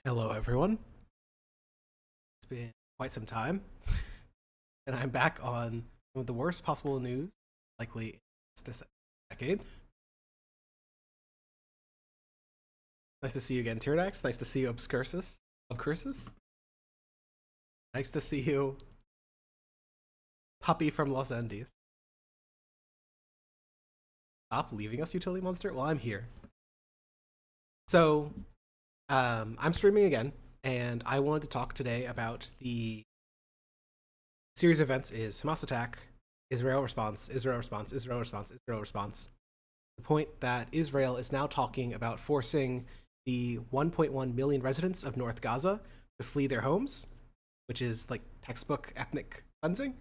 Hello, everyone. It's been quite some time, and I'm back on some of the worst possible news, likely in this decade. Nice to see you again, Tyrdax. Nice to see you, Obscursus. Obcursus. Nice to see you, Puppy from Los Andes. Stop leaving us, utility monster. Well, I'm here. So, I'm streaming again, and I wanted to talk today about the series of events is Hamas attack, Israel response, Israel response, Israel response, Israel response. The point that Israel is now talking about forcing the 1.1 million residents of North Gaza to flee their homes, which is like textbook ethnic cleansing,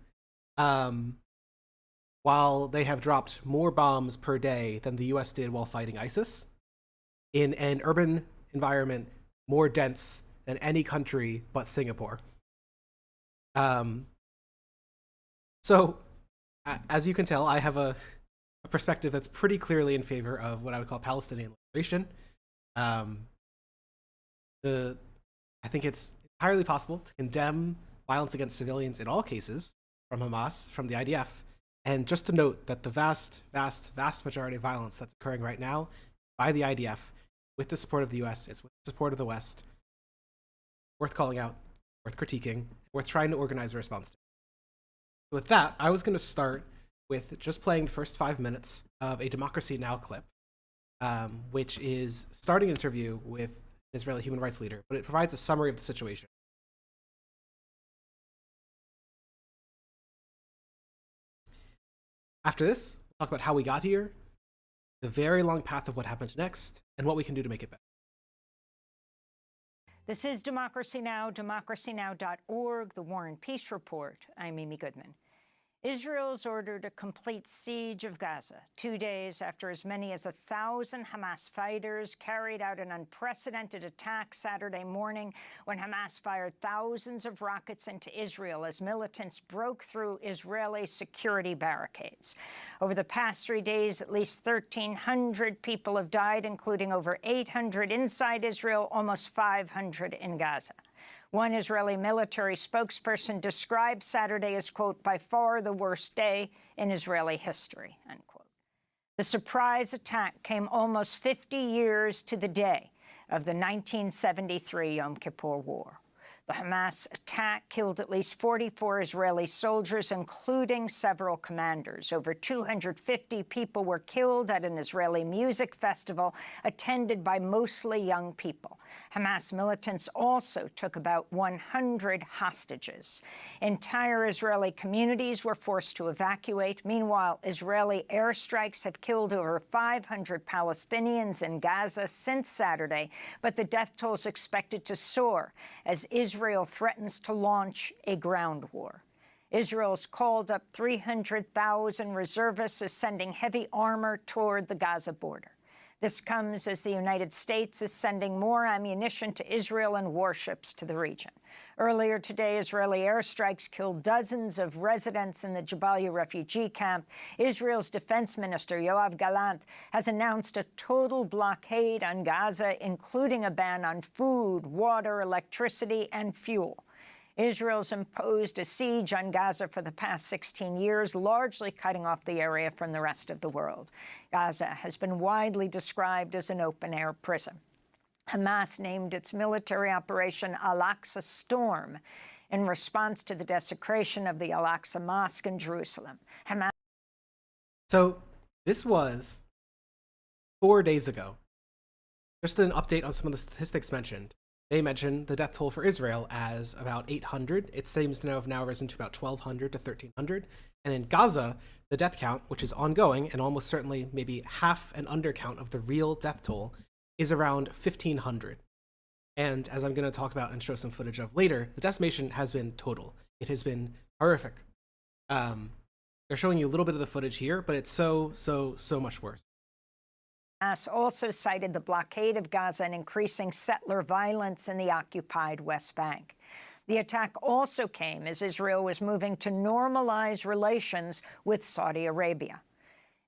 while they have dropped more bombs per day than the US did while fighting ISIS in an urban environment more dense than any country but Singapore. So, as you can tell, I have a perspective that's pretty clearly in favor of what I would call Palestinian liberation. I think it's entirely possible to condemn violence against civilians in all cases, from Hamas, from the IDF, and just to note that the vast majority of violence that's occurring right now by the IDF, with the support of the US, is with the support of the West, worth calling out, worth critiquing, worth trying to organize a response to. With that, I was going to start with just playing the first 5 minutes of a Democracy Now! Clip, which is starting an interview with an Israeli human rights leader, but it provides a summary of the situation. After this, we'll talk about how we got here, the very long path of what happens next, and what we can do to make it better. This is Democracy Now!, democracynow.org, the War and Peace Report. I'm Amy Goodman. Israel's ordered a complete siege of Gaza 2 days after as many as 1,000 Hamas fighters carried out an unprecedented attack Saturday morning when Hamas fired thousands of rockets into Israel as militants broke through Israeli security barricades. Over the past 3 days, at least 1,300 people have died, including over 800 inside Israel, almost 500 in Gaza. One Israeli military spokesperson described Saturday as, quote, by far the worst day in Israeli history, unquote. The surprise attack came almost 50 years to the day of the 1973 Yom Kippur War. The Hamas attack killed at least 44 Israeli soldiers, including several commanders. Over 250 people were killed at an Israeli music festival attended by mostly young people. Hamas militants also took about 100 hostages. Entire Israeli communities were forced to evacuate. Meanwhile, Israeli airstrikes have killed over 500 Palestinians in Gaza since Saturday, but the death toll is expected to soar as Israel threatens to launch a ground war. Israel's called up 300,000 reservists, is sending heavy armor toward the Gaza border. This comes as the United States is sending more ammunition to Israel and warships to the region. Earlier today, Israeli airstrikes killed dozens of residents in the Jabalia refugee camp. Israel's defense minister, Yoav Gallant, has announced a total blockade on Gaza, including a ban on food, water, electricity, and fuel. Israel's imposed a siege on Gaza for the past 16 years, largely cutting off the area from the rest of the world. Gaza has been widely described as an open-air prison. Hamas named its military operation Al-Aqsa Storm in response to the desecration of the Al-Aqsa Mosque in Jerusalem. So this was 4 days ago. Just an update on some of the statistics mentioned. They mentioned the death toll for Israel as about 800. It seems to have now risen to about 1,200 to 1,300. And in Gaza, the death count, which is ongoing and almost certainly maybe half an undercount of the real death toll, is around 1,500. And as I'm going to talk about and show some footage of later, the decimation has been total. It has been horrific. They're showing you a little bit of the footage here, but it's so much worse. Hamas also cited the blockade of Gaza and increasing settler violence in the occupied West Bank. The attack also came as Israel was moving to normalize relations with Saudi Arabia.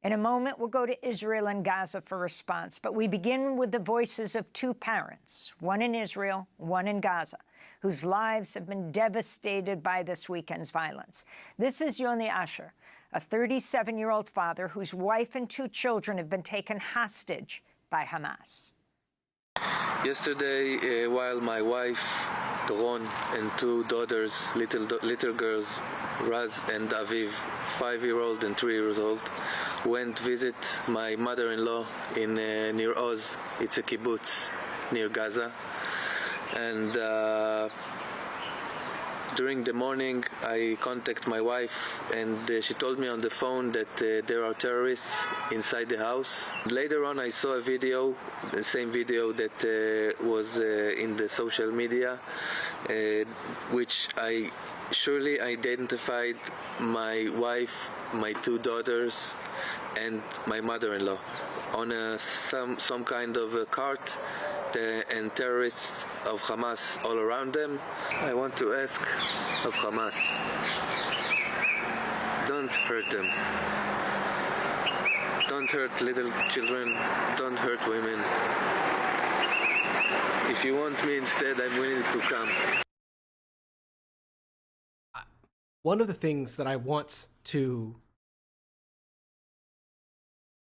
In a moment, we'll go to Israel and Gaza for response, but we begin with the voices of two parents, one in Israel, one in Gaza, whose lives have been devastated by this weekend's violence. This is Yoni Asher, a 37-year-old father whose wife and two children have been taken hostage by Hamas. Yesterday, while my wife, Ron, and two daughters, little girls, Raz and Aviv, 5-year-old and 3-year-old, went visit my mother-in-law in near Oz. It's a kibbutz near Gaza. And during the morning, I contacted my wife, and she told me on the phone that there are terrorists inside the house. Later on, I saw a video, the same video that was in the social media, which I surely identified my wife, my two daughters, and my mother-in-law on some kind of a cart, and terrorists of Hamas all around them. I want to ask of Hamas, don't hurt them. Don't hurt little children. Don't hurt women. If you want me instead, I'm willing to come. One of the things that I want to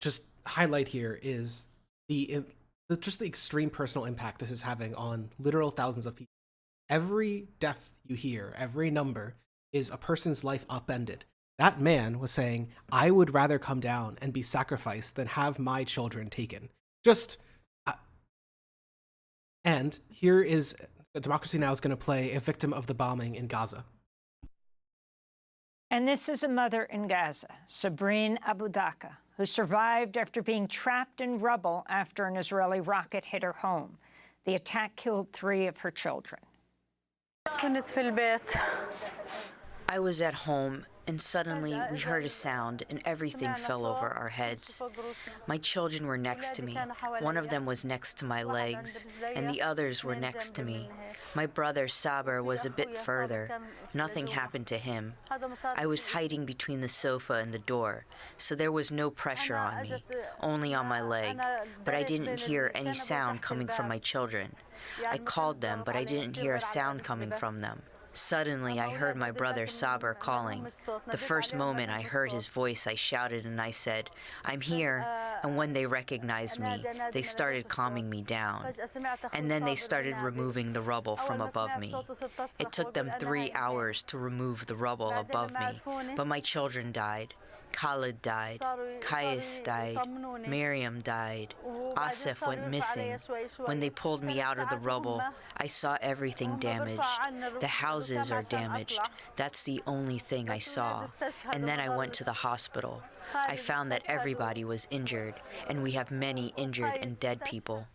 just highlight here is just the extreme personal impact this is having on literal thousands of people. Every death you hear, every number, is a person's life upended. That man was saying, I would rather come down and be sacrificed than have my children taken. And here is, Democracy Now! Is going to play a victim of the bombing in Gaza. And this is a mother in Gaza, Sabrine Abu Dhaka, who survived after being trapped in rubble after an Israeli rocket hit her home. The attack killed 3 of her children. I was at home, and suddenly we heard a sound, and everything fell over our heads. My children were next to me. One of them was next to my legs, and the others were next to me. My brother, Saber, was a bit further. Nothing happened to him. I was hiding between the sofa and the door, so there was no pressure on me, only on my leg, but I didn't hear any sound coming from my children. I called them, but I didn't hear a sound coming from them. Suddenly, I heard my brother Saber calling. The first moment I heard his voice, I shouted and I said, I'm here. And when they recognized me, they started calming me down. And then they started removing the rubble from above me. It took them 3 hours to remove the rubble above me, but my children died. Khalid died, Kais died, Miriam died, Asif went missing. When they pulled me out of the rubble, I saw everything damaged. The houses are damaged. That's the only thing I saw. And then I went to the hospital. I found that everybody was injured, and we have many injured and dead people.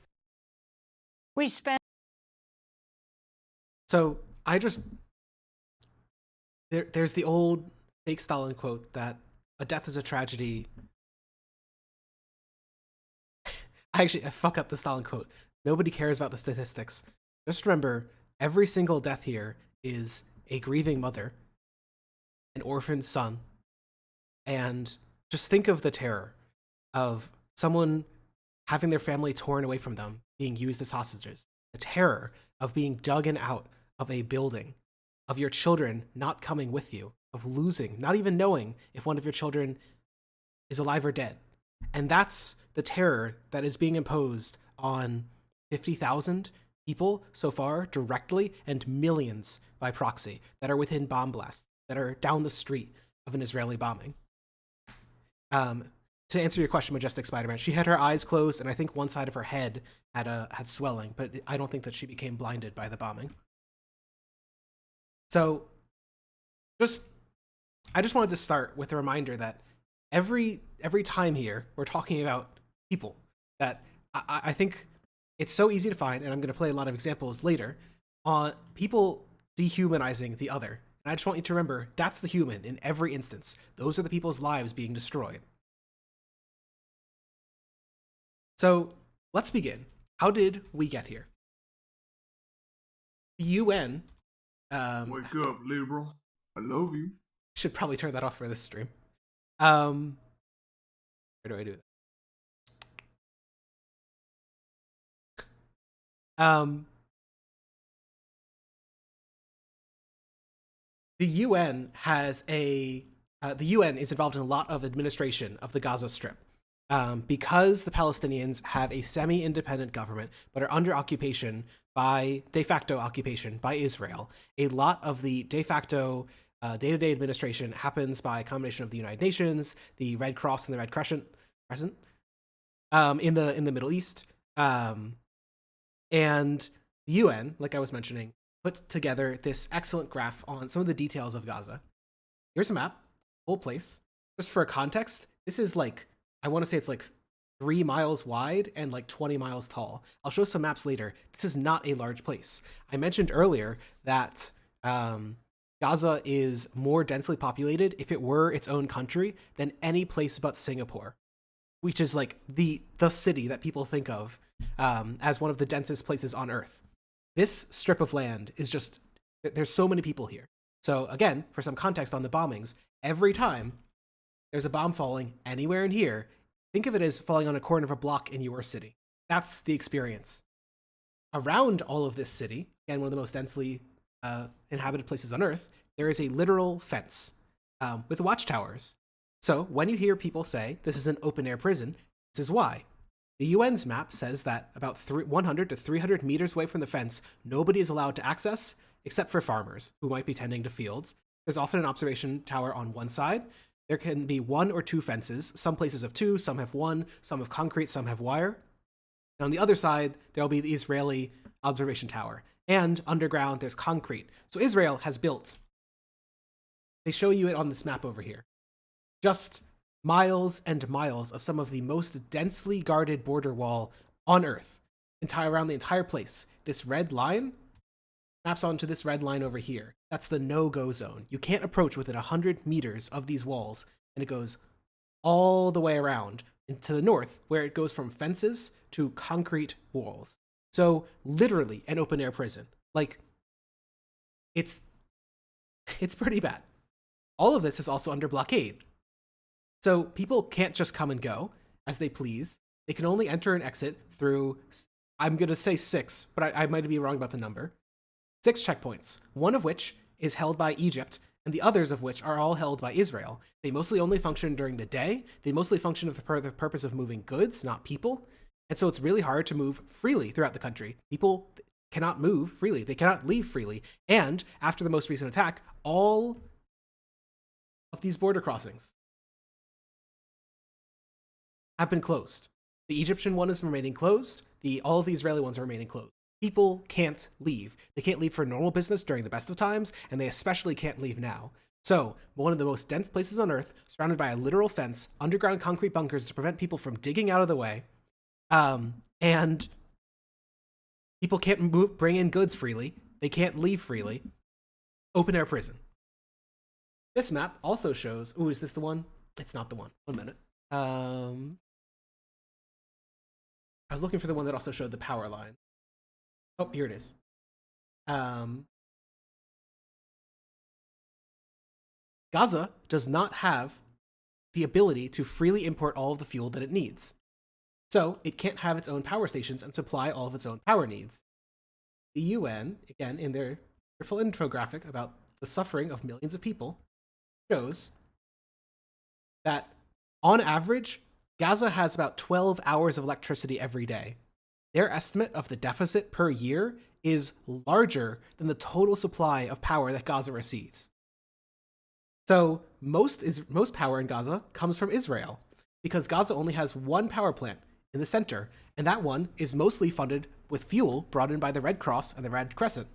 So there's the old fake Stalin quote that a death is a tragedy. I fuck up the Stalin quote. Nobody cares about the statistics. Just remember, every single death here is a grieving mother, an orphaned son, and just think of the terror of someone having their family torn away from them, being used as hostages. The terror of being dug out of a building, of your children not coming with you, of losing, not even knowing if one of your children is alive or dead. And that's the terror that is being imposed on 50,000 people so far directly, and millions by proxy that are within bomb blasts, that are down the street of an Israeli bombing. To answer your question, Majestic Spider-Man, she had her eyes closed, and I think one side of her head had swelling, but I don't think that she became blinded by the bombing. So, I just wanted to start with a reminder that every time here we're talking about people, that I think it's so easy to find, and I'm going to play a lot of examples later, on people dehumanizing the other. And I just want you to remember, that's the human in every instance. Those are the people's lives being destroyed. So let's begin. How did we get here? The UN... Wake up, liberal. I love you. Should probably turn that off for this stream. Where do I do that? The UN has the UN is involved in a lot of administration of the Gaza Strip. Because the Palestinians have a semi-independent government but are under occupation de facto occupation by Israel, a lot of the de facto day-to-day administration happens by a combination of the United Nations, the Red Cross, and the Red Crescent in the Middle East. And the UN, like I was mentioning, put together this excellent graph on some of the details of Gaza. Here's a map, whole place. Just for context, this is like, I want to say it's like 3 miles wide and like 20 miles tall. I'll show some maps later. This is not a large place. I mentioned earlier that Gaza is more densely populated if it were its own country than any place but Singapore, which is like the city that people think of as one of the densest places on Earth. This strip of land is just, there's so many people here. So again, for some context on the bombings, every time there's a bomb falling anywhere in here, think of it as falling on a corner of a block in your city. That's the experience. Around all of this city, again, one of the most densely inhabited places on Earth, there is a literal fence with watchtowers. So when you hear people say this is an open-air prison, this is why. The UN's map says that about 100 to 300 meters away from the fence, nobody is allowed to access except for farmers who might be tending to fields. There's often an observation tower on one side. There can be 1 or 2 fences. Some places have 2, some have 1, some have concrete, some have wire. And on the other side, there'll be the Israeli observation tower. And underground, there's concrete. So Israel has built, they show you it on this map over here, just miles and miles of some of the most densely guarded border wall on Earth, around the entire place. This red line maps onto this red line over here. That's the no-go zone. You can't approach within 100 meters of these walls, and it goes all the way around to the north, where it goes from fences to concrete walls. So literally an open-air prison. Like, it's pretty bad. All of this is also under blockade. So people can't just come and go as they please. They can only enter and exit through, I'm going to say 6, but I might be wrong about the number. 6 checkpoints, one of which is held by Egypt, and the others of which are all held by Israel. They mostly only function during the day. They mostly function for the purpose of moving goods, not people. And so it's really hard to move freely throughout the country. People cannot move freely. They cannot leave freely. And after the most recent attack, all of these border crossings have been closed. The Egyptian one is remaining closed. All of the Israeli ones are remaining closed. People can't leave. They can't leave for normal business during the best of times, and they especially can't leave now. So, one of the most dense places on Earth, surrounded by a literal fence, underground concrete bunkers to prevent people from digging out of the way, and people can't bring in goods freely. They can't leave freely. Open air prison. This map also shows. Ooh, is this the one? It's not the one. 1 minute. I was looking for the one that also showed the power line. Oh, here it is. Gaza does not have the ability to freely import all of the fuel that it needs. So it can't have its own power stations and supply all of its own power needs. The UN, again, in their wonderful infographic about the suffering of millions of people, shows that on average, Gaza has about 12 hours of electricity every day. Their estimate of the deficit per year is larger than the total supply of power that Gaza receives. So most power in Gaza comes from Israel, because Gaza only has one power plant in the center, and that one is mostly funded with fuel brought in by the Red Cross and the Red Crescent.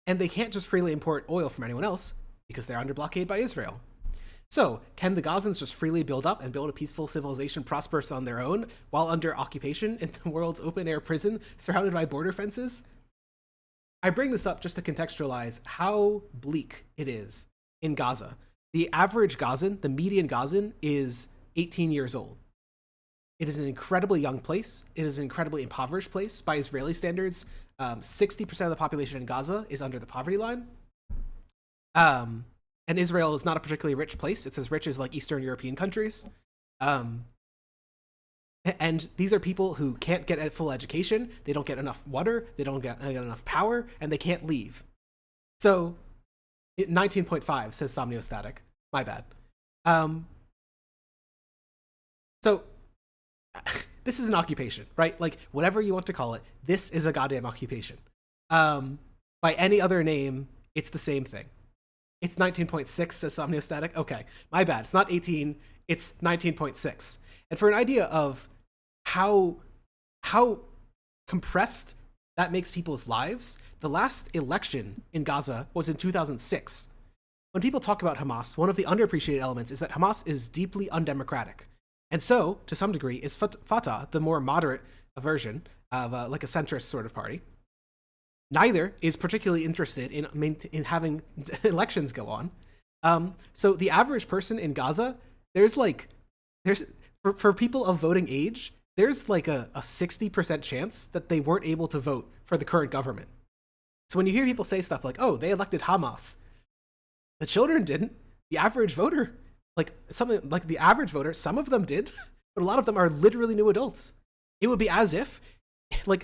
And they can't just freely import oil from anyone else, because they're under blockade by Israel. So, can the Gazans just freely build up and build a peaceful civilization prosperous on their own while under occupation in the world's open-air prison surrounded by border fences? I bring this up just to contextualize how bleak it is in Gaza. The average Gazan, the median Gazan, is 18 years old. It is an incredibly young place. It is an incredibly impoverished place. By Israeli standards, 60% of the population in Gaza is under the poverty line. And Israel is not a particularly rich place. It's as rich as like Eastern European countries. And these are people who can't get a full education, they don't get enough water, they don't get enough power, and they can't leave. So, 19.5 says Somniostatic. My bad. So, this is an occupation, right? Like, whatever you want to call it, this is a goddamn occupation. By any other name, it's the same thing. It's 19.6 says Somniostatic. Okay, my bad. It's not 18, it's 19.6. And for an idea of how compressed that makes people's lives, the last election in Gaza was in 2006. When people talk about Hamas, one of the underappreciated elements is that Hamas is deeply undemocratic. And so, to some degree, is Fatah, the more moderate version of like a centrist sort of party. Neither is particularly interested in having elections go on. So the average person in Gaza, for people of voting age, there's like a 60% chance that they weren't able to vote for the current government. So when you hear people say stuff like, oh, they elected Hamas, the children didn't. The average voter, some of them did, but a lot of them are literally new adults. It would be as if,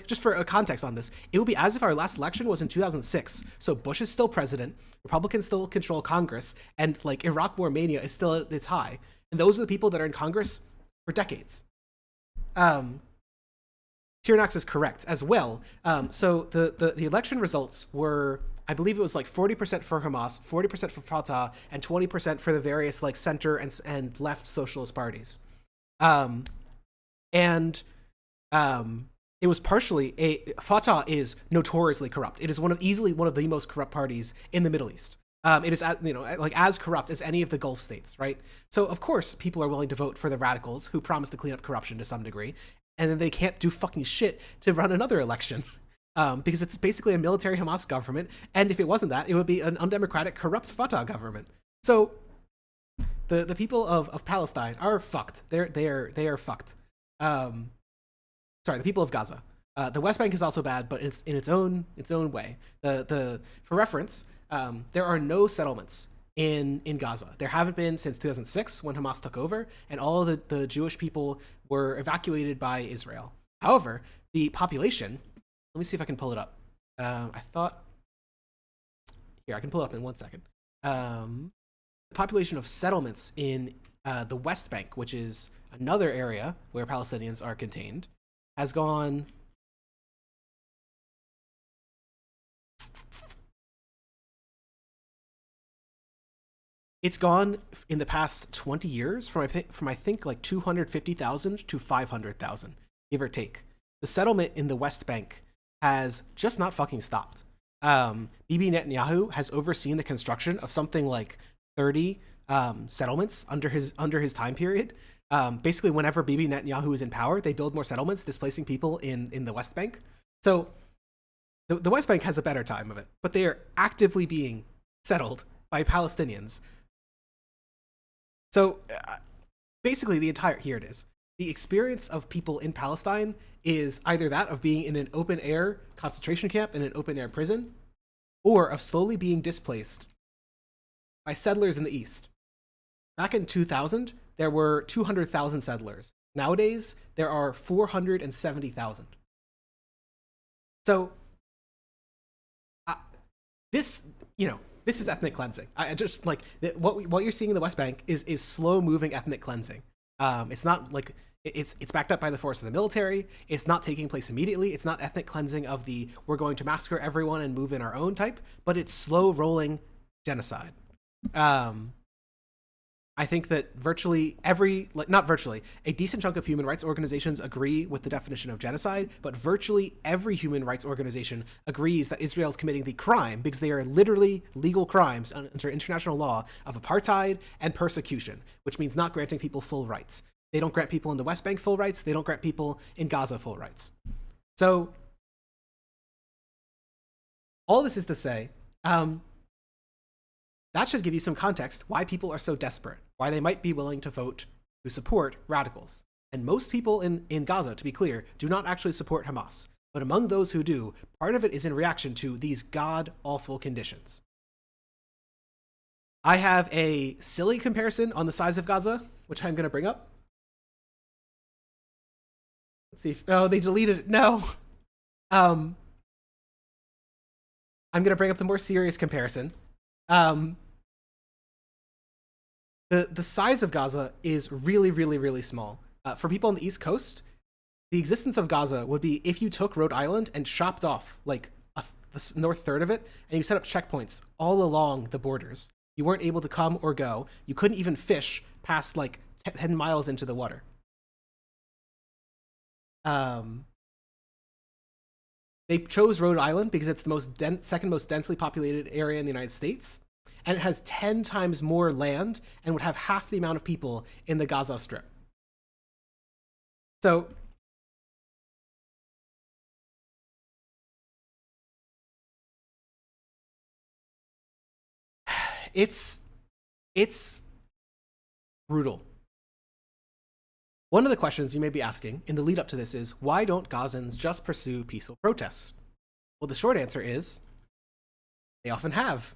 just for a context on this, it would be as if our last election was in 2006. So Bush is still president, Republicans still control Congress, and Iraq war mania is still at its high. And those are the people that are in Congress for decades. Tiernax is correct as well. So the election results were, I believe it was 40% for Hamas, 40% for Fatah, and 20% for the various center and left socialist parties. It was partially Fatah is notoriously corrupt. It is easily one of the most corrupt parties in the Middle East. It is as corrupt as any of the Gulf states, right? So of course people are willing to vote for the radicals who promise to clean up corruption to some degree, and then they can't do fucking shit to run another election. Because it's basically a military Hamas government, and if it wasn't that, it would be an undemocratic, corrupt Fatah government. So the people of Palestine are fucked. They are fucked. Sorry, the people of Gaza. The West Bank is also bad, but it's in its own way. For reference, there are no settlements in Gaza. There haven't been since 2006 when Hamas took over, and all of the Jewish people were evacuated by Israel. However, the population. Let me see if I can pull it up. I can pull it up in 1 second. The population of settlements in the West Bank, which is another area where Palestinians are contained, has gone. It's gone in the past 20 years from I think 250,000 to 500,000, give or take. The settlement in the West Bank has just not fucking stopped. Bibi Netanyahu has overseen the construction of something like 30 settlements under his time period. Basically, whenever Bibi Netanyahu is in power, they build more settlements, displacing people in the West Bank. So the West Bank has a better time of it, but they are actively being settled by Palestinians. So basically, here it is. The experience of people in Palestine is either that of being in an open-air concentration camp in an open-air prison, or of slowly being displaced by settlers in the East. Back in 2000, there were 200,000 settlers. Nowadays, there are 470,000. So, this is ethnic cleansing. I just what you're seeing in the West Bank is slow-moving ethnic cleansing. It's not it's backed up by the force of the military. It's not taking place immediately. It's not ethnic cleansing of the we're going to massacre everyone and move in our own type, but it's slow rolling genocide. I think that a decent chunk of human rights organizations agree with the definition of genocide, but virtually every human rights organization agrees that Israel is committing the crime, because they are literally legal crimes under international law, of apartheid and persecution, which means not granting people full rights. They don't grant people in the West Bank full rights. They don't grant people in Gaza full rights. So all this is to say, that should give you some context why people are so desperate, why they might be willing to vote to support radicals. And most people in Gaza, to be clear, do not actually support Hamas. But among those who do, part of it is in reaction to these god-awful conditions. I have a silly comparison on the size of Gaza, which I'm going to bring up. see if, oh, they deleted it. No. I'm gonna bring up the more serious comparison. The size of Gaza is really, really, really small. For people on the East Coast, the existence of Gaza would be if you took Rhode Island and chopped off like the north third of it, and you set up checkpoints all along the borders. You weren't able to come or go. You couldn't even fish past like 10 miles into the water. They chose Rhode Island because it's the second most densely populated area in the United States, and it has 10 times more land and would have half the amount of people in the Gaza Strip. So it's brutal. One of the questions you may be asking in the lead up to this is, why don't Gazans just pursue peaceful protests? Well, the short answer is, they often have.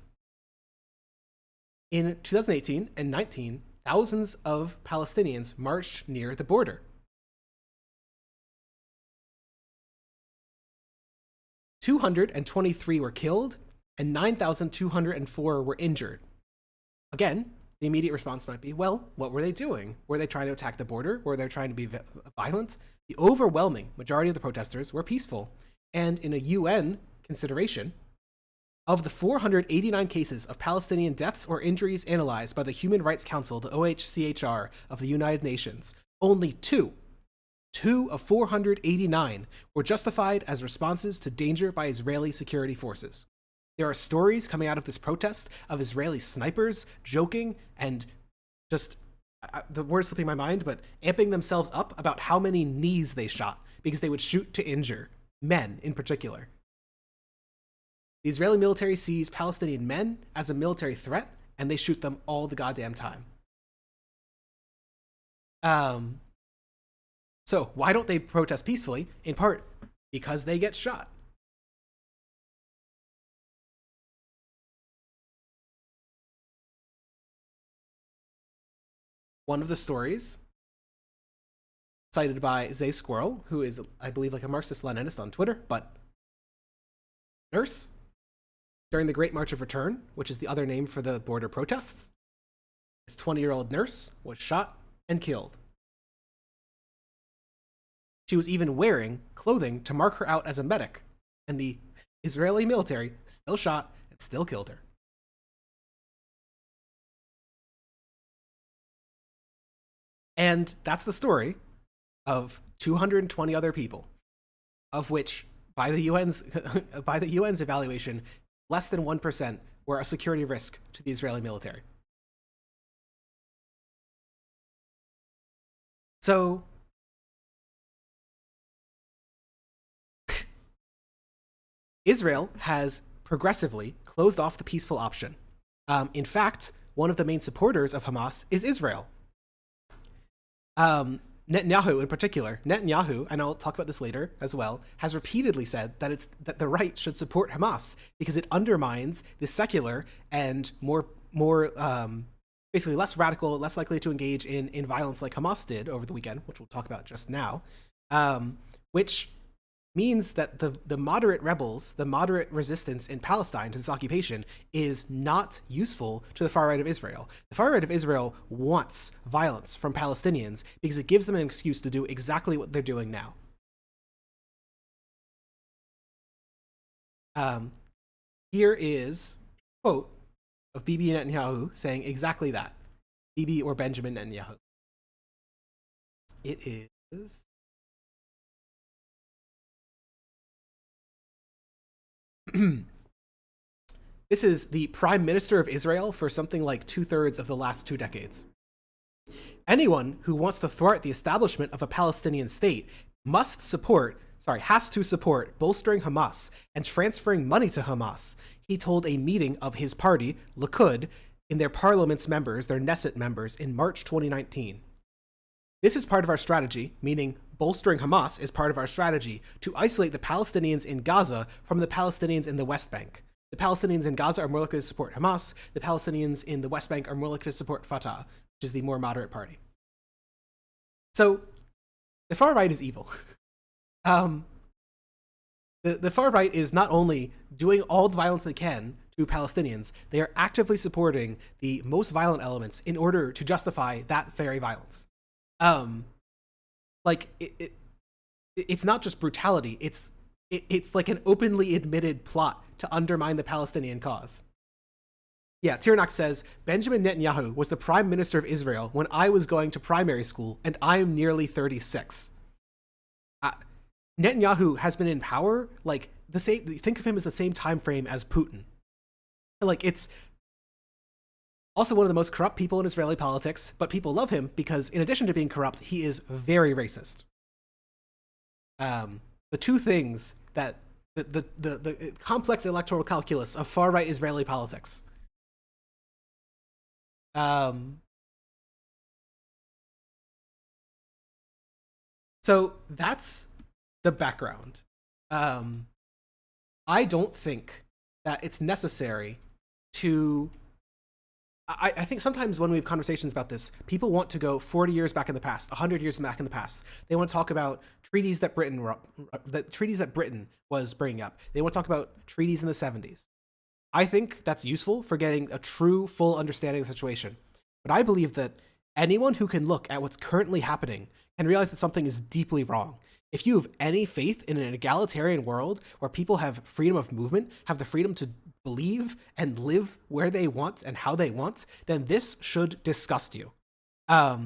In 2018 and 19, thousands of Palestinians marched near the border. 223 were killed, and 9,204 were injured. Again, the immediate response might be, well, what were they doing? Were they trying to attack the border? Were they trying to be violent? The overwhelming majority of the protesters were peaceful. And in a UN consideration, of the 489 cases of Palestinian deaths or injuries analyzed by the Human Rights Council, the OHCHR of the United Nations, only two of 489 were justified as responses to danger by Israeli security forces. There are stories coming out of this protest of Israeli snipers joking and just, the word's slipping my mind, but amping themselves up about how many knees they shot because they would shoot to injure, men in particular. The Israeli military sees Palestinian men as a military threat, and they shoot them all the goddamn time. So why don't they protest peacefully? In part, because they get shot. One of the stories cited by Zay Squirrel, who is, I believe, like a Marxist-Leninist on Twitter, but nurse, during the Great March of Return, which is the other name for the border protests, this 20-year-old nurse was shot and killed. She was even wearing clothing to mark her out as a medic, and the Israeli military still shot and still killed her. And that's the story of 220 other people, of which, by the UN's evaluation, less than 1% were a security risk to the Israeli military. So, Israel has progressively closed off the peaceful option. In fact, one of the main supporters of Hamas is Israel. Netanyahu in particular, and I'll talk about this later as well, has repeatedly said that the right should support Hamas because it undermines the secular and more basically less radical, less likely to engage in violence like Hamas did over the weekend, which we'll talk about just now, which means that the moderate rebels, the moderate resistance in Palestine to this occupation is not useful to the far right of Israel. The far right of Israel wants violence from Palestinians because it gives them an excuse to do exactly what they're doing now. Here is a quote of Bibi Netanyahu saying exactly that. Bibi or Benjamin Netanyahu. It is... This is the Prime Minister of Israel for something like 2/3 of the last 2 decades. Anyone who wants to thwart the establishment of a Palestinian state has to support bolstering Hamas and transferring money to Hamas, he told a meeting of his party, Likud, in their parliament's members, their Knesset members, in March 2019. This is part of our strategy, meaning bolstering Hamas is part of our strategy to isolate the Palestinians in Gaza from the Palestinians in the West Bank. The Palestinians in Gaza are more likely to support Hamas. The Palestinians in the West Bank are more likely to support Fatah, which is the more moderate party. So the far right is evil. The far right is not only doing all the violence they can to Palestinians, they are actively supporting the most violent elements in order to justify that very violence. Like it's not just brutality; it's like an openly admitted plot to undermine the Palestinian cause. Yeah, Tirnak says, Benjamin Netanyahu was the prime minister of Israel when I was going to primary school, and I am nearly 36. Netanyahu has been in power like the same. Think of him as the same time frame as Putin. Like, it's also one of the most corrupt people in Israeli politics, but people love him because, in addition to being corrupt, he is very racist. The two things that the complex electoral calculus of far right Israeli politics. So that's the background. I don't think that it's necessary to. I think sometimes when we have conversations about this, people want to go 40 years back in the past, 100 years back in the past. They want to talk about treaties that Britain was bringing up. They want to talk about treaties in the 70s. I think that's useful for getting a true, full understanding of the situation. But I believe that anyone who can look at what's currently happening can realize that something is deeply wrong. If you have any faith in an egalitarian world where people have freedom of movement, have the freedom to believe and live where they want and how they want, then this should disgust you. But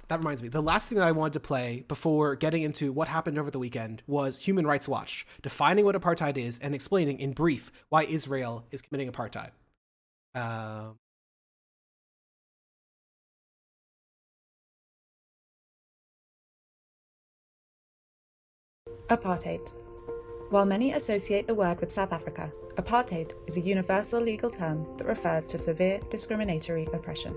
that reminds me. The last thing that I wanted to play before getting into what happened over the weekend was Human Rights Watch, defining what apartheid is and explaining in brief why Israel is committing apartheid. Apartheid. While many associate the word with South Africa, apartheid is a universal legal term that refers to severe discriminatory oppression.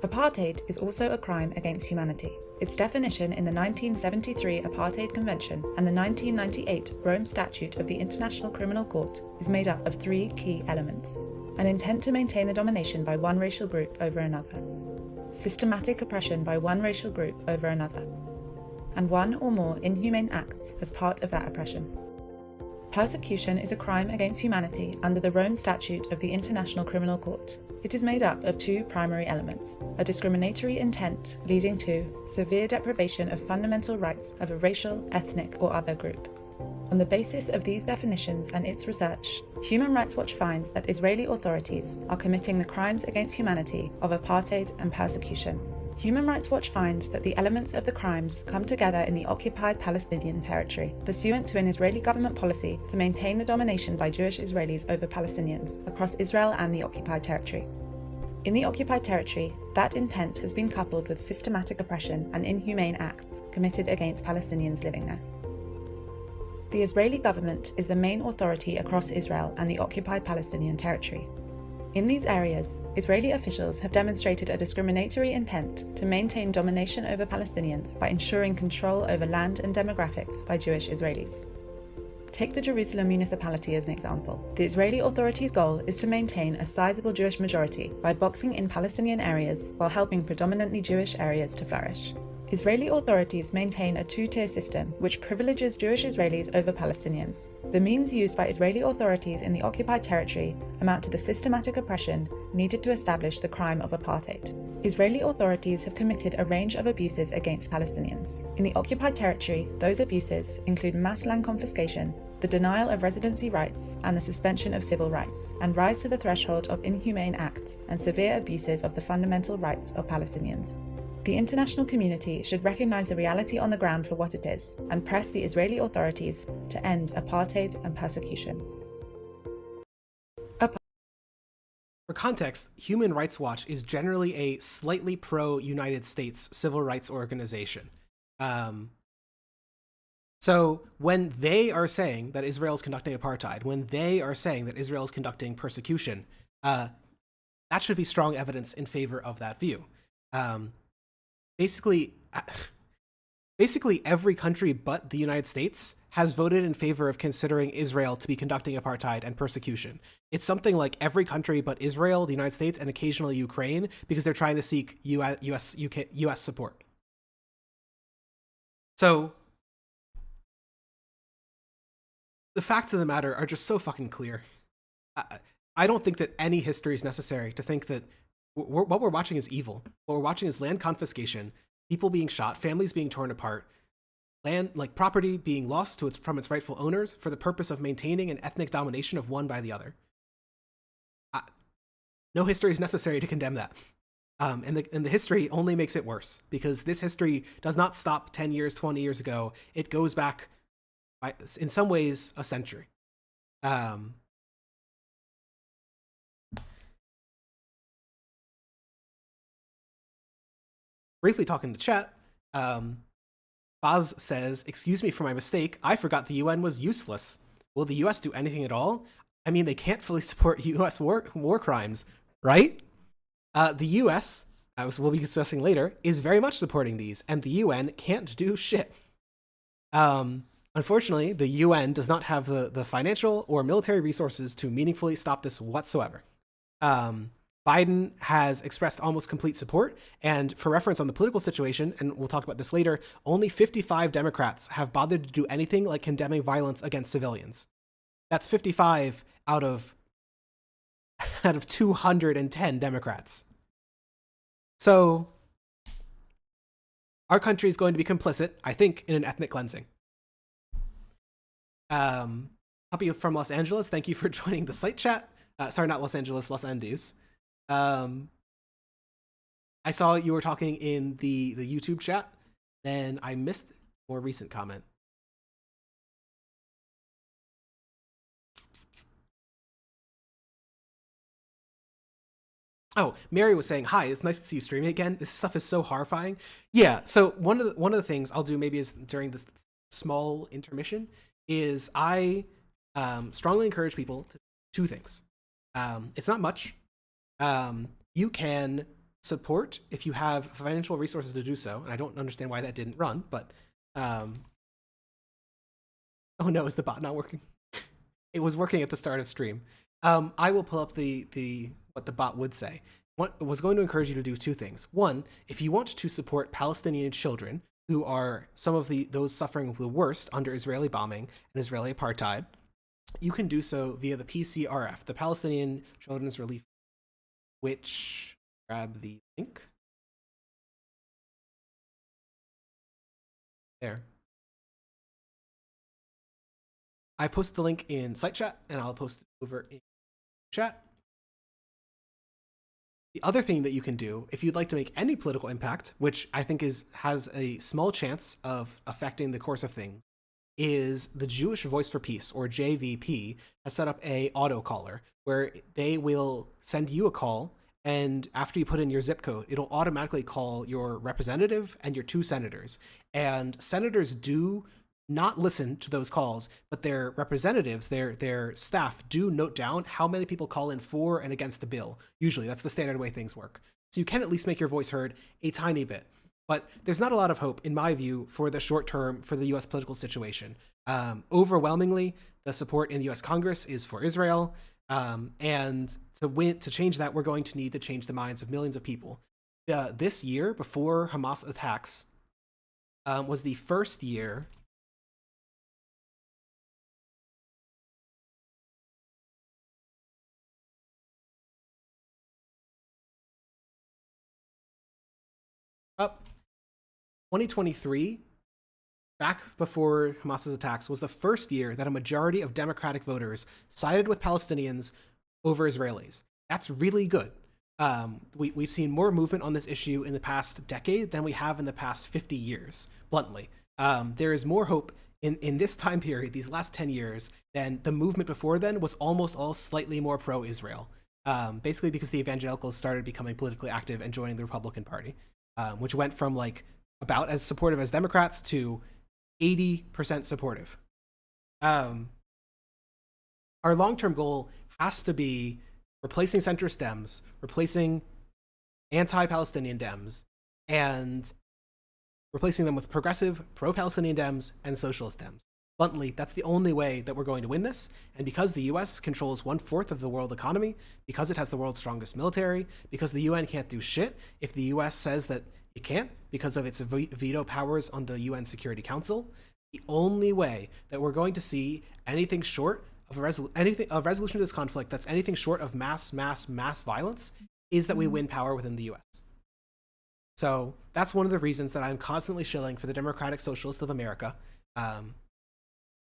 Apartheid is also a crime against humanity. Its definition in the 1973 Apartheid Convention and the 1998 Rome Statute of the International Criminal Court is made up of three key elements: an intent to maintain the domination by one racial group over another, systematic oppression by one racial group over another, and one or more inhumane acts as part of that oppression. Persecution is a crime against humanity under the Rome Statute of the International Criminal Court. It is made up of two primary elements: a discriminatory intent leading to severe deprivation of fundamental rights of a racial, ethnic, or other group. On the basis of these definitions and its research, Human Rights Watch finds that Israeli authorities are committing the crimes against humanity of apartheid and persecution. Human Rights Watch finds that the elements of the crimes come together in the occupied Palestinian territory, pursuant to an Israeli government policy to maintain the domination by Jewish Israelis over Palestinians across Israel and the occupied territory. In the occupied territory, that intent has been coupled with systematic oppression and inhumane acts committed against Palestinians living there. The Israeli government is the main authority across Israel and the occupied Palestinian territory. In these areas, Israeli officials have demonstrated a discriminatory intent to maintain domination over Palestinians by ensuring control over land and demographics by Jewish Israelis. Take the Jerusalem municipality as an example. The Israeli authorities' goal is to maintain a sizable Jewish majority by boxing in Palestinian areas while helping predominantly Jewish areas to flourish. Israeli authorities maintain a two-tier system which privileges Jewish Israelis over Palestinians. The means used by Israeli authorities in the occupied territory amount to the systematic oppression needed to establish the crime of apartheid. Israeli authorities have committed a range of abuses against Palestinians. In the occupied territory, those abuses include mass land confiscation, the denial of residency rights, and the suspension of civil rights, and rise to the threshold of inhumane acts and severe abuses of the fundamental rights of Palestinians. The international community should recognize the reality on the ground for what it is and press the Israeli authorities to end apartheid and persecution. For context, Human Rights Watch is generally a slightly pro-United States civil rights organization. So when they are saying that Israel is conducting apartheid, when they are saying that Israel is conducting persecution, that should be strong evidence in favor of that view. Basically, basically every country but the United States has voted in favor of considering Israel to be conducting apartheid and persecution. It's something like every country but Israel, the United States, and occasionally Ukraine, because they're trying to seek US support. So the facts of the matter are just so fucking clear. I don't think that any history is necessary to think that what we're watching is evil. What we're watching is land confiscation, people being shot, families being torn apart, land, like property being lost from its rightful owners for the purpose of maintaining an ethnic domination of one by the other. No history is necessary to condemn that. And the history only makes it worse, because this history does not stop 10 years, 20 years ago. It goes back, in some ways, a century. Briefly talking to chat, Baz says, "Excuse me for my mistake. I forgot the UN was useless. Will the US do anything at all? I mean, they can't fully support US war crimes, right?" The US, as we'll be discussing later, is very much supporting these, and the UN can't do shit. Unfortunately, the UN does not have the financial or military resources to meaningfully stop this whatsoever. Biden has expressed almost complete support, and for reference on the political situation, and we'll talk about this later, only 55 Democrats have bothered to do anything like condemning violence against civilians. That's 55 out of 210 Democrats. So our country is going to be complicit, I think, in an ethnic cleansing. Puppy from Los Angeles, thank you for joining the site chat. Sorry, not Los Angeles, Los Andes. I saw you were talking in the YouTube chat, then I missed a more recent comment. Oh, Mary was saying, "Hi, it's nice to see you streaming again. This stuff is so horrifying." Yeah, so one of the things I'll do maybe is during this small intermission is I strongly encourage people to do two things. It's not much. You can support if you have financial resources to do so, and I don't understand why that didn't run, but oh no, is the bot not working? It was working at the start of stream. I will pull up the what the bot would say. What was going to encourage you to do two things. One, if you want to support Palestinian children who are some of those suffering the worst under Israeli bombing and Israeli apartheid, you can do so via the PCRF, the Palestinian Children's Relief, which, grab the link. There. I posted the link in site chat, and I'll post it over in chat. The other thing that you can do, if you'd like to make any political impact, which I think has a small chance of affecting the course of things, is the Jewish Voice for Peace, or JVP, has set up a auto caller where they will send you a call, and after you put in your zip code, it'll automatically call your representative and your two senators. And senators do not listen to those calls, but their representatives, their staff, do note down how many people call in for and against the bill. Usually, that's the standard way things work. So you can at least make your voice heard a tiny bit. But there's not a lot of hope, in my view, for the short term for the U.S. political situation. Overwhelmingly, the support in the U.S. Congress is for Israel, and to change that, we're going to need to change the minds of millions of people. This year, before Hamas attacks, was the first year. Up 2023, back before Hamas's attacks, was the first year that a majority of Democratic voters sided with Palestinians over Israelis. That's really good. We've seen more movement on this issue in the past decade than we have in the past 50 years, bluntly. There is more hope in this time period, these last 10 years, than the movement before then was almost all slightly more pro-Israel. Basically because the evangelicals started becoming politically active and joining the Republican Party. Which went from like about as supportive as Democrats to 80% supportive. Our long-term goal has to be replacing centrist Dems, replacing anti-Palestinian Dems, and replacing them with progressive, pro-Palestinian Dems and socialist Dems. Bluntly, that's the only way that we're going to win this. And because the US controls 1/4 of the world economy, because it has the world's strongest military, because the UN can't do shit if the US says that it can't, because of its veto powers on the UN Security Council, the only way that we're going to see anything short of a resolution of this conflict that's anything short of mass violence is that we win power within the US. So that's one of the reasons that I'm constantly shilling for the Democratic Socialists of America.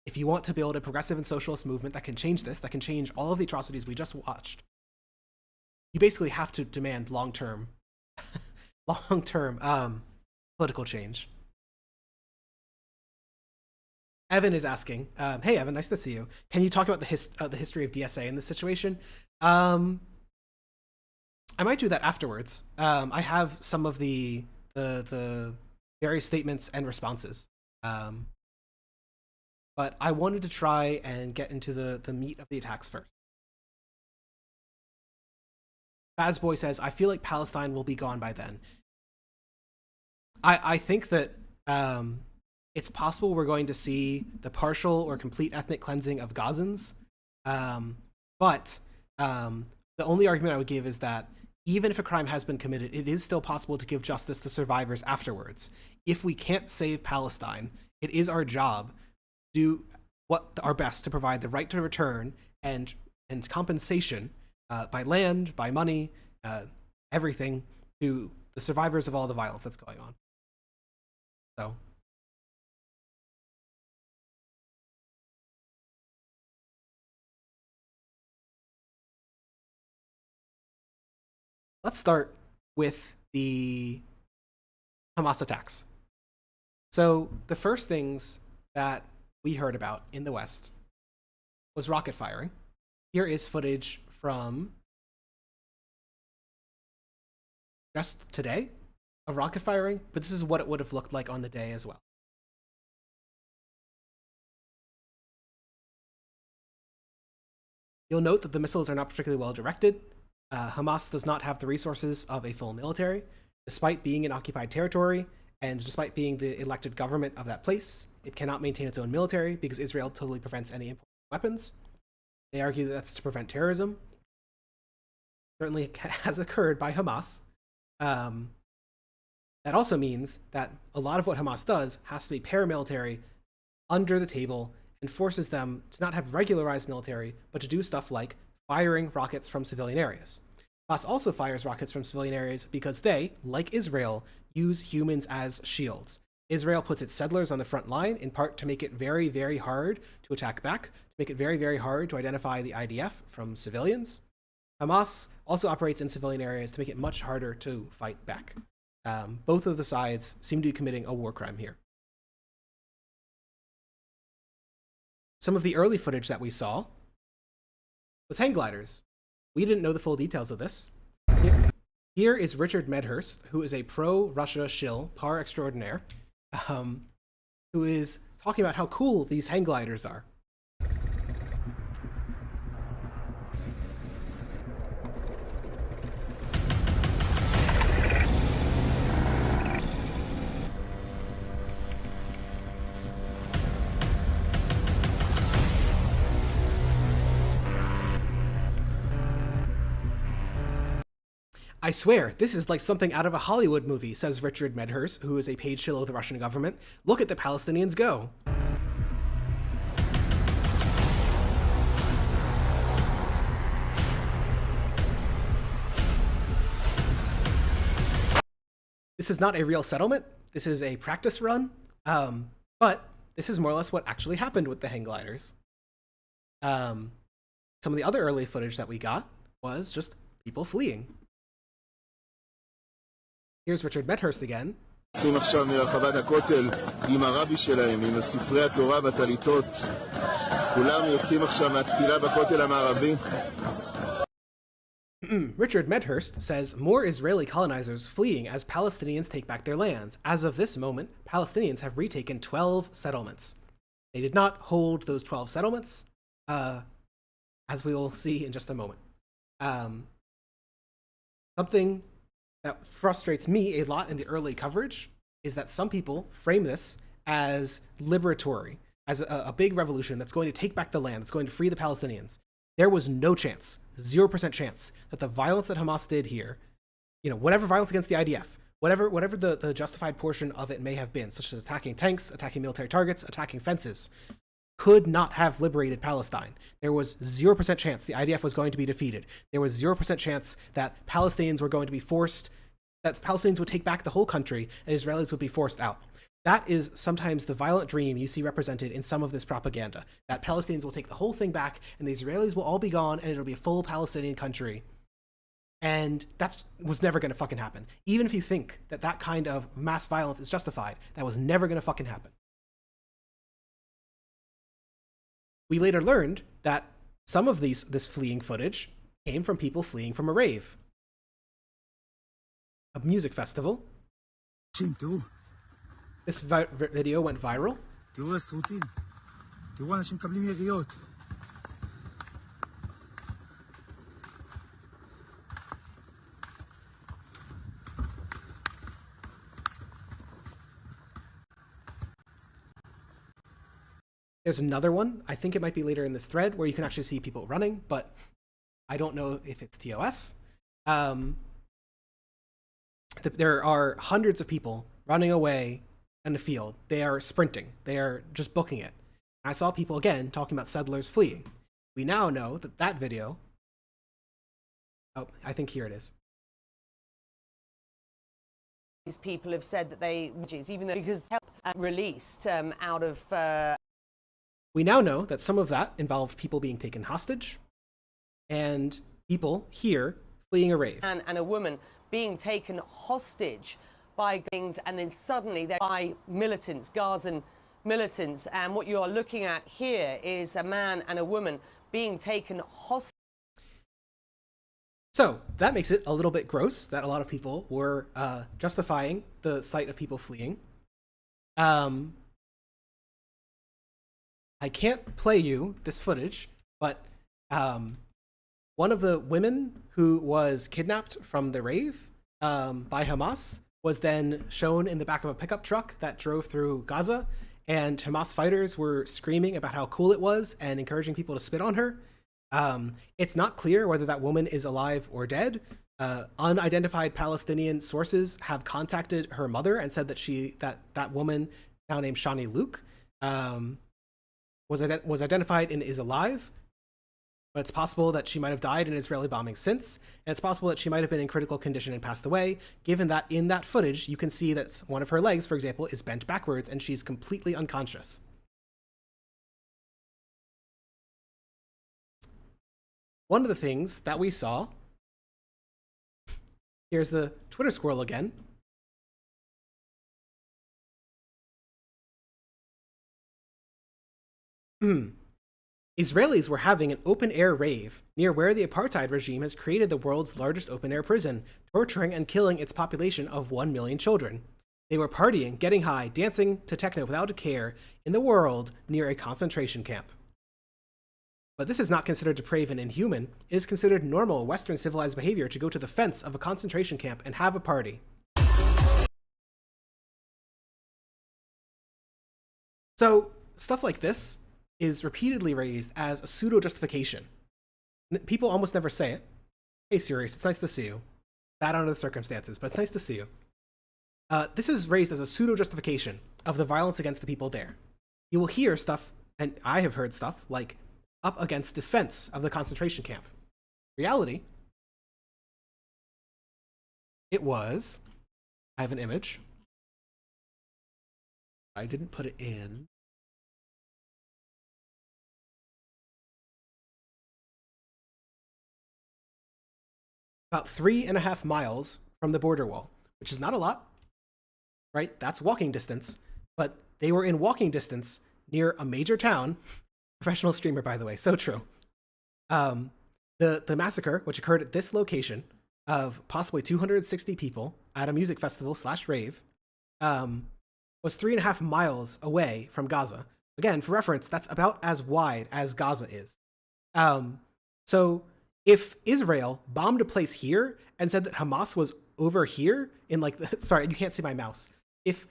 If you want to build a progressive and socialist movement that can change this, that can change all of the atrocities we just watched, you basically have to demand long-term political change. Evan is asking, hey Evan, nice to see you. Can you talk about the history of DSA in this situation? I might do that afterwards. I have some of the various statements and responses. But I wanted to try and get into the meat of the attacks first. Fazboy says, I feel like Palestine will be gone by then. I think that it's possible we're going to see the partial or complete ethnic cleansing of Gazans. But the only argument I would give is that even if a crime has been committed, it is still possible to give justice to survivors afterwards. If we can't save Palestine, it is our job to do our best to provide the right to return and compensation by land, by money, everything to the survivors of all the violence that's going on. So. Let's start with the Hamas attacks. So the first things that we heard about in the West was rocket firing. Here is footage from just today of rocket firing, but this is what it would have looked like on the day as well. You'll note that the missiles are not particularly well directed. Hamas does not have the resources of a full military, despite being in occupied territory, and despite being the elected government of that place. It cannot maintain its own military because Israel totally prevents any import of weapons. They argue that that's to prevent terrorism. Certainly has occurred by Hamas. That also means that a lot of what Hamas does has to be paramilitary, under the table, and forces them to not have regularized military, but to do stuff like firing rockets from civilian areas. Hamas also fires rockets from civilian areas because they, like Israel, use humans as shields. Israel puts its settlers on the front line, in part to make it very, very hard to attack back, to make it very, very hard to identify the IDF from civilians. Hamas also operates in civilian areas to make it much harder to fight back. Both of the sides seem to be committing a war crime here. Some of the early footage that we saw was hang gliders. We didn't know the full details of this. Here is Richard Medhurst, who is a pro-Russia shill par extraordinaire, who is talking about how cool these hang gliders are. I swear, this is like something out of a Hollywood movie, says Richard Medhurst, who is a paid shill of the Russian government. Look at the Palestinians go. This is not a real settlement. This is a practice run. But this is more or less what actually happened with the hang gliders. Some of the other early footage that we got was just people fleeing. Here's Richard Medhurst again. עכשיו מרחבת הכותל עם הרבי שלהם, עם ספרי התורה והטליתות. כולם יוצאים עכשיו מהתפילה בכותל המערבי. Richard Medhurst says more Israeli colonizers fleeing as Palestinians take back their lands. As of this moment, Palestinians have retaken 12 settlements. They did not hold those 12 settlements, as we will see in just a moment. Something that frustrates me a lot in the early coverage is that some people frame this as liberatory, as a big revolution that's going to take back the land, that's going to free the Palestinians. There was no chance, 0% chance, that the violence that Hamas did here, whatever violence against the IDF, whatever the justified portion of it may have been, such as attacking tanks, attacking military targets, attacking fences, could not have liberated Palestine. There was 0% chance the IDF was going to be defeated. There was 0% chance that Palestinians were going to be forced, that Palestinians would take back the whole country and Israelis would be forced out. That is sometimes the violent dream you see represented in some of this propaganda, that Palestinians will take the whole thing back and the Israelis will all be gone and it'll be a full Palestinian country. And that was never going to fucking happen. Even if you think that that kind of mass violence is justified, that was never going to fucking happen. We later learned that some of this fleeing footage came from people fleeing from a rave, a music festival. This video went viral. There's another one, I think it might be later in this thread, where you can actually see people running, but I don't know if it's TOS. There are hundreds of people running away in the field. They are sprinting. They are just booking it. I saw people, again, talking about settlers fleeing. We now know that that video... Oh, I think here it is. These people have said that they... even though because help released out of... We now know that some of that involved people being taken hostage and people here fleeing a rave. And a woman being taken hostage by things, and then suddenly they're by militants, Gazan militants. And what you are looking at here is a man and a woman being taken hostage. So that makes it a little bit gross that a lot of people were justifying the sight of people fleeing. I can't play you this footage, but one of the women who was kidnapped from the rave by Hamas was then shown in the back of a pickup truck that drove through Gaza, and Hamas fighters were screaming about how cool it was and encouraging people to spit on her. It's not clear whether that woman is alive or dead. Unidentified Palestinian sources have contacted her mother and said that that woman, now named Shani Luke, was identified and is alive, but it's possible that she might have died in Israeli bombing since, and it's possible that she might have been in critical condition and passed away, given that in that footage you can see that one of her legs, for example, is bent backwards and she's completely unconscious. One of the things that we saw, here's the Twitter squirrel again. Israelis were having an open-air rave near where the apartheid regime has created the world's largest open-air prison, torturing and killing its population of 1 million children. They were partying, getting high, dancing to techno without a care in the world near a concentration camp. But this is not considered depraved and inhuman. It is considered normal Western civilized behavior to go to the fence of a concentration camp and have a party. So, stuff like this is repeatedly raised as a pseudo-justification. People almost never say it. Hey, Sirius, it's nice to see you. Bad under the circumstances, but it's nice to see you. This is raised as a pseudo-justification of the violence against the people there. You will hear stuff, and I have heard stuff, like up against the fence of the concentration camp. Reality, it was... I have an image. I didn't put it in. About 3.5 miles from the border wall, which is not a lot, right? That's walking distance, but they were in walking distance near a major town. Professional streamer, by the way, so true. The massacre, which occurred at this location of possibly 260 people at a music festival / rave, was 3.5 miles away from Gaza. Again, for reference, that's about as wide as Gaza is. So if Israel bombed a place here and said that Hamas was over here in sorry, you can't see my mouse. if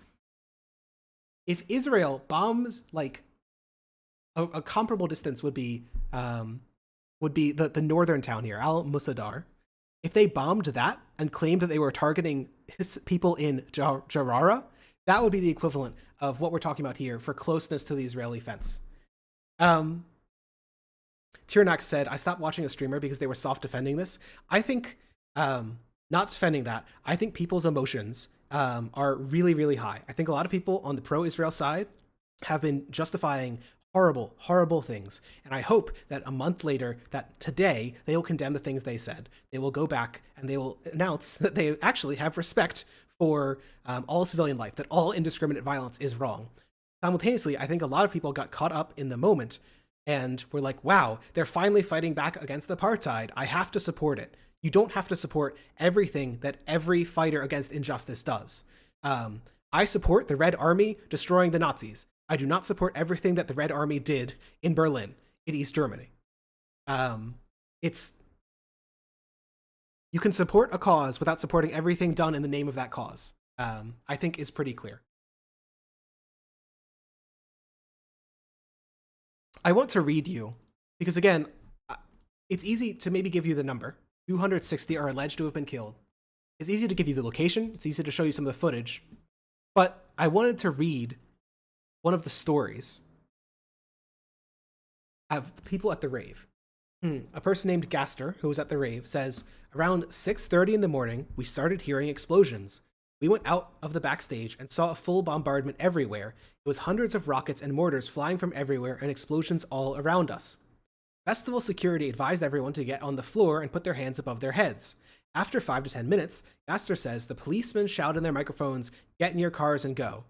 Israel bombed like a comparable distance would be the northern town here, Al Musadar. If they bombed that and claimed that they were targeting people in Jarara, that would be the equivalent of what we're talking about here for closeness to the Israeli fence. Tirnak said, I stopped watching a streamer because they were soft defending this. I think, not defending that, I think people's emotions are really, really high. I think a lot of people on the pro-Israel side have been justifying horrible, horrible things. And I hope that a month later, that today, they will condemn the things they said. They will go back and they will announce that they actually have respect for all civilian life, that all indiscriminate violence is wrong. Simultaneously, I think a lot of people got caught up in the moment and were like, wow, they're finally fighting back against apartheid. I have to support it. You don't have to support everything that every fighter against injustice does. I support the Red Army destroying the Nazis. I do not support everything that the Red Army did in Berlin, in East Germany. You can support a cause without supporting everything done in the name of that cause. I think is pretty clear. I want to read you, because again, it's easy to maybe give you the number. 260 are alleged to have been killed. It's easy to give you the location. It's easy to show you some of the footage. But I wanted to read one of the stories of people at the rave. A person named Gaster, who was at the rave, says, around 6:30 in the morning, we started hearing explosions. We went out of the backstage and saw a full bombardment everywhere. It was hundreds of rockets and mortars flying from everywhere and explosions all around us. Festival security advised everyone to get on the floor and put their hands above their heads. After 5 to 10 minutes, Gaster says the policemen shout in their microphones, get in your cars and go.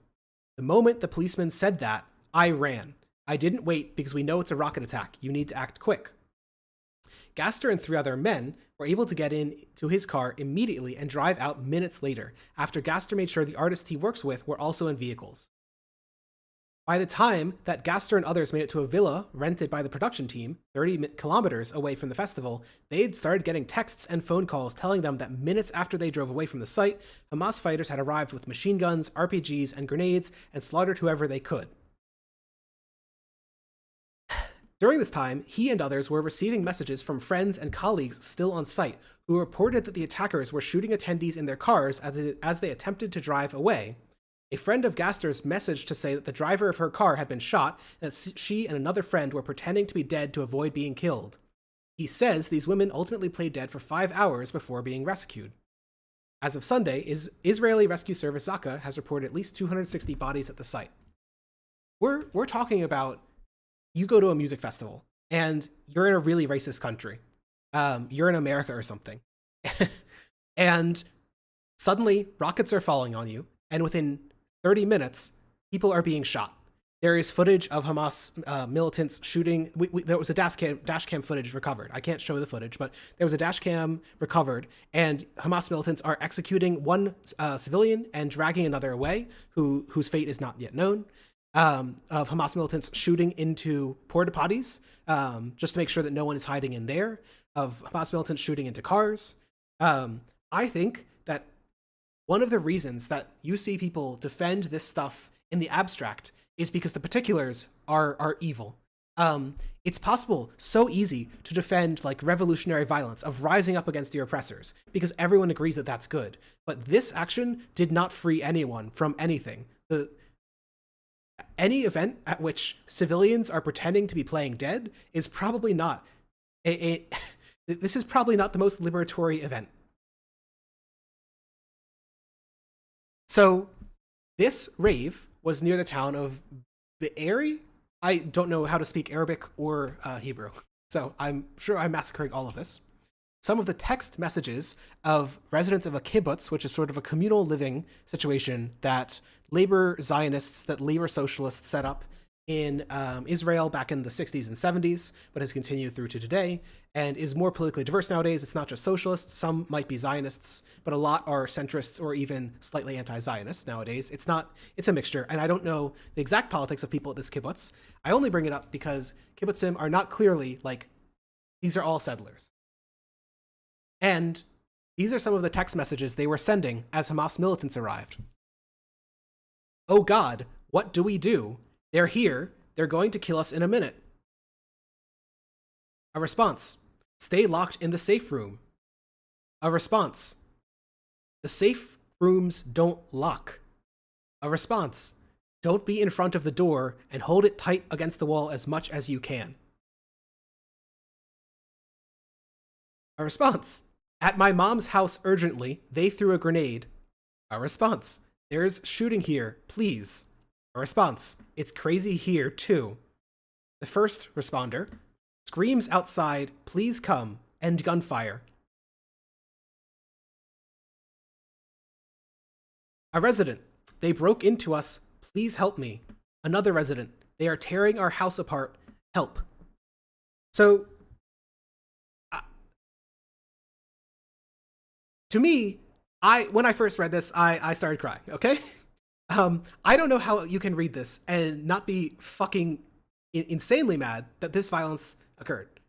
The moment the policeman said that, I ran. I didn't wait because we know it's a rocket attack. You need to act quick. Gaster and 3 other men were able to get into his car immediately and drive out minutes later, after Gaster made sure the artists he works with were also in vehicles. By the time that Gaster and others made it to a villa rented by the production team, 30 kilometers away from the festival, they'd started getting texts and phone calls telling them that minutes after they drove away from the site, Hamas fighters had arrived with machine guns, RPGs, and grenades and slaughtered whoever they could. During this time, he and others were receiving messages from friends and colleagues still on site who reported that the attackers were shooting attendees in their cars as they attempted to drive away. A friend of Gaster's messaged to say that the driver of her car had been shot and that she and another friend were pretending to be dead to avoid being killed. He says these women ultimately played dead for 5 hours before being rescued. As of Sunday, Israeli rescue service Zaka has reported at least 260 bodies at the site. We're talking about, you go to a music festival and you're in a really racist country. You're in America or something. And suddenly rockets are falling on you, and within 30 minutes, people are being shot. There is footage of Hamas militants shooting. There was a dash cam footage recovered. I can't show the footage, but there was a dash cam recovered, and Hamas militants are executing one civilian and dragging another away, whose fate is not yet known. Of Hamas militants shooting into porta potties, just to make sure that no one is hiding in there. Of Hamas militants shooting into cars. I think that one of the reasons that you see people defend this stuff in the abstract is because the particulars are evil. It's possible, so easy, to defend like revolutionary violence, of rising up against your oppressors, because everyone agrees that that's good. But this action did not free anyone from anything. Any event at which civilians are pretending to be playing dead is probably not this is probably not the most liberatory event. So this rave was near the town of Be'eri. I don't know how to speak Arabic or Hebrew, so I'm sure I'm massacring all of this. Some of the text messages of residents of a kibbutz, which is sort of a communal living situation that labor Zionists, that labor socialists set up in Israel back in the 60s and 70s, but has continued through to today, and is more politically diverse nowadays. It's not just socialists. Some might be Zionists, but a lot are centrists or even slightly anti-Zionist nowadays. It's a mixture, and I don't know the exact politics of people at this kibbutz. I only bring it up because kibbutzim are not clearly like, these are all settlers. And these are some of the text messages they were sending as Hamas militants arrived. "Oh God, what do we do? They're here. They're going to kill us in a minute." A response: "Stay locked in the safe room." A response: "The safe rooms don't lock." A response: "Don't be in front of the door and hold it tight against the wall as much as you can." A response: "At my mom's house urgently, they threw a grenade." A response: "There's shooting here, please." A response: "It's crazy here, too." The first responder: "Screams outside, please come," and gunfire. A resident: "They broke into us, please help me." Another resident: "They are tearing our house apart, help." So, to me, when I first read this, I started crying, okay? I don't know how you can read this and not be fucking insanely mad that this violence occurred.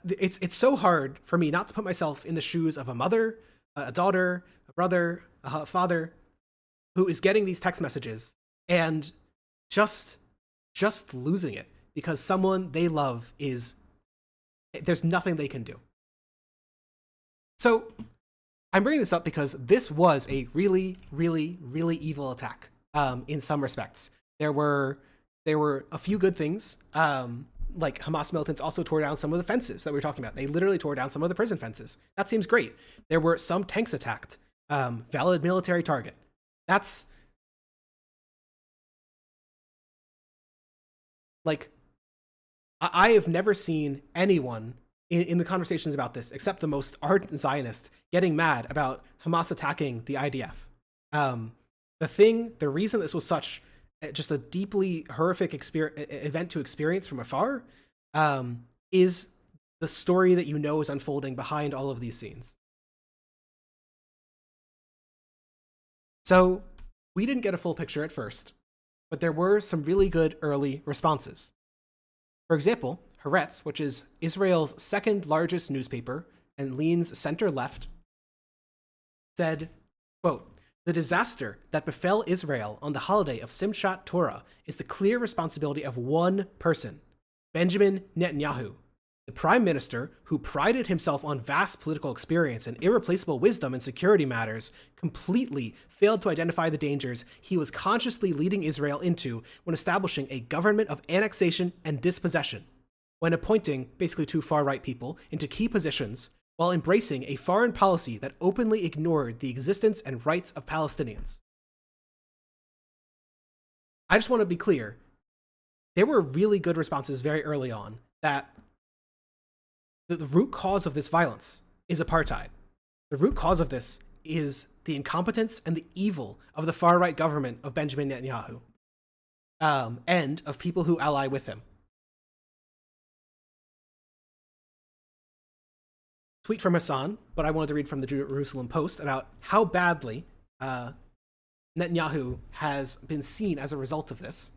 It's so hard for me not to put myself in the shoes of a mother, a daughter, a brother, a father, who is getting these text messages and just losing it because someone they love there's nothing they can do. So I'm bringing this up because this was a really, really, really evil attack. In some respects, there were a few good things. Like Hamas militants also tore down some of the fences that we were talking about. They literally tore down some of the prison fences. That seems great. There were some tanks attacked. Valid military target. That's like, I have never seen anyone in the conversations about this, except the most ardent Zionist, getting mad about Hamas attacking the IDF. The reason this was such just a deeply horrific event to experience from afar is the story that you know is unfolding behind all of these scenes. So we didn't get a full picture at first, but there were some really good early responses. For example, Haaretz, which is Israel's second largest newspaper and leans center-left, said, quote, "The disaster that befell Israel on the holiday of Simchat Torah is the clear responsibility of one person, Benjamin Netanyahu, the prime minister who prided himself on vast political experience and irreplaceable wisdom in security matters, completely failed to identify the dangers he was consciously leading Israel into when establishing a government of annexation and dispossession, when appointing basically two far-right people into key positions, while embracing a foreign policy that openly ignored the existence and rights of Palestinians." I just want to be clear. There were really good responses very early on that the root cause of this violence is apartheid. The root cause of this is the incompetence and the evil of the far-right government of Benjamin Netanyahu, and of people who ally with him. Tweet from Hassan, but I wanted to read from the Jerusalem Post about how badly Netanyahu has been seen as a result of this.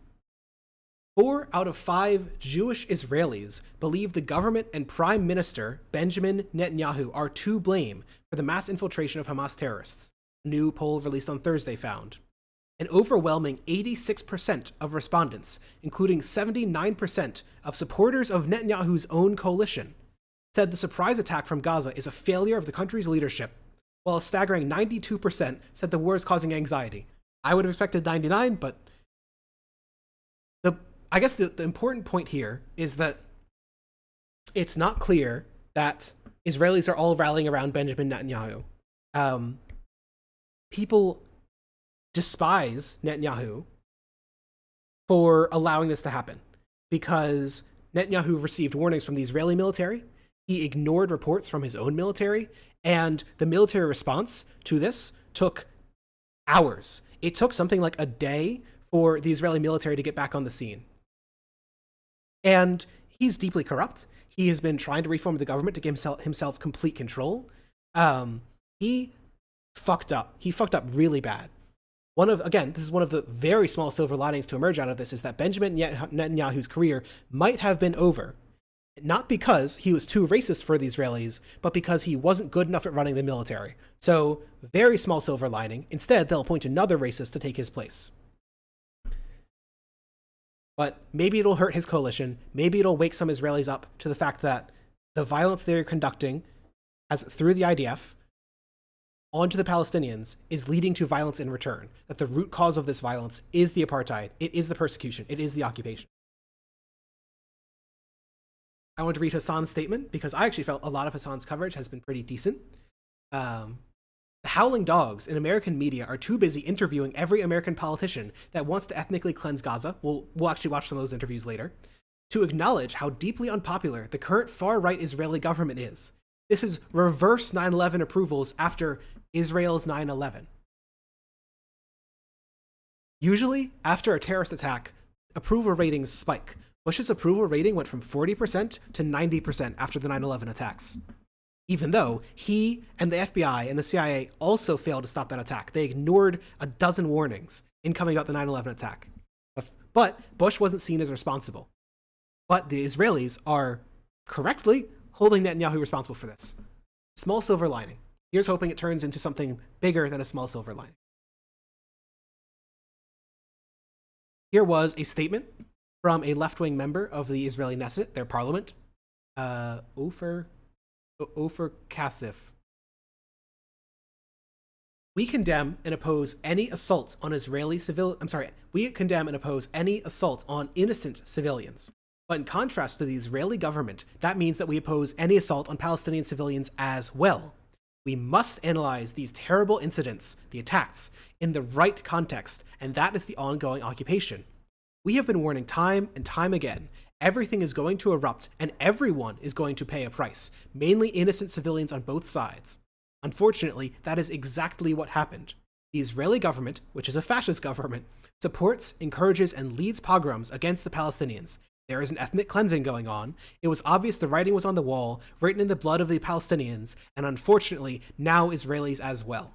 4 out of 5 Jewish Israelis believe the government and Prime Minister Benjamin Netanyahu are to blame for the mass infiltration of Hamas terrorists, a new poll released on Thursday found. An overwhelming 86% of respondents, including 79% of supporters of Netanyahu's own coalition, said the surprise attack from Gaza is a failure of the country's leadership, while a staggering 92% said the war is causing anxiety. I would have expected 99, but I guess the important point here is that it's not clear that Israelis are all rallying around Benjamin Netanyahu. People despise Netanyahu for allowing this to happen because Netanyahu received warnings from the Israeli military. He ignored reports from his own military, and the military response to this took hours. It took something like a day for the Israeli military to get back on the scene. And he's deeply corrupt. He has been trying to reform the government to give himself complete control. He fucked up. He fucked up really bad. This is one of the very small silver linings to emerge out of this, is that Benjamin Netanyahu's career might have been over Not because he was too racist for the Israelis, but because he wasn't good enough at running the military. So, very small silver lining. Instead, they'll appoint another racist to take his place. But maybe it'll hurt his coalition. Maybe it'll wake some Israelis up to the fact that the violence they're conducting through the IDF onto the Palestinians is leading to violence in return. That the root cause of this violence is the apartheid. It is the persecution. It is the occupation. I want to read Hassan's statement because I actually felt a lot of Hassan's coverage has been pretty decent. The howling dogs in American media are too busy interviewing every American politician that wants to ethnically cleanse Gaza. We'll actually watch some of those interviews later. To acknowledge how deeply unpopular the current far-right Israeli government is. This is reverse 9/11 approvals after Israel's 9/11. Usually, after a terrorist attack, approval ratings spike. Bush's approval rating went from 40% to 90% after the 9/11 attacks. Even though he and the FBI and the CIA also failed to stop that attack. They ignored a dozen warnings incoming about the 9/11 attack. But Bush wasn't seen as responsible. But the Israelis are correctly holding Netanyahu responsible for this. Small silver lining. Here's hoping it turns into something bigger than a small silver lining. Here was a statement from a left-wing member of the Israeli Knesset, their parliament, Ofer Kassif. We condemn and oppose any assault on we condemn and oppose any assault on innocent civilians. But in contrast to the Israeli government, that means that we oppose any assault on Palestinian civilians as well. We must analyze these terrible incidents, the attacks, in the right context, and that is the ongoing occupation. We have been warning time and time again, everything is going to erupt and everyone is going to pay a price, mainly innocent civilians on both sides. Unfortunately, that is exactly what happened. The Israeli government, which is a fascist government, supports, encourages, and leads pogroms against the Palestinians. There is an ethnic cleansing going on. It was obvious the writing was on the wall, written in the blood of the Palestinians, and unfortunately, now Israelis as well.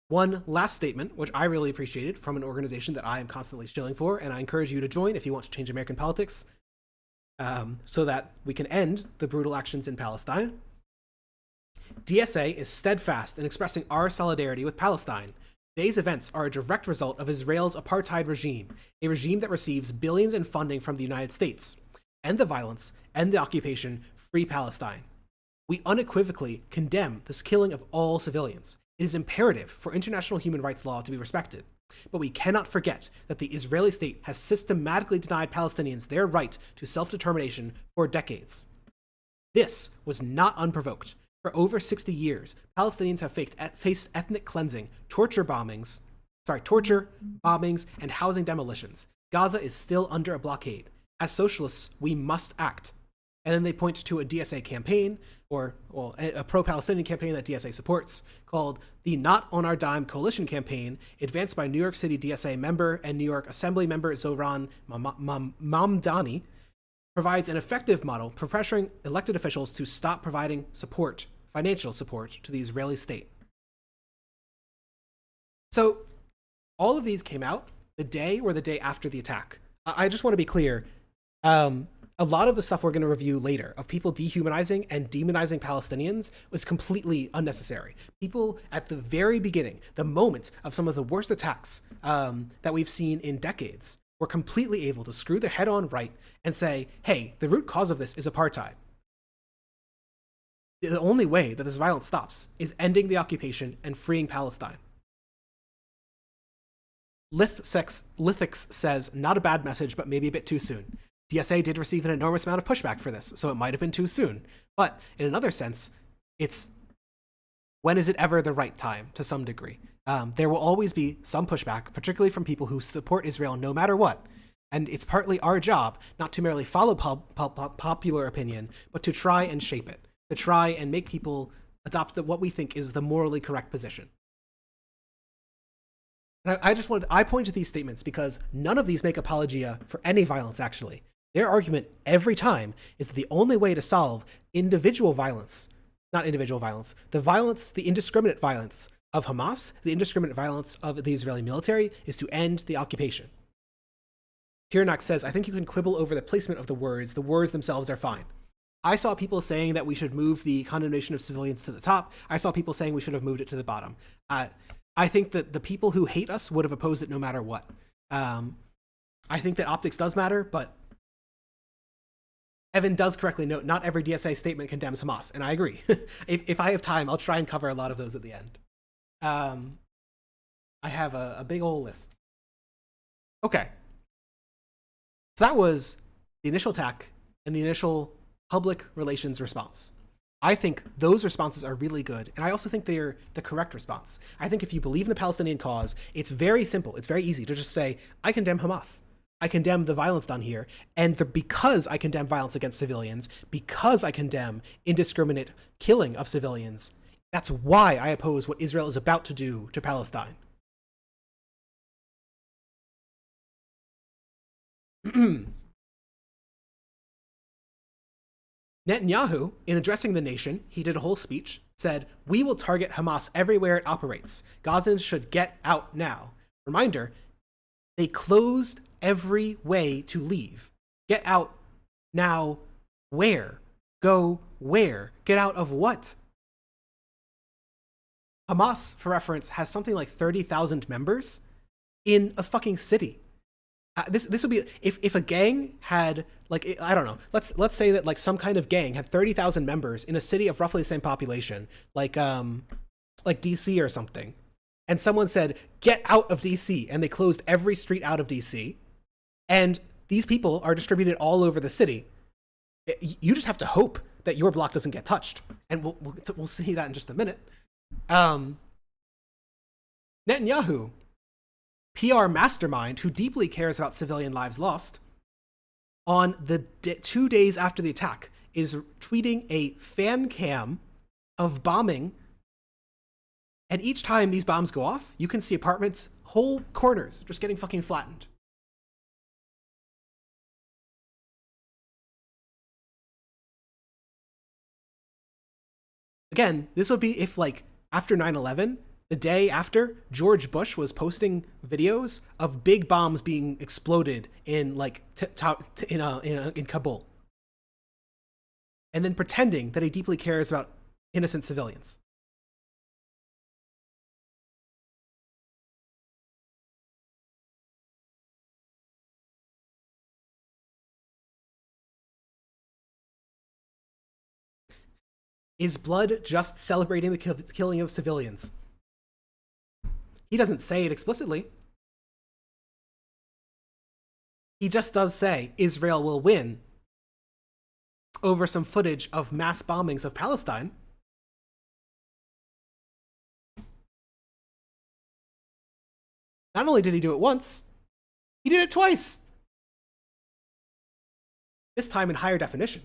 One last statement, which I really appreciated from an organization that I am constantly shilling for, and I encourage you to join if you want to change American politics, so that we can end the brutal actions in Palestine. DSA is steadfast in expressing our solidarity with Palestine. Today's events are a direct result of Israel's apartheid regime, a regime that receives billions in funding from the United States. End the violence, end the occupation, free Palestine. We unequivocally condemn this killing of all civilians. It is imperative for international human rights law to be respected. But we cannot forget that the Israeli state has systematically denied Palestinians their right to self-determination for decades. This was not unprovoked. For over 60 years, Palestinians have faced ethnic cleansing, torture, bombings, and housing demolitions. Gaza is still under a blockade. As socialists, we must act. And then they point to a DSA campaign, a pro-Palestinian campaign that DSA supports, called the Not On Our Dime Coalition Campaign, advanced by New York City DSA member and New York Assembly member Zohran Mamdani, provides an effective model for pressuring elected officials to stop providing financial support to the Israeli state. So all of these came out the day or the day after the attack. I just want to be clear. A lot of the stuff we're going to review later of people dehumanizing and demonizing Palestinians was completely unnecessary. People at the very beginning, the moment of some of the worst attacks that we've seen in decades, were completely able to screw their head on right and say, hey, the root cause of this is apartheid. The only way that this violence stops is ending the occupation and freeing Palestine. Lithics says, not a bad message, but maybe a bit too soon. DSA did receive an enormous amount of pushback for this, so it might have been too soon. But in another sense, it's when is it ever the right time to some degree? There will always be some pushback, particularly from people who support Israel no matter what. And it's partly our job not to merely follow popular opinion, but to try and shape it, to try and make people adopt what we think is the morally correct position. And I point to these statements because none of these make apologia for any violence, actually. Their argument every time is that the only way to solve the indiscriminate violence of Hamas, the indiscriminate violence of the Israeli military, is to end the occupation. Kiernak says, I think you can quibble over the placement of the words. The words themselves are fine. I saw people saying that we should move the condemnation of civilians to the top. I saw people saying we should have moved it to the bottom. I think that the people who hate us would have opposed it no matter what. I think that optics does matter, but Evan does correctly note not every DSA statement condemns Hamas, and I agree. If I have time, I'll try and cover a lot of those at the end. I have a big old list. Okay. So that was the initial attack and the initial public relations response. I think those responses are really good, and I also think they're the correct response. I think if you believe in the Palestinian cause, it's very simple, it's very easy to just say, I condemn Hamas. I condemn the violence done here, and because I condemn violence against civilians, because I condemn indiscriminate killing of civilians, that's why I oppose what Israel is about to do to Palestine. Netanyahu, in addressing the nation, he did a whole speech, said, we will target Hamas everywhere it operates. Gazans should get out now. Reminder, they closed every way to leave. Get out now. Where? Go where? Get out of what? Hamas, for reference, has something like 30,000 members in a fucking city. This would be if a gang had, like, I don't know, let's say that like some kind of gang had 30,000 members in a city of roughly the same population, like DC or something, and someone said get out of DC, and they closed every street out of DC, and these people are distributed all over the city. You just have to hope that your block doesn't get touched, and we'll see that in just a minute. Netanyahu, PR mastermind who deeply cares about civilian lives lost, on the 2 days after the attack, is tweeting a fan cam of bombing. And each time these bombs go off, you can see apartments, whole corners, just getting fucking flattened. Again, this would be if, like, after 9/11, the day after, George Bush was posting videos of big bombs being exploded in like in Kabul, and then pretending that he deeply cares about innocent civilians. Is blood just celebrating the killing of civilians? He doesn't say it explicitly. He just does say Israel will win over some footage of mass bombings of Palestine. Not only did he do it once, he did it twice. This time in higher definition.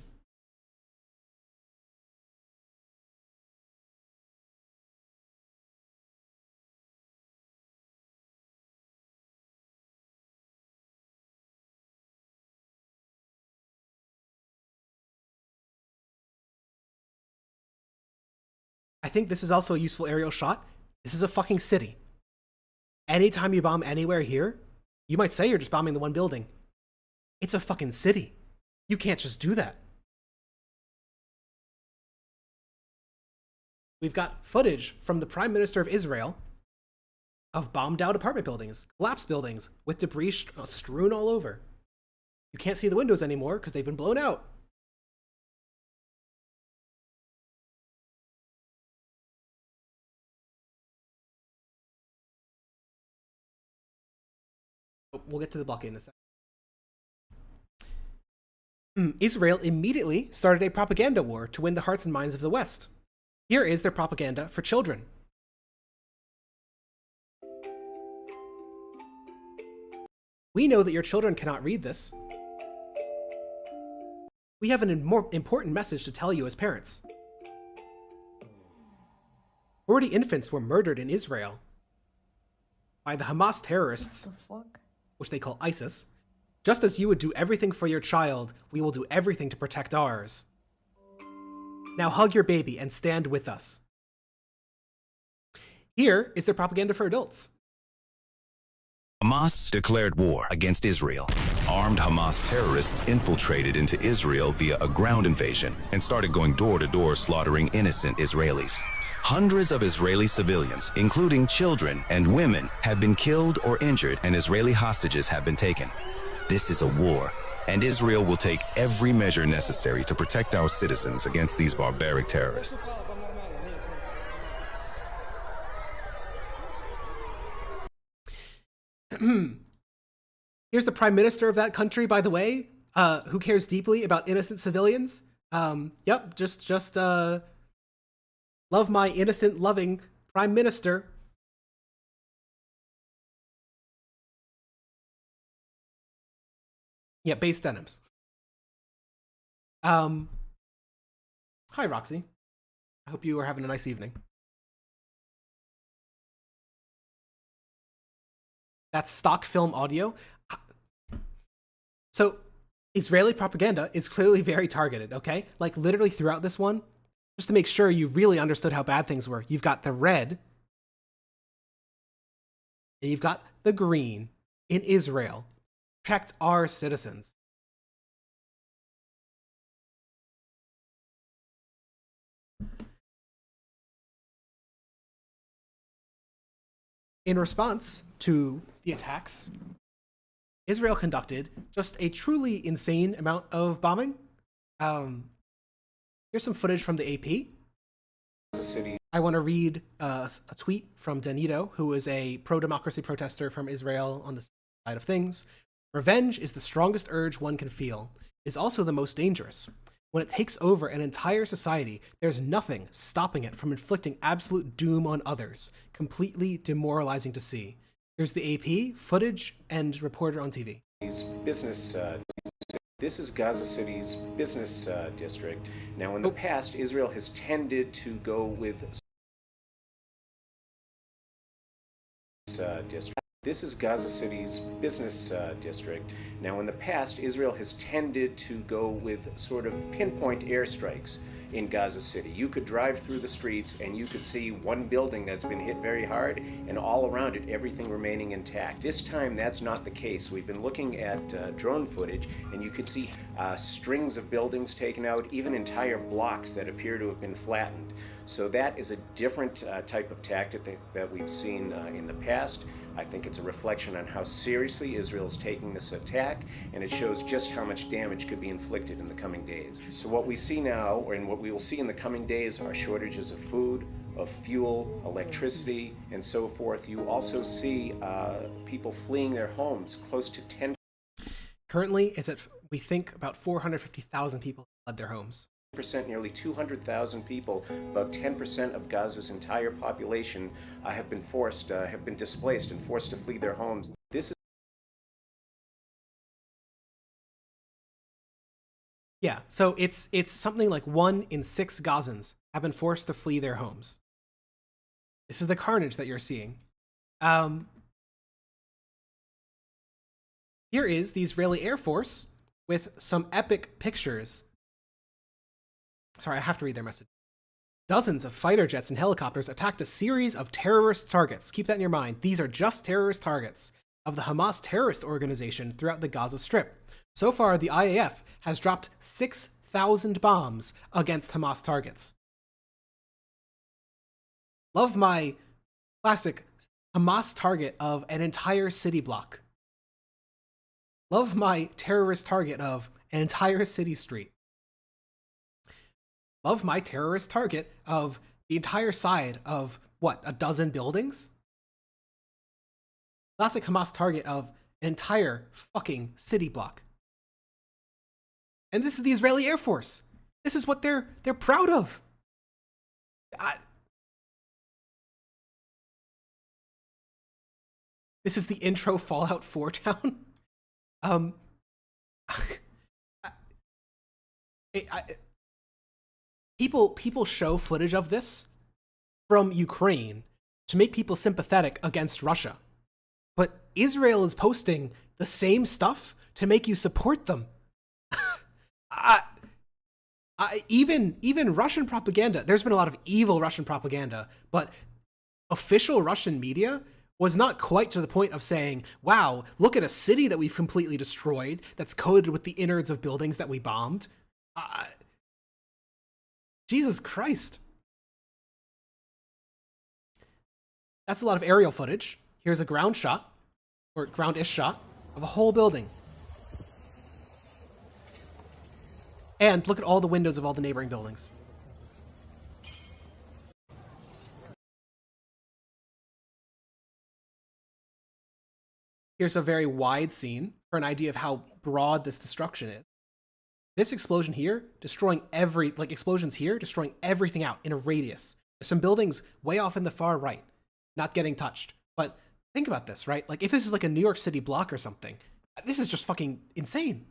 I think this is also a useful aerial shot. This is a fucking city. Anytime you bomb anywhere here, you might say you're just bombing the one building. It's a fucking city. You can't just do that. We've got footage from the Prime Minister of Israel of bombed out apartment buildings, collapsed buildings, with debris strewn all over. You can't see the windows anymore because they've been blown out. We'll get to the blockade in a second. Israel immediately started a propaganda war to win the hearts and minds of the West. Here is their propaganda for children. We know that your children cannot read this. We have an more important message to tell you as parents. 40 infants were murdered in Israel by the Hamas terrorists, which they call ISIS. Just as you would do everything for your child, we will do everything to protect ours. Now hug your baby and stand with us. Here is their propaganda for adults. Hamas declared war against Israel. armed Hamas terrorists infiltrated into Israel via a ground invasion and started going door to door slaughtering innocent Israelis. Hundreds of Israeli civilians, including children and women, have been killed or injured, and Israeli hostages have been taken. This is a war, and Israel will take every measure necessary to protect our citizens against these barbaric terrorists. Here's the prime minister of that country, by the way, who cares deeply about innocent civilians. Yep, just love my innocent, loving prime minister. Yeah, base denims. Hi, Roxy. I hope you are having a nice evening. That's stock film audio. So, Israeli propaganda is clearly very targeted, okay? Like, literally throughout this one, just to make sure you really understood how bad things were, you've got the red, and you've got the green in Israel. Protect our citizens. In response to the attacks, Israel conducted just a truly insane amount of bombing. Here's some footage from the AP. I want to read a tweet from Danito, who is a pro-democracy protester from Israel on the side of things. Revenge is the strongest urge one can feel. It is also the most dangerous. When it takes over an entire society, there's nothing stopping it from inflicting absolute doom on others. Completely demoralizing to see. Here's the AP, footage, and reporter on TV. This is Gaza City's business district. Now, in the past, Israel has tended to go with district. This is Gaza City's business district. Now, in the past, Israel has tended to go with sort of pinpoint airstrikes in Gaza City. You could drive through the streets and you could see one building that's been hit very hard, and all around it, everything remaining intact. This time, that's not the case. We've been looking at drone footage, and you could see strings of buildings taken out, even entire blocks that appear to have been flattened. So that is a different type of tactic that we've seen in the past. I think it's a reflection on how seriously Israel's taking this attack, and it shows just how much damage could be inflicted in the coming days. So what we see now, and what we will see in the coming days, are shortages of food, of fuel, electricity, and so forth. You also see people fleeing their homes, close to 10%. Currently, it's at, we think, about 450,000 people fled their homes. Nearly 200,000 people, about 10% of Gaza's entire population, have been displaced and forced to flee their homes. This is Yeah, so it's something like 1 in 6 Gazans have been forced to flee their homes. This is the carnage that you're seeing. Here is the Israeli Air Force with some epic pictures. Sorry, I have to read their message. Dozens of fighter jets and helicopters attacked a series of terrorist targets. Keep that in your mind. These are just terrorist targets of the Hamas terrorist organization throughout the Gaza Strip. So far, the IAF has dropped 6,000 bombs against Hamas targets. Love my classic Hamas target of an entire city block. Love my terrorist target of an entire city street. Love my terrorist target of the entire side of, what, a dozen buildings? Classic Hamas target of an entire fucking city block. And this is the Israeli Air Force. This is what they're proud of. This is the intro Fallout 4 town. People show footage of this from Ukraine to make people sympathetic against Russia. But Israel is posting the same stuff to make you support them. Even Russian propaganda, there's been a lot of evil Russian propaganda, but official Russian media was not quite to the point of saying, wow, look at a city that we've completely destroyed that's coated with the innards of buildings that we bombed. Jesus Christ. That's a lot of aerial footage. Here's a ground shot, or ground-ish shot, of a whole building. And look at all the windows of all the neighboring buildings. Here's a very wide scene for an idea of how broad this destruction is. This explosion here, destroying explosions here, destroying everything out in a radius. There's some buildings way off in the far right, not getting touched. But think about this, right? Like, if this is like a New York City block or something, this is just fucking insane.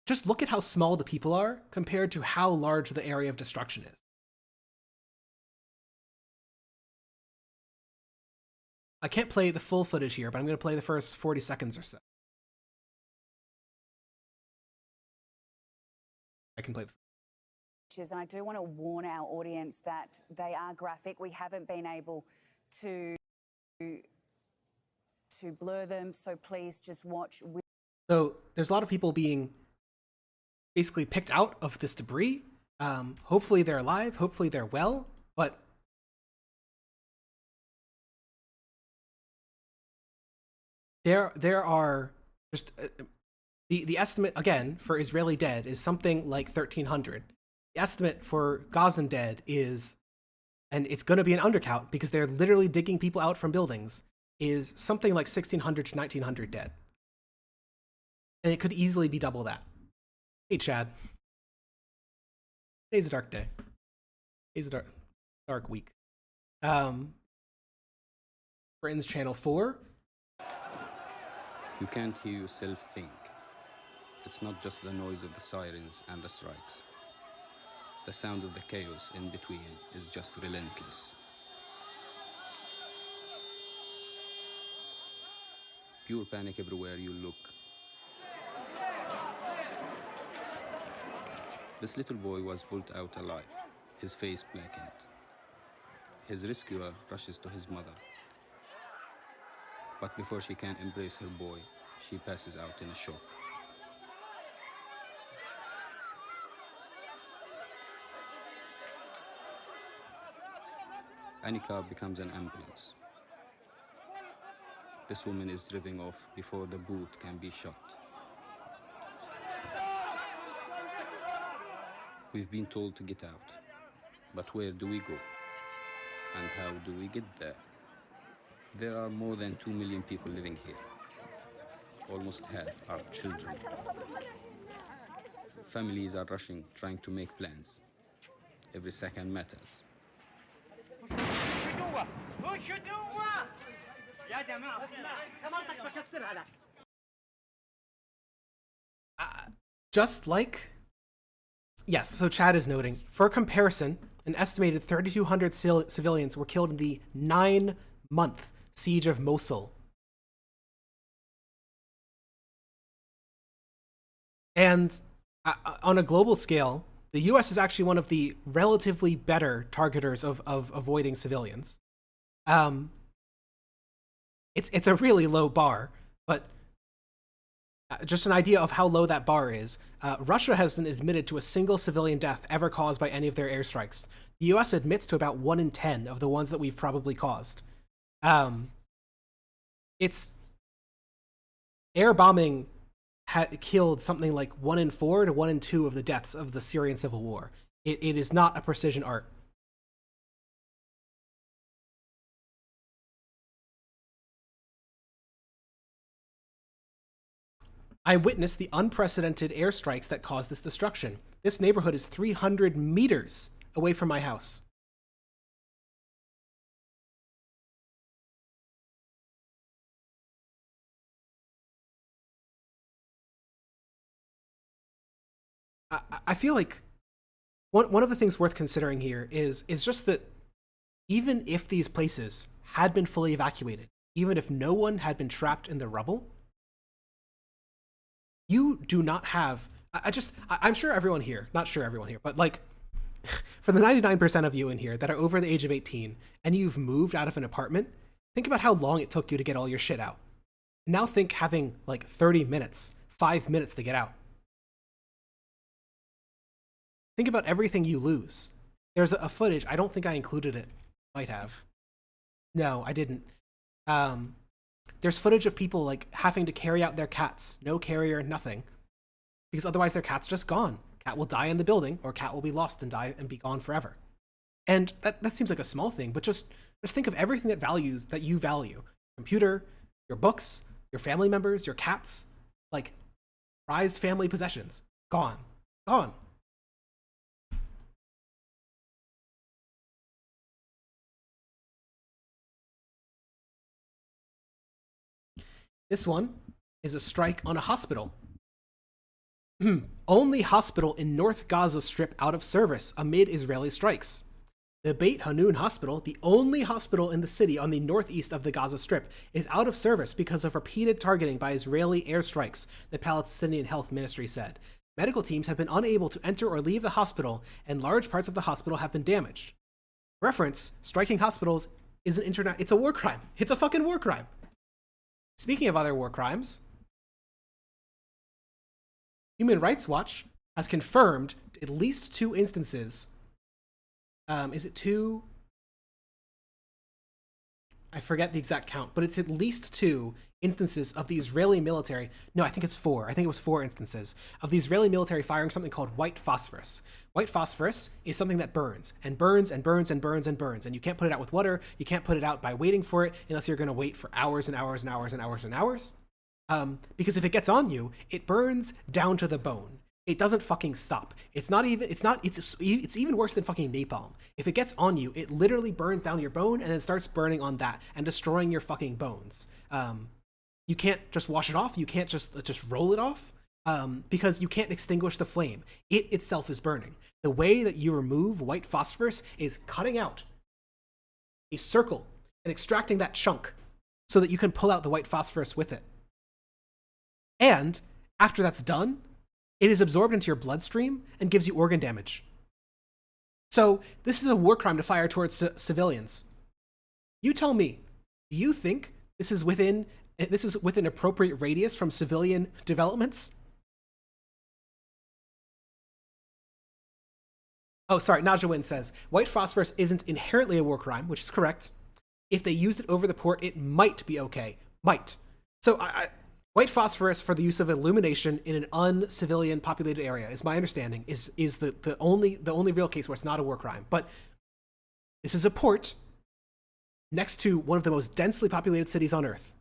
Just look at how small the people are compared to how large the area of destruction is. I can't play the full footage here, but I'm going to play the first 40 seconds or so. I can play the and I do want to warn our audience that they are graphic. We haven't been able to blur them, so please just watch. So there's a lot of people being basically picked out of this debris. Hopefully they're alive. Hopefully they're well. But there are just the estimate again for Israeli dead is something like 1,300. The estimate for Gazan dead is, and it's going to be an undercount because they're literally digging people out from buildings, is something like 1,600 to 1,900 dead. And it could easily be double that. Hey, Chad. Today's a dark day. Today's a dark week. Britain's Channel 4. You can't hear yourself think. It's not just the noise of the sirens and the strikes. The sound of the chaos in between is just relentless. Pure panic everywhere you look. This little boy was pulled out alive, his face blackened. His rescuer rushes to his mother. But before she can embrace her boy, she passes out in a shock. Any car becomes an ambulance. This woman is driven off before the boot can be shot. We've been told to get out, but where do we go? And how do we get there? There are more than 2 million people living here. Almost half are children. Families are rushing, trying to make plans. Every second matters. Just like... Yes, so Chad is noting, for comparison, an estimated 3,200 civilians were killed in the 9-month siege of Mosul. And on a global scale, the US is actually one of the relatively better targeters of avoiding civilians. It's a really low bar, but just an idea of how low that bar is. Russia hasn't admitted to a single civilian death ever caused by any of their airstrikes. The US admits to about 1 in 10 of the ones that we've probably caused. It's air bombing had killed something like 1 in 4 to 1 in 2 of the deaths of the Syrian civil war. It is not a precision art. I witnessed the unprecedented airstrikes that caused this destruction. This neighborhood is 300 meters away from my house. I feel like one of the things worth considering here is just that even if these places had been fully evacuated, even if no one had been trapped in the rubble, you do not have, I'm sure everyone here, not sure everyone here, but like for the 99% of you in here that are over the age of 18 and you've moved out of an apartment, think about how long it took you to get all your shit out. Now think having like 30 minutes, 5 minutes to get out. Think about everything you lose. There's a footage, I don't think I included it. Might have. No, I didn't. There's footage of people like having to carry out their cats. No carrier, nothing. Because otherwise their cat's just gone. Cat will die in the building, or cat will be lost and die and be gone forever. And that seems like a small thing, but just think of everything that you value. Computer, your books, your family members, your cats, like prized family possessions. Gone. Gone. This one is a strike on a hospital. Only hospital in North Gaza Strip out of service amid Israeli strikes. The Beit Hanun Hospital, the only hospital in the city on the northeast of the Gaza Strip, is out of service because of repeated targeting by Israeli airstrikes, the Palestinian Health Ministry said. Medical teams have been unable to enter or leave the hospital, and large parts of the hospital have been damaged. Reference, striking hospitals is it's a war crime. It's a fucking war crime. Speaking of other war crimes, Human Rights Watch has confirmed at least 2 instances. Is it 2? I forget the exact count, but it's at least 2 instances of the Israeli military. No, I think it's 4. I think it was 4 instances of the Israeli military firing something called white phosphorus. White phosphorus is something that burns and burns and burns and burns and burns. And you can't put it out with water. You can't put it out by waiting for it unless you're going to wait for hours and hours and hours and hours and hours. Because if it gets on you, it burns down to the bone. It doesn't fucking stop. It's even worse than fucking napalm. If it gets on you, it literally burns down your bone and then starts burning on that and destroying your fucking bones. You can't just wash it off. You can't just roll it off, because you can't extinguish the flame. It itself is burning. The way that you remove white phosphorus is cutting out a circle and extracting that chunk so that you can pull out the white phosphorus with it. And after that's done, it is absorbed into your bloodstream and gives you organ damage. So this is a war crime to fire towards civilians. You tell me, do you think this is within appropriate radius from civilian developments? Oh, sorry, Najawin says, white phosphorus isn't inherently a war crime, which is correct. If they used it over the port, it might be okay. Might. So white phosphorus for the use of illumination in an uncivilian populated area, is my understanding, is the only real case where it's not a war crime. But this is a port next to one of the most densely populated cities on Earth.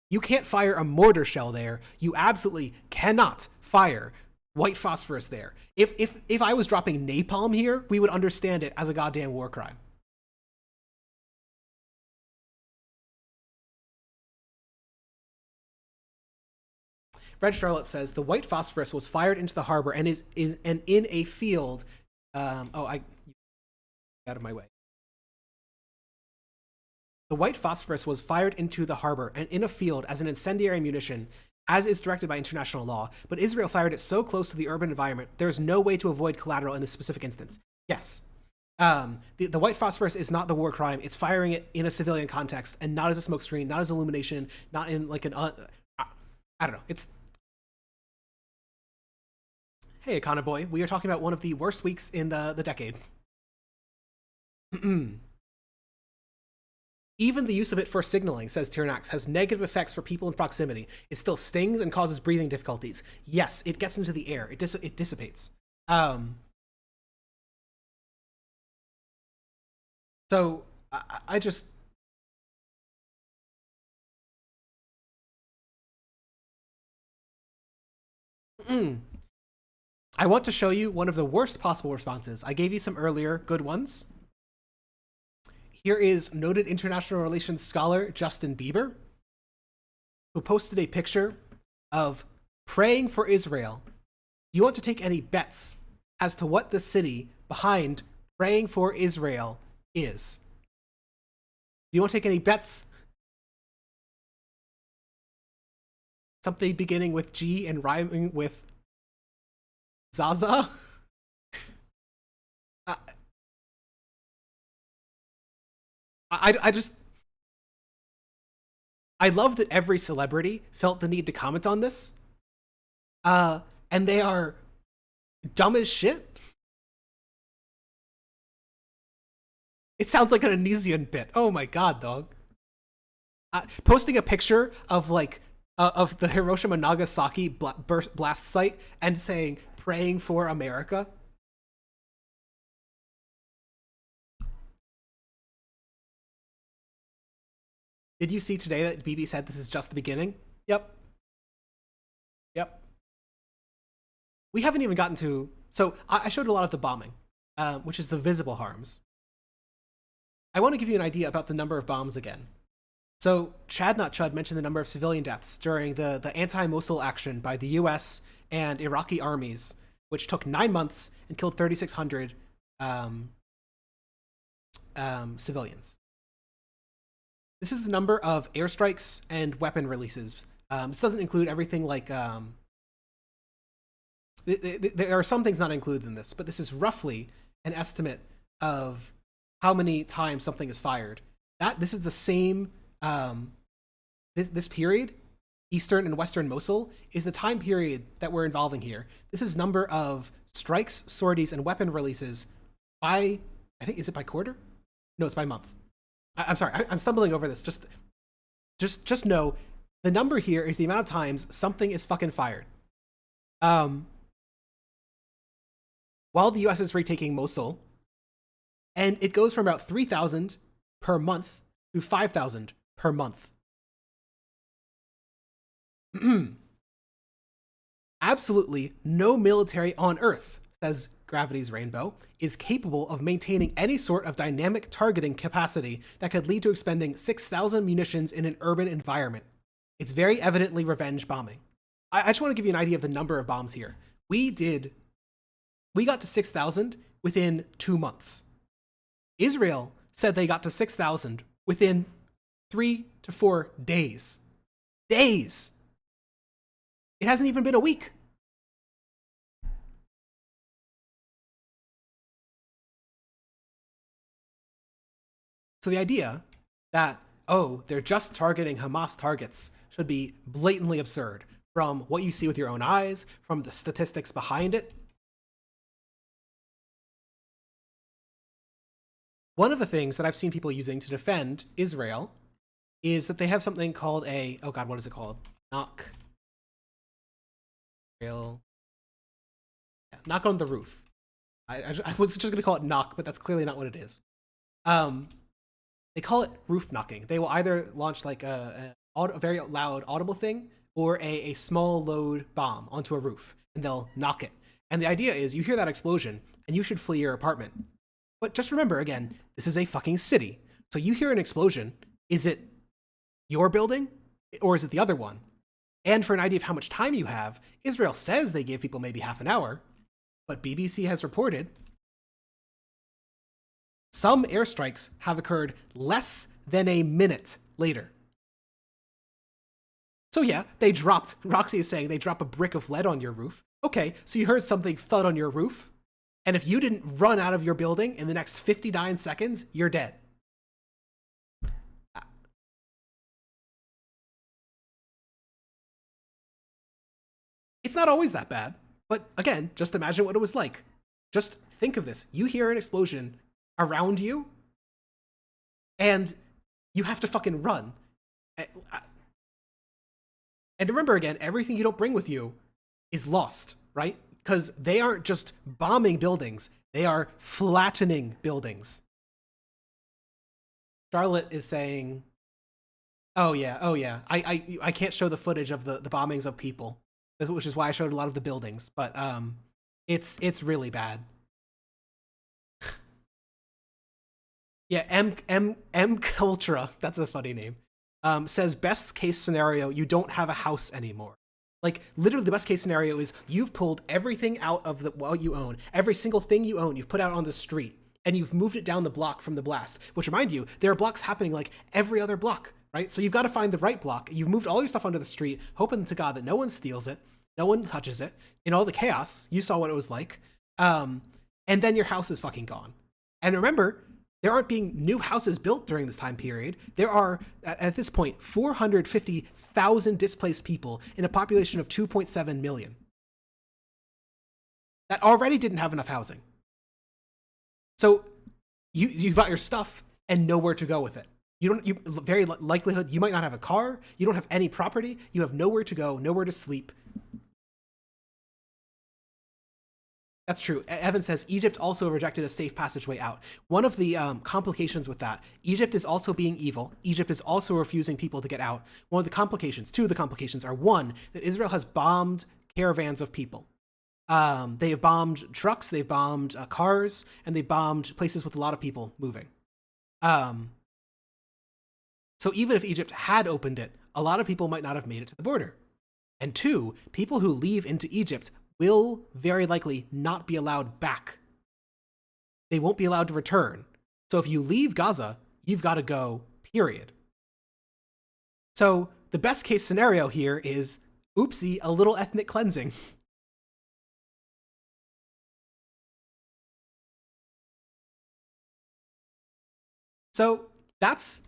You can't fire a mortar shell there. You absolutely cannot fire white phosphorus there. If I was dropping napalm here, we would understand it as a goddamn war crime. Red Charlotte says the white phosphorus was fired into the harbor and is in a field. Out of my way. The white phosphorus was fired into the harbor and in a field as an incendiary munition, as is directed by international law, but Israel fired it so close to the urban environment, there's no way to avoid collateral in this specific instance. Yes. The white phosphorus is not the war crime. It's firing it in a civilian context and not as a smoke screen, not as illumination, not in like an, I don't know. It's, hey, Econo Boy, we are talking about one of the worst weeks in the decade. Even the use of it for signaling, says Tyrnax, has negative effects for people in proximity. It still stings and causes breathing difficulties. Yes, it gets into the air. It dissipates. So I just... I want to show you one of the worst possible responses. I gave you some earlier good ones. Here is noted international relations scholar Justin Bieber, who posted a picture of praying for Israel. Do you want to take any bets as to what the city behind praying for Israel is? Do you want to take any bets? Something beginning with G and rhyming with Zaza? I just, I love that every celebrity felt the need to comment on this. And they are dumb as shit. It sounds like an Anisian bit. Oh my god, dog. Posting a picture of like of the Hiroshima Nagasaki blast site and saying praying for America. Did you see today that Bibi said this is just the beginning? Yep. We haven't even gotten to... So I showed a lot of the bombing, which is the visible harms. I want to give you an idea about the number of bombs again. So Chad Not Chud mentioned the number of civilian deaths during the anti-Mosul action by the US and Iraqi armies, which took 9 months and killed 3,600 civilians. This is the number of airstrikes and weapon releases. This doesn't include everything like... there are some things not included in this, but this is roughly an estimate of how many times something is fired. This is the same... this period, Eastern and Western Mosul, is the time period that we're involving here. This is number of strikes, sorties, and weapon releases by... I think, is it by quarter? No, it's by month. I'm sorry, I'm stumbling over this. Just know the number here is the amount of times something is fucking fired. While the US is retaking Mosul, and it goes from about 3,000 per month to 5,000 per month. Absolutely no military on Earth, says Gravity's Rainbow, is capable of maintaining any sort of dynamic targeting capacity that could lead to expending 6,000 munitions in an urban environment. It's very evidently revenge bombing. I just want to give you an idea of the number of bombs here. We got to 6,000 within 2 months. Israel said they got to 6,000 within 3 to 4 days. Days! It hasn't even been a week. So the idea that, oh, they're just targeting Hamas targets should be blatantly absurd from what you see with your own eyes, from the statistics behind it. One of the things that I've seen people using to defend Israel is that they have something called a, oh god, what is it called? Knock on the roof. I was just going to call it knock, but that's clearly not what it is. They call it roof knocking. They will either launch like a very loud audible thing or a small load bomb onto a roof, and they'll knock it. And the idea is you hear that explosion and you should flee your apartment. But just remember, again, this is a fucking city. So you hear an explosion. Is it your building or is it the other one? And for an idea of how much time you have, Israel says they give people maybe half an hour, but BBC has reported some airstrikes have occurred less than a minute later. So yeah, they dropped, Roxy is saying they drop a brick of lead on your roof. Okay, so you heard something thud on your roof, and if you didn't run out of your building in the next 59 seconds, you're dead. It's not always that bad, but again, just imagine what it was like. Just think of this. You hear an explosion around you, and you have to fucking run. And remember again, everything you don't bring with you is lost, right? Because they aren't just bombing buildings, they are flattening buildings. Charlotte is saying, oh yeah, I can't show the footage of the bombings of people, which is why I showed a lot of the buildings, but it's really bad. Yeah, M Cultura, that's a funny name, says best case scenario, you don't have a house anymore. Like, literally the best case scenario is you've pulled everything out of what you own. Every single thing you own, you've put out on the street, and you've moved it down the block from the blast, which, remind you, there are blocks happening like every other block, right? So you've got to find the right block. You've moved all your stuff onto the street, hoping to God that no one steals it, no one touches it. In all the chaos, you saw what it was like. And then your house is fucking gone. And remember, There aren't being new houses built during this time period. There are, at this point, 450,000 displaced people in a population of 2.7 million that already didn't have enough housing. So you've got your stuff and nowhere to go with it. Very likelihood, you might not have a car, you don't have any property, you have nowhere to go, nowhere to sleep. That's true. Evan says Egypt also rejected a safe passageway out. One of the complications with that, Egypt is also being evil. Egypt is also refusing people to get out. Two of the complications are, one, that Israel has bombed caravans of people. They have bombed trucks, they've bombed cars, and they bombed places with a lot of people moving. So even if Egypt had opened it, a lot of people might not have made it to the border. And two, people who leave into Egypt will very likely not be allowed back. They won't be allowed to return. So if you leave Gaza, you've got to go, period. So the best case scenario here is, oopsie, a little ethnic cleansing. So let's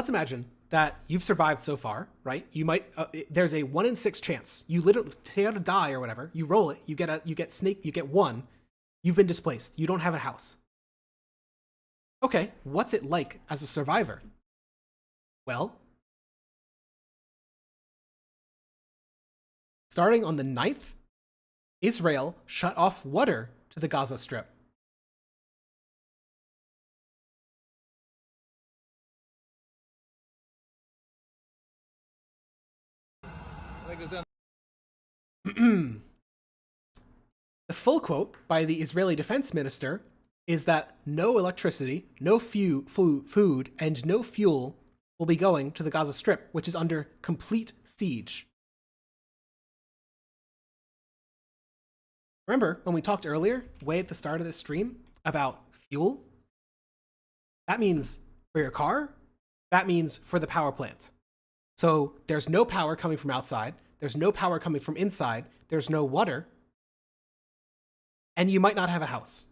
imagine that you've survived so far, right? You might, there's a 1 in 6 chance. You literally take out a die or whatever, you roll it, you get 1, you've been displaced, you don't have a house. Okay, what's it like as a survivor? Well, starting on the 9th, Israel shut off water to the Gaza Strip. The full quote by the Israeli defense minister is that no electricity, no food, and no fuel will be going to the Gaza Strip, which is under complete siege. Remember when we talked earlier, way at the start of this stream, about fuel? That means for your car, that means for the power plant. So there's no power coming from outside, there's no power coming from inside, there's no water, and you might not have a house.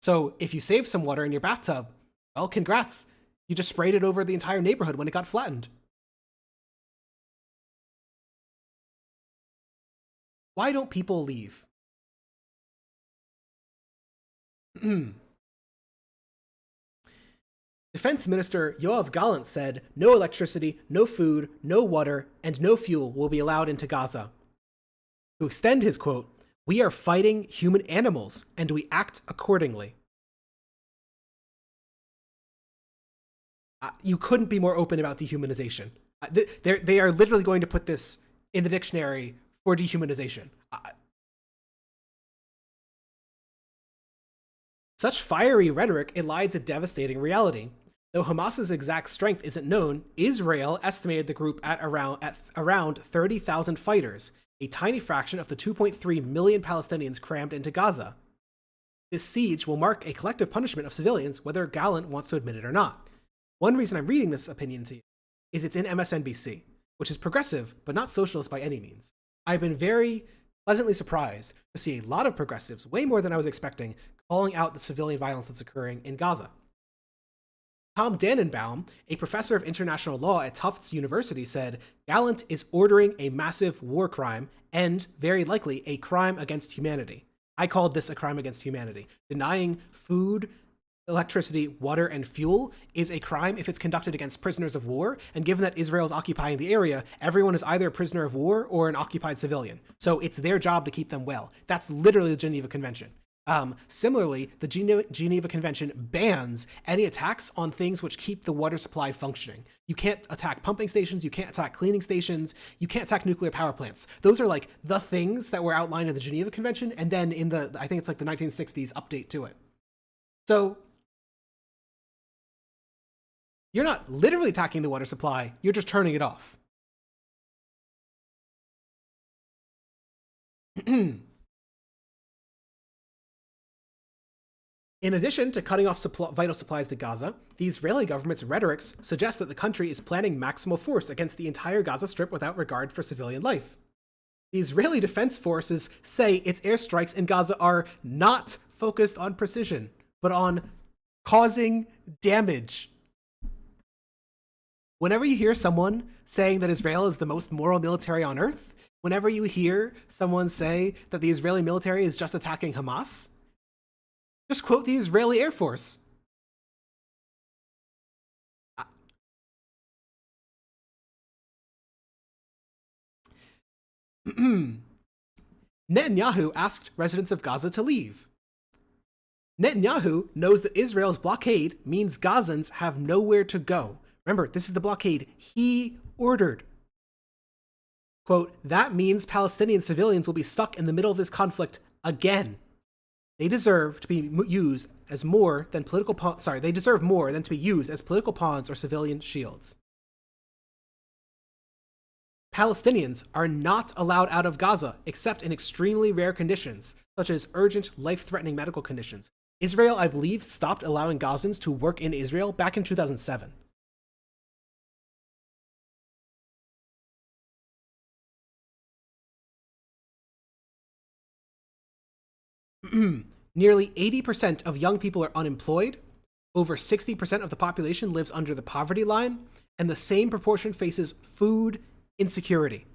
So if you save some water in your bathtub, well, congrats. You just sprayed it over the entire neighborhood when it got flattened. Why don't people leave? Defense Minister Yoav Gallant said no electricity, no food, no water, and no fuel will be allowed into Gaza. To extend his quote, "We are fighting human animals, and we act accordingly." You couldn't be more open about dehumanization. They are literally going to put this in the dictionary for dehumanization. Such fiery rhetoric elides a devastating reality. Though Hamas's exact strength isn't known, Israel estimated the group at around 30,000 fighters, a tiny fraction of the 2.3 million Palestinians crammed into Gaza. This siege will mark a collective punishment of civilians, whether Gallant wants to admit it or not. One reason I'm reading this opinion to you is it's in MSNBC, which is progressive, but not socialist by any means. I've been very pleasantly surprised to see a lot of progressives, way more than I was expecting, calling out the civilian violence that's occurring in Gaza. Tom Dannenbaum, a professor of international law at Tufts University, said Gallant is ordering a massive war crime and, very likely, a crime against humanity. I called this a crime against humanity. Denying food, electricity, water, and fuel is a crime if it's conducted against prisoners of war, and given that Israel is occupying the area, everyone is either a prisoner of war or an occupied civilian. So it's their job to keep them well. That's literally the Geneva Convention. Similarly, the Geneva Convention bans any attacks on things which keep the water supply functioning. You can't attack pumping stations, you can't attack cleaning stations, you can't attack nuclear power plants. Those are like the things that were outlined in the Geneva Convention, and then in the, I think it's like the 1960s update to it. So you're not literally attacking the water supply, you're just turning it off. In addition to cutting off vital supplies to Gaza, the Israeli government's rhetorics suggest that the country is planning maximal force against the entire Gaza Strip without regard for civilian life. The Israeli Defense Forces say its airstrikes in Gaza are not focused on precision, but on causing damage. Whenever you hear someone saying that Israel is the most moral military on earth, whenever you hear someone say that the Israeli military is just attacking Hamas, just quote the Israeli Air Force. Netanyahu asked residents of Gaza to leave. Netanyahu knows that Israel's blockade means Gazans have nowhere to go. Remember, this is the blockade he ordered. Quote, that means Palestinian civilians will be stuck in the middle of this conflict again. They deserve to be used as more than political they deserve more than to be used as political pawns or civilian shields. Palestinians are not allowed out of Gaza except in extremely rare conditions, such as urgent, life-threatening medical conditions. Israel, I believe, stopped allowing Gazans to work in Israel back in 2007. Nearly 80% of young people are unemployed, over 60% of the population lives under the poverty line, and the same proportion faces food insecurity.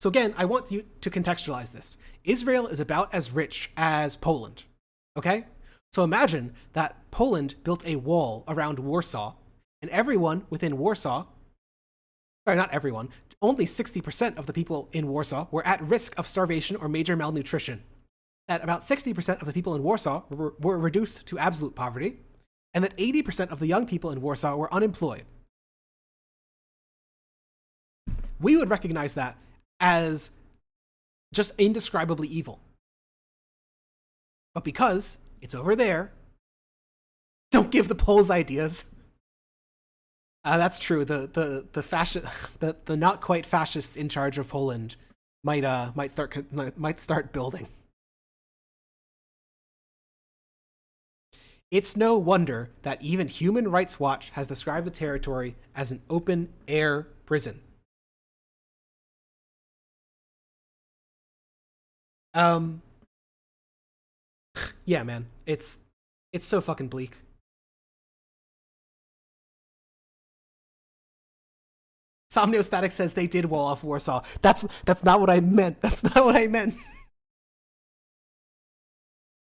So again, I want you to contextualize this. Israel is about as rich as Poland, okay? So imagine that Poland built a wall around Warsaw, and everyone within Warsaw, sorry, not everyone, only 60% of the people in Warsaw were at risk of starvation or major malnutrition. That about 60% of the people in Warsaw were reduced to absolute poverty, and that 80% of the young people in Warsaw were unemployed. We would recognize that as just indescribably evil. But because it's over there, don't give the Poles ideas. That's true. The not quite fascists in charge of Poland might start building. It's no wonder that even Human Rights Watch has described the territory as an open-air prison. Yeah, man, it's so fucking bleak. Somniostatic says they did wall off Warsaw. That's not what I meant. That's not what I meant.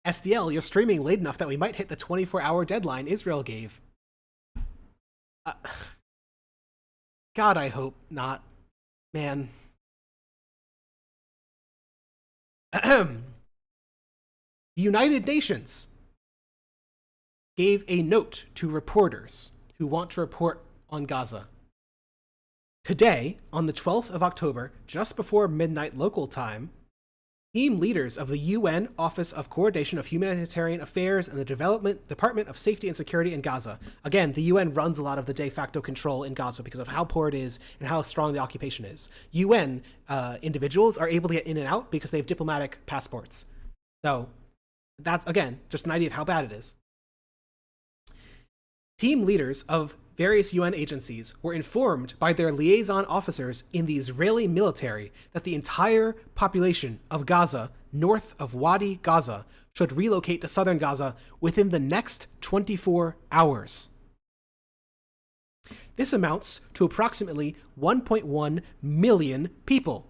SDL, you're streaming late enough that we might hit the 24-hour deadline Israel gave. God, I hope not. Man. The United Nations gave a note to reporters who want to report on Gaza. Today, on the 12th of October, just before midnight local time, team leaders of the UN Office of Coordination of Humanitarian Affairs and the Department of Safety and Security in Gaza. Again, the UN runs a lot of the de facto control in Gaza because of how poor it is and how strong the occupation is. UN individuals are able to get in and out because they have diplomatic passports. So that's, again, just an idea of how bad it is. Team leaders of various UN agencies were informed by their liaison officers in the Israeli military that the entire population of Gaza, north of Wadi Gaza, should relocate to southern Gaza within the next 24 hours. This amounts to approximately 1.1 million people.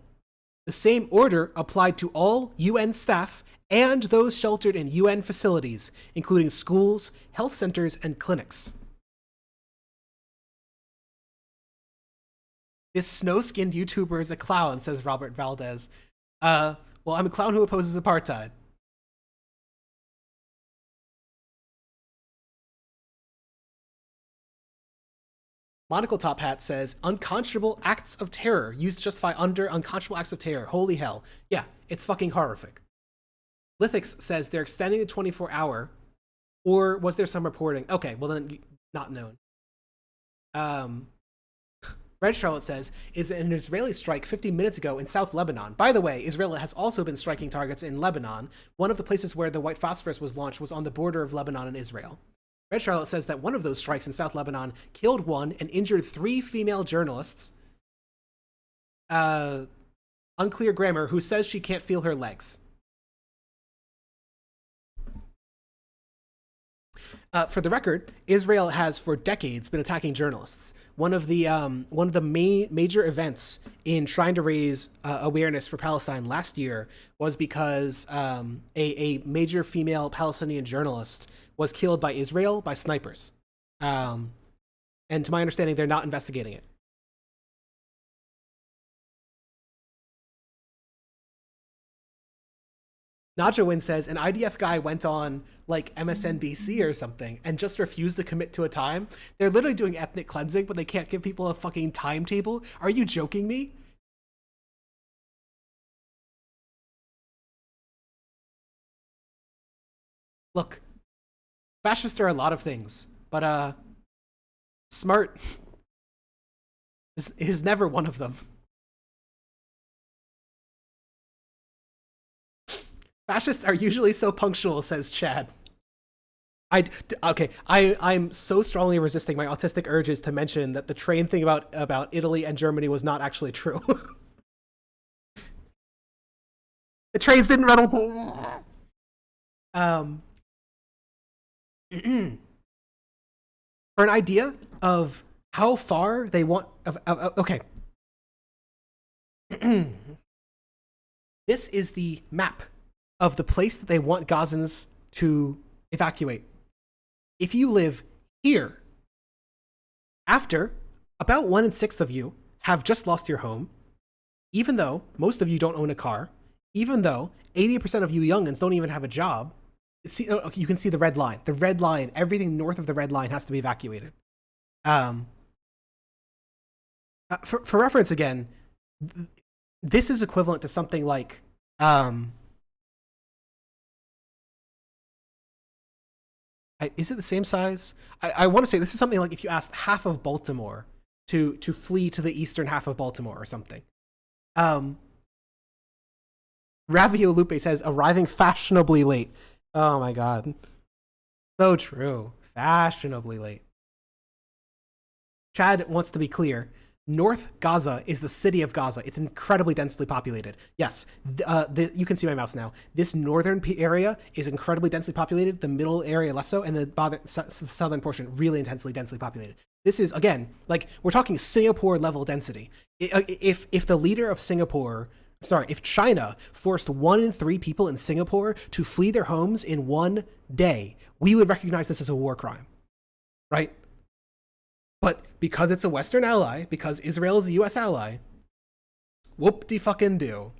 The same order applied to all UN staff and those sheltered in UN facilities, including schools, health centers, and clinics. This snow-skinned YouTuber is a clown, says Robert Valdez. Well, I'm a clown who opposes apartheid. Monocle Top Hat says, unconscionable acts of terror used to justify unconscionable acts of terror. Holy hell. Yeah, it's fucking horrific. Lithix says they're extending the 24-hour, or was there some reporting? Okay, well then, not known. Red Charlotte says, is an Israeli strike 50 minutes ago in South Lebanon. By the way, Israel has also been striking targets in Lebanon. One of the places where the white phosphorus was launched was on the border of Lebanon and Israel. Red Charlotte says that one of those strikes in South Lebanon killed one and injured 3 female journalists. Unclear grammar, who says she can't feel her legs. For the record, Israel has for decades been attacking journalists. One of the major events in trying to raise awareness for Palestine last year was because a major female Palestinian journalist was killed by Israel by snipers. And to my understanding, they're not investigating it. Najawin says an IDF guy went on like MSNBC or something and just refused to commit to a time. They're literally doing ethnic cleansing, but they can't give people a fucking timetable. Are you joking me? Look, fascists are a lot of things, but smart is never one of them. Fascists are usually so punctual, says Chad. I'm so strongly resisting my autistic urges to mention that the train thing about Italy and Germany was not actually true. The trains didn't run on. For an idea of how far they want okay. This is the map of the place that they want Gazans to evacuate. If you live here, after about 1 in 6 of you have just lost your home, even though most of you don't own a car, even though 80% of you youngins don't even have a job, you can see the red line. The red line, everything north of the red line has to be evacuated. For reference again, this is equivalent to something like is it the same size? I want to say this is something like if you asked half of Baltimore to flee to the eastern half of Baltimore or something. Ravio Lupe says arriving fashionably late. Oh my god. So true. Fashionably late. Chad wants to be clear. North Gaza is the city of Gaza. It's incredibly densely populated. Yes, you can see my mouse now. This northern area is incredibly densely populated, the middle area less so, and the southern portion really densely populated. This is, again, like, we're talking Singapore level density. If the leader of Singapore, if China forced 1 in 3 people in Singapore to flee their homes in 1 day, we would recognize this as a war crime, right? But because it's a Western ally, because Israel is a US ally, whoop-de-fucking-do.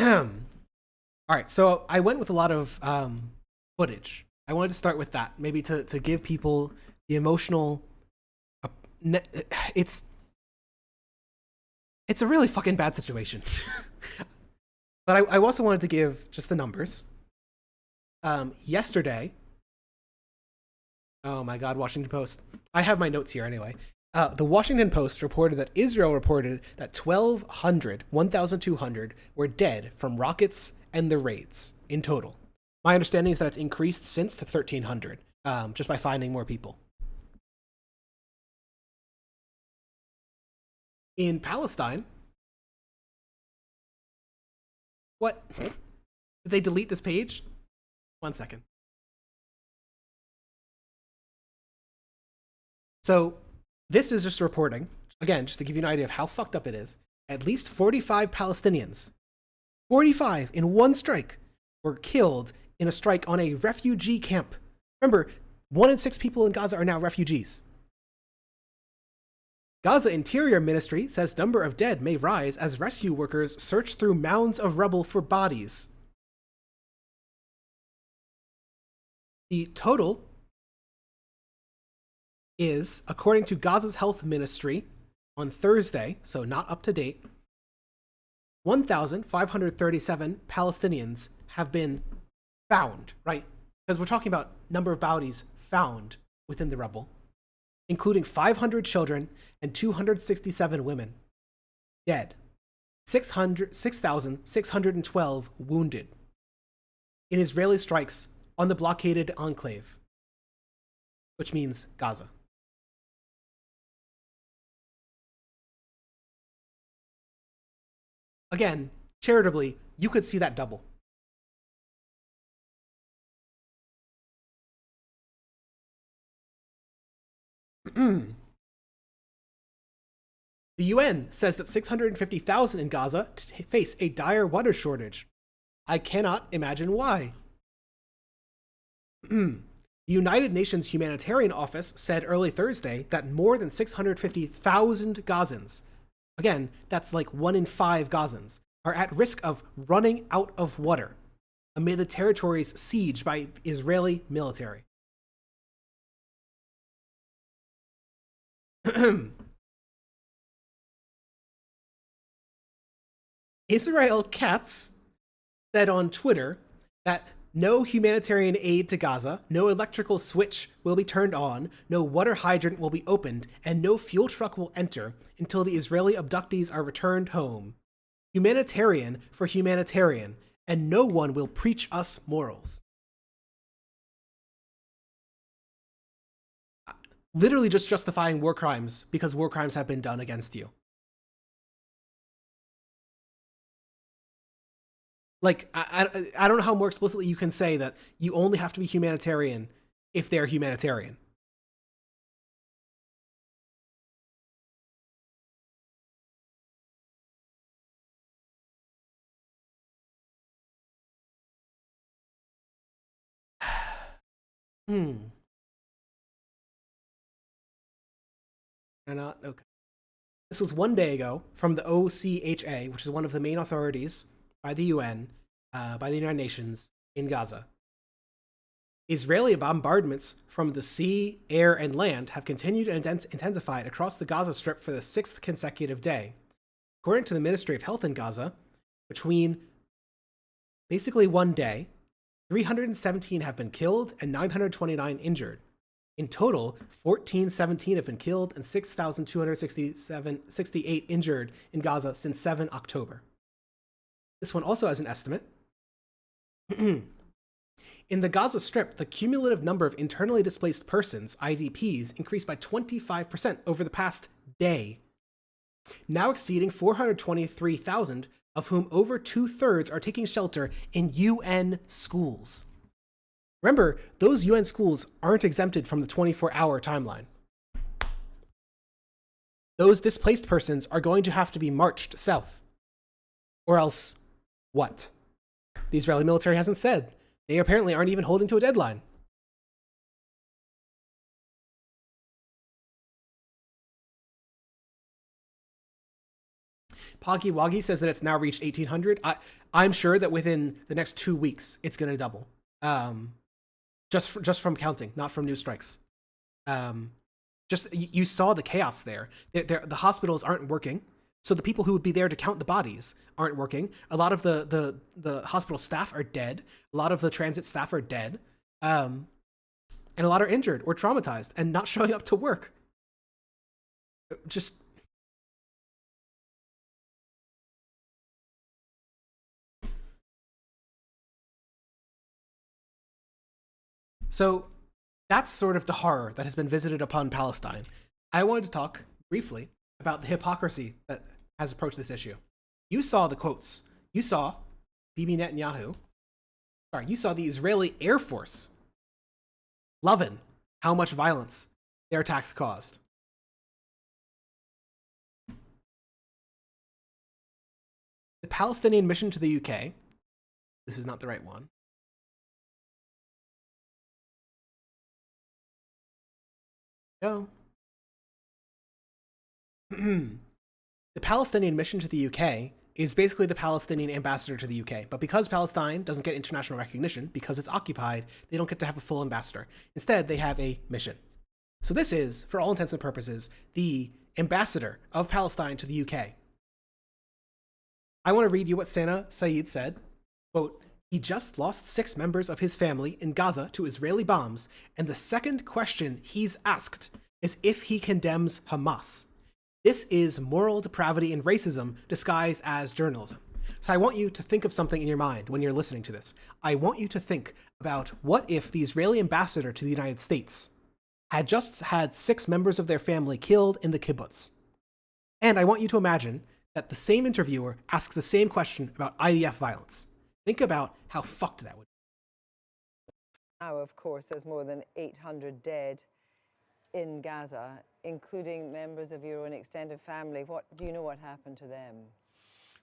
Alright, so I went with a lot of footage. I wanted to start with that, maybe to give people the emotional... It's a really fucking bad situation. But I also wanted to give just the numbers. Yesterday, oh my god, Washington Post. I have my notes here anyway. The Washington Post reported that Israel reported that 1,200 were dead from rockets and the raids in total. My understanding is that it's increased since to 1,300, just by finding more people. In Palestine, what? Did they delete this page? 1 second. So this is just reporting, again, just to give you an idea of how fucked up it is. At least 45 Palestinians, 45 in one strike, were killed in a strike on a refugee camp. Remember, 1 in 6 people in Gaza are now refugees. Gaza Interior Ministry says number of dead may rise as rescue workers search through mounds of rubble for bodies. The total is, according to Gaza's health ministry, on Thursday, so not up to date, 1,537 Palestinians have been found, right? Because we're talking about number of bodies found within the rubble, including 500 children and 267 women dead, 6,612 wounded in Israeli strikes on the blockaded enclave, which means Gaza. Again, charitably, you could see that double. The UN says that 650,000 in Gaza face a dire water shortage. I cannot imagine why. The United Nations Humanitarian Office said early Thursday that more than 650,000 Gazans, again, that's like 1 in 5 Gazans, are at risk of running out of water amid the territories sieged by Israeli military. Israel Katz said on Twitter that no humanitarian aid to Gaza, no electrical switch will be turned on, no water hydrant will be opened, and no fuel truck will enter until the Israeli abductees are returned home. Humanitarian for humanitarian, and no one will preach us morals. Literally just justifying war crimes because war crimes have been done against you. Like, I don't know how more explicitly you can say that you only have to be humanitarian if they're humanitarian. Or not? Okay. This was 1 day ago from the OCHA, which is one of the main authorities by the UN, by the United Nations in Gaza. Israeli bombardments from the sea, air, and land have continued and intensified across the Gaza Strip for the 6th consecutive day. According to the Ministry of Health in Gaza, between basically 1 day, 317 have been killed and 929 injured. In total, 1,417 have been killed and 6,268 injured in Gaza since 7 October. This one also has an estimate. In the Gaza Strip, the cumulative number of internally displaced persons, IDPs, increased by 25% over the past day, now exceeding 423,000, of whom over 2/3 are taking shelter in UN schools. Remember, those UN schools aren't exempted from the 24-hour timeline. Those displaced persons are going to have to be marched south. Or else, what? The Israeli military hasn't said. They apparently aren't even holding to a deadline. Poggy Woggy says that it's now reached 1,800. I'm sure that within the next 2 weeks, it's going to double. Just from counting, not from new strikes. You saw the chaos there. The hospitals aren't working, so the people who would be there to count the bodies aren't working. A lot of the hospital staff are dead. A lot of the transit staff are dead, and a lot are injured or traumatized and not showing up to work. Just. So that's sort of the horror that has been visited upon Palestine. I wanted to talk briefly about the hypocrisy that has approached this issue. You saw the quotes. You saw Bibi Netanyahu. Sorry, you saw the Israeli Air Force loving how much violence their attacks caused. The Palestinian mission to the UK. This is not the right one. No. The Palestinian mission to the UK is basically the Palestinian ambassador to the UK. But because Palestine doesn't get international recognition, because it's occupied, they don't get to have a full ambassador. Instead, they have a mission. So this is, for all intents and purposes, the ambassador of Palestine to the UK. I want to read you what Sana Saeed said. Quote, "He just lost 6 members of his family in Gaza to Israeli bombs, and the second question he's asked is if he condemns Hamas. This is moral depravity and racism disguised as journalism." So I want you to think of something in your mind when you're listening to this. I want you to think about what if the Israeli ambassador to the United States had just had 6 members of their family killed in the kibbutz. And I want you to imagine that the same interviewer asked the same question about IDF violence. Think about how fucked that would be. Now, of course, there's more than 800 dead. in Gaza, including members of your own extended family. What do you know what happened to them?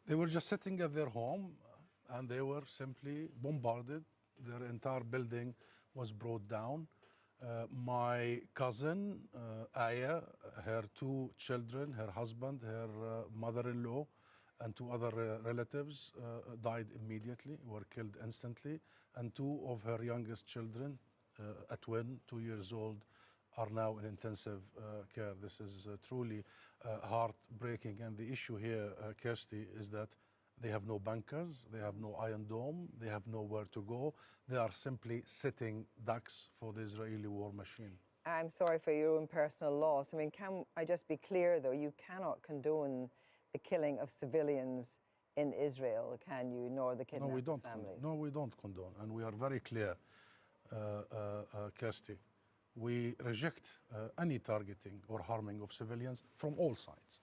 They were just sitting at their home and they were simply bombarded. Their entire building was brought down. My cousin, Aya, her two children, her husband, her mother-in-law, and two other relatives died immediately, were killed instantly. And two of her youngest children, a twin, 2 years old, are now in intensive care. This is truly heartbreaking. And the issue here, Kirsty, is that they have no bunkers, they have no Iron Dome, they have nowhere to go. They are simply sitting ducks for the Israeli war machine. I'm sorry for your own personal loss. I mean, can I just be clear, though? You cannot condone the killing of civilians in Israel, can you, nor the kidnapped families? No, we don't condone. And we are very clear, Kirsty. We reject any targeting or harming of civilians from all sides.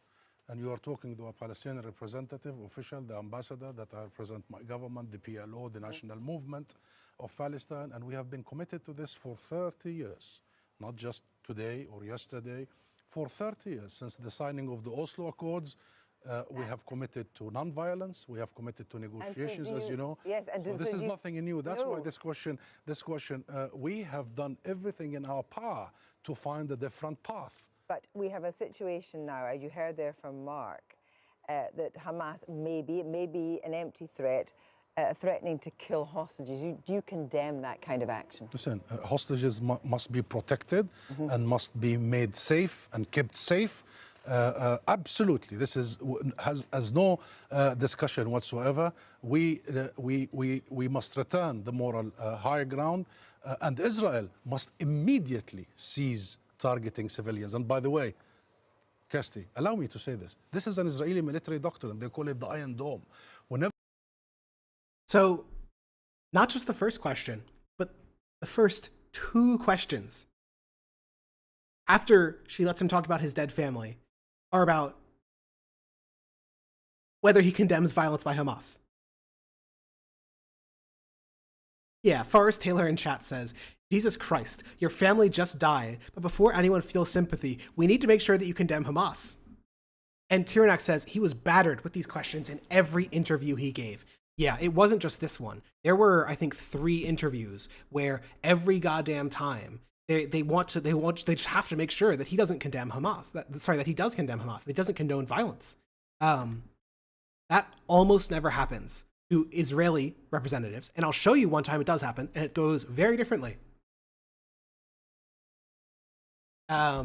And you are talking to a Palestinian representative, official, the ambassador, that I represent my government, the PLO, the National Movement of Palestine, and we have been committed to this for 30 years, not just today or yesterday, for 30 years. Since the signing of the Oslo Accords, we have committed to non-violence, we have committed to negotiations, as you know. Yes, and so this is nothing new. That's why this question, we have done everything in our power to find a different path. But we have a situation now, as you heard there from Mark, that Hamas may be an empty threat, threatening to kill hostages. Do you condemn that kind of action? Listen, hostages must be protected and must be made safe and kept safe. Absolutely, this has no discussion whatsoever. We must return the moral high ground, and Israel must immediately cease targeting civilians. And by the way, Kirsty, allow me to say this. This is an Israeli military doctrine. They call it the Iron Dome. So, not just the first question, but the first two questions after she lets him talk about his dead family are about whether he condemns violence by Hamas. Yeah, Forrest Taylor in chat says, Jesus Christ, your family just died, but before anyone feels sympathy, we need to make sure that you condemn Hamas. And Tyrannak says he was battered with these questions in every interview he gave. Yeah, it wasn't just this one. There were, I think, 3 interviews where every goddamn time they just have to make sure that he doesn't condemn Hamas. That he does condemn Hamas. That he doesn't condone violence. That almost never happens to Israeli representatives. And I'll show you one time it does happen, and it goes very differently. I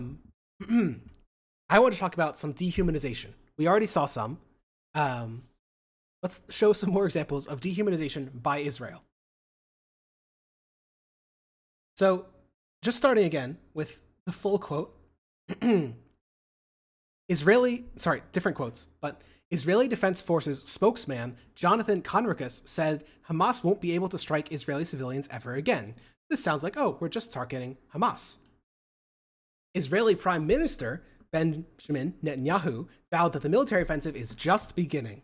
want to talk about some dehumanization. We already saw some. Let's show some more examples of dehumanization by Israel. So, just starting again with the full quote. Different quotes, but Israeli Defense Forces spokesman Jonathan Conricus said Hamas won't be able to strike Israeli civilians ever again. This sounds like, oh, we're just targeting Hamas. Israeli Prime Minister Benjamin Netanyahu vowed that the military offensive is just beginning.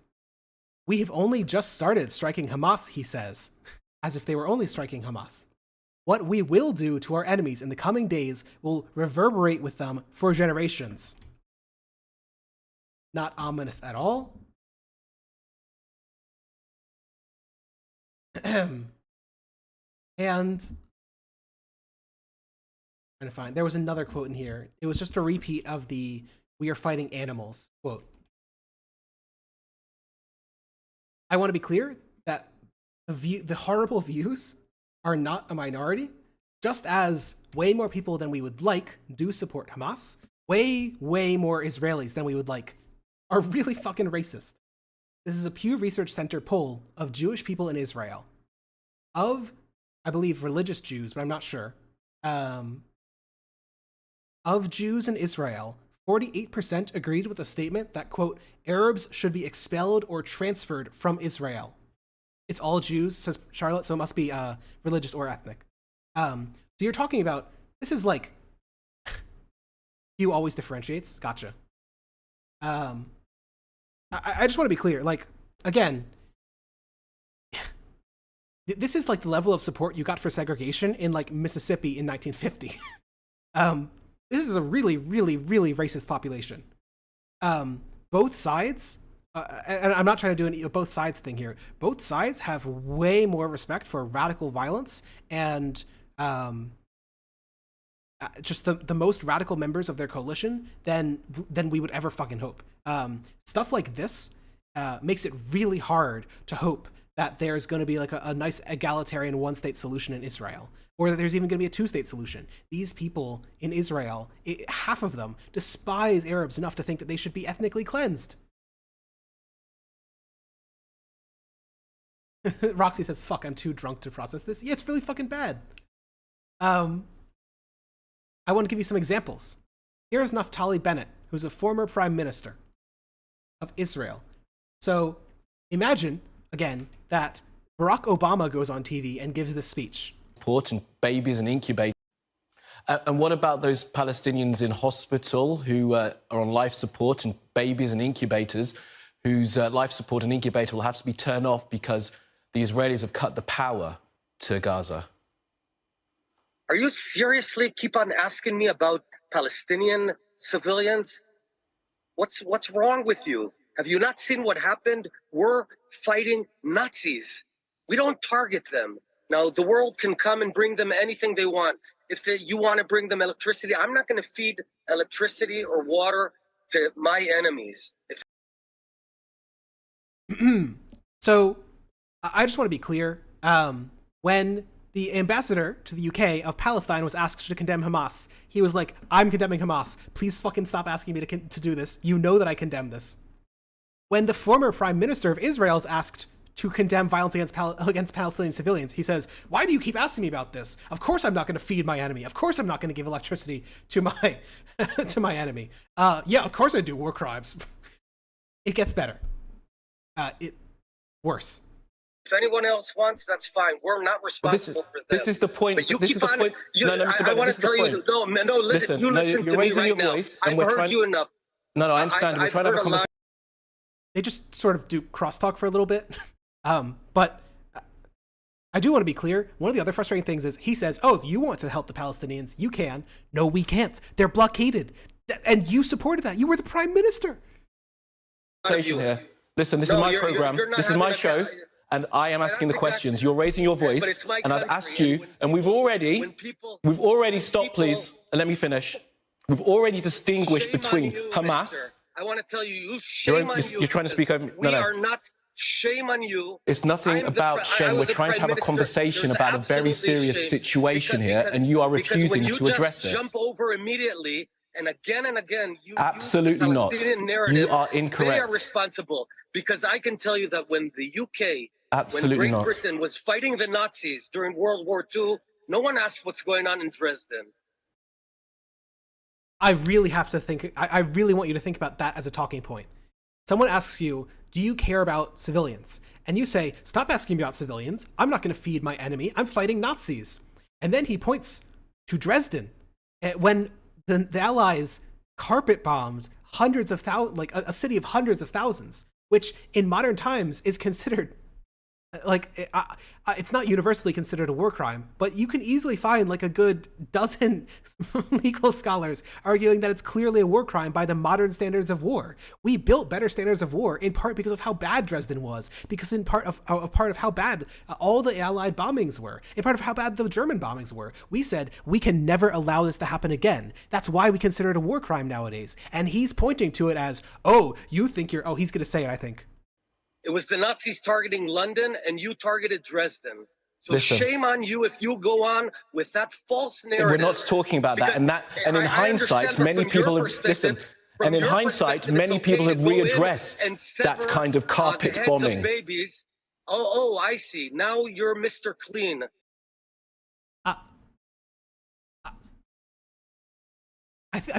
We have only just started striking Hamas, he says, as if they were only striking Hamas. What we will do to our enemies in the coming days will reverberate with them for generations. Not ominous at all. And trying to find, there was another quote in here. It was just a repeat of the "we are fighting animals" quote. I want to be clear that the horrible views are not a minority, just as way more people than we would like do support Hamas, way more Israelis than we would like are really fucking racist. This is a Pew Research Center poll of Jewish people in Israel. Of, I believe, religious Jews, but I'm not sure. Of Jews in Israel, 48% agreed with the statement that, quote, Arabs should be expelled or transferred from Israel. It's all Jews, says Charlotte, so it must be religious or ethnic. So you're talking about, this is like, Pew always differentiates, gotcha. I just want to be clear, like, again, this is like the level of support you got for segregation in like Mississippi in 1950. this is a really, really, really racist population. Both sides, and I'm not trying to do a both sides thing here. Both sides have way more respect for radical violence and just the most radical members of their coalition than we would ever fucking hope. Stuff like this makes it really hard to hope that there's going to be like a nice egalitarian one-state solution in Israel, or that there's even going to be a two-state solution. These people in Israel, half of them despise Arabs enough to think that they should be ethnically cleansed. Roxy says, fuck, I'm too drunk to process this. Yeah, it's really fucking bad. I want to give you some examples. Here's Naftali Bennett, who's a former prime minister of Israel. So imagine, again, that Barack Obama goes on TV and gives this speech. Support and babies and incubators. And what about those Palestinians in hospital who are on life support and babies and incubators whose life support and incubator will have to be turned off because the Israelis have cut the power to Gaza? Are you seriously keep on asking me about Palestinian civilians? What's wrong with you? Have you not seen what happened? We're fighting Nazis. We don't target them. Now, the world can come and bring them anything they want. If you want to bring them electricity, I'm not going to feed electricity or water to my enemies. So, I just want to be clear. When the ambassador to the UK of Palestine was asked to condemn Hamas, he was like, I'm condemning Hamas. Please fucking stop asking me to do this. You know that I condemn this. When the former prime minister of Israel is asked to condemn violence against Palestinian civilians, he says, why do you keep asking me about this? Of course I'm not going to feed my enemy. Of course I'm not going to give electricity to my to my enemy. Yeah, of course I do war crimes. It gets better. Worse. If anyone else wants, that's fine. We're not responsible for them. This is the point. But you this keep is the on. point. You, I want to tell you. No, listen. You listen to me right now. I've heard you enough. No, I understand. We're trying to have a conversation. They just sort of do crosstalk for a little bit. But I do want to be clear. One of the other frustrating things is he says, oh, if you want to help the Palestinians, you can. No, we can't. They're blockaded. And you supported that. You were the prime minister. Here. Listen, this is my program. This is my show. And I am asking the questions. You're raising your voice. And I've asked you. And we've already stopped, please. And let me finish. We've already distinguished between Hamas. I want to tell you, shame on you. You're trying to speak over me. We are not. Shame on you. It's nothing about shame. We're trying to have a conversation about a very serious situation here, and you are refusing to address it. Jump over immediately, and again, you absolutely not. You are incorrect. They are responsible, because I can tell you that when the UK, absolutely when Great Britain was fighting the Nazis during World War II, no one asked what's going on in Dresden. I really have to think. I really want you to think about that as a talking point. Someone asks you, do you care about civilians? And you say, stop asking me about civilians. I'm not going to feed my enemy. I'm fighting Nazis. And then he points to Dresden. When the Allies carpet bombed hundreds of thousands, like a city of hundreds of thousands, which in modern times is considered, like, it's not universally considered a war crime, but you can easily find like a good dozen legal scholars arguing that it's clearly a war crime by the modern standards of war. We built better standards of war in part because of how bad Dresden was, because in part of how bad all the Allied bombings were, in part of how bad the German bombings were. We said we can never allow this to happen again. That's why we consider it a war crime nowadays. And he's pointing to it as, oh, you think you're, oh, he's going to say it, I think. It was the Nazis targeting London, and you targeted Dresden. So listen, shame on you if you go on with that false narrative. We're not talking about that. And in hindsight, many people have listened. And in hindsight, many people have readdressed that kind of carpet bombing. Babies. Oh, I see. Now you're Mr. Clean. I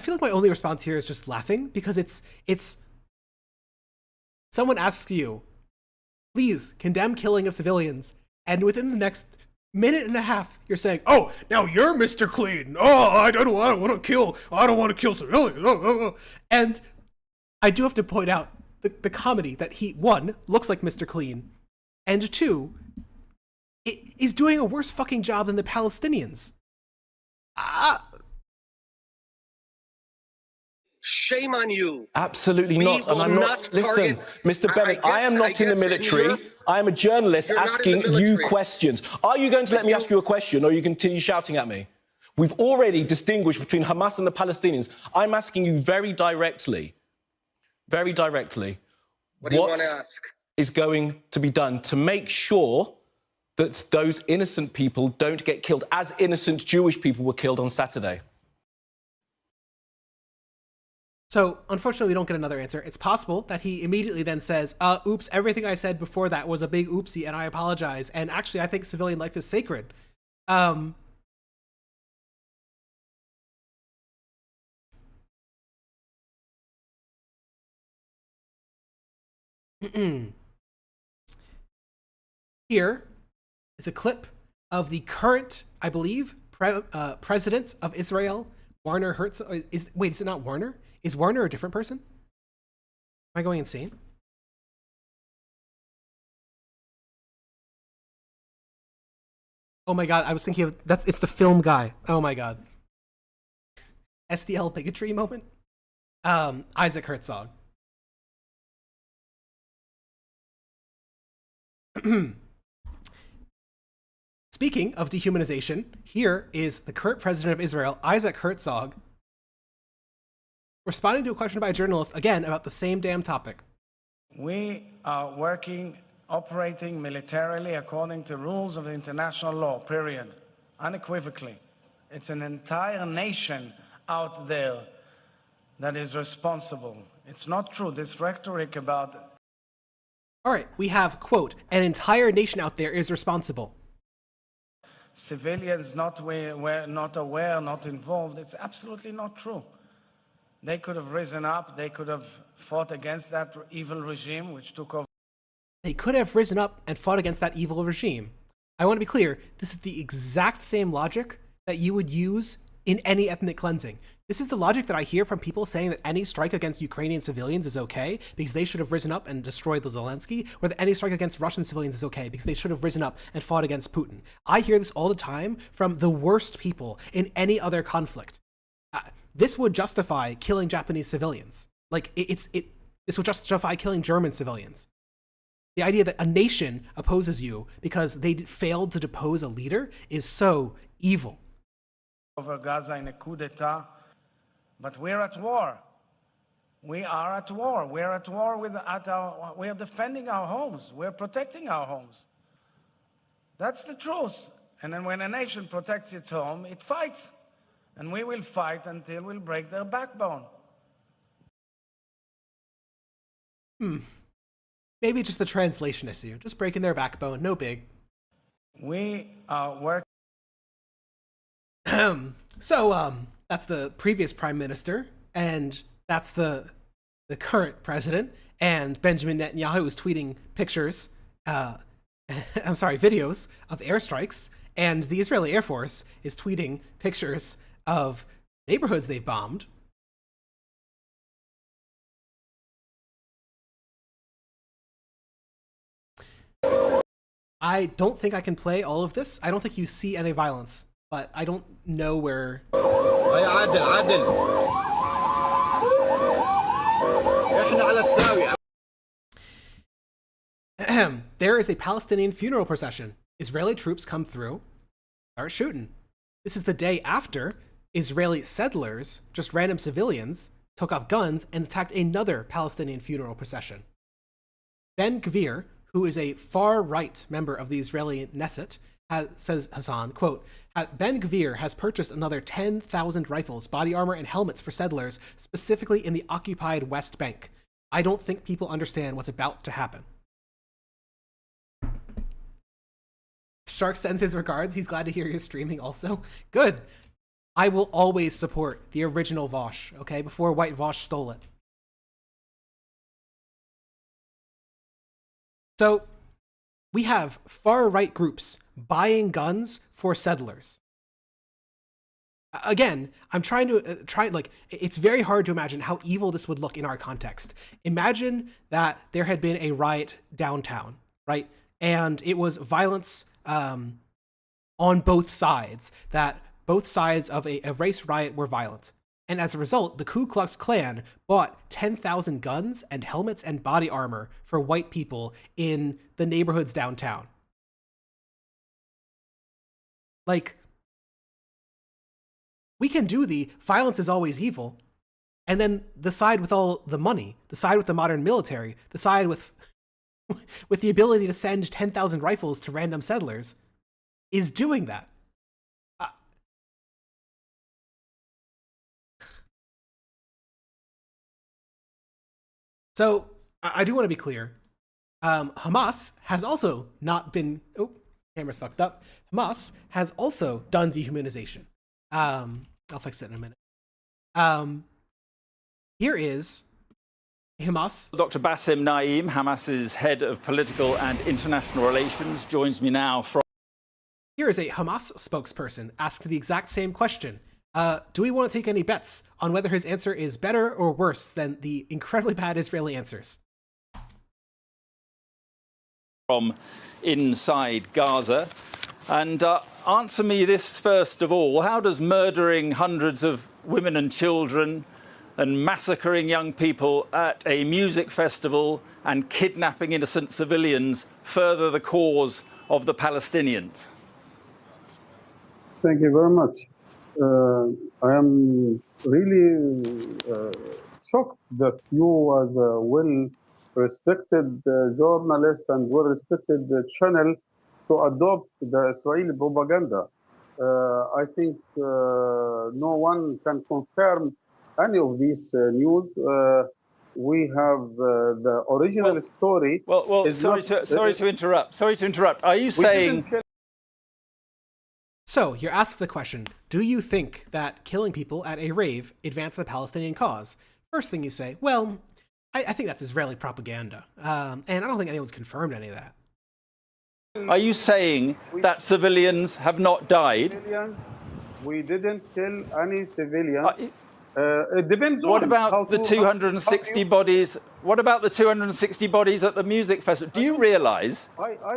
feel like my only response here is just laughing, because it's someone asks you, please condemn killing of civilians, and within the next minute and a half, you're saying, "Oh, now you're Mr. Clean. Oh, I don't want to kill civilians." Oh. And I do have to point out the comedy that he, one, looks like Mr. Clean, and two, is doing a worse fucking job than the Palestinians. Shame on you. Absolutely We not. And will I'm not. not Listen, target- Mr. Bennett, I am not in the military. I am a journalist You're not in the asking you military. questions. Are you going to let me ask you a question, or you continue shouting at me? We've already distinguished between Hamas and the Palestinians. I'm asking you very directly, What do you want to ask? is going to be done to make sure that those innocent people don't get killed, as innocent Jewish people were killed on Saturday? So, unfortunately, we don't get another answer. It's possible that he immediately then says, oops, everything I said before that was a big oopsie, and I apologize. And actually, I think civilian life is sacred. Here is a clip of the current, I believe, president of Israel, Warner Herzog. Wait, is it not Warner? Is Warner a different person? Am I going insane? Oh my god, I was thinking of it's the film guy. Oh my god. SDL bigotry moment. Isaac Herzog. Speaking of dehumanization, here is the current president of Israel, Isaac Herzog, responding to a question by a journalist, again, about the same damn topic. We are operating militarily according to rules of international law, period. Unequivocally. It's an entire nation out there that is responsible. It's not true. This rhetoric about... All right, we have, quote, an entire nation out there is responsible. Civilians not aware, not involved. It's absolutely not true. They could have risen up. They could have fought against that evil regime which took over. They could have risen up and fought against that evil regime. I want to be clear, this is the exact same logic that you would use in any ethnic cleansing. This is the logic that I hear from people saying that any strike against Ukrainian civilians is okay because they should have risen up and destroyed the Zelensky, or that any strike against Russian civilians is okay because they should have risen up and fought against Putin. I hear this all the time from the worst people in any other conflict. This would justify killing Japanese civilians. Like, this would justify killing German civilians. The idea that a nation opposes you because they failed to depose a leader is so evil. Over Gaza in a coup d'etat, but we're at war. We are at war. We're at war we are defending our homes. We're protecting our homes. That's the truth. And then when a nation protects its home, it fights. And we will fight until we'll break their backbone. Maybe just a translation issue. Just breaking their backbone. No big. We are working. So, that's the previous prime minister, and that's the current president, and Benjamin Netanyahu is tweeting pictures, videos of airstrikes, and the Israeli Air Force is tweeting pictures of neighborhoods they've bombed. I don't think I can play all of this. I don't think you see any violence, but I don't know where... There is a Palestinian funeral procession. Israeli troops come through, start shooting. This is the day after Israeli settlers, just random civilians, took up guns and attacked another Palestinian funeral procession. Ben Gvir, who is a far-right member of the Israeli Knesset, says Hassan, quote, Ben Gvir has purchased another 10,000 rifles, body armor, and helmets for settlers, specifically in the occupied West Bank. I don't think people understand what's about to happen. Shark sends his regards. He's glad to hear you're streaming also. Good. I will always support the original Vosh, okay, before White Vosh stole it. So, we have far-right groups buying guns for settlers. Again, I'm trying to it's very hard to imagine how evil this would look in our context. Imagine that there had been a riot downtown, right? And it was violence on both sides, that both sides of a race riot were violent. And as a result, the Ku Klux Klan bought 10,000 guns and helmets and body armor for white people in the neighborhoods downtown. Like, we can do the violence is always evil, and then the side with all the money, the side with the modern military, the side with the ability to send 10,000 rifles to random settlers is doing that. So I do want to be clear. Hamas has also not been... Oh, camera's fucked up. Hamas has also done dehumanization. I'll fix it in a minute. Here is Hamas. Dr. Bassem Naim, Hamas's head of political and international relations, joins me now from... Here is a Hamas spokesperson asked the exact same question. Do we want to take any bets on whether his answer is better or worse than the incredibly bad Israeli answers? From inside Gaza. And answer me this first of all. How does murdering hundreds of women and children and massacring young people at a music festival and kidnapping innocent civilians further the cause of the Palestinians? Thank you very much. I am really shocked that you, as a well-respected journalist and well-respected channel, to adopt the Israeli propaganda. I think no one can confirm any of these news. We have the original story. Sorry to interrupt. Are you saying... So, you're asked the question, do you think that killing people at a rave advanced the Palestinian cause? First thing you say, well, I think that's Israeli propaganda. And I don't think anyone's confirmed any of that. Are you saying that civilians have not died? We didn't kill any civilians. It depends on... What about the 260 bodies? What about the 260 bodies at the music festival? Do you realise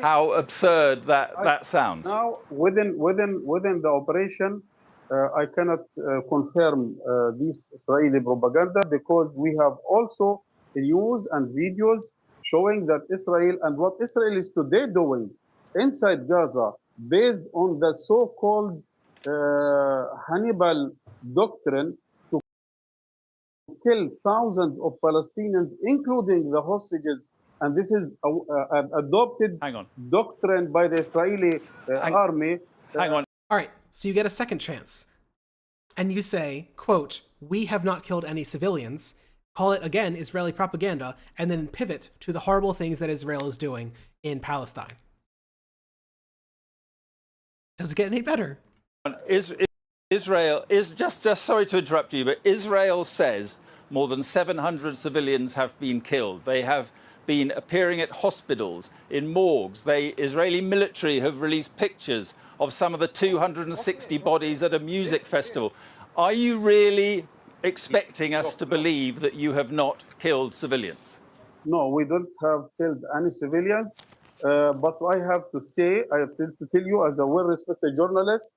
how absurd that sounds? Now, within the operation, I cannot confirm this Israeli propaganda, because we have also news and videos showing that Israel and what Israel is today doing inside Gaza, based on the so-called Hannibal doctrine, kill thousands of Palestinians, including the hostages, and this is an adopted doctrine by the Israeli army. Hang on. All right, so you get a second chance, and you say, quote, we have not killed any civilians, call it again Israeli propaganda, and then pivot to the horrible things that Israel is doing in Palestine. Does it get any better? Israel is just sorry to interrupt you, but Israel says more than 700 civilians have been killed. They have been appearing at hospitals, in morgues. The Israeli military have released pictures of some of the 260 bodies at a music festival. Are you really expecting us to believe that you have not killed civilians? No, we don't have killed any civilians. But I have to say, I have to tell you, as a well-respected journalist,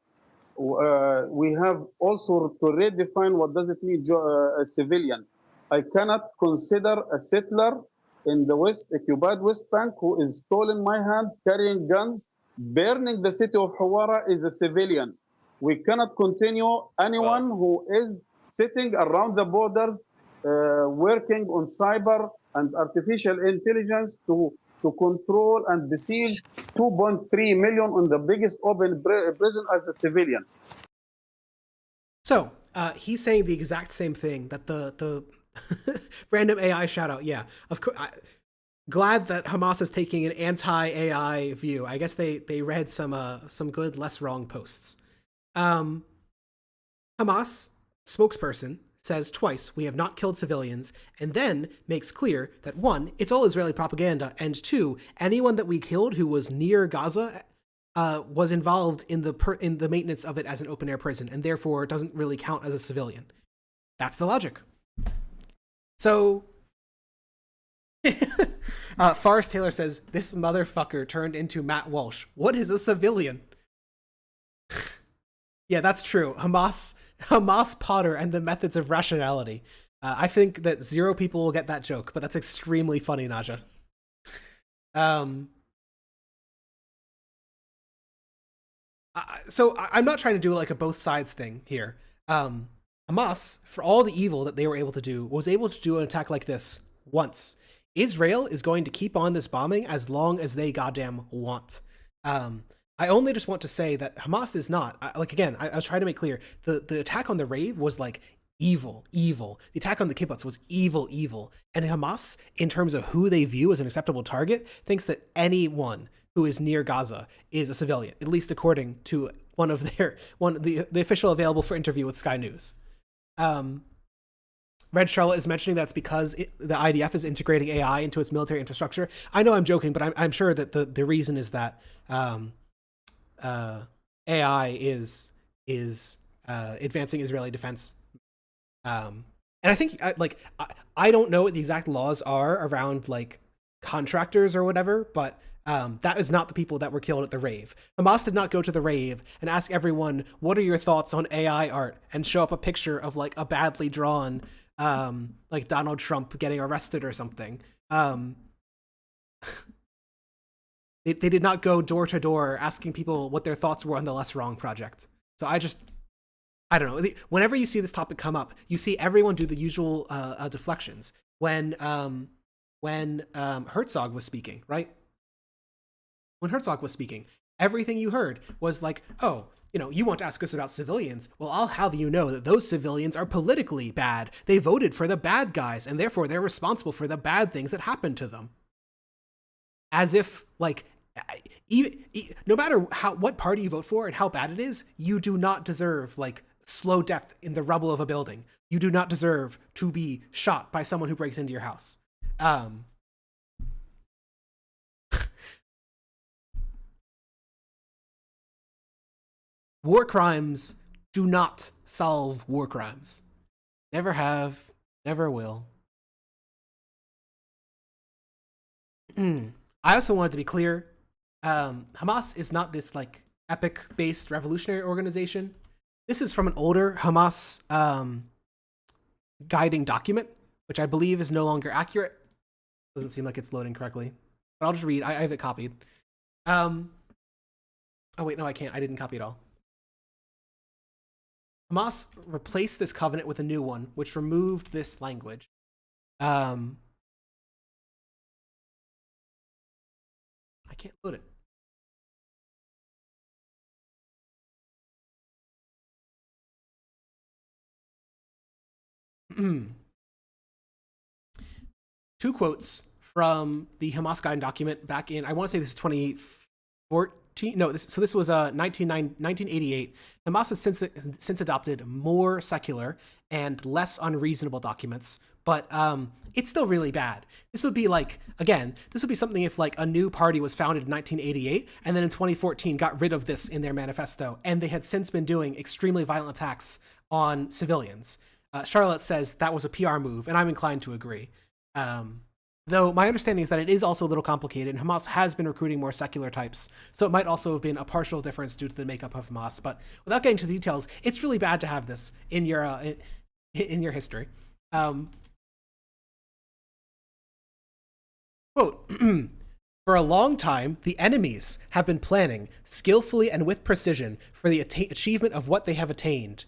we have also to redefine what does it mean a civilian. I cannot consider a settler in the occupied West Bank who is stolen my hand, carrying guns, burning the city of Hawara is a civilian. We cannot continue anyone who is sitting around the borders, working on cyber and artificial intelligence to control and besiege 2.3 million on the biggest open prison as a civilian. So he's saying the exact same thing that the random AI shout out. Yeah, of course. Glad that Hamas is taking an anti-AI view. I guess they read some good, less wrong posts. Hamas spokesperson says twice, we have not killed civilians, and then makes clear that one, it's all Israeli propaganda, and two, anyone that we killed who was near Gaza was involved in the maintenance of it as an open-air prison, and therefore doesn't really count as a civilian. That's the logic. So, Forrest Taylor says, this motherfucker turned into Matt Walsh. What is a civilian? Yeah, that's true. Hamas Hamas Potter and the Methods of Rationality. I think that 0 people will get that joke, but that's extremely funny, Naja. So I'm not trying to do like a both sides thing here. Hamas, for all the evil that they were able to do, was able to do an attack like this once. Israel is going to keep on this bombing as long as they goddamn want. I only just want to say that Hamas is not, like, again, I was trying to make clear, the attack on the rave was like evil. The attack on the kibbutz was evil. And Hamas, in terms of who they view as an acceptable target, thinks that anyone who is near Gaza is a civilian, at least according to the official available for interview with Sky News. Red Charlotte is mentioning that's because the IDF is integrating AI into its military infrastructure. I know I'm joking, but I'm sure that the reason is that AI is advancing Israeli defense. And I think I don't know what the exact laws are around like contractors or whatever, but that is not the people that were killed at the rave. Hamas did not go to the rave and ask everyone, what are your thoughts on AI art, and show up a picture of like a badly drawn like Donald Trump getting arrested or something. They did not go door to door asking people what their thoughts were on the Less Wrong project. So I don't know. Whenever you see this topic come up, you see everyone do the usual deflections. When Herzog was speaking, right? When Herzog was speaking, everything you heard was like, oh, you want to ask us about civilians? Well, I'll have you know that those civilians are politically bad. They voted for the bad guys, and therefore they're responsible for the bad things that happened to them. As if, like, no matter what party you vote for and how bad it is, you do not deserve, like, slow death in the rubble of a building. You do not deserve to be shot by someone who breaks into your house. War crimes do not solve war crimes. Never have, never will. I also wanted to be clear, Hamas is not this like epic-based revolutionary organization. This is from an older Hamas guiding document, which I believe is no longer accurate. Doesn't seem like it's loading correctly, but I'll just read. I have it copied. Oh wait, no, I can't. I didn't copy it all. Hamas replaced this covenant with a new one, which removed this language. I can't load it. Two quotes from the Hamas guiding document back in, I want to say this is 2014. No, this was 1988. Hamas has since adopted more secular and less unreasonable documents, but it's still really bad. This would be like, again, this would be something if like a new party was founded in 1988 and then in 2014 got rid of this in their manifesto, and they had since been doing extremely violent attacks on civilians. Charlotte says that was a PR move, and I'm inclined to agree. Though my understanding is that it is also a little complicated, and Hamas has been recruiting more secular types, so it might also have been a partial difference due to the makeup of Hamas. But without getting to the details, it's really bad to have this in your history. Quote, for a long time, the enemies have been planning skillfully and with precision for the achievement of what they have attained.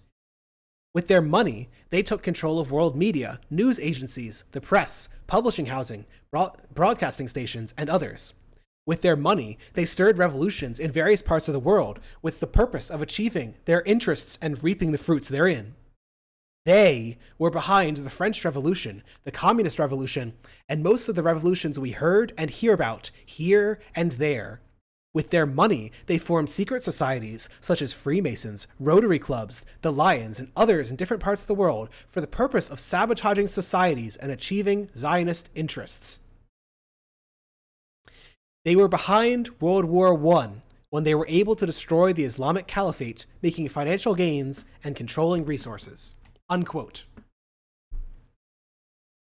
With their money, they took control of world media, news agencies, the press, publishing housing, broadcasting stations, and others. With their money, they stirred revolutions in various parts of the world with the purpose of achieving their interests and reaping the fruits therein. They were behind the French Revolution, the Communist Revolution, and most of the revolutions we heard and hear about here and there. With their money, they formed secret societies such as Freemasons, Rotary Clubs, the Lions, and others in different parts of the world for the purpose of sabotaging societies and achieving Zionist interests. They were behind World War I when they were able to destroy the Islamic Caliphate, making financial gains and controlling resources. Unquote.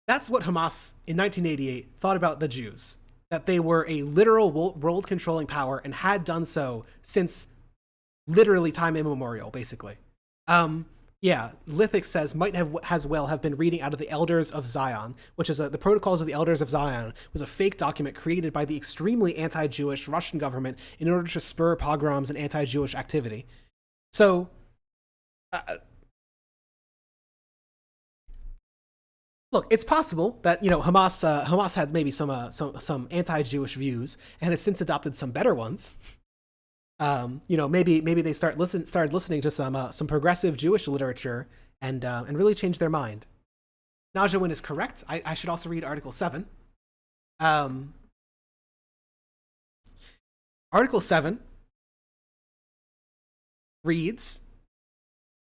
That's what Hamas in 1988 thought about the Jews. That they were a literal world-controlling power and had done so since literally time immemorial, basically. Yeah, Lithic says might have as well have been reading out of the Elders of Zion, which is the Protocols of the Elders of Zion was a fake document created by the extremely anti-Jewish Russian government in order to spur pogroms and anti-Jewish activity. So, look, it's possible that Hamas had maybe some anti-Jewish views and has since adopted some better ones. Maybe they started listening to some progressive Jewish literature and really changed their mind. Najawin is correct. I should also read Article 7. Article 7 reads,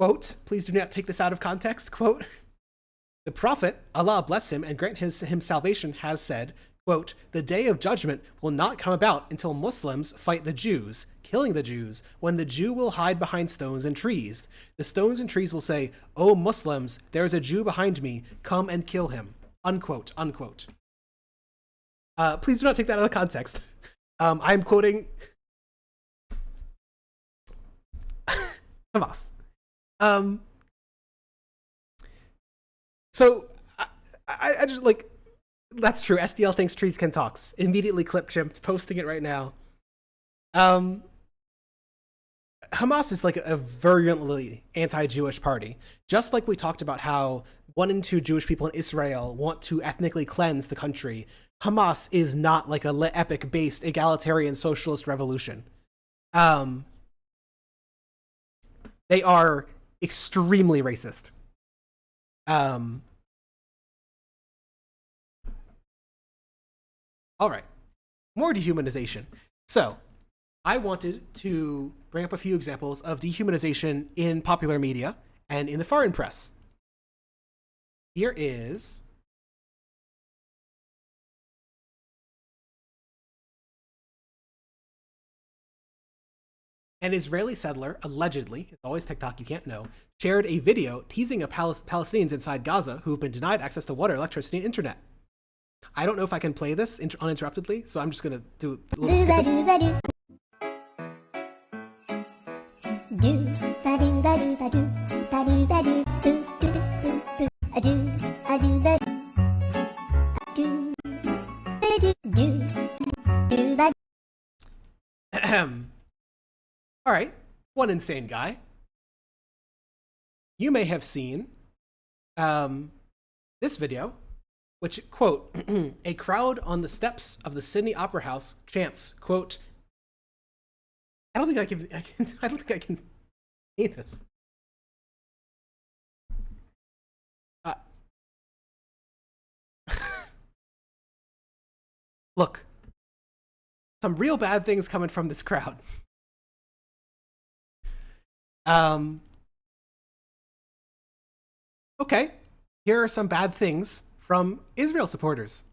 quote, please do not take this out of context, quote, the Prophet, Allah bless him and grant him salvation, has said, quote, the day of judgment will not come about until Muslims fight the Jews, killing the Jews, when the Jew will hide behind stones and trees. The stones and trees will say, O Muslims, there is a Jew behind me, come and kill him, unquote, unquote. Please do not take that out of context. I'm quoting Hamas. So I just like, that's true. SDL thinks trees can talk. Immediately clip Chimp, posting it right now. Hamas is like a virulently anti-Jewish party. Just like we talked about how 1 in 2 Jewish people in Israel want to ethnically cleanse the country, Hamas is not like a epic-based egalitarian socialist revolution. They are extremely racist. All right, more dehumanization. So, I wanted to bring up a few examples of dehumanization in popular media and in the foreign press. Here is an Israeli settler, allegedly, it's always TikTok, you can't know, shared a video teasing of Palestinians inside Gaza who have been denied access to water, electricity, and internet. I don't know if I can play this uninterruptedly, so I'm just going to do a little skip it. All right, one insane guy. You may have seen this video, which, quote, a crowd on the steps of the Sydney Opera House chants, quote, I don't think I can read this. Look, some real bad things coming from this crowd. Okay, here are some bad things from Israel supporters.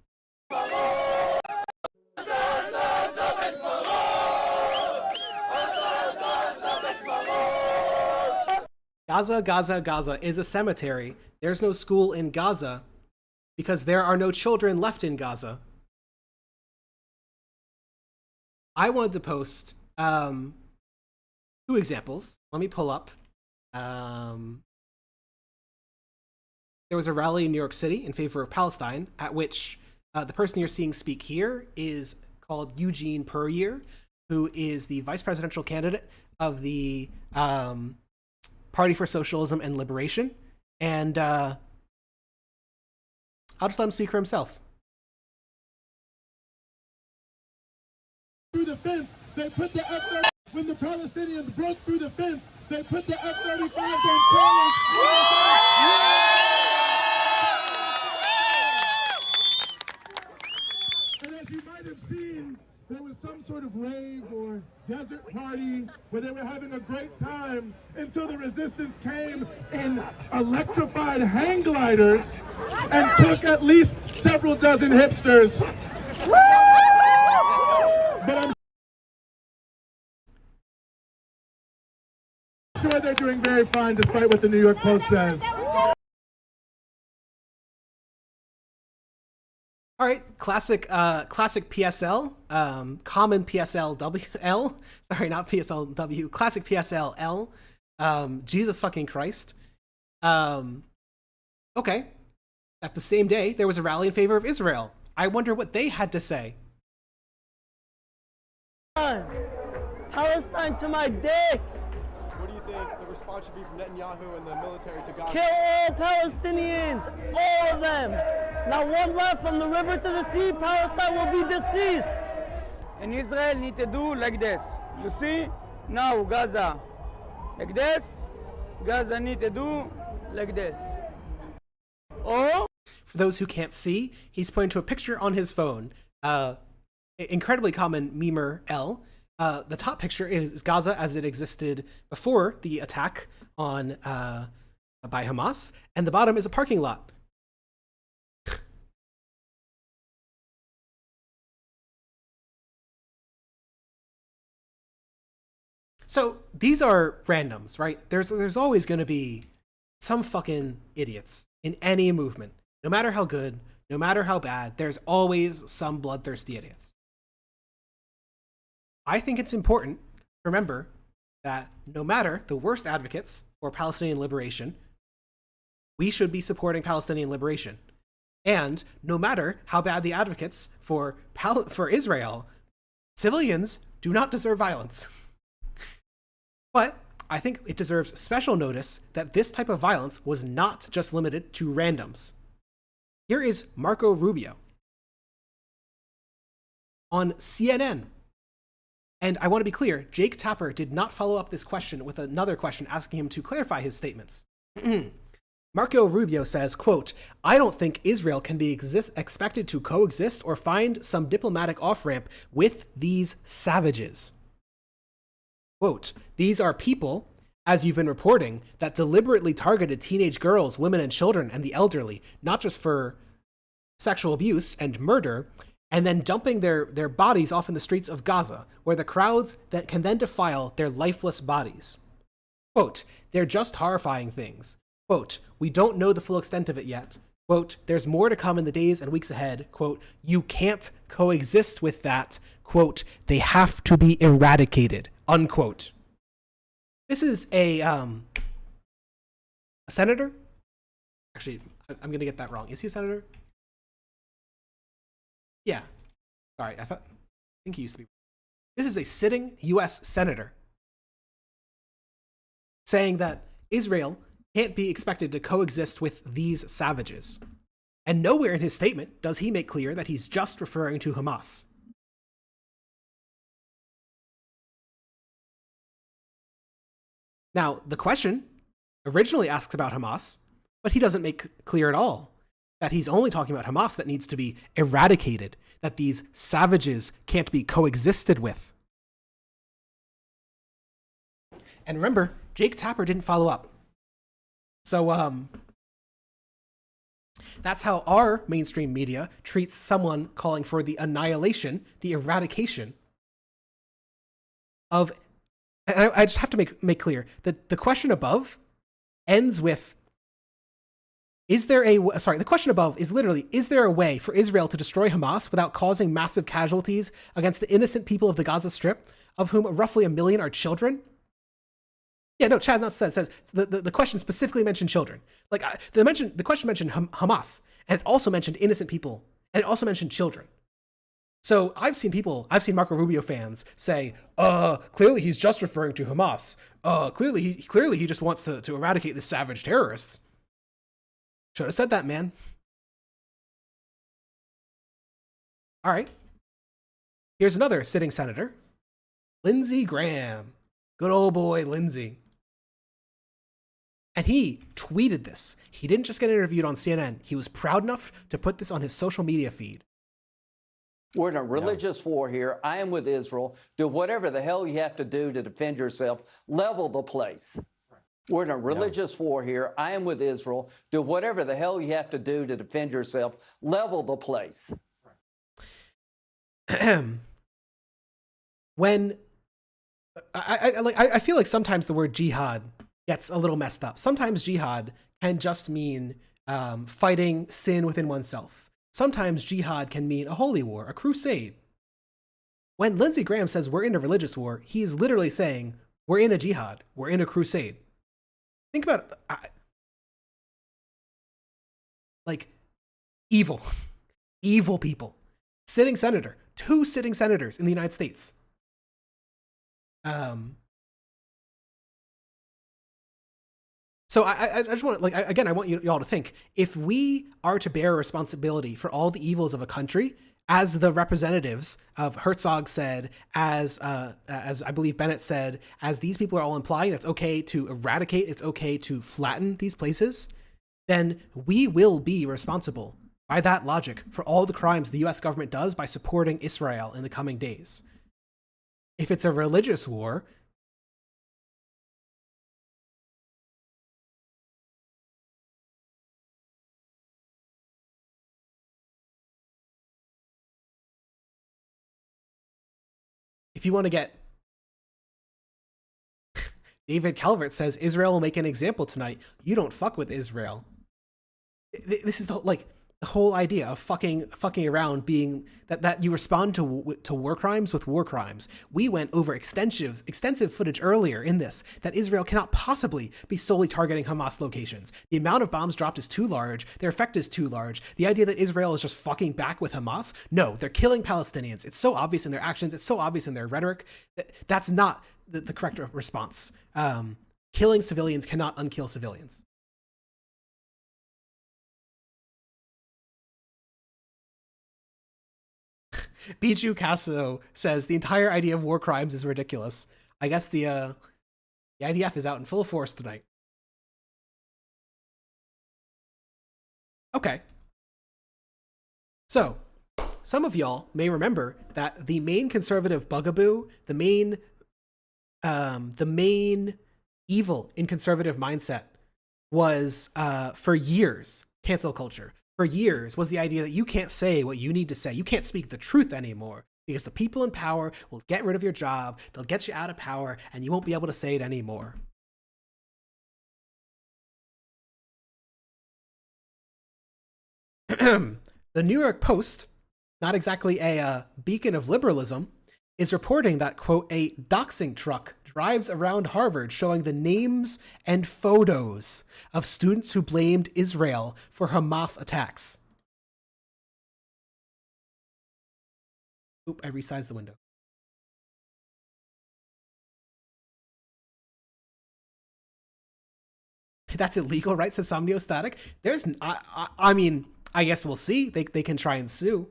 Gaza, Gaza, Gaza is a cemetery. There's no school in Gaza because there are no children left in Gaza. I wanted to post 2 examples. Let me pull up. There was a rally in New York City in favor of Palestine, at which the person you're seeing speak here is called Eugene Puryear, who is the vice presidential candidate of the Party for Socialism and Liberation. And I'll just let him speak for himself. Through the fence, they put the F-35. When the Palestinians broke through the fence, they put the F-35s on trailers. And as you might have seen, there was some sort of rave or desert party where they were having a great time until the resistance came in electrified hang gliders and took at least several dozen hipsters. But I'm sure they're doing very fine despite what the New York Post says. All right, classic PSL, common PSLWL, sorry, not PSLW, classic PSLL, Jesus fucking Christ. Okay. At the same day, there was a rally in favor of Israel. I wonder what they had to say. Palestine to my dick! What do you think the response should be from Netanyahu and the military to Gaza? Kill all Palestinians! All of them! Not one left from the river to the sea. Palestine will be deceased! And Israel need to do like this. You see? Now Gaza. Like this. Gaza need to do like this. Oh! For those who can't see, he's pointing to a picture on his phone. Incredibly common memer L. The top picture is Gaza as it existed before the attack on by Hamas, and the bottom is a parking lot. So these are randoms, right? There's always going to be some fucking idiots in any movement. No matter how good, no matter how bad, there's always some bloodthirsty idiots. I think it's important to remember that no matter the worst advocates for Palestinian liberation, we should be supporting Palestinian liberation. And no matter how bad the advocates for Israel, civilians do not deserve violence. But I think it deserves special notice that this type of violence was not just limited to randoms. Here is Marco Rubio on CNN. And I want to be clear, Jake Tapper did not follow up this question with another question asking him to clarify his statements. Marco Rubio says, quote, "I don't think Israel can be expected to coexist or find some diplomatic off-ramp with these savages." Quote, "These are people, as you've been reporting, that deliberately targeted teenage girls, women, and children, and the elderly, not just for sexual abuse and murder, and then dumping their bodies off in the streets of Gaza, where the crowds that can then defile their lifeless bodies. Quote, they're just horrifying things. Quote, we don't know the full extent of it yet. Quote, there's more to come in the days and weeks ahead. Quote, you can't coexist with that. Quote, they have to be eradicated." Unquote. This is a senator? Actually, I'm going to get that wrong. Is he a senator? Yeah. Sorry, I think he used to be. This is a sitting U.S. senator saying that Israel can't be expected to coexist with these savages. And nowhere in his statement does he make clear that he's just referring to Hamas. Now, the question originally asks about Hamas, but he doesn't make clear at all that he's only talking about Hamas that needs to be eradicated, that these savages can't be coexisted with. And remember, Jake Tapper didn't follow up. So, that's how our mainstream media treats someone calling for the annihilation, the eradication of, and I just have to make clear that the question above ends with, the question above is literally, is there a way for Israel to destroy Hamas without causing massive casualties against the innocent people of the Gaza Strip, of whom roughly 1 million are children? Yeah, no, Chad not says the question specifically mentioned children. Like the question mentioned Hamas, and it also mentioned innocent people, and it also mentioned children. So I've seen Marco Rubio fans say, clearly he's just referring to Hamas. Clearly he just wants to eradicate the savage terrorists. Should have said that, man. All right. Here's another sitting senator, Lindsey Graham. Good old boy, Lindsey. And he tweeted this. He didn't just get interviewed on CNN. He was proud enough to put this on his social media feed. We're in a religious war here. I am with Israel. Do whatever the hell you have to do to defend yourself. Level the place. We're in a religious war here. I am with Israel. Do whatever the hell you have to do to defend yourself. Level the place. When I feel like sometimes the word jihad gets a little messed up. Sometimes jihad can just mean fighting sin within oneself. Sometimes jihad can mean a holy war, a crusade. When Lindsey Graham says we're in a religious war, he's literally saying we're in a jihad, we're in a crusade. Think about it. like evil, evil people. Sitting senator, 2 sitting senators in the United States. So I just want to, like, again, I want y'all to think, if we are to bear responsibility for all the evils of a country, as the representatives of Herzog said, as I believe Bennett said, as these people are all implying, it's okay to eradicate, it's okay to flatten these places, then we will be responsible, by that logic, for all the crimes the US government does by supporting Israel in the coming days. If it's a religious war, if you want to get, David Calvert says Israel will make an example tonight. You don't fuck with Israel. This is the whole idea of fucking around, being that you respond to war crimes with war crimes. We went over extensive footage earlier in this that Israel cannot possibly be solely targeting Hamas locations. The amount of bombs dropped is too large. Their effect is too large. The idea that Israel is just fucking back with Hamas, no, they're killing Palestinians. It's so obvious in their actions. It's so obvious in their rhetoric. That's not the correct response. Killing civilians cannot unkill civilians. Bijou Casso says the entire idea of war crimes is ridiculous. I guess the IDF is out in full force tonight. Okay. So, some of y'all may remember that the main conservative bugaboo, the main evil in conservative mindset was, for years, cancel culture. For years was the idea that you can't say what you need to say. You can't speak the truth anymore because the people in power will get rid of your job. They'll get you out of power and you won't be able to say it anymore. The New York Post, not exactly a beacon of liberalism, is reporting that, quote, a doxing truck drives around Harvard showing the names and photos of students who blamed Israel for Hamas attacks. Oop, I resized the window. That's illegal, right? Says Somniostatic. There's, I mean, I guess we'll see. They can try and sue.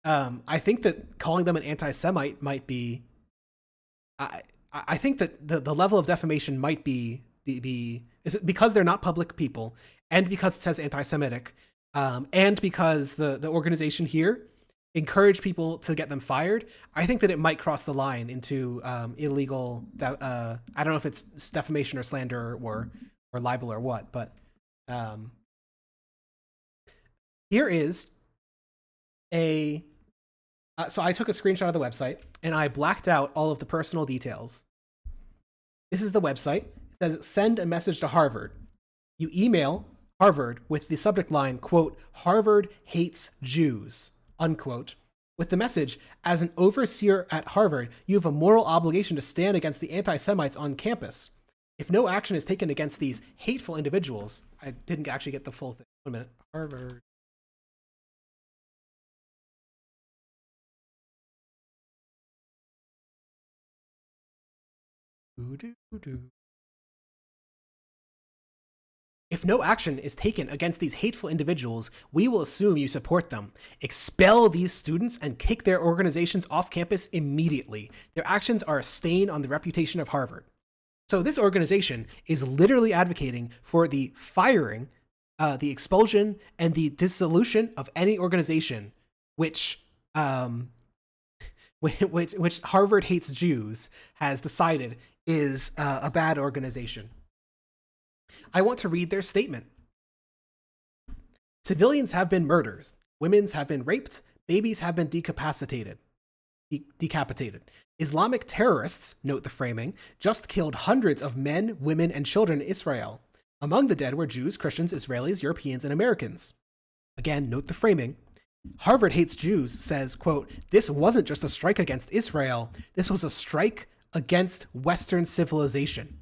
I think that calling them an anti-Semite might be, I think that the level of defamation might be because they're not public people, and because it says anti-Semitic, and because the organization here encouraged people to get them fired. I think that it might cross the line into illegal. I don't know if it's defamation or slander or libel or what, but here is a. So I took a screenshot of the website and I blacked out all of the personal details. This is the website. It says, send a message to Harvard. You email Harvard with the subject line, quote, Harvard hates Jews, unquote. With the message, as an overseer at Harvard, you have a moral obligation to stand against the anti-Semites on campus. If no action is taken against these hateful individuals, I didn't actually get the full thing. 1 minute. Harvard. If no action is taken against these hateful individuals, we will assume you support them. Expel these students and kick their organizations off campus immediately. Their actions are a stain on the reputation of Harvard. So this organization is literally advocating for the firing, the expulsion, and the dissolution of any organization which Harvard hates Jews has decided is a bad organization. I want to read their statement. Civilians have been murdered. Women have been raped. Babies have been decapitated. Islamic terrorists, note the framing, just killed hundreds of men, women, and children in Israel. Among the dead were Jews, Christians, Israelis, Europeans, and Americans. Again, note the framing. Harvard hates Jews says, quote, this wasn't just a strike against Israel. This was a strike against Western civilization.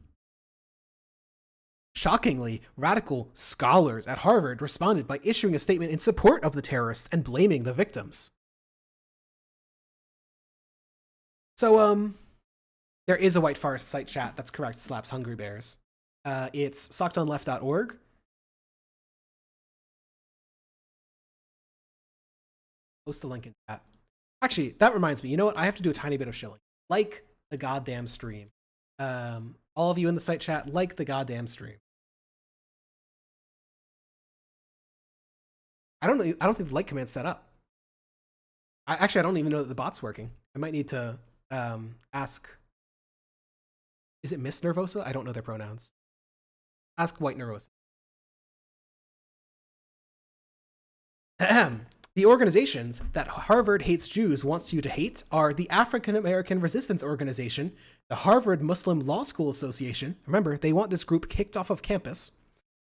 shockingly, radical scholars at Harvard responded by issuing a statement in support of the terrorists and blaming the victims. So, there is a White Forest site chat. That's correct. Slaps Hungry Bears. It's sockedonleft.org. Post the link in chat. Actually, that reminds me. You know what? I have to do a tiny bit of shilling. Like the goddamn stream. All of you in the site chat, like the goddamn stream. I don't think the like command's set up. I don't even know that the bot's working. I might need to ask. Is it Miss Nervosa? I don't know their pronouns. Ask White Nervosa. The organizations that Harvard Hates Jews wants you to hate are the African American Resistance Organization, the Harvard Muslim Law School Association. Remember, they want this group kicked off of campus,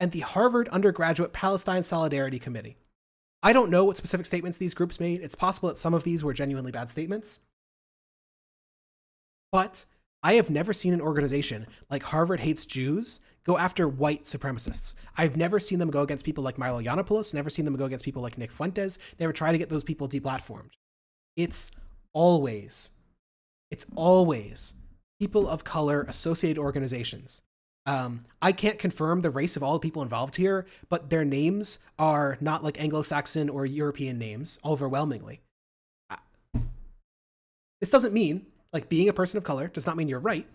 and the Harvard Undergraduate Palestine Solidarity Committee. I don't know what specific statements these groups made. It's possible that some of these were genuinely bad statements. But I have never seen an organization like Harvard Hates Jews go after white supremacists. I've never seen them go against people like Milo Yiannopoulos, never seen them go against people like Nick Fuentes, never try to get those people deplatformed. It's always people of color associated organizations. I can't confirm the race of all the people involved here, but their names are not like Anglo-Saxon or European names, overwhelmingly. This doesn't mean, like, being a person of color does not mean you're right.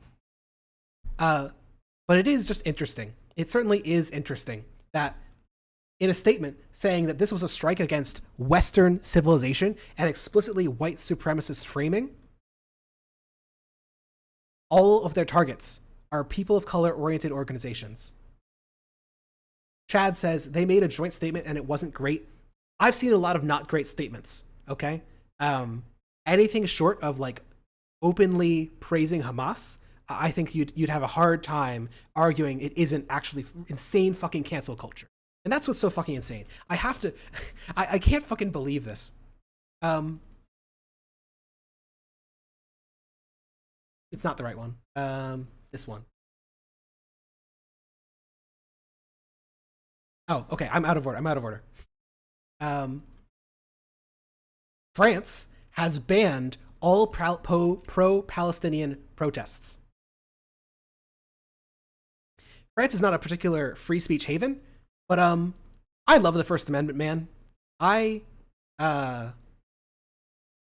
But it is just interesting. It certainly is interesting that in a statement saying that this was a strike against Western civilization and explicitly white supremacist framing, all of their targets are people of color oriented organizations. Chad says they made a joint statement and it wasn't great. I've seen a lot of not great statements, okay? Anything short of like openly praising Hamas, I think you'd have a hard time arguing it isn't actually insane fucking cancel culture. And that's what's so fucking insane. I have to, I can't fucking believe this. It's not the right one. This one. Oh, okay, I'm out of order. France has banned all pro-Palestinian protests. France is not a particular free speech haven, but I love the First Amendment, man.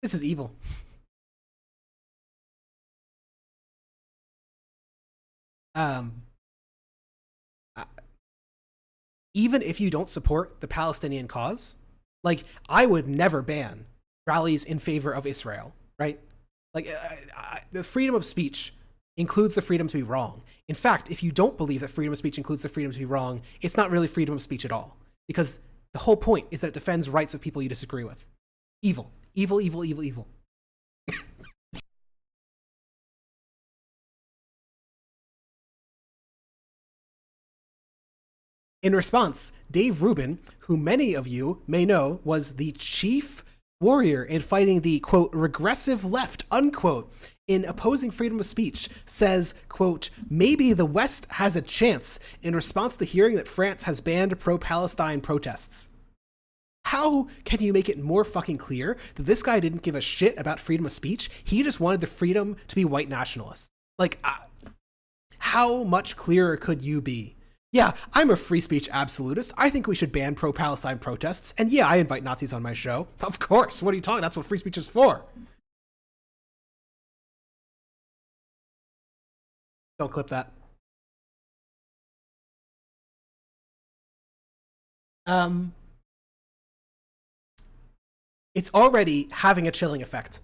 This is evil. Even if you don't support the Palestinian cause, like, I would never ban rallies in favor of Israel, right? Like, the freedom of speech includes the freedom to be wrong. In fact, if you don't believe that freedom of speech includes the freedom to be wrong, it's not really freedom of speech at all. Because the whole point is that it defends rights of people you disagree with. Evil. Evil, evil, evil, evil. In response, Dave Rubin, who many of you may know was the chief warrior in fighting the, quote, regressive left, unquote, in opposing freedom of speech, says, quote, maybe the West has a chance in response to hearing that France has banned pro-Palestine protests. How can you make it more fucking clear that this guy didn't give a shit about freedom of speech? He just wanted the freedom to be white nationalist. Like, how much clearer could you be? Yeah, I'm a free speech absolutist. I think we should ban pro-Palestine protests. And yeah, I invite Nazis on my show. Of course. What are you talking? That's what free speech is for. Don't clip that. It's already having a chilling effect.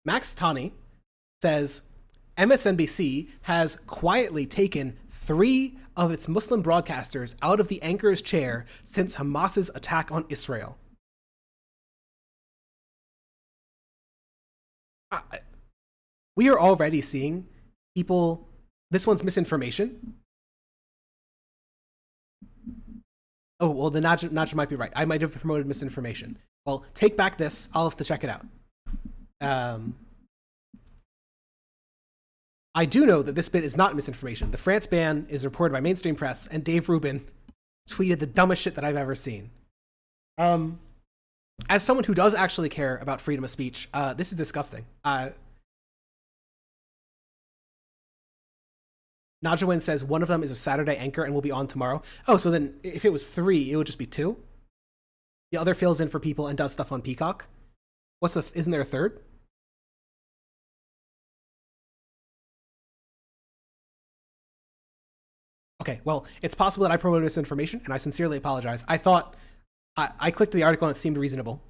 Max Tani says MSNBC has quietly taken 3 of its Muslim broadcasters out of the anchor's chair since Hamas's attack on Israel. We are already seeing people, this one's misinformation. Oh, well, the Najma might be right. I might have promoted misinformation. Well, take back this. I'll have to check it out. I do know that this bit is not misinformation. The France ban is reported by mainstream press, and Dave Rubin tweeted the dumbest shit that I've ever seen. As someone who does actually care about freedom of speech, this is disgusting. Najawin says one of them is a Saturday anchor and will be on tomorrow. Oh, so then if it was 3, it would just be 2? The other fills in for people and does stuff on Peacock? Isn't there a third? Okay, well, it's possible that I promoted misinformation, and I sincerely apologize. I thought, I clicked the article and it seemed reasonable.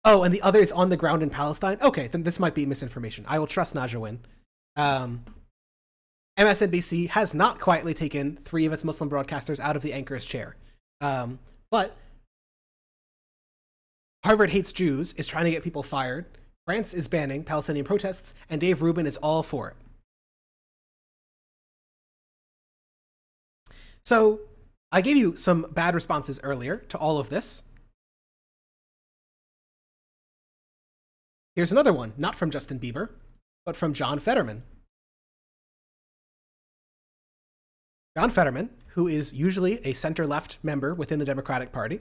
Oh, and the other is on the ground in Palestine? Okay, then this might be misinformation. I will trust Najawin. MSNBC has not quietly taken 3 of its Muslim broadcasters out of the anchor's chair. But Harvard Hates Jews is trying to get people fired. France is banning Palestinian protests, and Dave Rubin is all for it. So I gave you some bad responses earlier to all of this. Here's another one, not from Justin Bieber, but from John Fetterman. John Fetterman, who is usually a center-left member within the Democratic Party,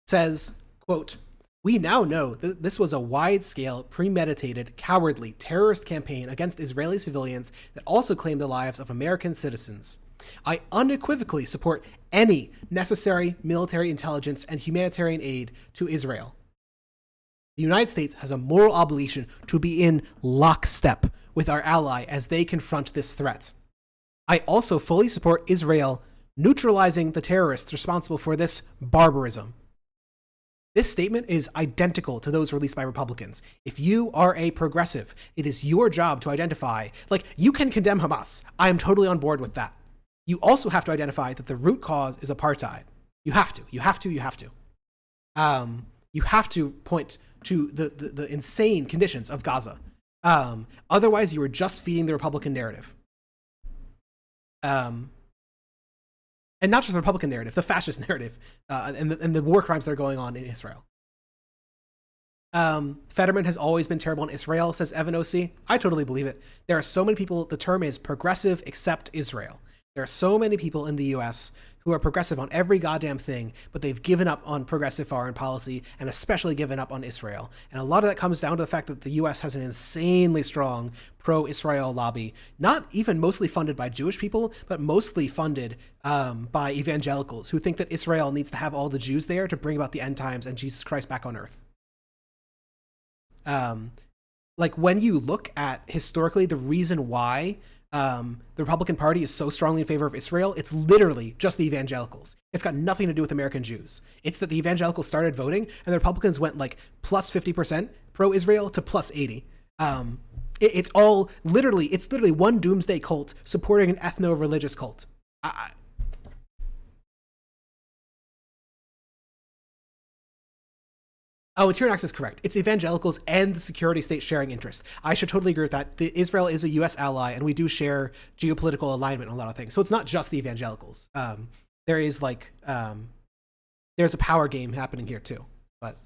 says, quote, "We now know that this was a wide-scale, premeditated, cowardly, terrorist campaign against Israeli civilians that also claimed the lives of American citizens. I unequivocally support any necessary military intelligence and humanitarian aid to Israel. The United States has a moral obligation to be in lockstep with our ally as they confront this threat. I also fully support Israel neutralizing the terrorists responsible for this barbarism." This statement is identical to those released by Republicans. If you are a progressive, it is your job to identify, you can condemn Hamas. I am totally on board with that. You also have to identify that the root cause is apartheid. You have to. You have to point to the insane conditions of Gaza. Otherwise, you are just feeding the Republican narrative. And not just the Republican narrative, the fascist narrative, and the war crimes that are going on in Israel. Fetterman has always been terrible in Israel, says Evan O.C. I totally believe it. There are so many people, the term is progressive except Israel. There are so many people in the U.S. who are progressive on every goddamn thing, but they've given up on progressive foreign policy and especially given up on Israel. And a lot of that comes down to the fact that the U.S. has an insanely strong pro-Israel lobby, not even mostly funded by Jewish people, but mostly funded by evangelicals who think that Israel needs to have all the Jews there to bring about the end times and Jesus Christ back on earth. When you look at historically the reason why the Republican Party is so strongly in favor of Israel, it's literally just the evangelicals. It's got nothing to do with American Jews. It's that the evangelicals started voting and the Republicans went plus 50% pro-Israel to plus 80. It's literally one doomsday cult supporting an ethno-religious cult. And Tyrannox is correct. It's evangelicals and the security state sharing interest. I should totally agree with that. Israel is a U.S. ally, and we do share geopolitical alignment on a lot of things. So it's not just the evangelicals. There's a power game happening here too. But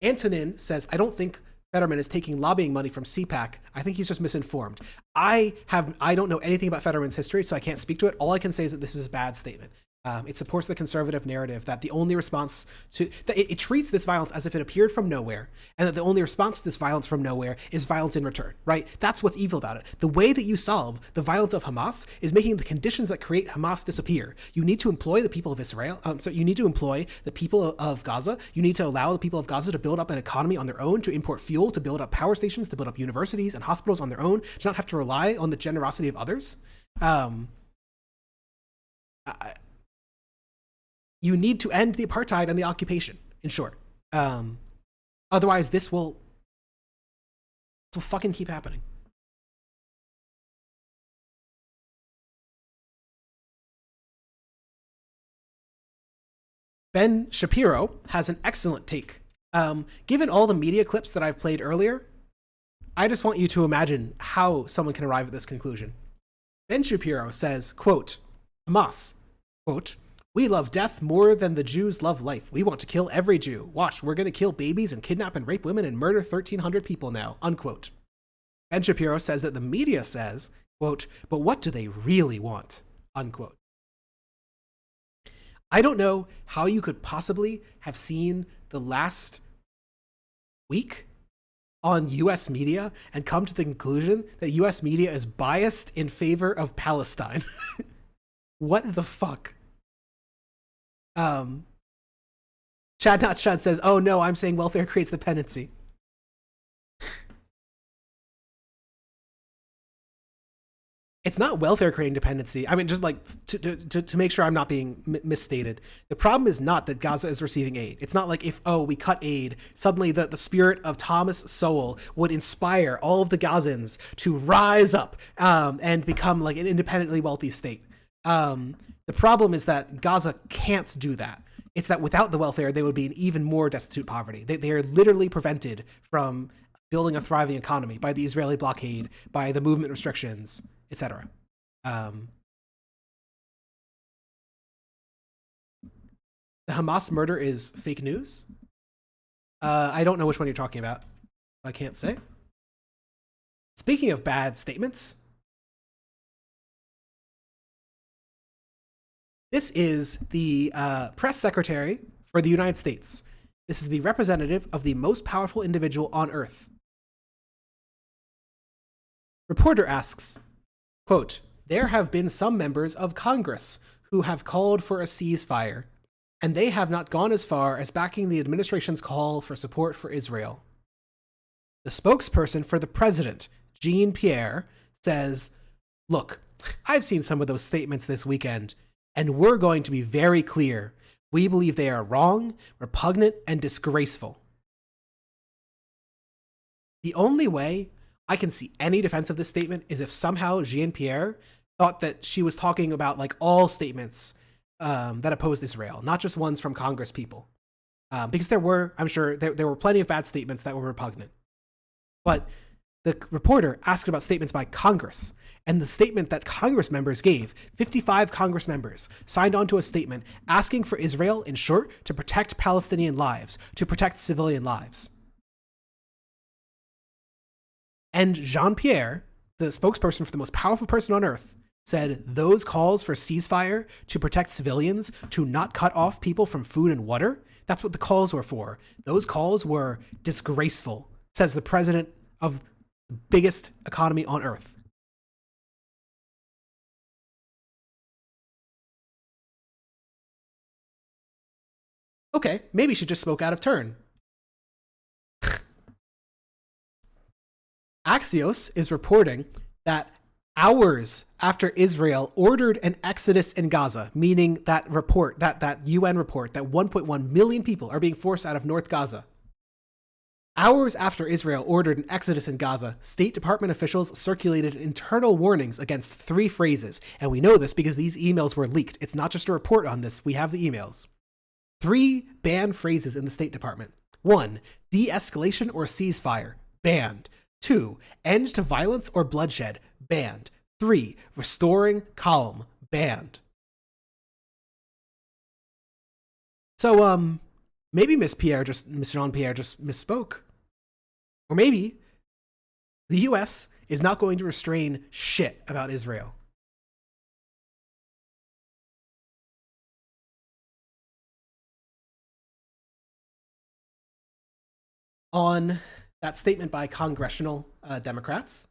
Antonin says, I don't think Fetterman is taking lobbying money from CPAC. I think he's just misinformed. I don't know anything about Fetterman's history, so I can't speak to it. All I can say is that this is a bad statement. It supports the conservative narrative that the only response to that it treats this violence as if it appeared from nowhere, and that the only response to this violence from nowhere is violence in return, right? That's what's evil about it. The way that you solve the violence of Hamas is making the conditions that create Hamas disappear. You need to employ the people of Israel. So you need to employ the people of Gaza. You need to allow the people of Gaza to build up an economy on their own, to import fuel, to build up power stations, to build up universities and hospitals on their own, to not have to rely on the generosity of others. You need to end the apartheid and the occupation, in short. Otherwise, this will fucking keep happening. Ben Shapiro has an excellent take. Given all the media clips that I've played earlier, I just want you to imagine how someone can arrive at this conclusion. Ben Shapiro says, quote, Hamas, quote, "We love death more than the Jews love life. We want to kill every Jew. Watch, we're going to kill babies and kidnap and rape women and murder 1,300 people now," unquote. Ben Shapiro says that the media says, quote, but what do they really want, unquote. I don't know how you could possibly have seen the last week on US media and come to the conclusion that US media is biased in favor of Palestine. What the fuck? Chad Not Chad says, oh no, I'm saying welfare creates dependency. It's not welfare creating dependency. I mean, just like to make sure I'm not being misstated. The problem is not that Gaza is receiving aid. It's not like if, we cut aid, suddenly the spirit of Thomas Sowell would inspire all of the Gazans to rise up and become like an independently wealthy state. The problem is that Gaza can't do that. It's that without the welfare, they would be in even more destitute poverty. They are literally prevented from building a thriving economy by the Israeli blockade, by the movement restrictions, etc. The Hamas murder is fake news. I don't know which one you're talking about. I can't say. Speaking of bad statements, this is the press secretary for the United States. This is the representative of the most powerful individual on earth. Reporter asks, quote, there have been some members of Congress who have called for a ceasefire, and they have not gone as far as backing the administration's call for support for Israel. The spokesperson for the president, Jean-Pierre, says, look, I've seen some of those statements this weekend, and we're going to be very clear. We believe they are wrong, repugnant, and disgraceful. The only way I can see any defense of this statement is if somehow Jean-Pierre thought that she was talking about like all statements that opposed Israel, not just ones from Congress people. Because there were, I'm sure, there were plenty of bad statements that were repugnant. But the reporter asked about statements by Congress, and the statement that Congress members gave, 55 Congress members signed onto a statement asking for Israel, in short, to protect Palestinian lives, to protect civilian lives. And Jean-Pierre, the spokesperson for the most powerful person on earth, said those calls for ceasefire to protect civilians, to not cut off people from food and water, that's what the calls were for. Those calls were disgraceful, says the president of the biggest economy on earth. Okay, maybe she just spoke out of turn. Axios is reporting that hours after Israel ordered an exodus in Gaza, meaning that report, that UN report, that 1.1 million people are being forced out of North Gaza. Hours after Israel ordered an exodus in Gaza, State Department officials circulated internal warnings against 3 phrases. And we know this because these emails were leaked. It's not just a report on this. We have the emails. 3 banned phrases in the State Department. 1, de-escalation or ceasefire, banned. 2, end to violence or bloodshed, banned. 3, restoring calm, banned. So, maybe Miss Jean-Pierre just misspoke. Or maybe the US is not going to restrain shit about Israel. On that statement by congressional Democrats,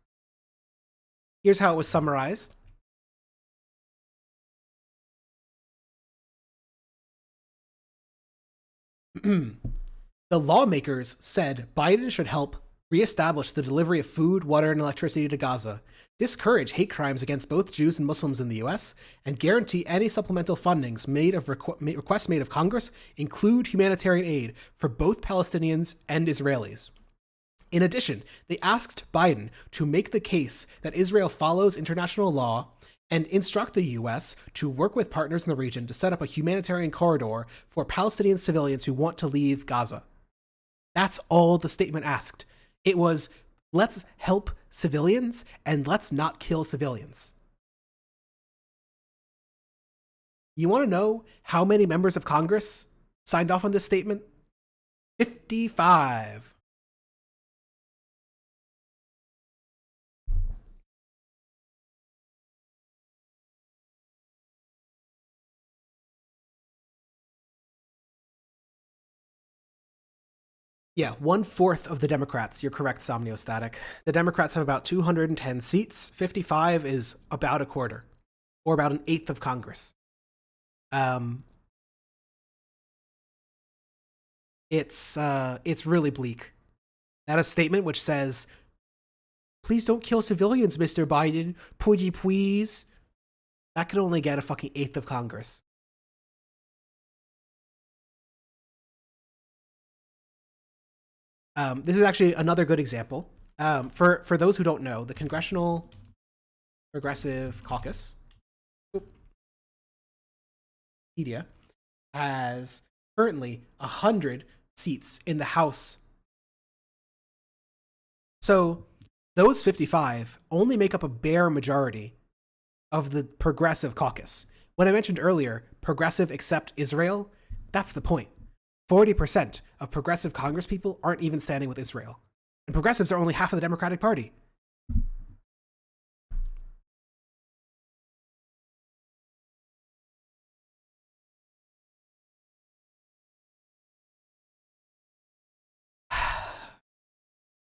here's how it was summarized. The lawmakers said Biden should help reestablish the delivery of food, water, and electricity to Gaza, discourage hate crimes against both Jews and Muslims in the U.S., and guarantee any supplemental fundings made of requests made of Congress include humanitarian aid for both Palestinians and Israelis. In addition, they asked Biden to make the case that Israel follows international law and instruct the U.S. to work with partners in the region to set up a humanitarian corridor for Palestinian civilians who want to leave Gaza. That's all the statement asked. It was, let's help civilians and let's not kill civilians. You want to know how many members of Congress signed off on this statement? 55. Yeah, 1/4 of the Democrats. You're correct, Somniostatic. The Democrats have about 210 seats. 55 is about a quarter, or about an eighth of Congress. It's really bleak. That a statement which says, "Please don't kill civilians, Mr. Biden. Pretty please." That could only get a fucking eighth of Congress. This is actually another good example. For those who don't know, the Congressional Progressive Caucus Wikipedia has currently 100 seats in the House. So those 55 only make up a bare majority of the Progressive Caucus. When I mentioned earlier, progressive except Israel, that's the point. 40% of progressive congresspeople aren't even standing with Israel. And progressives are only half of the Democratic Party.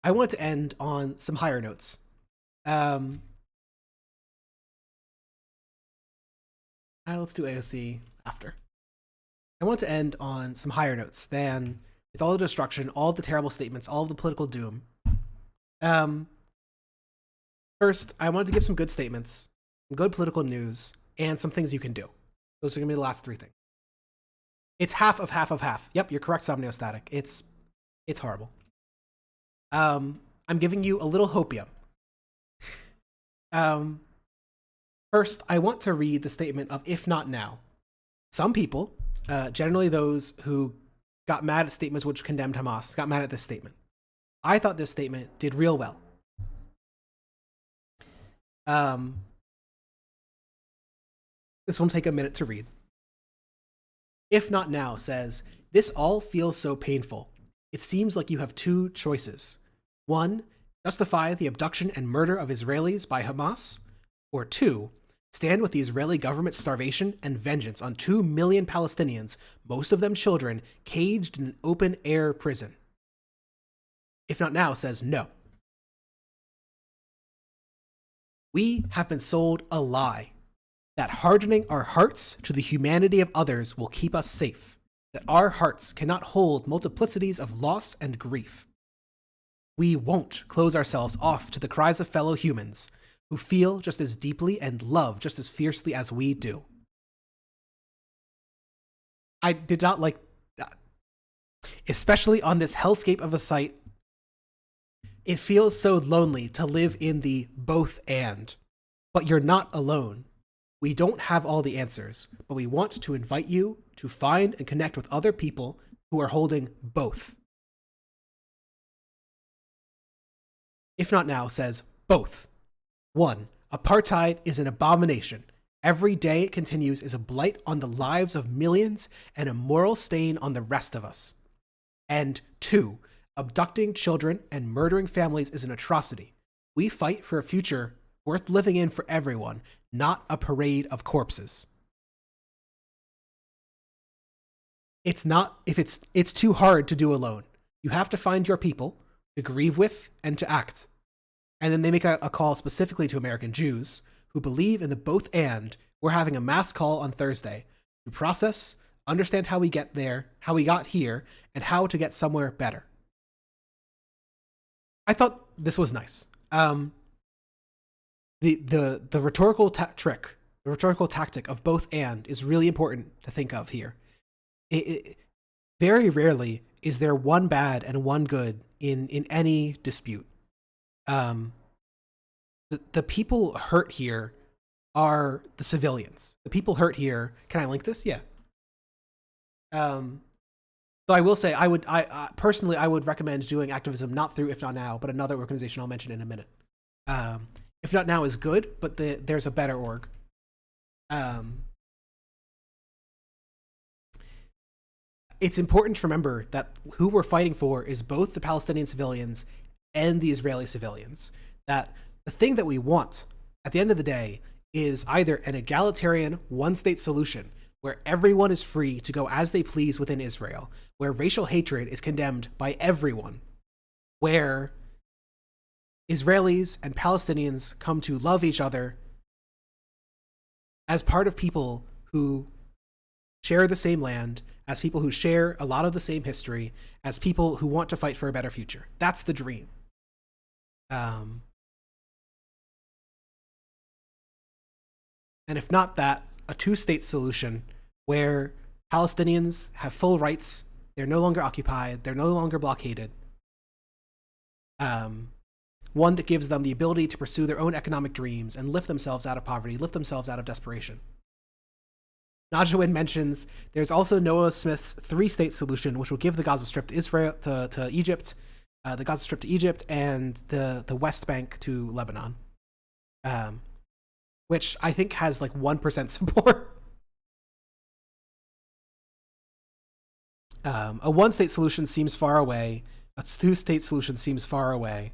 I want to end on some higher notes. Let's do AOC after. I want to end on some higher notes than with all the destruction, all of the terrible statements, all of the political doom. First, I wanted to give some good statements, some good political news, and some things you can do. Those are going to be the last three things. It's half of half of half. Yep, you're correct, Somniostatic. It's horrible. I'm giving you a little hopium. First, I want to read the statement of "if not now." Some people, generally those who got mad at statements which condemned Hamas, got mad at this statement. I thought this statement did real well. This will take a minute to read. "If not now" says, "This all feels so painful. It seems like you have two choices. One, justify the abduction and murder of Israelis by Hamas. Or two, stand with the Israeli government's starvation and vengeance on 2 million Palestinians, most of them children, caged in an open-air prison." "If not now" says no. We have been sold a lie that hardening our hearts to the humanity of others will keep us safe, that our hearts cannot hold multiplicities of loss and grief. We won't close ourselves off to the cries of fellow humans who feel just as deeply and love just as fiercely as we do. I did not like that. Especially on this hellscape of a site. It feels so lonely to live in the both and. But you're not alone. We don't have all the answers, but we want to invite you to find and connect with other people who are holding both. "If not now" says both. 1. Apartheid is an abomination. Every day it continues is a blight on the lives of millions and a moral stain on the rest of us. And 2. Abducting children and murdering families is an atrocity. We fight for a future worth living in for everyone, not a parade of corpses. It's too hard to do alone. You have to find your people to grieve with and to act. And then they make a call specifically to American Jews who believe in the both and. We're having a mass call on Thursday to process, understand how we get there, how we got here, and how to get somewhere better. I thought this was nice. The rhetorical trick, the rhetorical tactic of both and is really important to think of here. Very rarely is there one bad and one good in any dispute. The people hurt here are the civilians. The people hurt here. Can I link this? Yeah. So I will say, I personally would recommend doing activism not through If Not Now, but another organization I'll mention in a minute. If Not Now is good, but there's a better org. It's important to remember that who we're fighting for is both the Palestinian civilians and the Israeli civilians. That the thing that we want at the end of the day is either an egalitarian one-state solution where everyone is free to go as they please within Israel, where racial hatred is condemned by everyone, where Israelis and Palestinians come to love each other as part of people who share the same land, as people who share a lot of the same history, as people who want to fight for a better future. That's the dream. And if not that, a two-state solution where Palestinians have full rights, they're no longer occupied, they're no longer blockaded. One that gives them the ability to pursue their own economic dreams and lift themselves out of poverty, lift themselves out of desperation. Najawin mentions there's also Noah Smith's three-state solution, which will give the Gaza Strip to Israel, to Egypt, the Gaza Strip to Egypt, and the West Bank to Lebanon, which I think has like 1% support. A one-state solution seems far away. A two-state solution seems far away.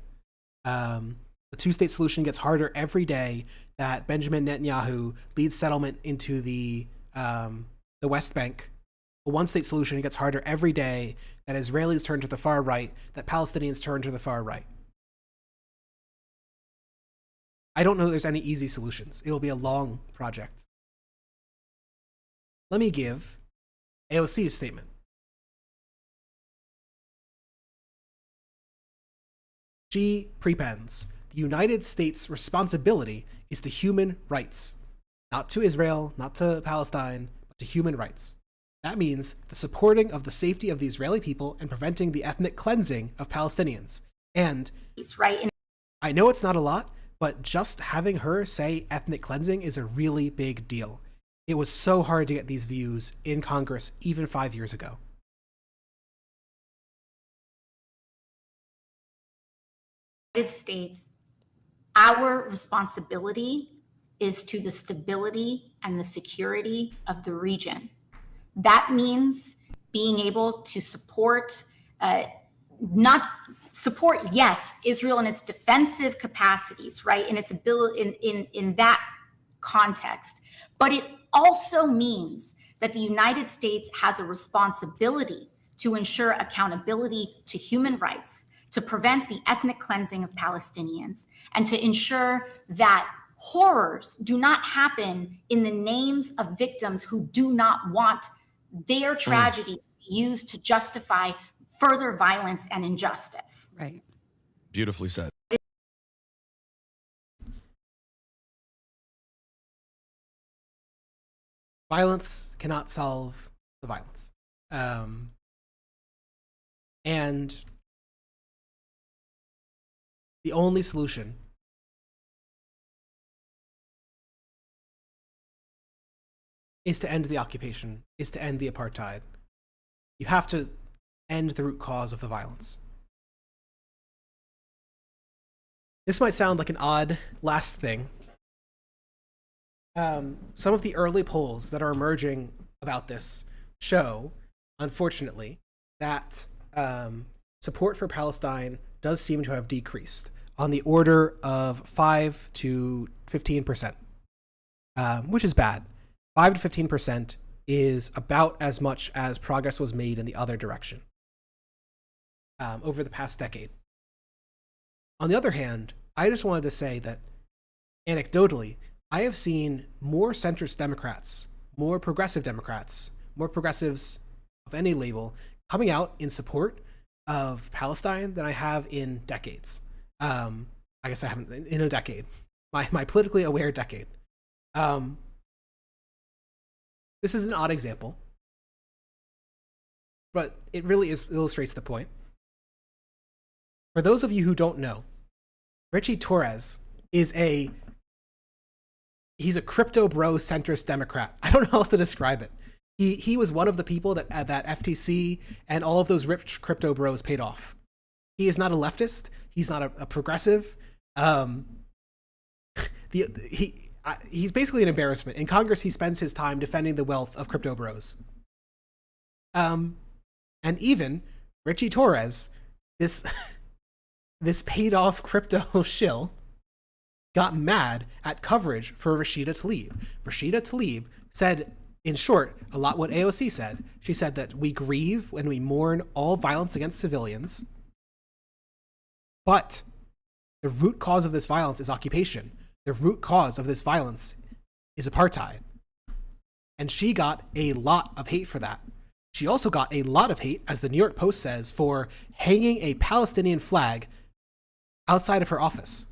The two-state solution gets harder every day that Benjamin Netanyahu leads settlement into the West Bank. A one-state solution gets harder every day that Israelis turn to the far right, that Palestinians turn to the far right. I don't know there's any easy solutions. It will be a long project. Let me give AOC's statement. She prepends, the United States' responsibility is to human rights. Not to Israel, not to Palestine, but to human rights. That means the supporting of the safety of the Israeli people and preventing the ethnic cleansing of Palestinians. And I know it's not a lot, but just having her say ethnic cleansing is a really big deal. It was so hard to get these views in Congress even 5 years ago. United States, our responsibility is to the stability and the security of the region. That means being able to support, yes, Israel in its defensive capacities, right, in its ability in that context. But it also means that the United States has a responsibility to ensure accountability to human rights, to prevent the ethnic cleansing of Palestinians, and to ensure that horrors do not happen in the names of victims who do not want their tragedy used to justify further violence and injustice. Right. Beautifully said. Violence cannot solve the violence. And the only solution is to end the occupation, is to end the apartheid. You have to end the root cause of the violence. This might sound like an odd last thing. Some of the early polls that are emerging about this show, unfortunately, that support for Palestine does seem to have decreased on the order of 5 to 15%, which is bad. 5 to 15% is about as much as progress was made in the other direction over the past decade. On the other hand, I just wanted to say that anecdotally, I have seen more centrist Democrats, more progressive Democrats, more progressives of any label coming out in support of Palestine than I have in decades. I guess I haven't in a decade, my politically aware decade. This is an odd example, but it really illustrates the point. For those of you who don't know, Richie Torres is he's a crypto bro centrist Democrat. I don't know how else to describe it. He was one of the people that FTC and all of those rich crypto bros paid off. He is not a leftist. He's not a progressive. He's basically an embarrassment. In Congress, he spends his time defending the wealth of crypto bros. And even Richie Torres, this paid off crypto shill, got mad at coverage for Rashida Tlaib. Rashida Tlaib said in short, a lot what AOC said. She said that we grieve when we mourn all violence against civilians, but the root cause of this violence is occupation. The root cause of this violence is apartheid. And she got a lot of hate for that. She also got a lot of hate, as the New York Post says, for hanging a Palestinian flag outside of her office.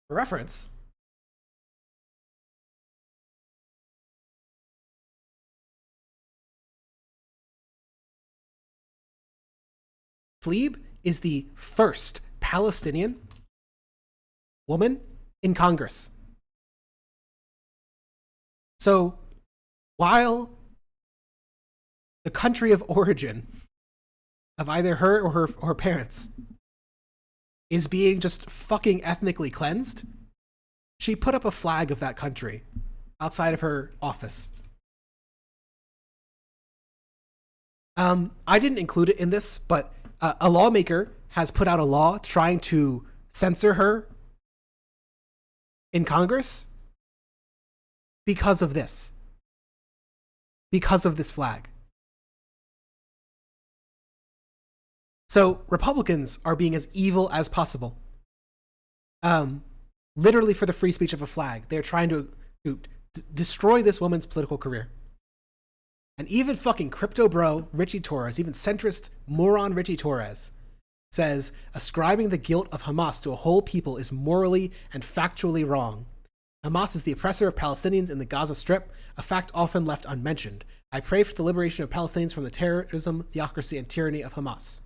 For reference, Tlaib is the first Palestinian woman in Congress. So, while the country of origin of either her or her parents is being just fucking ethnically cleansed, she put up a flag of that country outside of her office. I didn't include it in this, but a lawmaker has put out a law trying to censor her in Congress because of this. Because of this flag. So Republicans are being as evil as possible. Literally for the free speech of a flag. They're trying to destroy this woman's political career. And even fucking crypto bro Richie Torres, even centrist moron Richie Torres, says ascribing the guilt of Hamas to a whole people is morally and factually wrong. Hamas is the oppressor of Palestinians in the Gaza Strip, a fact often left unmentioned. I pray for the liberation of Palestinians from the terrorism, theocracy, and tyranny of Hamas.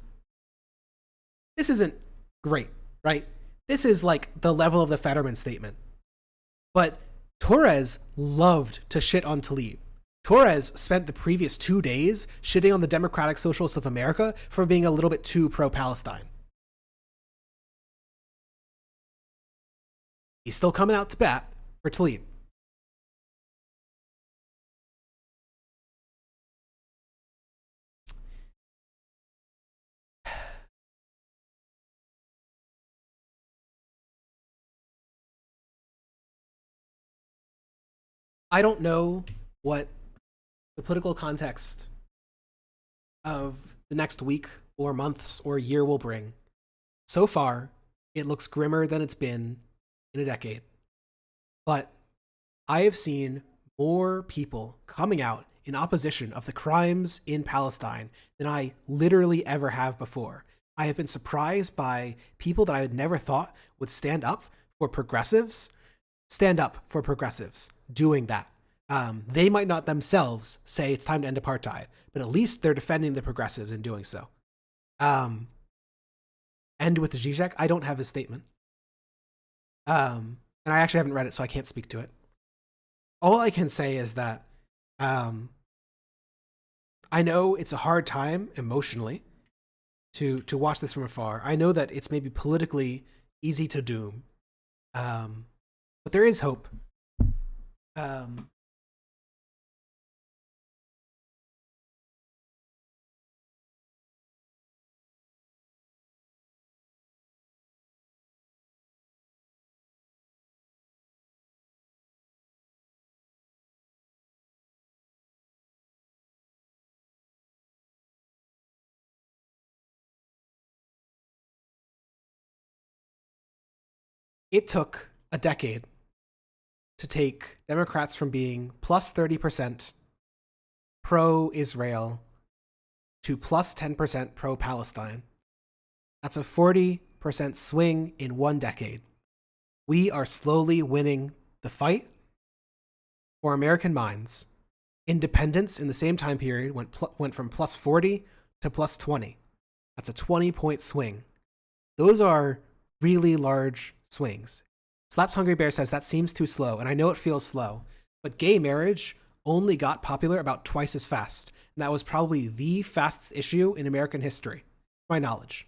This isn't great, right? This is like the level of the Fetterman statement. But Torres loved to shit on Tlaib. Torres spent the previous 2 days shitting on the Democratic Socialists of America for being a little bit too pro-Palestine. He's still coming out to bat for Tlaib. I don't know what the political context of the next week or months or year will bring. So far, it looks grimmer than it's been in a decade. But I have seen more people coming out in opposition of the crimes in Palestine than I literally ever have before. I have been surprised by people that I had never thought would stand up for progressives doing that. They might not themselves say it's time to end apartheid, but at least they're defending the progressives in doing so. And with Zizek, I don't have his statement. And I actually haven't read it, so I can't speak to it. All I can say is that I know it's a hard time emotionally to watch this from afar. I know that it's maybe politically easy to doom. But there is hope. It took a decade to take Democrats from being plus 30% pro-Israel to plus 10% pro-Palestine. That's a 40% swing in 1 decade. We are slowly winning the fight for American minds. Independence in the same time period went from plus 40 to plus 20. That's a 20-point swing. Those are really large swings. Slaps Hungry Bear says that seems too slow, and I know it feels slow, but gay marriage only got popular about twice as fast, and that was probably the fastest issue in American history, to my knowledge.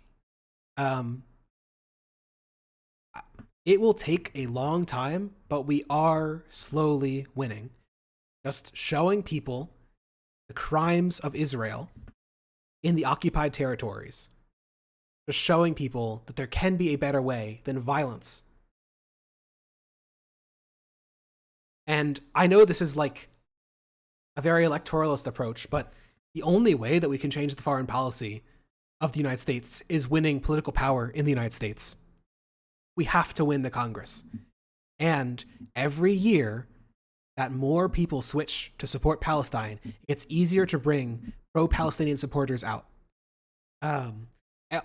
It will take a long time, but we are slowly winning. Just showing people the crimes of Israel in the occupied territories. Just showing people that there can be a better way than violence. And I know this is like a very electoralist approach, but the only way that we can change the foreign policy of the United States is winning political power in the United States. We have to win the Congress. And every year that more people switch to support Palestine, it's easier to bring pro-Palestinian supporters out.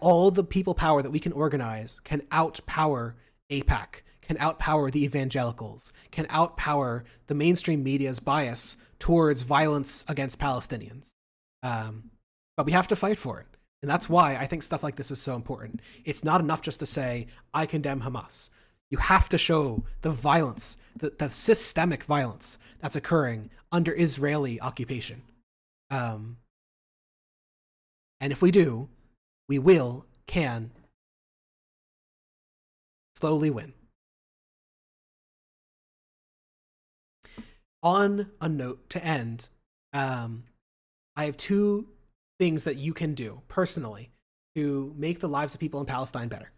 All the people power that we can organize can outpower AIPAC, can outpower the evangelicals, can outpower the mainstream media's bias towards violence against Palestinians. But we have to fight for it. And that's why I think stuff like this is so important. It's not enough just to say, I condemn Hamas. You have to show the violence, the systemic violence that's occurring under Israeli occupation. And if we do, we can slowly win. On a note to end, I have two things that you can do personally to make the lives of people in Palestine better.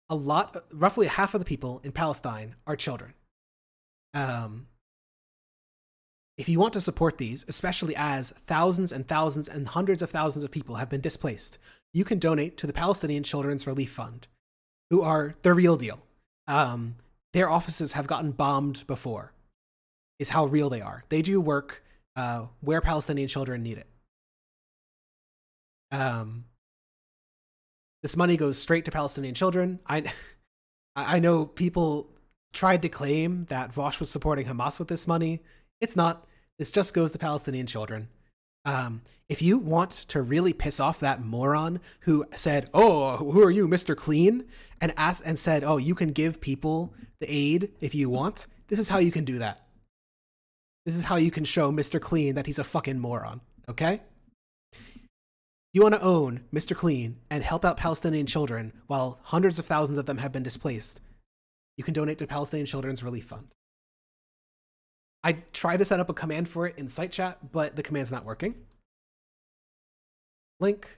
Roughly half of the people in Palestine are children. If you want to support these, especially as thousands and thousands and hundreds of thousands of people have been displaced, you can donate to the Palestinian Children's Relief Fund, who are the real deal. Their offices have gotten bombed before, is how real they are. They do work where Palestinian children need it. This money goes straight to Palestinian children. I know people tried to claim that Vosh was supporting Hamas with this money. It's not. This just goes to Palestinian children. If you want to really piss off that moron who said, "Oh, who are you, Mr. Clean?" and said, "Oh, you can give people the aid if you want," this is how you can do that. This is how you can show Mr. Clean that he's a fucking moron, okay? You want to own Mr. Clean and help out Palestinian children while hundreds of thousands of them have been displaced, you can donate to Palestinian Children's Relief Fund. I tried to set up a command for it in site chat, but the command's not working. Link.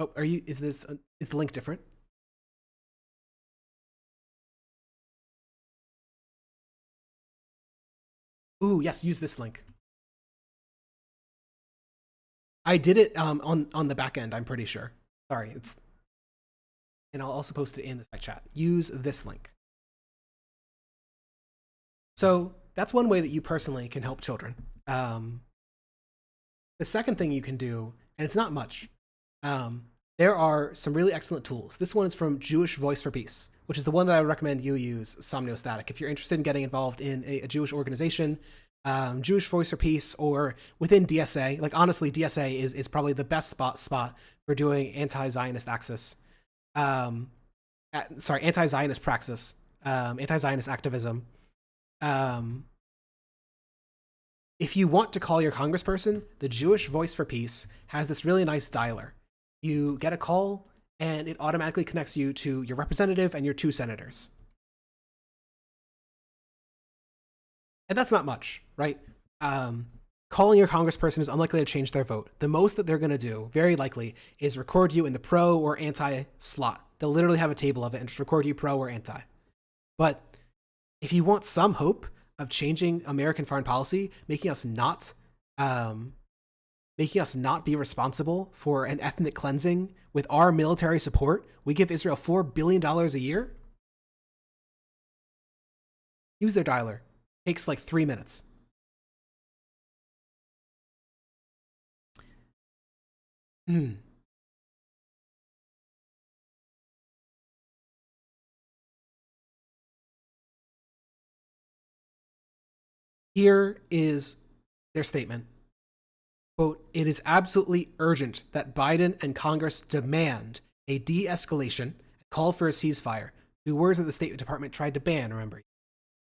Oh, is the link different? Ooh, yes, use this link. I did it on the back end, I'm pretty sure. Sorry, and I'll also post it in the site chat. Use this link. So that's one way that you personally can help children. The second thing you can do, and it's not much, there are some really excellent tools. This one is from Jewish Voice for Peace, which is the one that I would recommend you use, Somniostatic. If you're interested in getting involved in a Jewish organization, Jewish Voice for Peace, or within DSA, like honestly, DSA is probably the best spot for doing anti-Zionist axis. Anti-Zionist praxis, anti-Zionist activism. If you want to call your congressperson, the Jewish Voice for Peace has this really nice dialer. You get a call, and it automatically connects you to your representative and your 2 senators. And that's not much, right? Calling your congressperson is unlikely to change their vote. The most that they're going to do, very likely, is record you in the pro or anti slot. They'll literally have a table of it and just record you pro or anti. But if you want some hope of changing American foreign policy, making us not be responsible for an ethnic cleansing with our military support, we give Israel $4 billion a year. Use their dialer. Takes like 3 minutes. Here is their statement. Quote, "It is absolutely urgent that Biden and Congress demand a de-escalation and call for a ceasefire," 2 words that the State Department tried to ban, remember,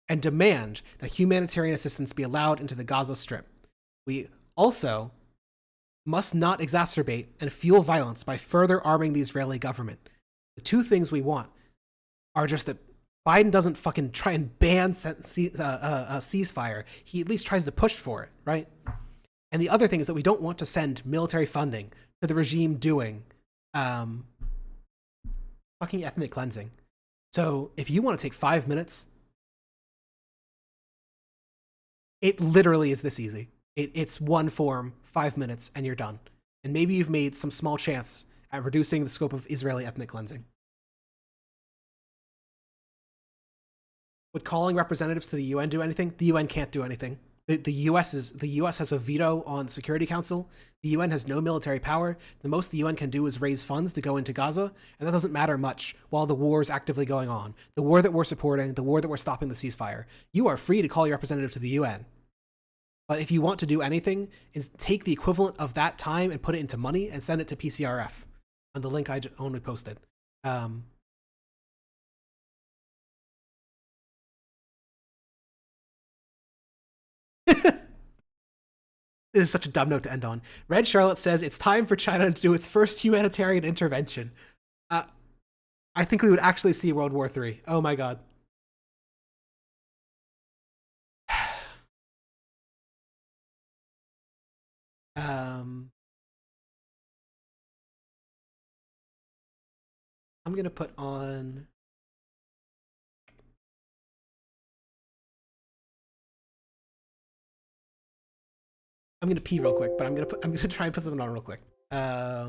"and demand that humanitarian assistance be allowed into the Gaza Strip. We also must not exacerbate and fuel violence by further arming the Israeli government." The 2 things we want are just that Biden doesn't fucking try and ban a ceasefire. He at least tries to push for it, right? And the other thing is that we don't want to send military funding to the regime doing fucking ethnic cleansing. So if you want to take 5 minutes, it literally is this easy. It's one form, 5 minutes, and you're done. And maybe you've made some small chance at reducing the scope of Israeli ethnic cleansing. Would calling representatives to the UN do anything? The UN can't do anything. The US has a veto on Security Council. The UN has no military power. The most the UN can do is raise funds to go into Gaza, and that doesn't matter much while the war is actively going on. The war that we're supporting, the war that we're stopping the ceasefire. You are free to call your representative to the UN. But if you want to do anything, is take the equivalent of that time and put it into money and send it to PCRF on the link I only posted. This is such a dumb note to end on. Red Charlotte says it's time for China to do its first humanitarian intervention. I think we would actually see World War III. Oh my god. I'm gonna put on. I'm gonna pee real quick, but I'm gonna try and put something on real quick. I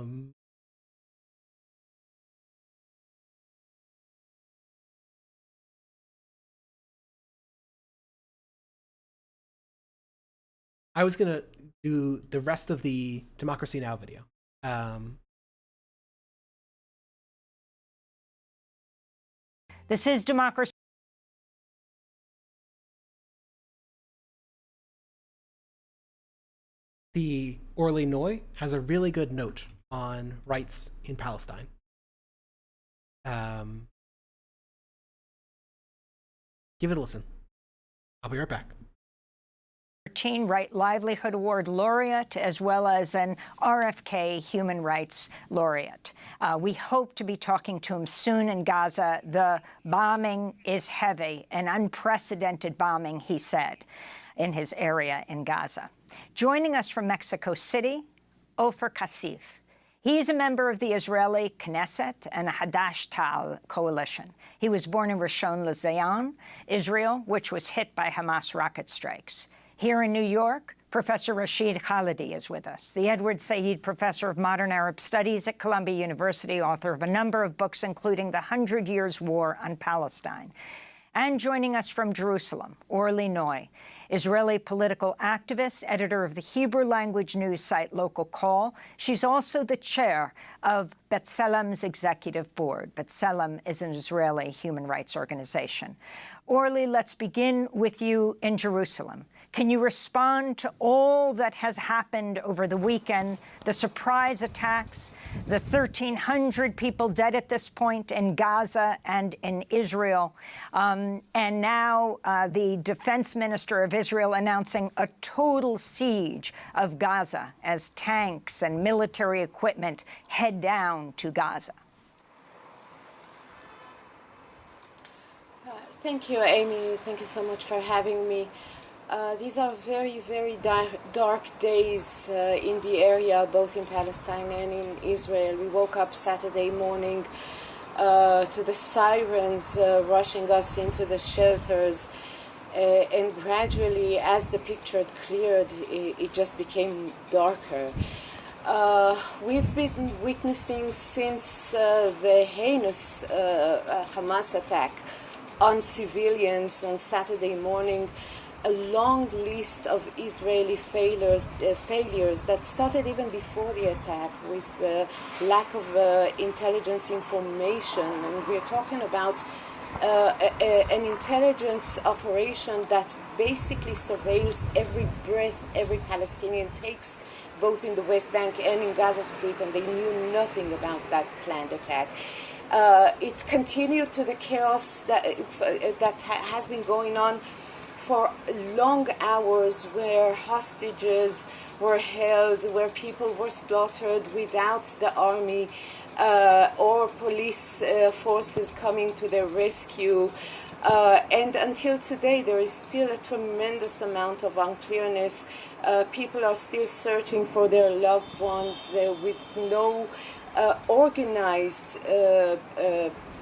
was gonna do the rest of the Democracy Now! Video. This is Democracy. The Orly Noy has a really good note on rights in Palestine. Give it a listen. I'll be right back. Right Livelihood Award laureate, as well as an RFK Human Rights laureate. We hope to be talking to him soon in Gaza. The bombing is heavy, an unprecedented bombing, he said, in his area in Gaza. Joining us from Mexico City, Ofer Kassif. He's a member of the Israeli Knesset and the Hadash-Ta'al coalition. He was born in Rishon LeZion, Israel, which was hit by Hamas rocket strikes. Here in New York, Professor Rashid Khalidi is with us, the Edward Said Professor of Modern Arab Studies at Columbia University, author of a number of books, including The 100 Years' War on Palestine. And joining us from Jerusalem, Orly Noy, Israeli political activist, editor of the Hebrew language news site Local Call. She's also the chair of B'Tselem's executive board. B'Tselem is an Israeli human rights organization. Orly, let's begin with you in Jerusalem. Can you respond to all that has happened over the weekend, the surprise attacks, the 1,300 people dead at this point in Gaza and in Israel, and now the defense minister of Israel announcing a total siege of Gaza as tanks and military equipment head down to Gaza? Thank you, Amy. Thank you so much for having me. These are very, very dark days in the area, both in Palestine and in Israel. We woke up Saturday morning to the sirens rushing us into the shelters. And gradually, as the picture cleared, it just became darker. We've been witnessing since the heinous Hamas attack on civilians on Saturday morning a long list of Israeli failures that started even before the attack with lack of intelligence information. And we're talking about an intelligence operation that basically surveils every breath every Palestinian takes, both in the West Bank and in Gaza Street, and they knew nothing about that planned attack. It continued to the chaos that has been going on for long hours, where hostages were held, where people were slaughtered without the army or police forces coming to their rescue. And until today, there is still a tremendous amount of unclearness. People are still searching for their loved ones with no organized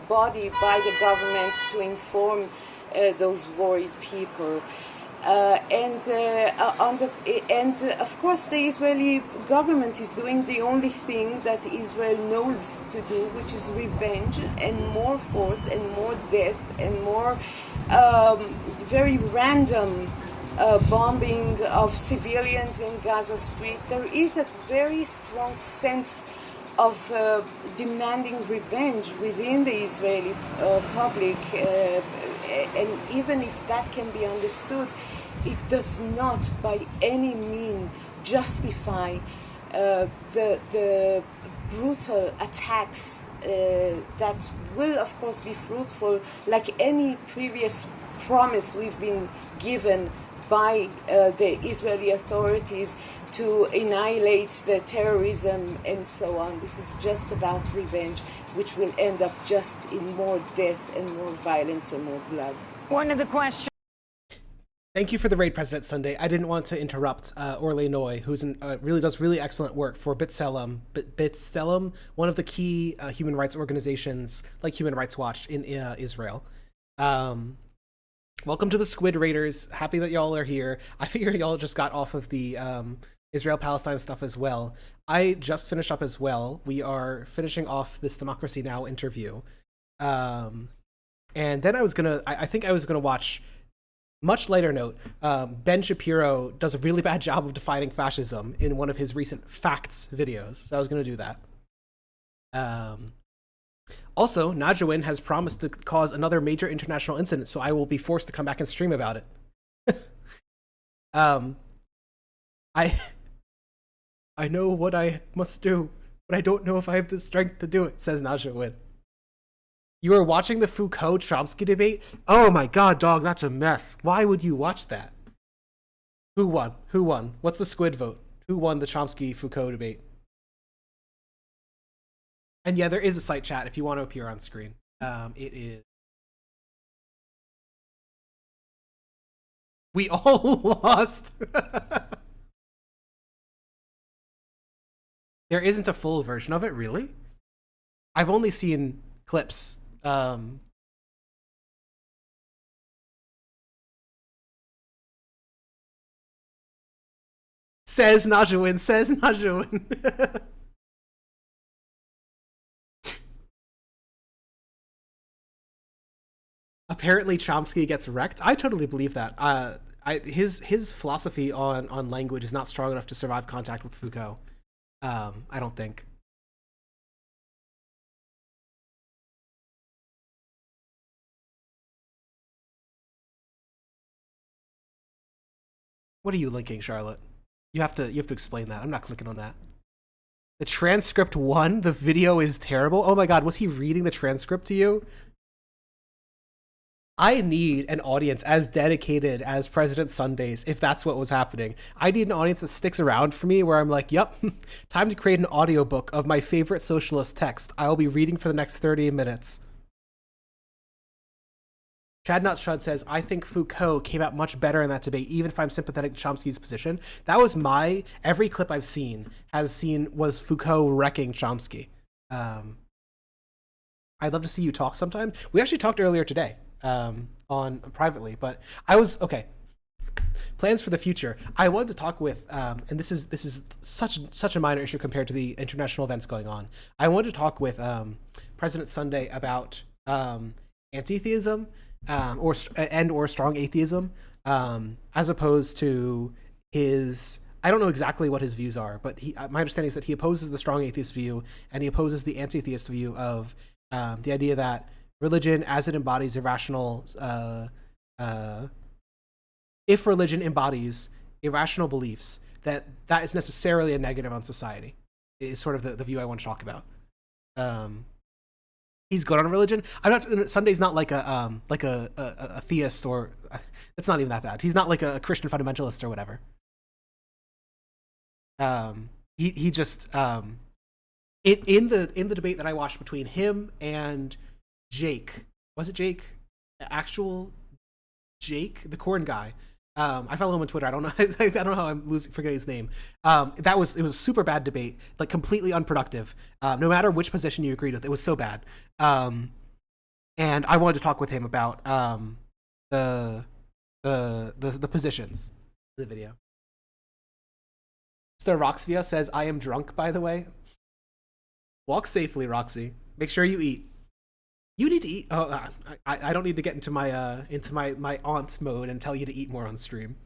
body by the government to inform those worried people. Of course, the Israeli government is doing the only thing that Israel knows to do, which is revenge and more force and more death and more very random bombing of civilians in Gaza Street. There is a very strong sense of demanding revenge within the Israeli public, and even if that can be understood, it does not by any means justify the brutal attacks that will of course be fruitful, like any previous promise we've been given by the Israeli authorities to annihilate the terrorism and so on. This is just about revenge, which will end up just in more death and more violence and more blood. One of the questions. Thank you for the raid, President Sunday. I didn't want to interrupt Orle Noy, who's really does really excellent work for B'Tselem, one of the key human rights organizations like Human Rights Watch in Israel. Welcome to the Squid Raiders. Happy that y'all are here. I figure y'all just got off of the Israel-Palestine stuff as well. I just finished up as well. We are finishing off this Democracy Now! Interview. And then I think I was gonna watch, much lighter note, Ben Shapiro does a really bad job of defining fascism in one of his recent Facts videos. So I was gonna do that. Also, Najawin has promised to cause another major international incident, so I will be forced to come back and stream about it. I know what I must do, but I don't know if I have the strength to do it, says Najawin. You are watching the Foucault-Chomsky debate? Oh my god, dog, that's a mess. Why would you watch that? Who won? Who won? What's the Squid vote? Who won the Chomsky-Foucault debate? And yeah, there is a site chat if you want to appear on screen. It is... We all lost! There isn't a full version of it, really? I've only seen clips. Says Najawin, says Najawin. Apparently Chomsky gets wrecked. I totally believe that. His philosophy on language is not strong enough to survive contact with Foucault. I don't think. What are you linking, Charlotte? You have to explain that. I'm not clicking on that. The transcript won. The video is terrible. Oh my god, was he reading the transcript to you? I need an audience as dedicated as President Sundays if that's what was happening. I need an audience that sticks around for me where I'm like, yep, time to create an audiobook of my favorite socialist text. I'll be reading for the next 30 minutes. Chad Not Shud says, I think Foucault came out much better in that debate, even if I'm sympathetic to Chomsky's position. That was every clip I've seen was Foucault wrecking Chomsky. I'd love to see you talk sometime. We actually talked earlier today. On privately, but okay. Plans for the future. I wanted to talk with, and this is such a minor issue compared to the international events going on. I wanted to talk with President Sunday about anti-theism or strong atheism, as opposed to his. I don't know exactly what his views are, but my understanding is that he opposes the strong atheist view and he opposes the anti-theist view of the idea that religion, as it embodies irrational, if religion embodies irrational beliefs, that is necessarily a negative on society, is sort of the view I want to talk about. He's good on religion. Sunday's not like a theist, or it's not even that bad. He's not like a Christian fundamentalist or whatever. He just in the debate that I watched between him and Jake, was it Jake? Actual Jake, the corn guy. I follow him on Twitter. I don't know. I don't know how I'm forgetting his name. It was a super bad debate, like completely unproductive. No matter which position you agreed with, it was so bad. and I wanted to talk with him about the positions in the video. Star Roxvia says, "I am drunk, by the way." Walk safely, Roxy. Make sure you eat. You need to eat. Oh, I don't need to get into my aunt mode and tell you to eat more on stream.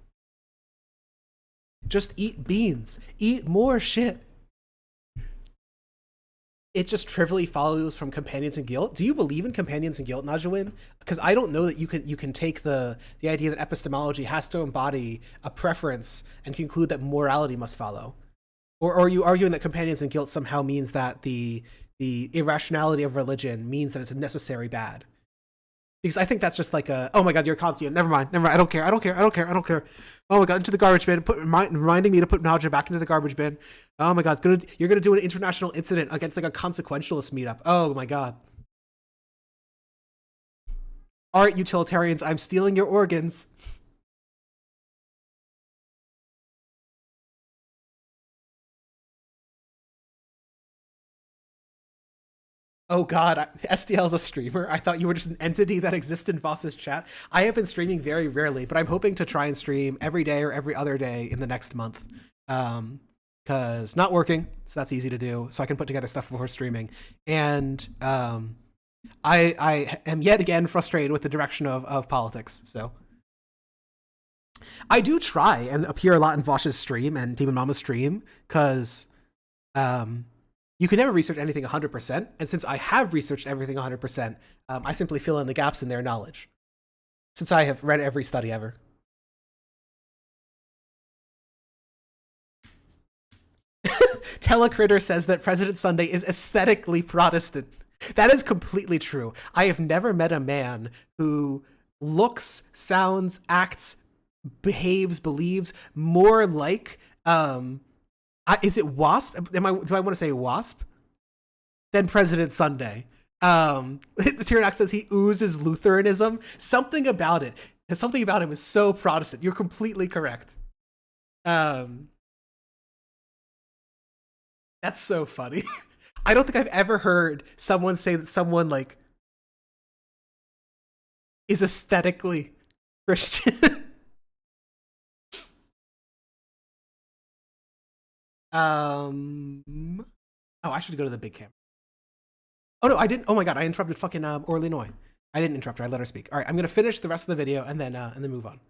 Just eat beans. Eat more shit. It just trivially follows from Companions in Guilt. Do you believe in Companions in Guilt, Najawin? Because I don't know that you can take the idea that epistemology has to embody a preference and conclude that morality must follow. Or are you arguing that Companions in Guilt somehow means that the irrationality of religion means that it's a necessary bad? Because I think that's just like a, oh my god, you're a Kantian. Never mind. I don't care. Oh my god, into the garbage bin. Reminding me to put Naja back into the garbage bin. Oh my god, you're gonna do an international incident against like a consequentialist meetup. Oh my god. All right, utilitarians, I'm stealing your organs. Oh god, SDL's a streamer. I thought you were just an entity that exists in Voss's chat. I have been streaming very rarely, but I'm hoping to try and stream every day or every other day in the next month. Because not working, so that's easy to do. So I can put together stuff before streaming. And I am yet again frustrated with the direction of politics. So I do try and appear a lot in Vosh's stream and Demon Mama's stream, because you can never research anything 100%, and since I have researched everything 100%, I simply fill in the gaps in their knowledge, since I have read every study ever. Telecritter says that President Sunday is aesthetically Protestant. That is completely true. I have never met a man who looks, sounds, acts, behaves, believes more like is it WASP? Do I want to say WASP? Then President Sunday. Tyrannox says he oozes Lutheranism. Something about him is so Protestant. You're completely correct. That's so funny. I don't think I've ever heard someone say that someone like is aesthetically Christian. Oh, I should go to the big camera. Oh no, I didn't. Oh my god, I interrupted fucking Orlinoy. I didn't interrupt her. I let her speak. All right, I'm gonna finish the rest of the video and then move on.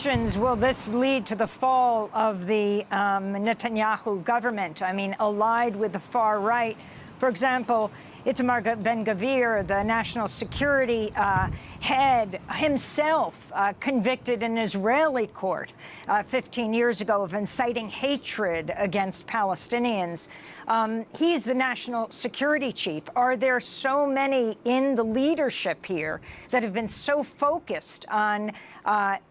Will this lead to the fall of the Netanyahu government? I mean, allied with the far right. For example, Itamar Ben-Gvir, the national security head himself, convicted in an Israeli court 15 years ago of inciting hatred against Palestinians. He's the national security chief. Are there so many in the leadership here that have been so focused on,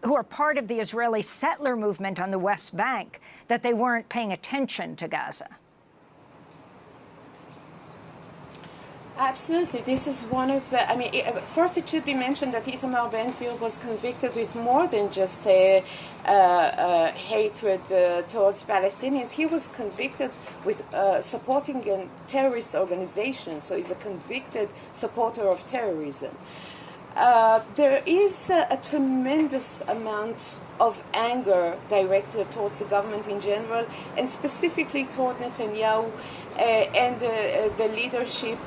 who are part of the Israeli settler movement on the West Bank, that they weren't paying attention to Gaza? Absolutely. This is one of the, I mean, first it should be mentioned that Itamar Ben-Gvir was convicted with more than just a hatred towards Palestinians. He was convicted with supporting a terrorist organization, so he's a convicted supporter of terrorism. There is a tremendous amount of anger directed towards the government in general, and specifically toward Netanyahu and the leadership.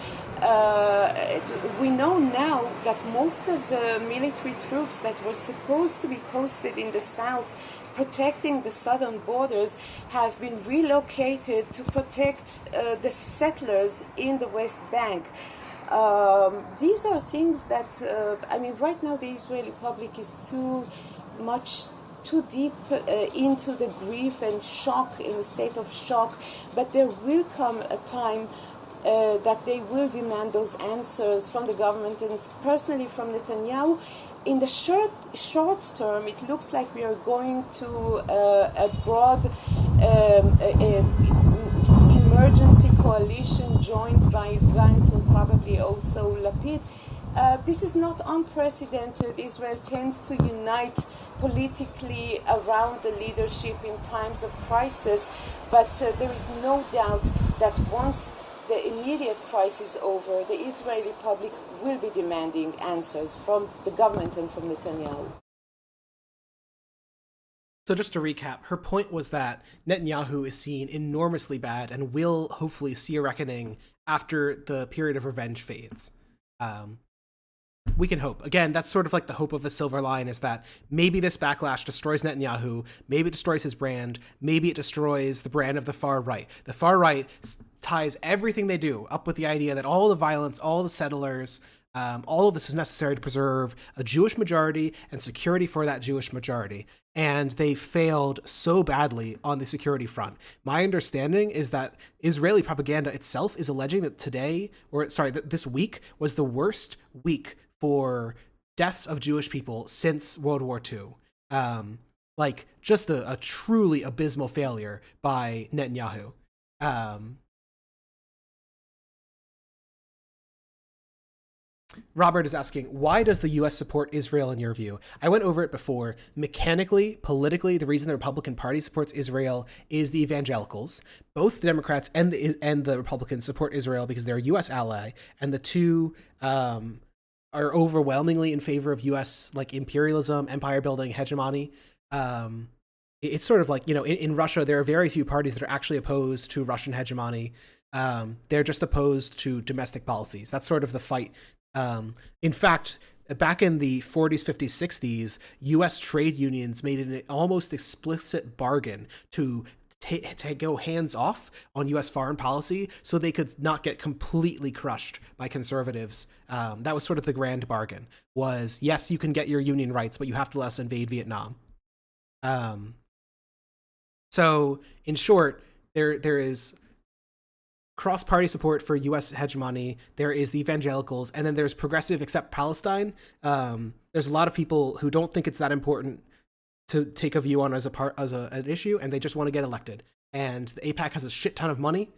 We know now that most of the military troops that were supposed to be posted in the south protecting the southern borders have been relocated to protect the settlers in the West Bank. These are things that, I mean, right now the Israeli public is too deep into the grief and shock, in a state of shock, but there will come a time that they will demand those answers from the government and personally from Netanyahu. In the short term, it looks like we are going to a broad emergency coalition joined by Gantz and probably also Lapid. This is not unprecedented. Israel tends to unite politically around the leadership in times of crisis, but there is no doubt that once the immediate crisis over, the Israeli public will be demanding answers from the government and from Netanyahu. So just to recap, her point was that Netanyahu is seen enormously bad and will hopefully see a reckoning after the period of revenge fades. We can hope. Again, that's sort of like the hope of a silver line, is that maybe this backlash destroys Netanyahu, maybe it destroys his brand, maybe it destroys the brand of the far right. The far right ties everything they do up with the idea that all the violence, all the settlers, all of this is necessary to preserve a Jewish majority and security for that Jewish majority. And they failed so badly on the security front. My understanding is that Israeli propaganda itself is alleging that that this week was the worst week for deaths of Jewish people since World War II. Like, just a truly abysmal failure by Netanyahu. Robert is asking, why does the U.S. support Israel in your view? I went over it before. Mechanically, politically, the reason the Republican Party supports Israel is the evangelicals. Both the Democrats and the Republicans support Israel because they're a U.S. ally, and the two are overwhelmingly in favor of U.S. like imperialism, empire building, hegemony. It's sort of like, in Russia, there are very few parties that are actually opposed to Russian hegemony. They're just opposed to domestic policies. That's sort of the fight. In fact, back in the 40s, 50s, 60s, U.S. trade unions made an almost explicit bargain to go hands off on U.S. foreign policy so they could not get completely crushed by conservatives. That was sort of the grand bargain, was, yes, you can get your union rights, but you have to let us invade Vietnam. So in short, there is cross-party support for U.S. hegemony. There is the evangelicals, and then there's progressive except Palestine. There's a lot of people who don't think it's that important to take a view on as an issue, and they just want to get elected. And the AIPAC has a shit ton of money,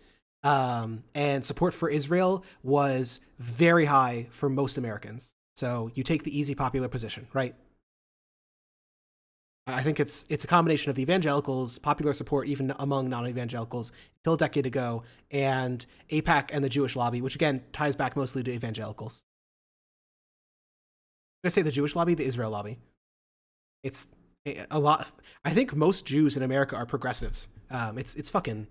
and support for Israel was very high for most Americans. So you take the easy popular position, right? I think it's a combination of the evangelicals, popular support even among non-evangelicals until a decade ago, and AIPAC and the Jewish lobby, which again ties back mostly to evangelicals. Did I say the Jewish lobby? The Israel lobby. It's a lot. I think most Jews in America are progressives. It's fucking,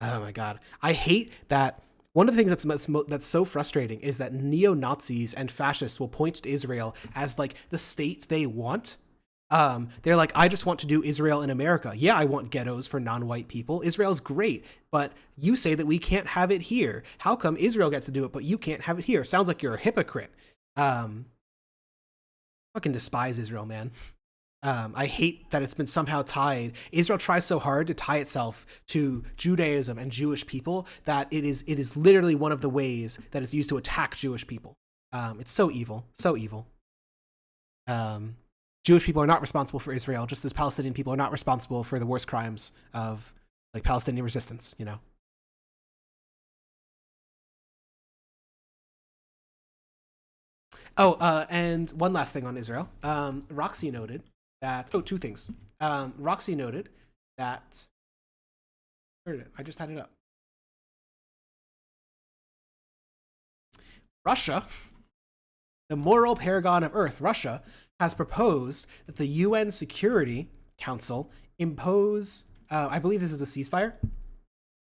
oh my God. I hate that. One of the things that's so frustrating is that neo-Nazis and fascists will point to Israel as like the state they want. They're like, I just want to do Israel in America. Yeah, I want ghettos for non-white people. Israel's great, but you say that we can't have it here. How come Israel gets to do it, but you can't have it here? Sounds like you're a hypocrite. Fucking despise Israel, man. I hate that it's been somehow tied. Israel tries so hard to tie itself to Judaism and Jewish people that it is literally one of the ways that it's used to attack Jewish people. It's so evil, so evil. Jewish people are not responsible for Israel, just as Palestinian people are not responsible for the worst crimes of like Palestinian resistance, Oh, and one last thing on Israel. Roxy noted that, two things. Roxy noted that, where did it? I just had it up. Russia, the moral paragon of Earth, Russia, has proposed that the UN Security Council impose, I believe this is the ceasefire.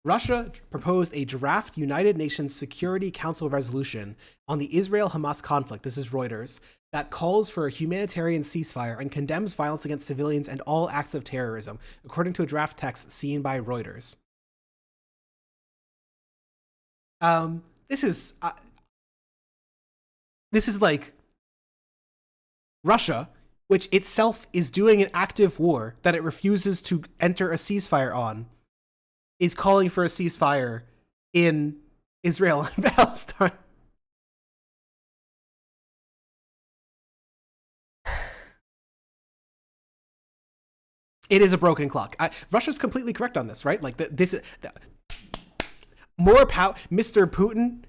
Russia proposed a draft United Nations Security Council resolution on the Israel-Hamas conflict, this is Reuters, that calls for a humanitarian ceasefire and condemns violence against civilians and all acts of terrorism, according to a draft text seen by Reuters. This is like Russia, which itself is doing an active war that it refuses to enter a ceasefire on, is calling for a ceasefire in Israel and Palestine. It is a broken clock. Russia's completely correct on this, right? Like more power, Mr. Putin.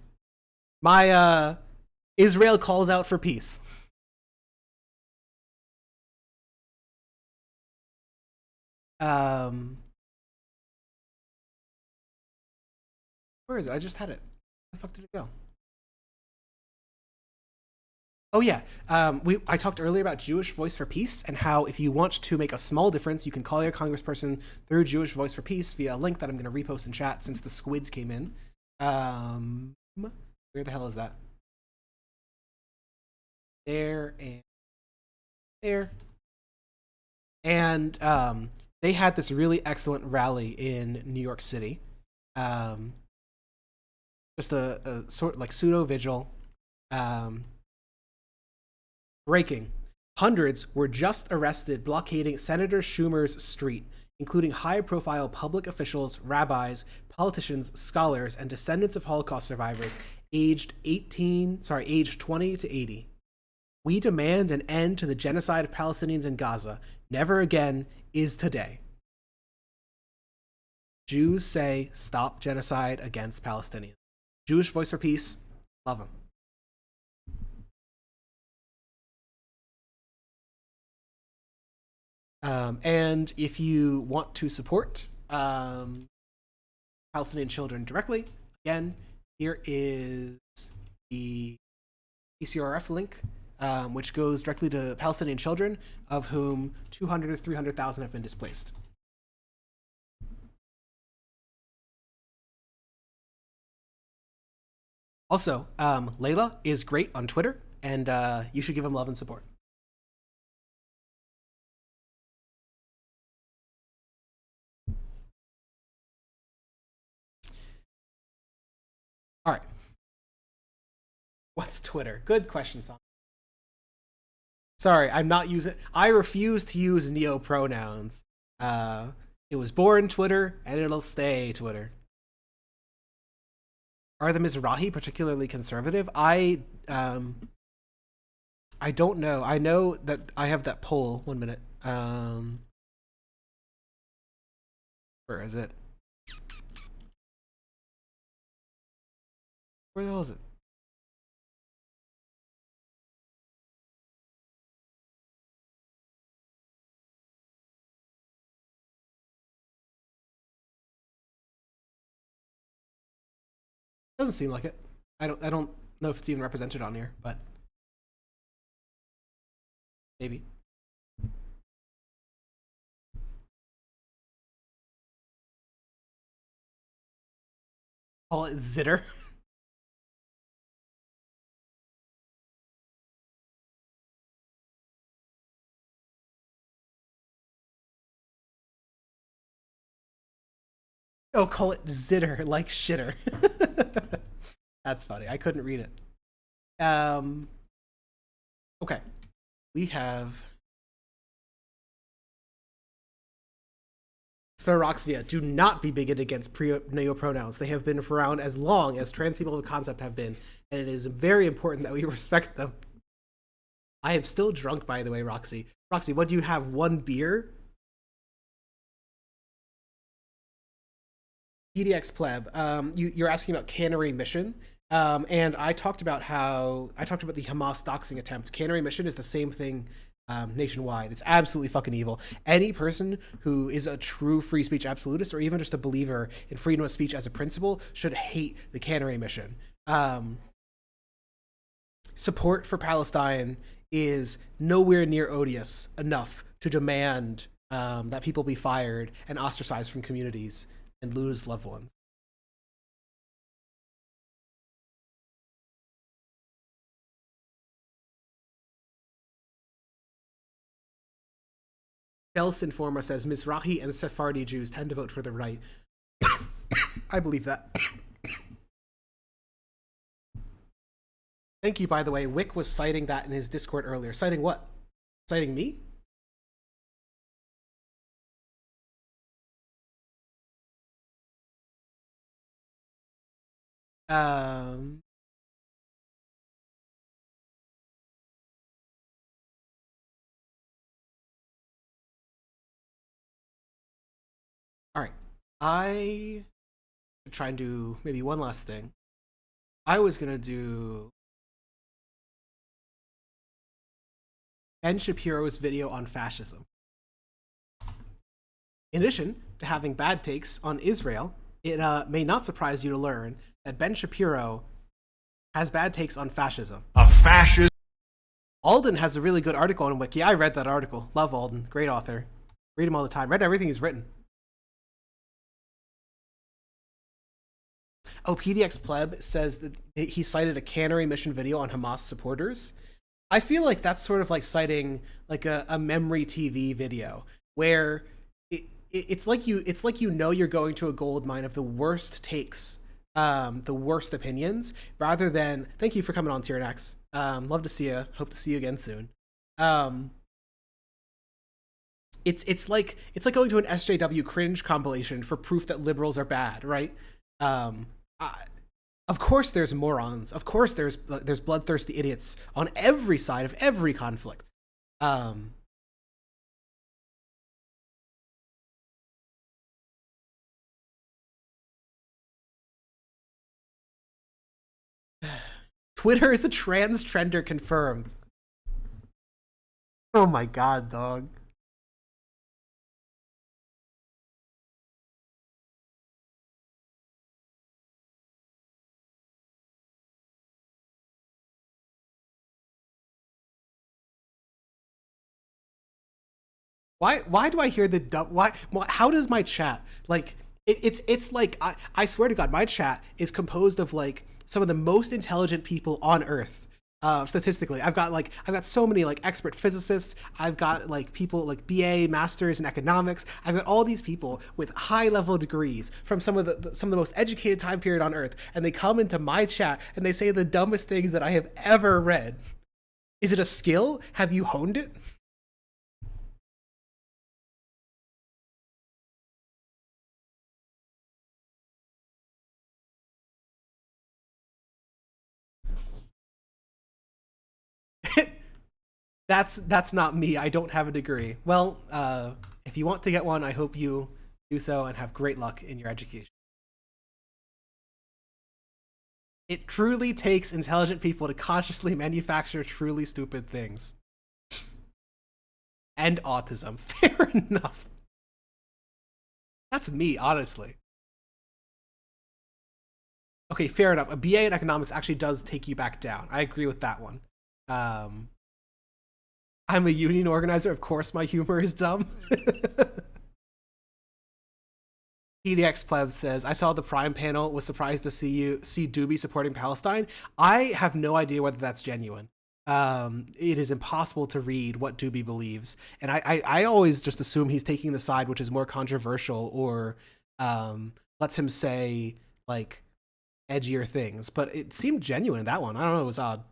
My Israel calls out for peace. Where is it? I just had it. the fuck did it go? Oh yeah, I talked earlier about Jewish Voice for Peace and how if you want to make a small difference, you can call your congressperson through Jewish Voice for Peace via a link that I'm going to repost in chat since the squids came in. Where the hell is that? There and there. And they had this really excellent rally in New York City. Just a sort like pseudo vigil. Breaking. Hundreds were just arrested blockading Senator Schumer's street, including high-profile public officials, rabbis, politicians, scholars, and descendants of Holocaust survivors aged 20 to 80. We demand an end to the genocide of Palestinians in Gaza. Never again is today. Jews say stop genocide against Palestinians. Jewish Voice for Peace, love them. And if you want to support Palestinian children directly, again, here is the ECRF link, which goes directly to Palestinian children, of whom 200 to 300,000 have been displaced. Also, Layla is great on Twitter, and you should give him love and support. All right. What's Twitter? Good question, Sam. Sorry, I'm not using. I refuse to use neo-pronouns. It was born Twitter, and it'll stay Twitter. Are the Mizrahi particularly conservative? I don't know. I know that I have that poll. 1 minute. Where is it? Where the hell is it? Doesn't seem like it. I don't know if it's even represented on here, but maybe. Call it Zitter. Oh, call it Zitter, like shitter. That's funny. I couldn't read it. Okay. We have Sir Roxvia. Do not be bigoted against neo-pronouns. They have been around as long as trans people of concept have been, and it is very important that we respect them. I am still drunk, by the way, Roxy. Roxy, what do you have? 1 beer? PDX pleb, you're asking about Cannery Mission, and I talked about the Hamas doxing attempt. Cannery Mission is the same thing nationwide. It's absolutely fucking evil. Any person who is a true free speech absolutist, or even just a believer in freedom of speech as a principle, should hate the Cannery Mission. Support for Palestine is nowhere near odious enough to demand that people be fired and ostracized from communities and lose loved ones. Elsa Informa says Mizrahi and Sephardi Jews tend to vote for the right. I believe that. Thank you, by the way. Wick was citing that in his Discord earlier. Citing what? Citing me? All right. I should try and do maybe one last thing. I was gonna do Ben Shapiro's video on fascism. In addition to having bad takes on Israel, it may not surprise you to learn that Ben Shapiro has bad takes on fascism. A fascist. Alden has a really good article on Wiki. I read that article. Love Alden. Great author. Read him all the time. Read everything he's written. Oh, PDX Pleb says that he cited a Cannery Mission video on Hamas supporters. I feel like that's sort of like citing like a memory TV video where it's like you know you're going to a gold mine of the worst takes, the worst opinions, rather than thank you for coming on, Tyrannex. Love to see you. Hope to see you again soon. It's like going to an SJW cringe compilation for proof that liberals are bad, right? Of course there's morons. Of course there's bloodthirsty idiots on every side of every conflict. Twitter is a trans trender confirmed. Oh my god, dog. Why do I hear the dumb? Why? How does my chat like? It's like I swear to God, my chat is composed of like some of the most intelligent people on Earth. Statistically, I've got so many like expert physicists. I've got like people like BA masters in economics. I've got all these people with high level degrees from some of the most educated time period on Earth, and they come into my chat and they say the dumbest things that I have ever read. Is it a skill? Have you honed it? That's not me. I don't have a degree. Well, if you want to get one, I hope you do so and have great luck in your education. It truly takes intelligent people to consciously manufacture truly stupid things. And autism. Fair enough. That's me, honestly. Okay, fair enough. A BA in economics actually does take you back down. I agree with that one. I'm a union organizer. Of course my humor is dumb. PDX Pleb says, I saw the Prime panel, was surprised to see Doobie supporting Palestine. I have no idea whether that's genuine. It is impossible to read what Doobie believes. And I always just assume he's taking the side which is more controversial or lets him say like edgier things. But it seemed genuine in that one. I don't know, it was odd.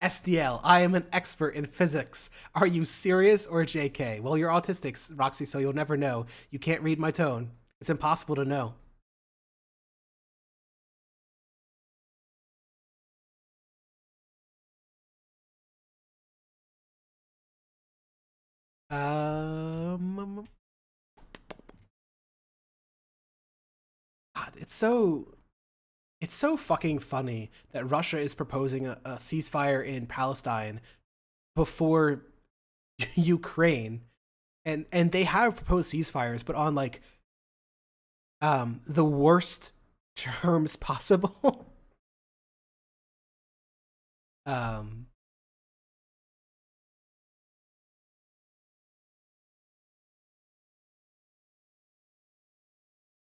SDL, I am an expert in physics. Are you serious or JK? Well, you're autistic, Roxy, so you'll never know. You can't read my tone. It's impossible to know. God, it's so fucking funny that Russia is proposing a ceasefire in Palestine before Ukraine, and they have proposed ceasefires, but on like the worst terms possible.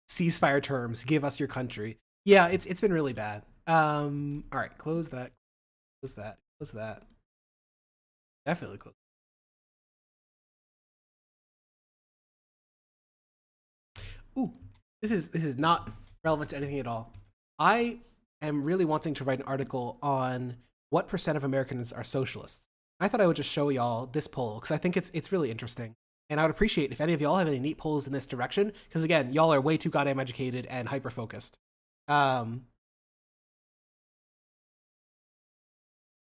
Ceasefire terms, give us your country. Yeah, it's been really bad. All right, close that. Definitely close. Ooh, this is not relevant to anything at all. I am really wanting to write an article on what % of Americans are socialists. I thought I would just show y'all this poll because I think it's really interesting. And I would appreciate if any of y'all have any neat polls in this direction, because again, y'all are way too goddamn educated and hyper-focused. There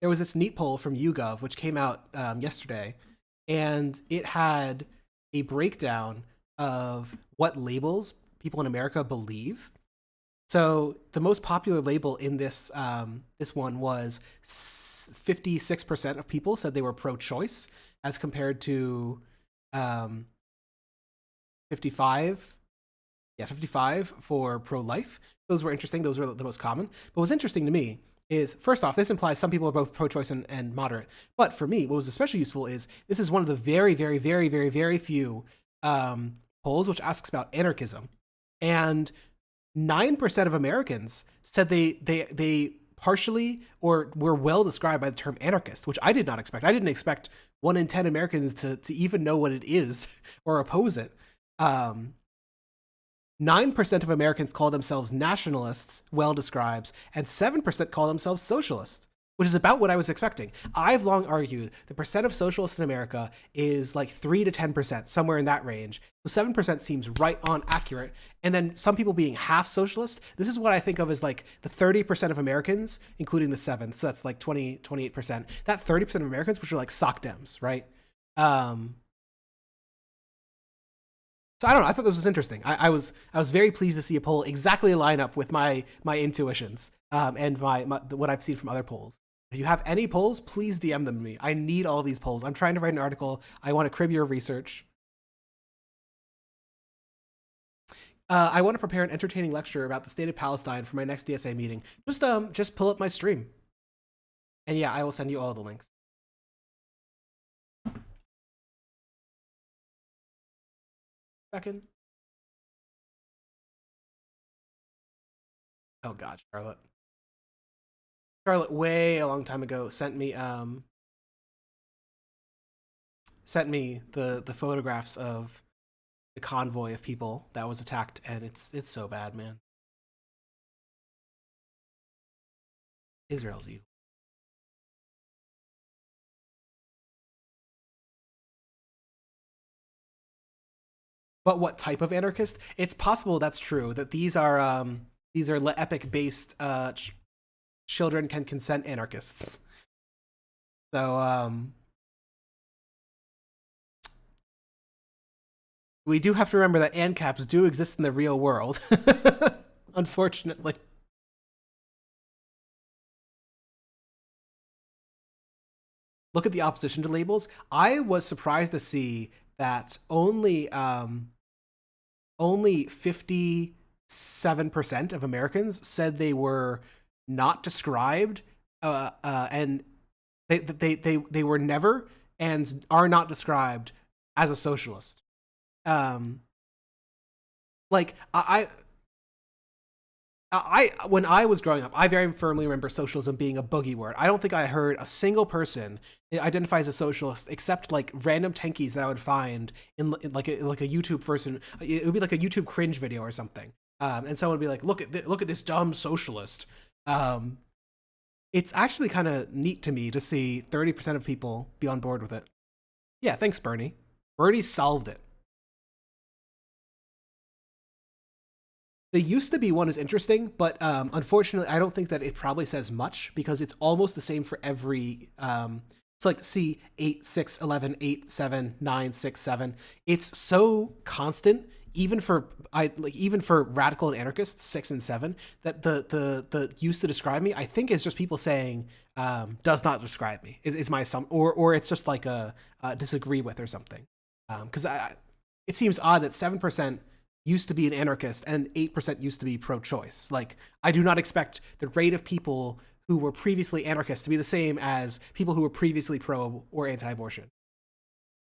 was this neat poll from YouGov, which came out yesterday, and it had a breakdown of what labels people in America believe. So the most popular label in this this one was 56% of people said they were pro-choice, as compared to 55. Yeah, 55 for pro-life. Those were interesting. Those were the most common. But what's interesting to me is, first off, this implies some people are both pro-choice and moderate. But for me, what was especially useful is this is one of the very, very, very, very, very few polls which asks about anarchism. And 9% of Americans said they partially or were well described by the term anarchist, which I did not expect. I didn't expect 1 in 10 Americans to even know what it is or oppose it. 9% of Americans call themselves nationalists, well describes, and 7% call themselves socialists, which is about what I was expecting. I've long argued the percent of socialists in America is like 3 to 10%, somewhere in that range. So 7% seems right on accurate. And then some people being half socialist, this is what I think of as like the 30% of Americans, including the 7, so that's like 28%. That 30% of Americans, which are like sock Dems, right? So I don't know. I thought this was interesting. I was very pleased to see a poll exactly line up with my intuitions and my what I've seen from other polls. If you have any polls, please DM them to me. I need all these polls. I'm trying to write an article. I want to crib your research. I want to prepare an entertaining lecture about the state of Palestine for my next DSA meeting. Just pull up my stream, and yeah, I will send you all the links. Second. Oh God, Charlotte. Charlotte, way a long time ago, sent me the photographs of the convoy of people that was attacked, and it's so bad, man. Israel's evil. But what type of anarchist? It's possible that's true, that these are epic-based children can consent anarchists. So we do have to remember that ANCAPs do exist in the real world, unfortunately. Look at the opposition to labels. I was surprised to see that only 57% of Americans said they were not described, and they were never and are not described as a socialist. Like when I was growing up, I very firmly remember socialism being a boogie word. I don't think I heard a single person identify as a socialist except like random tankies that I would find in like a YouTube person. It would be like a YouTube cringe video or something. And someone would be like, look at this dumb socialist. It's actually kind of neat to me to see 30% of people be on board with it. Yeah, thanks, Bernie. Bernie solved it. The used to be one is interesting, but unfortunately, I don't think that it probably says much because it's almost the same for every. It's like C 8 6 11 8 7 9 6 7. It's so constant, even for radical and anarchists 6 and 7. That the used to describe me, I think, is just people saying does not describe me is my assumption, or it's just like a disagree with or something. Because it seems odd that 7% used to be an anarchist and 8% used to be pro-choice. Like, I do not expect the rate of people who were previously anarchists to be the same as people who were previously pro or anti-abortion.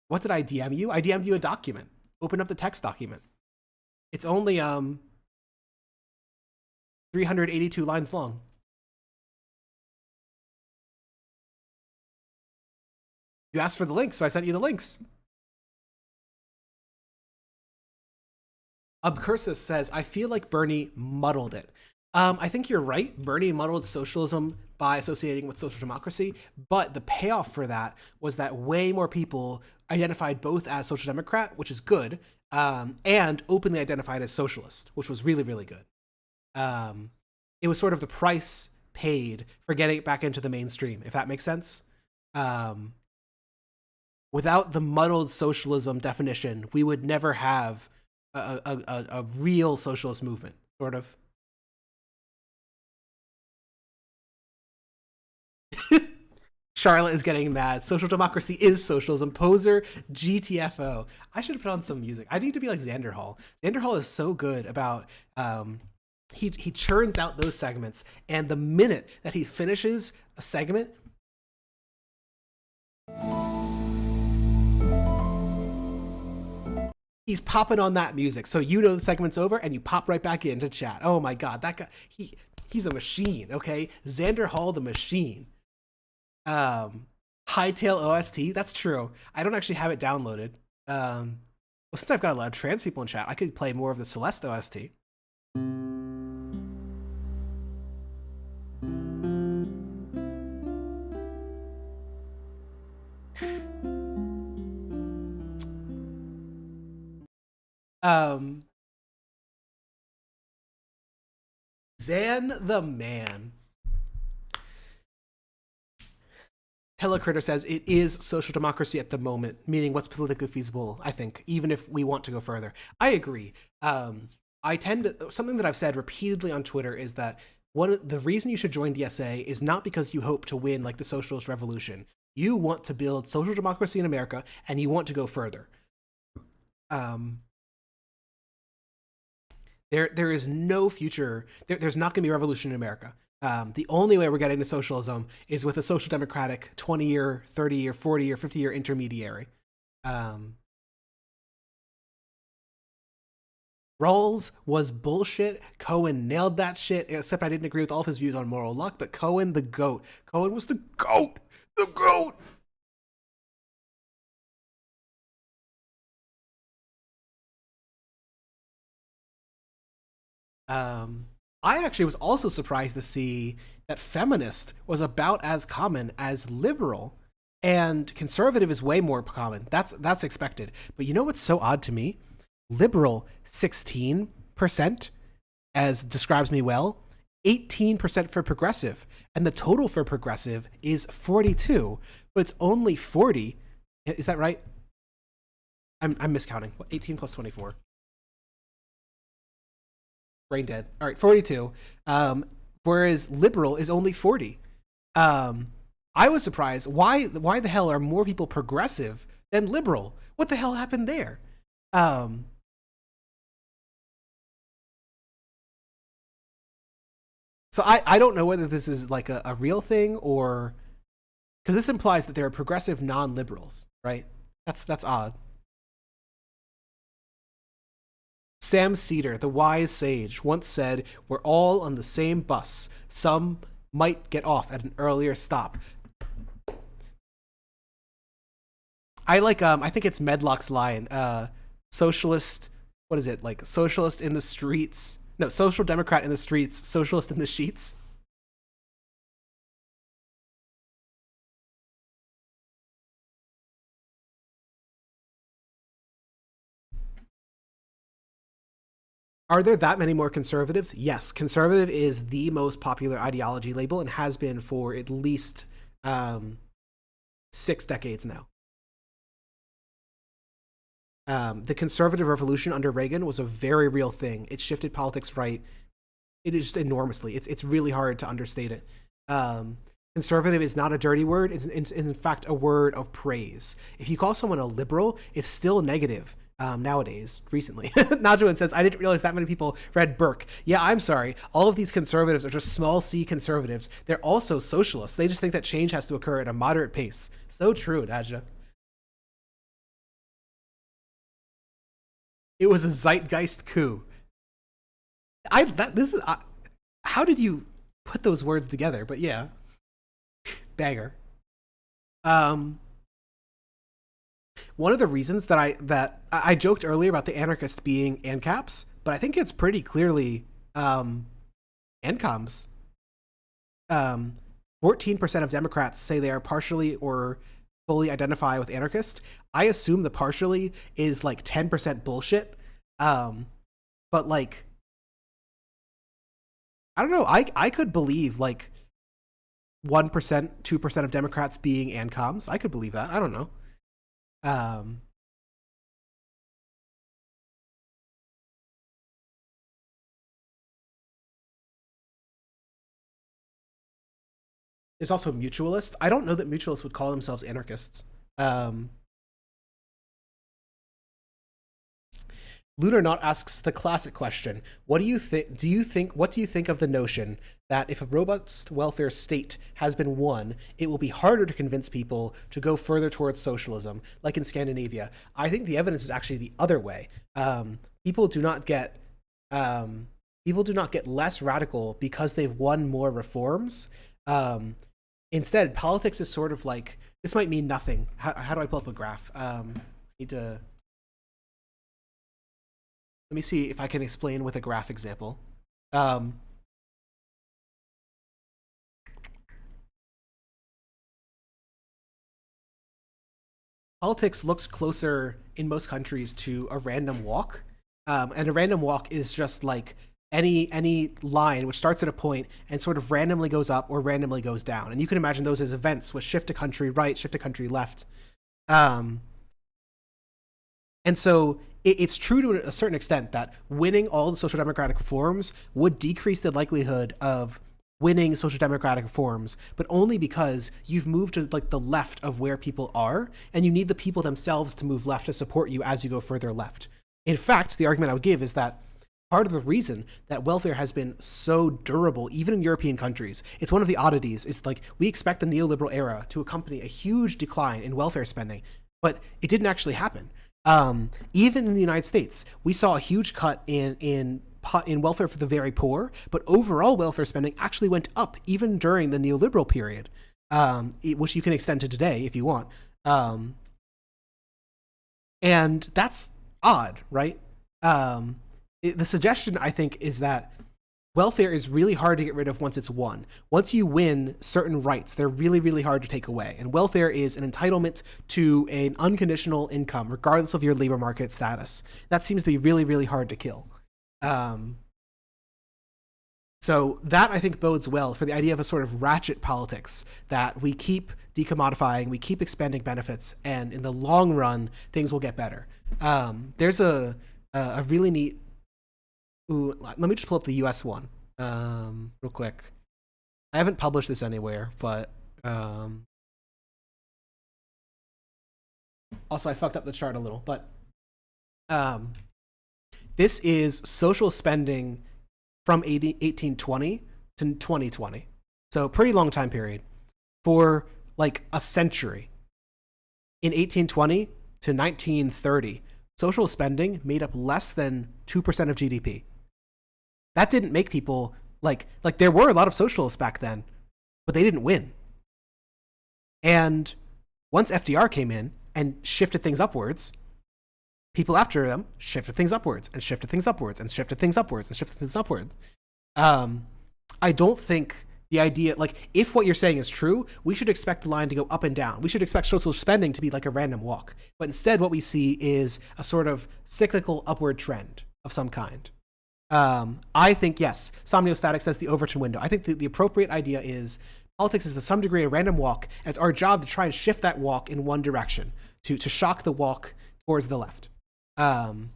What did I DM you? I DM'd you a document. Open up the text document. It's only 382 lines long. You asked for the links, so I sent you the links. Abcursus says, I feel like Bernie muddled it. I think you're right. Bernie muddled socialism by associating with social democracy, but the payoff for that was that way more people identified both as social democrat, which is good, and openly identified as socialist, which was really, really good. It was sort of the price paid for getting it back into the mainstream, if that makes sense. Without the muddled socialism definition, we would never have a real socialist movement, sort of. Charlotte is getting mad. Social democracy is socialism. Poser, GTFO. I should have put on some music. I need to be like Xander Hall. Xander Hall is so good about he churns out those segments, and the minute that he finishes a segment, he's popping on that music. So you know the segment's over and you pop right back into chat. Oh my god, that guy, he's a machine, okay? Xander Hall the machine. Hightail OST, that's true. I don't actually have it downloaded. Well, since I've got a lot of trans people in chat, I could play more of the Celeste OST. Zan the man. Telecritter says it is social democracy at the moment, meaning what's politically feasible, I think, even if we want to go further. I agree. I tend to, something that I've said repeatedly on Twitter is that the reason you should join DSA is not because you hope to win like the socialist revolution. You want to build social democracy in America and you want to go further. There is no future. There's not going to be a revolution in America. The only way we're getting to socialism is with a social democratic 20-year, 30-year, 40-year, 50-year intermediary. Rawls was bullshit. Cohen nailed that shit, except I didn't agree with all of his views on moral luck, but Cohen, the GOAT. Cohen was the GOAT! The GOAT! I actually was also surprised to see that feminist was about as common as liberal, and conservative is way more common. That's expected. But you know what's so odd to me? Liberal, 16%, as describes me well, 18% for progressive, and the total for progressive is 42, but it's only 40. Is that right? I'm miscounting. 18 plus 24. Brain dead. All right, 42. Whereas liberal is only 40. I was surprised. Why the hell are more people progressive than liberal? What the hell happened there? So I don't know whether this is like a real thing or because this implies that there are progressive non-liberals, right? That's odd. Sam Cedar, the wise sage, once said, "We're all on the same bus. Some might get off at an earlier stop." I like I think it's Medlock's line, socialist, what is it? Like socialist in the streets. No, social democrat in the streets, socialist in the sheets. Are there that many more conservatives? Yes, conservative is the most popular ideology label and has been for at least 6 decades now. The conservative revolution under Reagan was a very real thing. It shifted politics right. It is just enormously. It's really hard to understate it. Conservative is not a dirty word. It's in fact a word of praise. If you call someone a liberal, it's still negative. Nowadays, recently. Najuan says, I didn't realize that many people read Burke. Yeah, I'm sorry. All of these conservatives are just small c conservatives. They're also socialists. They just think that change has to occur at a moderate pace. So true, Naja. It was a zeitgeist coup. How did you put those words together? But yeah. Banger. One of the reasons that I joked earlier about the anarchist being ANCAPs, but I think it's pretty clearly ANCOMs. 14% of Democrats say they are partially or fully identify with anarchist. I assume the partially is like 10% bullshit. But like, I don't know. I could believe like 1%, 2% of Democrats being ANCOMs. I could believe that. I don't know. There's also mutualists. I don't know that mutualists would call themselves anarchists. Lunar Not asks the classic question: what do you think? What do you think of the notion that if a robust welfare state has been won, it will be harder to convince people to go further towards socialism, like in Scandinavia? I think the evidence is actually the other way. People do not get less radical because they've won more reforms. Instead, politics is sort of like, this might mean nothing. How do I pull up a graph? Need to. Let me see if I can explain with a graph example. Politics looks closer in most countries to a random walk. And a random walk is just like any line which starts at a point and sort of randomly goes up or randomly goes down. And you can imagine those as events which shift a country right, shift a country left. And so it's true to a certain extent that winning all the social democratic reforms would decrease the likelihood of winning social democratic reforms, but only because you've moved to like the left of where people are, and you need the people themselves to move left to support you as you go further left. In fact, the argument I would give is that part of the reason that welfare has been so durable, even in European countries, it's one of the oddities, is like we expect the neoliberal era to accompany a huge decline in welfare spending, but it didn't actually happen. Even in the United States, we saw a huge cut in welfare for the very poor, but overall welfare spending actually went up even during the neoliberal period, which you can extend to today if you want. And that's odd, right? The suggestion, I think, is that welfare is really hard to get rid of once it's won. Once you win certain rights, they're really, really hard to take away. And welfare is an entitlement to an unconditional income, regardless of your labor market status. That seems to be really, really hard to kill. So that, I think, bodes well for the idea of a sort of ratchet politics, that we keep decommodifying, we keep expanding benefits, and in the long run, things will get better. There's a really neat... Ooh, let me just pull up the US one real quick. I haven't published this anywhere, but also I fucked up the chart a little, but this is social spending from 1820 to 2020. So pretty long time period for like a century. In 1820 to 1930, social spending made up less than 2% of GDP. That didn't make people like there were a lot of socialists back then, but they didn't win. And once FDR came in and shifted things upwards, people after them shifted things upwards and shifted things upwards and shifted things upwards and shifted things upwards. I don't think the idea, like, if what you're saying is true, we should expect the line to go up and down. We should expect social spending to be like a random walk. But instead, what we see is a sort of cyclical upward trend of some kind. I think, yes, Somniostatic says the Overton window. I think the appropriate idea is politics is to some degree a random walk, and it's our job to try and shift that walk in one direction, to shock the walk towards the left. And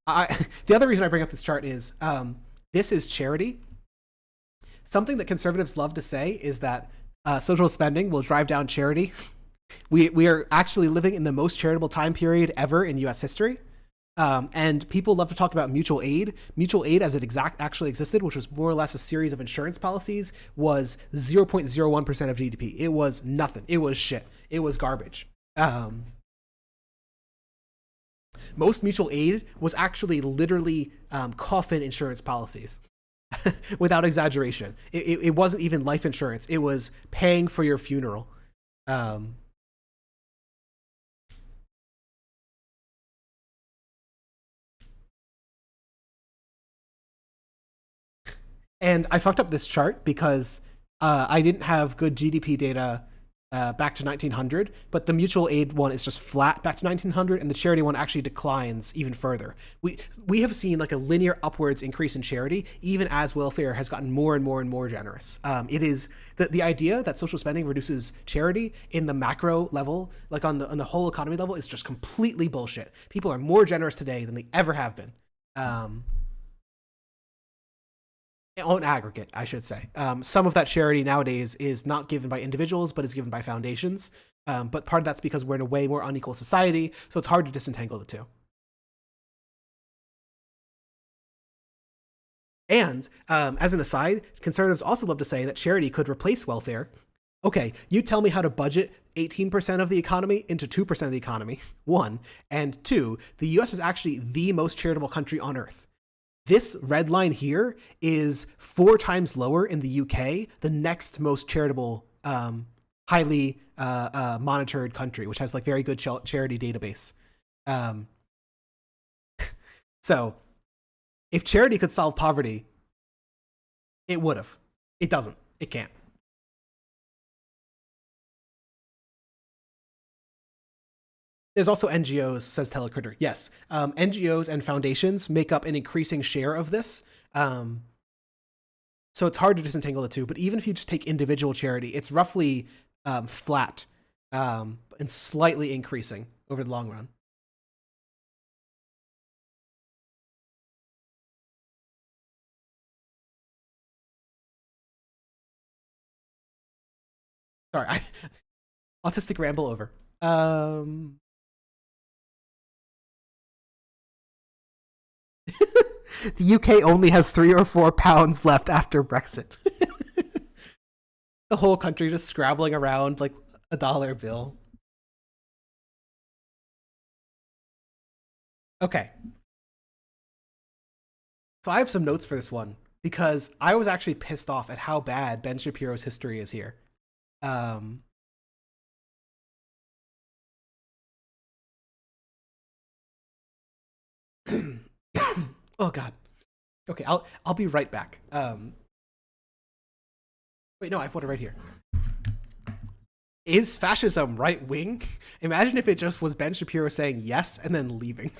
the other reason I bring up this chart is this is charity. Something that conservatives love to say is that social spending will drive down charity. We are actually living in the most charitable time period ever in U.S. history. And people love to talk about mutual aid. Mutual aid, as it actually existed, which was more or less a series of insurance policies, was 0.01% of GDP. It was nothing. It was shit. It was garbage. Most mutual aid was actually literally coffin insurance policies, without exaggeration. It wasn't even life insurance. It was paying for your funeral. And I fucked up this chart because I didn't have good GDP data back to 1900, but the mutual aid one is just flat back to 1900, and the charity one actually declines even further. We have seen like a linear upwards increase in charity, even as welfare has gotten more and more and more generous. It is the idea that social spending reduces charity in the macro level, like on the whole economy level, is just completely bullshit. People are more generous today than they ever have been. On aggregate, I should say. Some of that charity nowadays is not given by individuals, but is given by foundations. But part of that's because we're in a way more unequal society, so it's hard to disentangle the two. And as an aside, conservatives also love to say that charity could replace welfare. Okay, you tell me how to budget 18% of the economy into 2% of the economy, one. And two, the US is actually the most charitable country on earth. This red line here is 4 times lower in the UK, the next most charitable, highly monitored country, which has like very good charity database. So if charity could solve poverty, it would have. It doesn't. It can't. There's also NGOs, says Telecritter. Yes, NGOs and foundations make up an increasing share of this. So it's hard to disentangle the two. But even if you just take individual charity, it's roughly flat and slightly increasing over the long run. Sorry, autistic ramble over. The UK only has 3 or 4 pounds left after Brexit. The whole country just scrabbling around like a dollar bill. Okay. So I have some notes for this one because I was actually pissed off at how bad Ben Shapiro's history is here. Oh God. Okay, I'll be right back. Wait, no, I've got it right here. Is fascism right wing? Imagine if it just was Ben Shapiro saying yes and then leaving.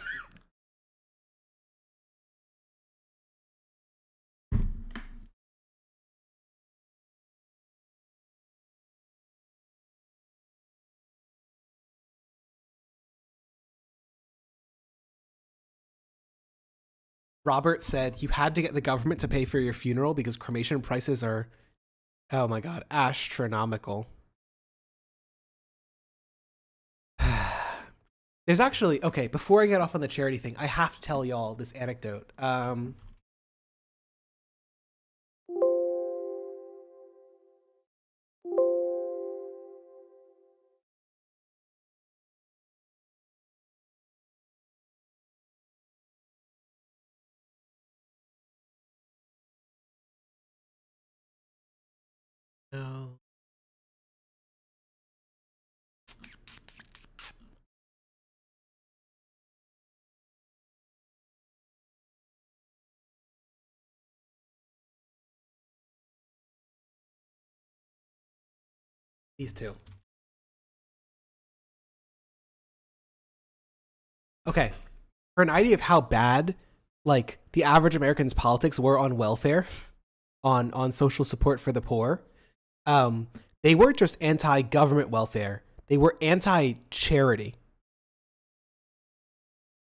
Robert said you had to get the government to pay for your funeral because cremation prices are, oh my God, astronomical. There's actually, okay, before I get off on the charity thing, I have to tell y'all this anecdote. No. These two. Okay. For an idea of how bad, like, the average American's politics were on welfare, on social support for the poor, they weren't just anti-government welfare. They were anti-charity.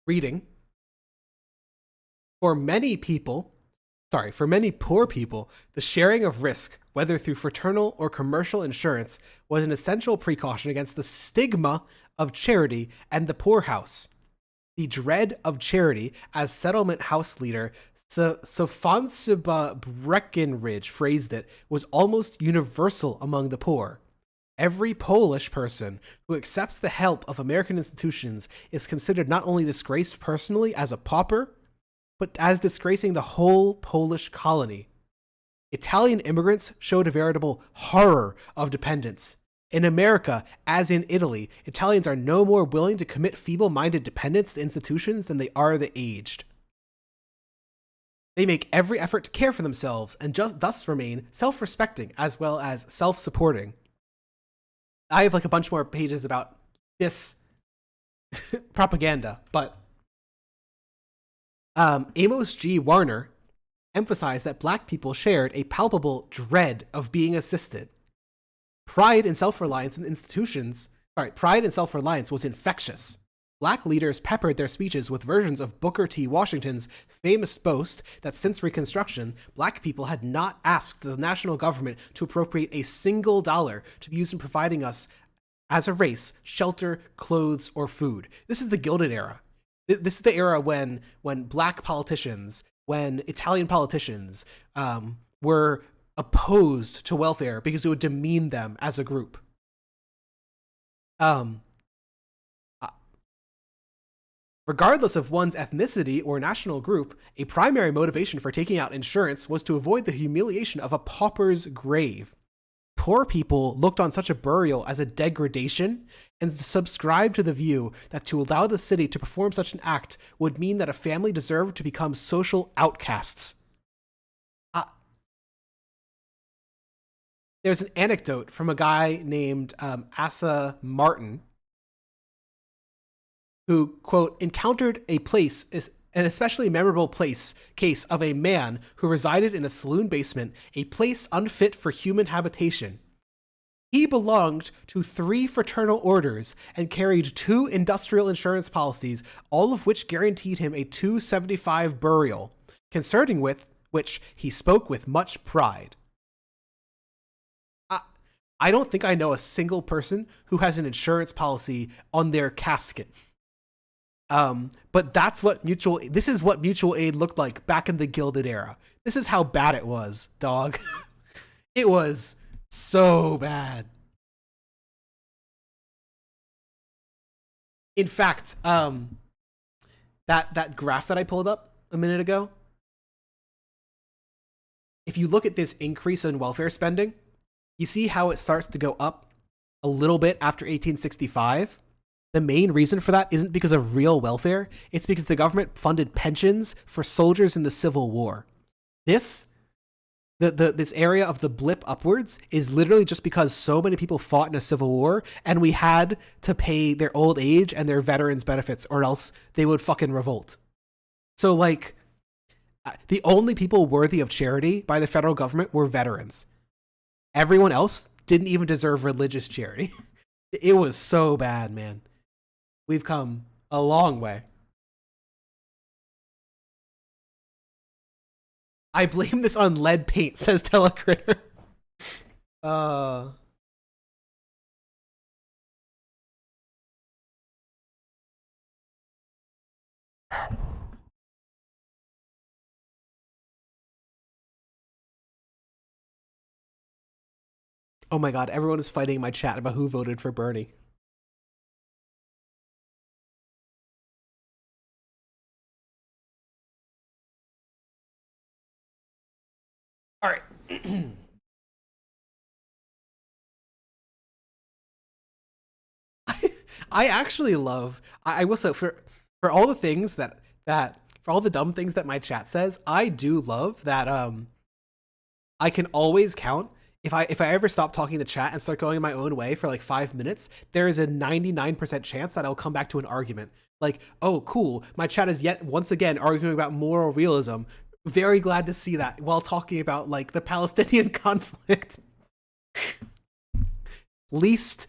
Reading. For many poor people, the sharing of risk, whether through fraternal or commercial insurance, was an essential precaution against the stigma of charity and the poorhouse. The dread of charity, as settlement house leader Sofonsiba Breckenridge phrased it, was almost universal among the poor. Every Polish person who accepts the help of American institutions is considered not only disgraced personally as a pauper, but as disgracing the whole Polish colony. Italian immigrants showed a veritable horror of dependence. In America, as in Italy, Italians are no more willing to commit feeble-minded dependence to institutions than they are the aged. They make every effort to care for themselves and thus remain self-respecting as well as self-supporting. I have like a bunch more pages about this propaganda, but Amos G. Warner emphasized that black people shared a palpable dread of being assisted. Pride and self-reliance was infectious. Black leaders peppered their speeches with versions of Booker T. Washington's famous boast that since Reconstruction, black people had not asked the national government to appropriate a single dollar to be used in providing us, as a race, shelter, clothes, or food. This is the Gilded Era. This is the era when black politicians, when Italian politicians were opposed to welfare because it would demean them as a group. Regardless of one's ethnicity or national group, a primary motivation for taking out insurance was to avoid the humiliation of a pauper's grave. Poor people looked on such a burial as a degradation and subscribed to the view that to allow the city to perform such an act would mean that a family deserved to become social outcasts. There's an anecdote from a guy named Asa Martin, who, quote, encountered an especially memorable case of a man who resided in a saloon basement, a place unfit for human habitation. He belonged to 3 fraternal orders and carried 2 industrial insurance policies, all of which guaranteed him a $275 burial, concerning with which he spoke with much pride. I don't think I know a single person who has an insurance policy on their casket. But this is what mutual aid looked like back in the Gilded Era. This is how bad it was, dog. It was so bad. In fact, that graph that I pulled up a minute ago, if you look at this increase in welfare spending, you see how it starts to go up a little bit after 1865. The main reason for that isn't because of real welfare. It's because the government funded pensions for soldiers in the Civil War. This area of the blip upwards is literally just because so many people fought in a civil war and we had to pay their old age and their veterans benefits or else they would fucking revolt. So like the only people worthy of charity by the federal government were veterans. Everyone else didn't even deserve religious charity. It was so bad, man. We've come a long way. I blame this on lead paint, says Telecritter. Oh my god, everyone is fighting in my chat about who voted for Bernie. All right. I actually love, I will say for all the things that for all the dumb things that my chat says, I do love that I can always count if I ever stop talking to chat and start going my own way for like 5 minutes, there is a 99% chance that I'll come back to an argument. Like, oh, cool, my chat is yet once again arguing about moral realism. Very glad to see that while talking about like the Palestinian conflict. least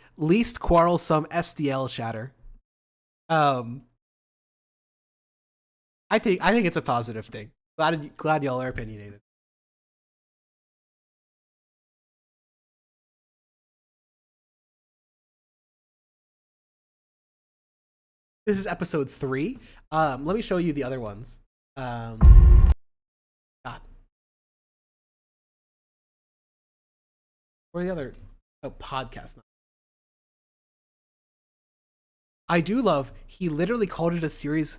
quarrelsome SDL chatter. I think it's a positive thing. Glad y'all are opinionated. This is episode 3. Let me show you the other ones. God. Where are the other? Oh, podcast. I do love, he literally called it a series.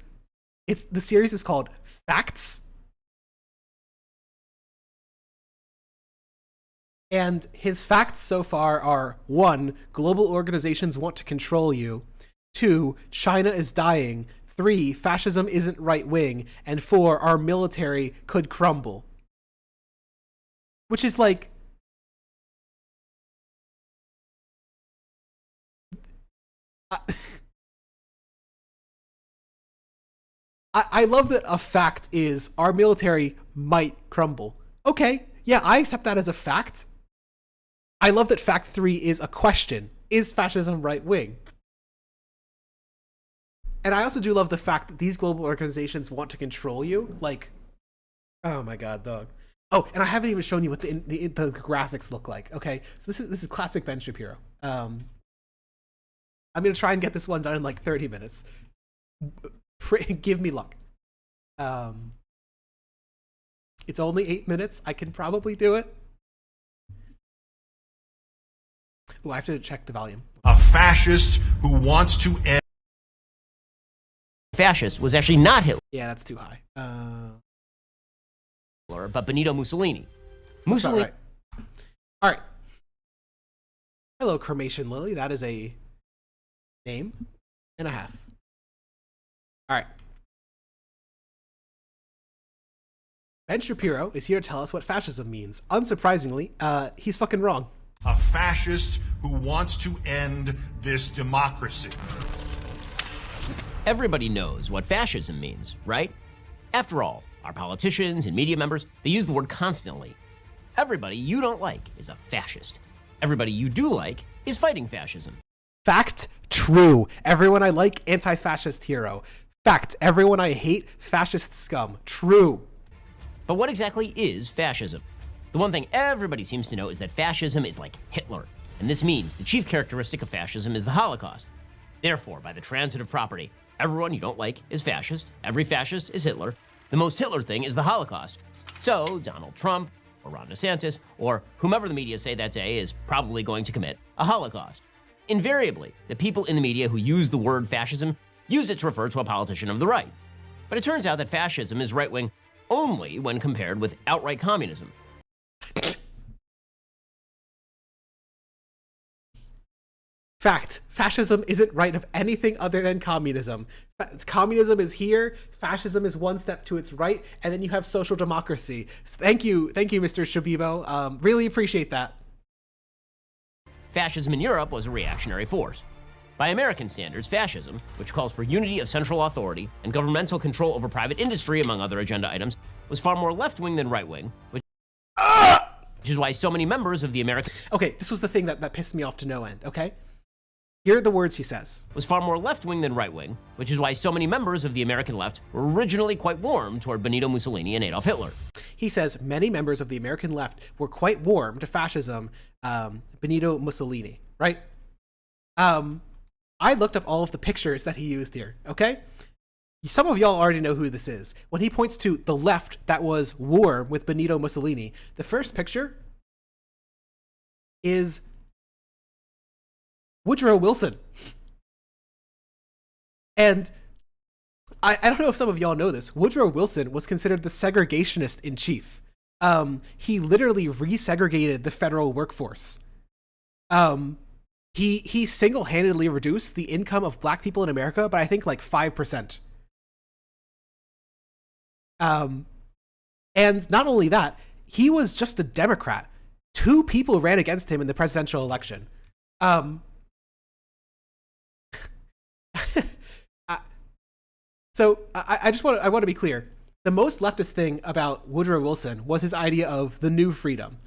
The series is called Facts. And his facts so far are 1, global organizations want to control you. 2, China is dying. 3, fascism isn't right wing. And 4, our military could crumble. Which is like, I love that a fact is our military might crumble. Okay, yeah, I accept that as a fact. I love that fact 3 is a question. Is fascism right wing? And I also do love the fact that these global organizations want to control you. Like, oh my god, dog. Oh, and I haven't even shown you what the graphics look like. Okay, so this is classic Ben Shapiro. I'm gonna try and get this one done in like 30 minutes. Give me luck. It's only 8 minutes. I can probably do it. Ooh, I have to check the volume. A fascist who wants to end. Fascist was actually not Hitler. Yeah, that's too high. But Benito Mussolini. All right. Hello, Cremation Lily. That is a name and a half. All right. Ben Shapiro is here to tell us what fascism means. Unsurprisingly, he's fucking wrong. A fascist who wants to end this democracy. Everybody knows what fascism means, right? After all, our politicians and media members, they use the word constantly. Everybody you don't like is a fascist. Everybody you do like is fighting fascism. Fact, true. Everyone I like, anti-fascist hero. Fact, everyone I hate, fascist scum. True. But what exactly is fascism? The one thing everybody seems to know is that fascism is like Hitler. And this means the chief characteristic of fascism is the Holocaust. Therefore, by the transitive property, everyone you don't like is fascist. Every fascist is Hitler. The most Hitler thing is the Holocaust. So Donald Trump, or Ron DeSantis, or whomever the media say that day is probably going to commit a Holocaust. Invariably, the people in the media who use the word fascism use it to refer to a politician of the right. But it turns out that fascism is right-wing only when compared with outright communism. Fact, fascism isn't right of anything other than communism. Communism is here, fascism is one step to its right, and then you have social democracy. Thank you, Mr. Shabibo. Really appreciate that. Fascism in Europe was a reactionary force. By American standards, fascism, which calls for unity of central authority and governmental control over private industry, among other agenda items, was far more left-wing than right-wing, which is why so many members of the American... Okay, this was the thing that pissed me off to no end, okay? Here are the words he says. Was far more left-wing than right-wing, which is why so many members of the American left were originally quite warm toward Benito Mussolini and Adolf Hitler. He says many members of the American left were quite warm to fascism, Benito Mussolini, right? I looked up all of the pictures that he used here, okay? Some of y'all already know who this is. When he points to the left that was warm with Benito Mussolini, the first picture is Woodrow Wilson. And I don't know if some of y'all know this. Woodrow Wilson was considered the segregationist in chief. He literally resegregated the federal workforce. He single-handedly reduced the income of black people in America by I think like 5%. And not only that, he was just a Democrat. 2 people ran against him in the presidential election. So I want to be clear. The most leftist thing about Woodrow Wilson was his idea of the new freedom.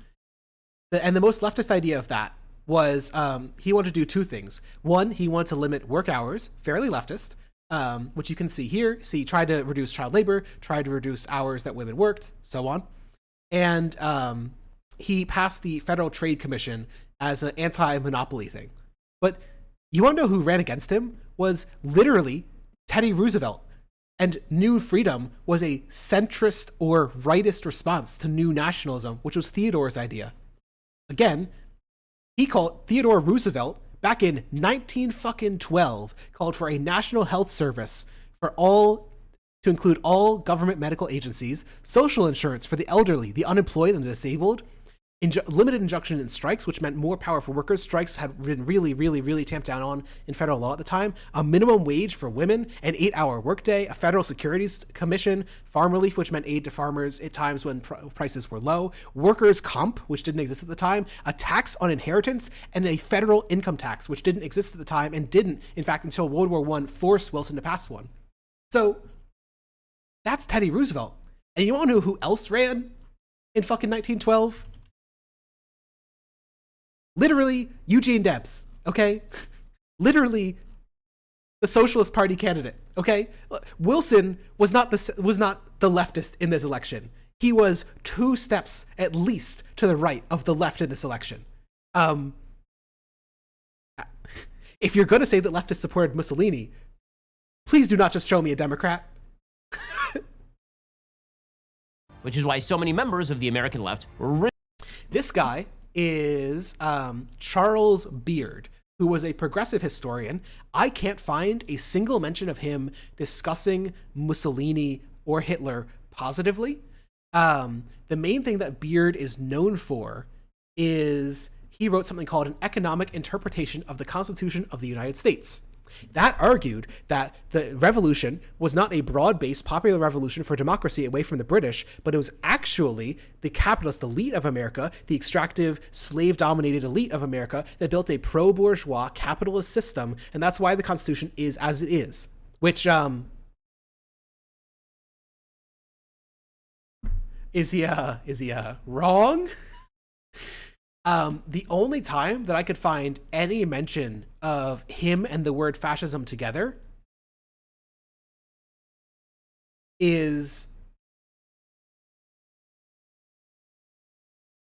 And the most leftist idea of that was he wanted to do 2 things. One, he wanted to limit work hours, fairly leftist, which you can see here. See, he tried to reduce child labor, tried to reduce hours that women worked, so on. And he passed the Federal Trade Commission as an anti-monopoly thing. But you want to know who ran against him? Was literally Teddy Roosevelt. And New Freedom was a centrist or rightist response to New Nationalism, which was Theodore's idea. Again, Theodore Roosevelt, back in 1912, called for a national health service for all, to include all government medical agencies, social insurance for the elderly, the unemployed, and the disabled, limited injunction in strikes, which meant more power for workers. Strikes had been really tamped down on in federal law at the time. A minimum wage for women, an 8-hour workday, a federal securities commission, farm relief, which meant aid to farmers at times when prices were low, workers' comp, which didn't exist at the time, a tax on inheritance, and a federal income tax, which didn't exist at the time and didn't, in fact, until World War I, force Wilson to pass one. So that's Teddy Roosevelt. And you want to know who else ran in fucking 1912? Literally Eugene Debs, okay? Literally the Socialist Party candidate. Okay, Wilson was not the leftist in this election. He was 2 steps at least to the right of the left in this election. If you're going to say that leftists supported Mussolini, please do not just show me a Democrat. Which is why so many members of the American left were... This guy is Charles Beard, who was a progressive historian. I can't find a single mention of him discussing Mussolini or Hitler positively. The main thing that Beard is known for is he wrote something called An Economic Interpretation of the Constitution of the United States. That argued that the revolution was not a broad-based popular revolution for democracy away from the British, but it was actually the capitalist elite of America, the extractive, slave-dominated elite of America that built a pro-bourgeois capitalist system, and that's why the Constitution is as it is. Which, is he wrong? The only time that I could find any mention of him and the word fascism together is...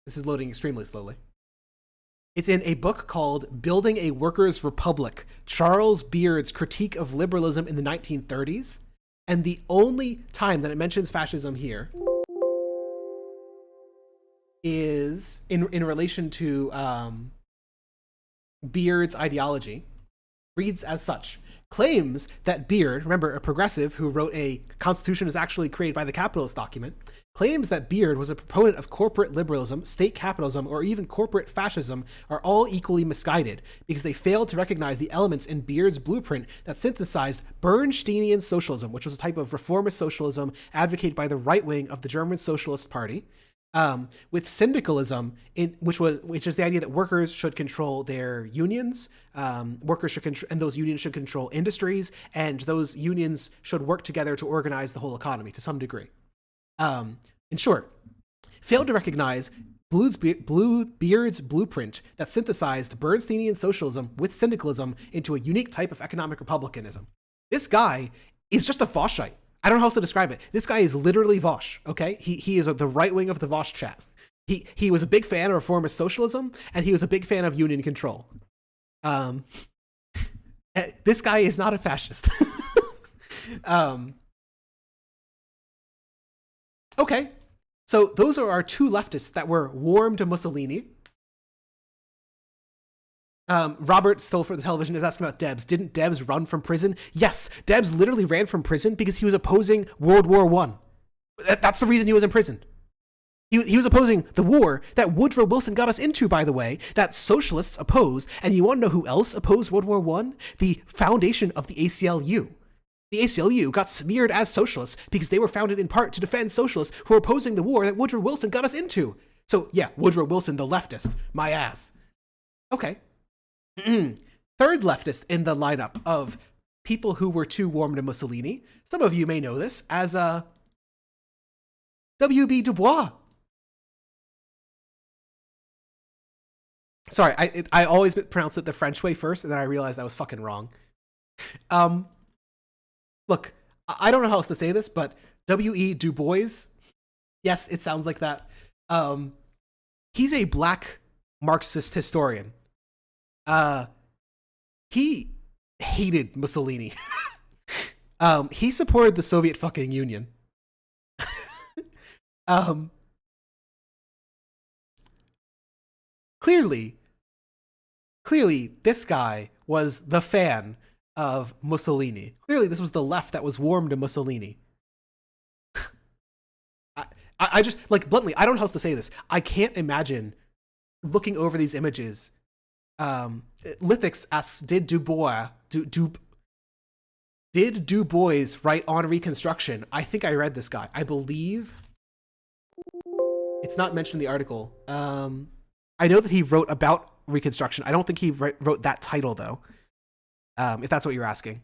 This is loading extremely slowly. It's in a book called Building a Workers' Republic, Charles Beard's Critique of Liberalism in the 1930s. And the only time that it mentions fascism here is in relation to Beard's ideology, reads as such. Claims that Beard, remember a progressive who wrote a constitution is actually created by the capitalist document, claims that Beard was a proponent of corporate liberalism, state capitalism, or even corporate fascism are all equally misguided because they failed to recognize the elements in Beard's blueprint that synthesized Bernsteinian socialism, which was a type of reformist socialism advocated by the right wing of the German Socialist Party, with syndicalism, which is the idea that workers should control their unions, workers should and those unions should control industries, and those unions should work together to organize the whole economy to some degree. In short, failed to recognize Beard's blueprint that synthesized Bernsteinian socialism with syndicalism into a unique type of economic republicanism. This guy is just a Voschite. I don't know how else to describe it. This guy is literally Vosch, okay? He is the right wing of the Vosch chat. He was a big fan of reformist socialism, and he was a big fan of union control. This guy is not a fascist. Okay, so those are our 2 leftists that were warm to Mussolini. Robert, still for the television, is asking about Debs. Didn't Debs run from prison? Yes, Debs literally ran from prison because he was opposing World War I. That's the reason he was in prison. He was opposing the war that Woodrow Wilson got us into, by the way, that socialists opposed. And you want to know who else opposed World War I? The foundation of the ACLU. The ACLU got smeared as socialists because they were founded in part to defend socialists who were opposing the war that Woodrow Wilson got us into. So yeah, Woodrow Wilson, the leftist. My ass. Okay. Third leftist in the lineup of people who were too warm to Mussolini. Some of you may know this as W.B. Du Bois. Sorry, I always pronounce it the French way first, and then I realized I was fucking wrong. Look, I don't know how else to say this, but W.E. Du Bois, yes, it sounds like that. He's a black Marxist historian. He hated Mussolini. He supported the Soviet fucking Union. Clearly, this guy was the fan of Mussolini. Clearly, this was the left that was warm to Mussolini. I just, like, bluntly, I don't know how else to say this. I can't imagine looking over these images. Lithix asks, did Du Bois write on Reconstruction? I think I read this guy. I believe it's not mentioned in the article. I know that he wrote about Reconstruction. I don't think he wrote that title, though, if that's what you're asking.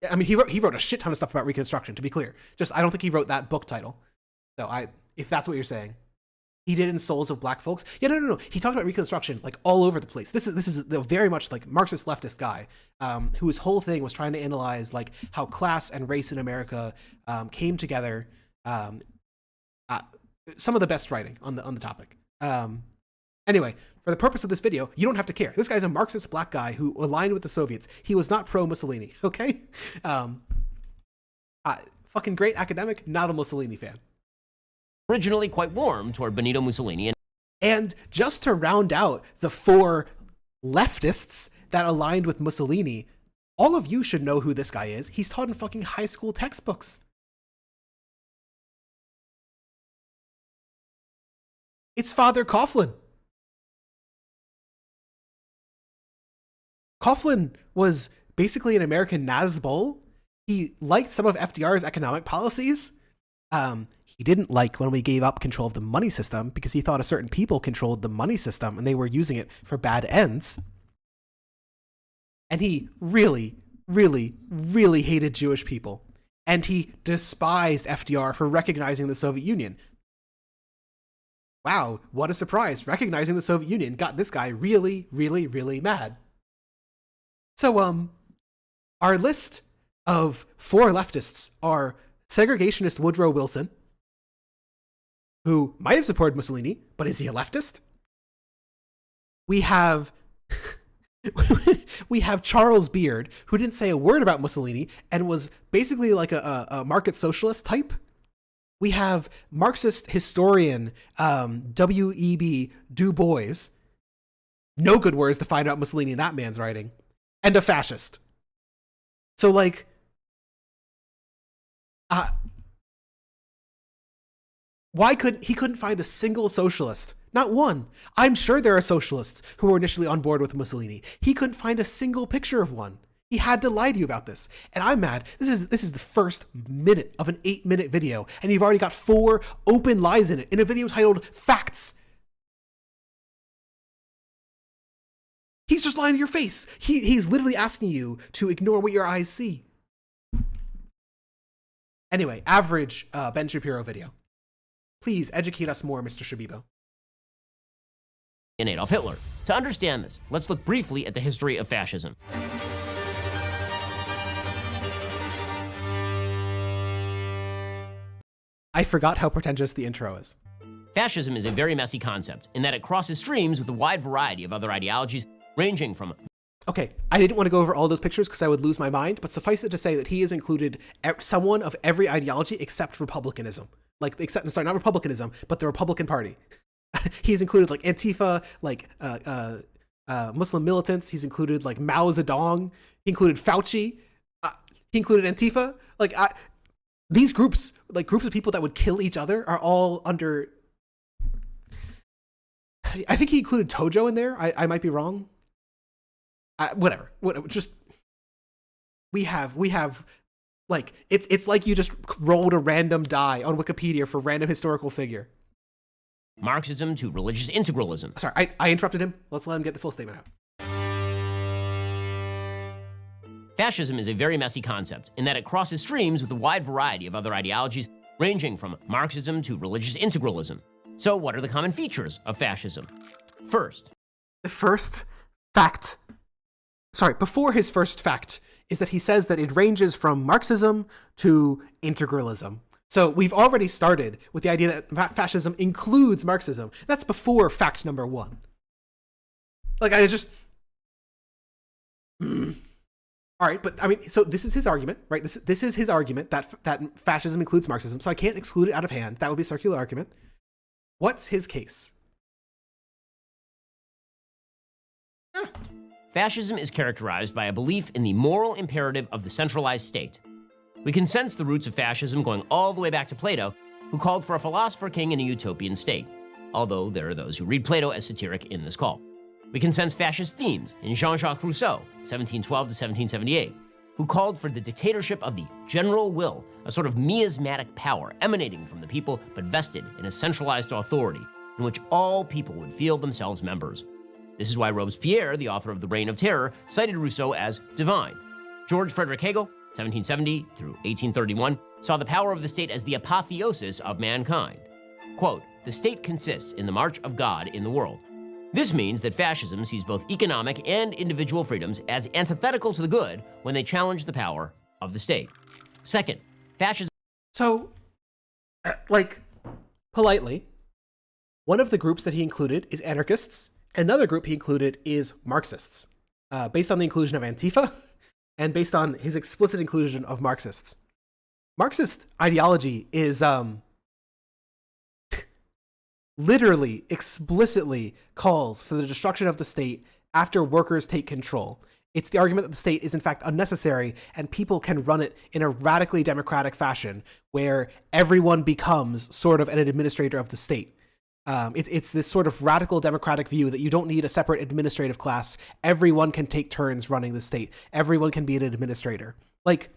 I mean, he wrote a shit ton of stuff about Reconstruction, to be clear. Just, I don't think he wrote that book title. So if that's what you're saying. he did in Souls of Black Folks. Yeah, no. He talked about Reconstruction like all over the place. This is the very much like Marxist leftist guy, whose whole thing was trying to analyze like how class and race in America came together. Some of the best writing on the topic. Anyway, for the purpose of this video, you don't have to care. This guy's a Marxist black guy who aligned with the Soviets. He was not pro Mussolini. Okay, fucking great academic, not a Mussolini fan. Originally quite warm toward Benito Mussolini. And just to round out the 4 leftists that aligned with Mussolini, all of you should know who this guy is. He's taught in fucking high school textbooks. It's Father Coughlin. Coughlin was basically an American Nazbol. He liked some of FDR's economic policies. He didn't like when we gave up control of the money system because he thought a certain people controlled the money system and they were using it for bad ends. And he really, really, really hated Jewish people. And he despised FDR for recognizing the Soviet Union. Wow, what a surprise. Recognizing the Soviet Union got this guy really, really, really mad. So, our list of 4 leftists are segregationist Woodrow Wilson, who might have supported Mussolini, but is he a leftist? We have Charles Beard, who didn't say a word about Mussolini and was basically like a market socialist type. We have Marxist historian W.E.B. Du Bois. No good words to find out Mussolini in that man's writing. And a fascist. So, like, why couldn't find a single socialist? Not one. I'm sure there are socialists who were initially on board with Mussolini. He couldn't find a single picture of one. He had to lie to you about this. And I'm mad. This is the first minute of an 8-minute video, and you've already got 4 open lies in it, in a video titled Facts. He's just lying to your face. He's literally asking you to ignore what your eyes see. Anyway, average Ben Shapiro video. Please educate us more, Mr. Shabibo. And Adolf Hitler. To understand this, let's look briefly at the history of fascism. I forgot how pretentious the intro is. Fascism is a very messy concept in that it crosses streams with a wide variety of other ideologies, ranging from... Okay, I didn't want to go over all those pictures because I would lose my mind, but suffice it to say that he has included someone of every ideology except republicanism. Not republicanism, but the Republican Party. He's included like Antifa, like Muslim militants. He's included like Mao Zedong. He included Fauci. He included Antifa. These groups, like groups of people that would kill each other, are all under... I think he included Tojo in there. I might be wrong. Whatever. Just we have like it's like you just rolled a random die on Wikipedia for random historical figure. Marxism to religious integralism. Sorry, I interrupted him. Let's let him get the full statement out. Fascism is a very messy concept in that it crosses streams with a wide variety of other ideologies, ranging from Marxism to religious integralism. So what are the common features of fascism? The first fact, before his first fact, is that he says that it ranges from Marxism to integralism. So we've already started with the idea that fascism includes Marxism. That's before fact number 1. All right, but I mean, so this is his argument, right? This is his argument that fascism includes Marxism, so I can't exclude it out of hand. That would be a circular argument. What's his case? Fascism is characterized by a belief in the moral imperative of the centralized state. We can sense the roots of fascism going all the way back to Plato, who called for a philosopher king in a utopian state, although there are those who read Plato as satiric in this call. We can sense fascist themes in Jean-Jacques Rousseau, 1712 to 1778, who called for the dictatorship of the general will, a sort of miasmatic power emanating from the people but vested in a centralized authority in which all people would feel themselves members. This is why Robespierre, the author of The Reign of Terror, cited Rousseau as divine. George Frederick Hegel, 1770 through 1831, saw the power of the state as the apotheosis of mankind. Quote, the state consists in the march of God in the world. This means that fascism sees both economic and individual freedoms as antithetical to the good when they challenge the power of the state. Second, fascism... So, like, politely, one of the groups that he included is anarchists. Another group he included is Marxists, based on the inclusion of Antifa and based on his explicit inclusion of Marxists. Marxist ideology is literally, explicitly calls for the destruction of the state after workers take control. It's the argument that the state is in fact unnecessary and people can run it in a radically democratic fashion where everyone becomes sort of an administrator of the state. It's this sort of radical democratic view that you don't need a separate administrative class. Everyone can take turns running the state. Everyone can be an administrator. Like,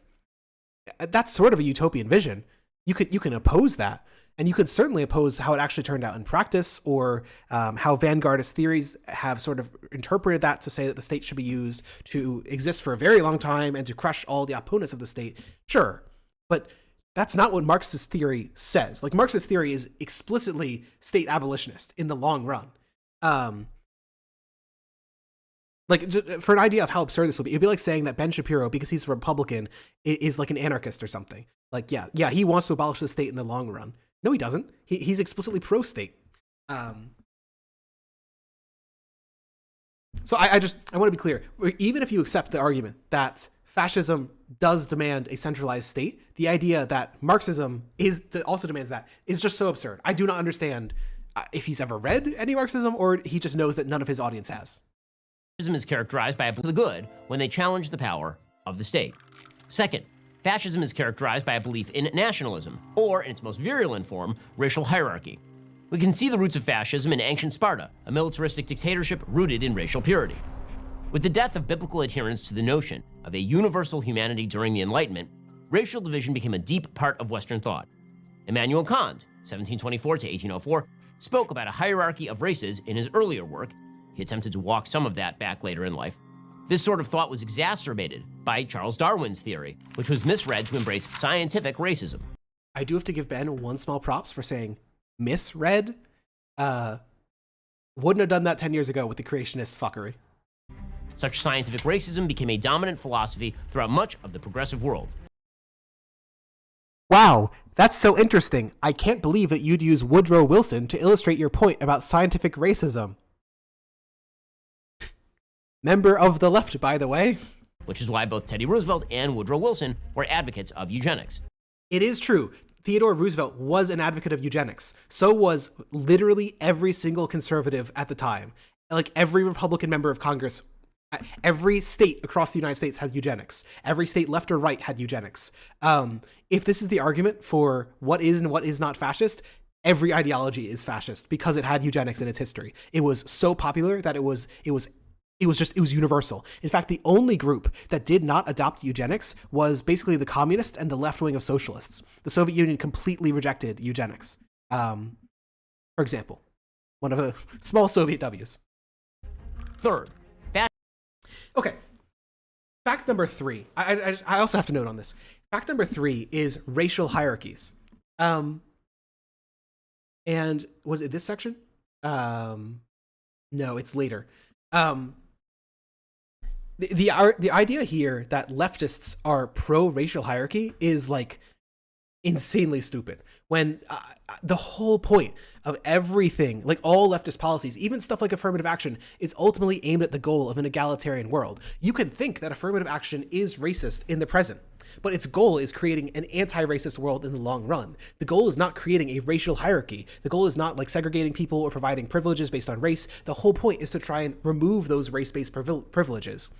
that's sort of a utopian vision. You can oppose that, and you could certainly oppose how it actually turned out in practice, or how vanguardist theories have sort of interpreted that to say that the state should be used to exist for a very long time and to crush all the opponents of the state. Sure, but that's not what Marxist theory says. Like, Marxist theory is explicitly state abolitionist in the long run. Like, for an idea of how absurd this would be, it'd be like saying that Ben Shapiro, because he's a Republican, is like an anarchist or something. Like, yeah, he wants to abolish the state in the long run. No, he doesn't. He's explicitly pro-state. So I want to be clear. Even if you accept the argument that fascism does demand a centralized state, the idea that Marxism also demands that is just so absurd. I do not understand if he's ever read any Marxism, or he just knows that none of his audience has. Fascism is characterized by a belief in the good when they challenge the power of the state. Second, fascism is characterized by a belief in nationalism, or in its most virulent form, racial hierarchy. We can see the roots of fascism in ancient Sparta, a militaristic dictatorship rooted in racial purity. With the death of biblical adherence to the notion of a universal humanity during the Enlightenment, racial division became a deep part of Western thought. Immanuel Kant, 1724 to 1804, spoke about a hierarchy of races in his earlier work. He attempted to walk some of that back later in life. This sort of thought was exacerbated by Charles Darwin's theory, which was misread to embrace scientific racism. I do have to give Ben one small props for saying misread. Wouldn't have done that 10 years ago with the creationist fuckery. Such scientific racism became a dominant philosophy throughout much of the progressive world. Wow, that's so interesting. I can't believe that you'd use Woodrow Wilson to illustrate your point about scientific racism. Member of the left, by the way. Which is why both Teddy Roosevelt and Woodrow Wilson were advocates of eugenics. It is true. Theodore Roosevelt was an advocate of eugenics. So was literally every single conservative at the time. Like, every Republican member of Congress, every state across the United States had eugenics. Every state, left or right, had eugenics. If this is the argument for what is and what is not fascist, every ideology is fascist because it had eugenics in its history. It was so popular that it was universal. In fact, the only group that did not adopt eugenics was basically the communists and the left wing of socialists. The Soviet Union completely rejected eugenics. For example, one of the small Soviet W's. Third, okay. Fact number 3. I also have to note on this. Fact number 3 is racial hierarchies. And was it this section? No, it's later. The idea here that leftists are pro-racial hierarchy is like insanely stupid, when the whole point of everything, like all leftist policies, even stuff like affirmative action, is ultimately aimed at the goal of an egalitarian world. You can think that affirmative action is racist in the present, but its goal is creating an anti-racist world in the long run. The goal is not creating a racial hierarchy. The goal is not like segregating people or providing privileges based on race. The whole point is to try and remove those race-based privileges.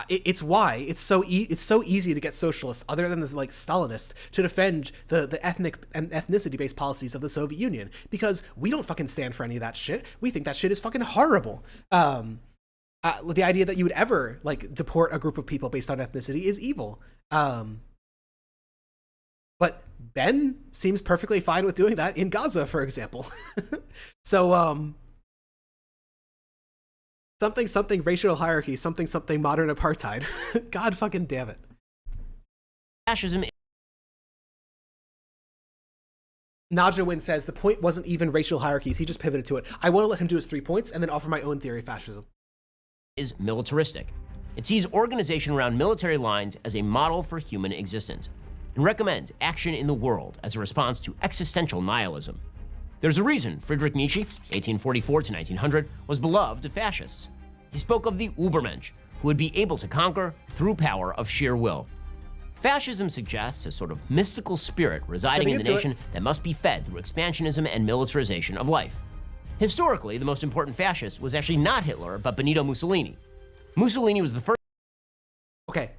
It's why it's so easy to get socialists, other than like Stalinists, to defend the ethnic and ethnicity-based policies of the Soviet Union, because we don't fucking stand for any of that shit. We think that shit is fucking horrible. The idea that you would ever like deport a group of people based on ethnicity is evil. But Ben seems perfectly fine with doing that in Gaza, for example. So something racial hierarchy, something modern apartheid. God fucking damn it. Fascism Najawin says the point wasn't even racial hierarchies. He just pivoted to it. I want to let him do his 3 points and then offer my own theory of fascism. Is militaristic. It sees organization around military lines as a model for human existence and recommends action in the world as a response to existential nihilism. There's a reason Friedrich Nietzsche, 1844 to 1900, was beloved of fascists. He spoke of the Übermensch, who would be able to conquer through power of sheer will. Fascism suggests a sort of mystical spirit residing in the nation that must be fed through expansionism and militarization of life. Historically, the most important fascist was actually not Hitler, but Benito Mussolini. Mussolini was the first. Okay,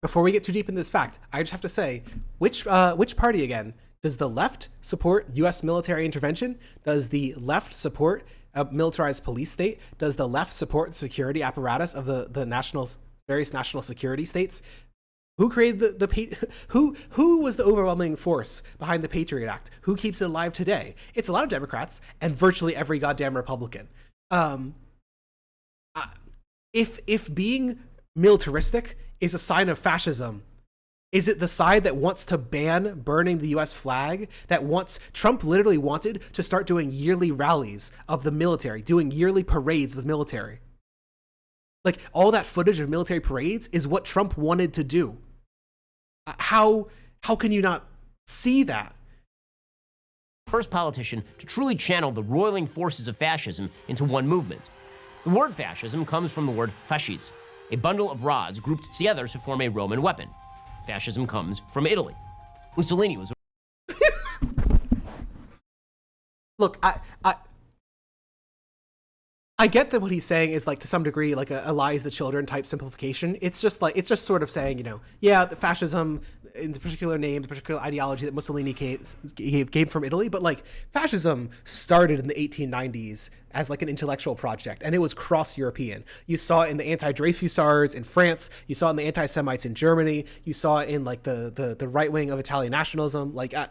before we get too deep in this fact, I just have to say, which party again? Does the left support U.S. military intervention? Does the left support a militarized police state? Does the left support the security apparatus of the various national security states? Who created who was the overwhelming force behind the Patriot Act? Who keeps it alive today? It's a lot of Democrats and virtually every goddamn Republican. If being militaristic is a sign of fascism, is it the side that wants to ban burning the US flag? Trump literally wanted to start doing yearly rallies of the military, doing yearly parades with military. Like, all that footage of military parades is what Trump wanted to do. How can you not see that? First politician to truly channel the roiling forces of fascism into one movement. The word fascism comes from the word fascis, a bundle of rods grouped together to form a Roman weapon. Fascism comes from Italy. Mussolini was. Look, I get that what he's saying is, like, to some degree, like a lies the children type simplification. It's just sort of saying, you know, yeah, the fascism in the particular name, the particular ideology that Mussolini came from Italy, but like fascism started in the 1890s as like an intellectual project, and it was cross-European. You saw it in the anti-Dreyfusards in France, you saw it in the anti-Semites in Germany, you saw it in like the right wing of Italian nationalism. Like, I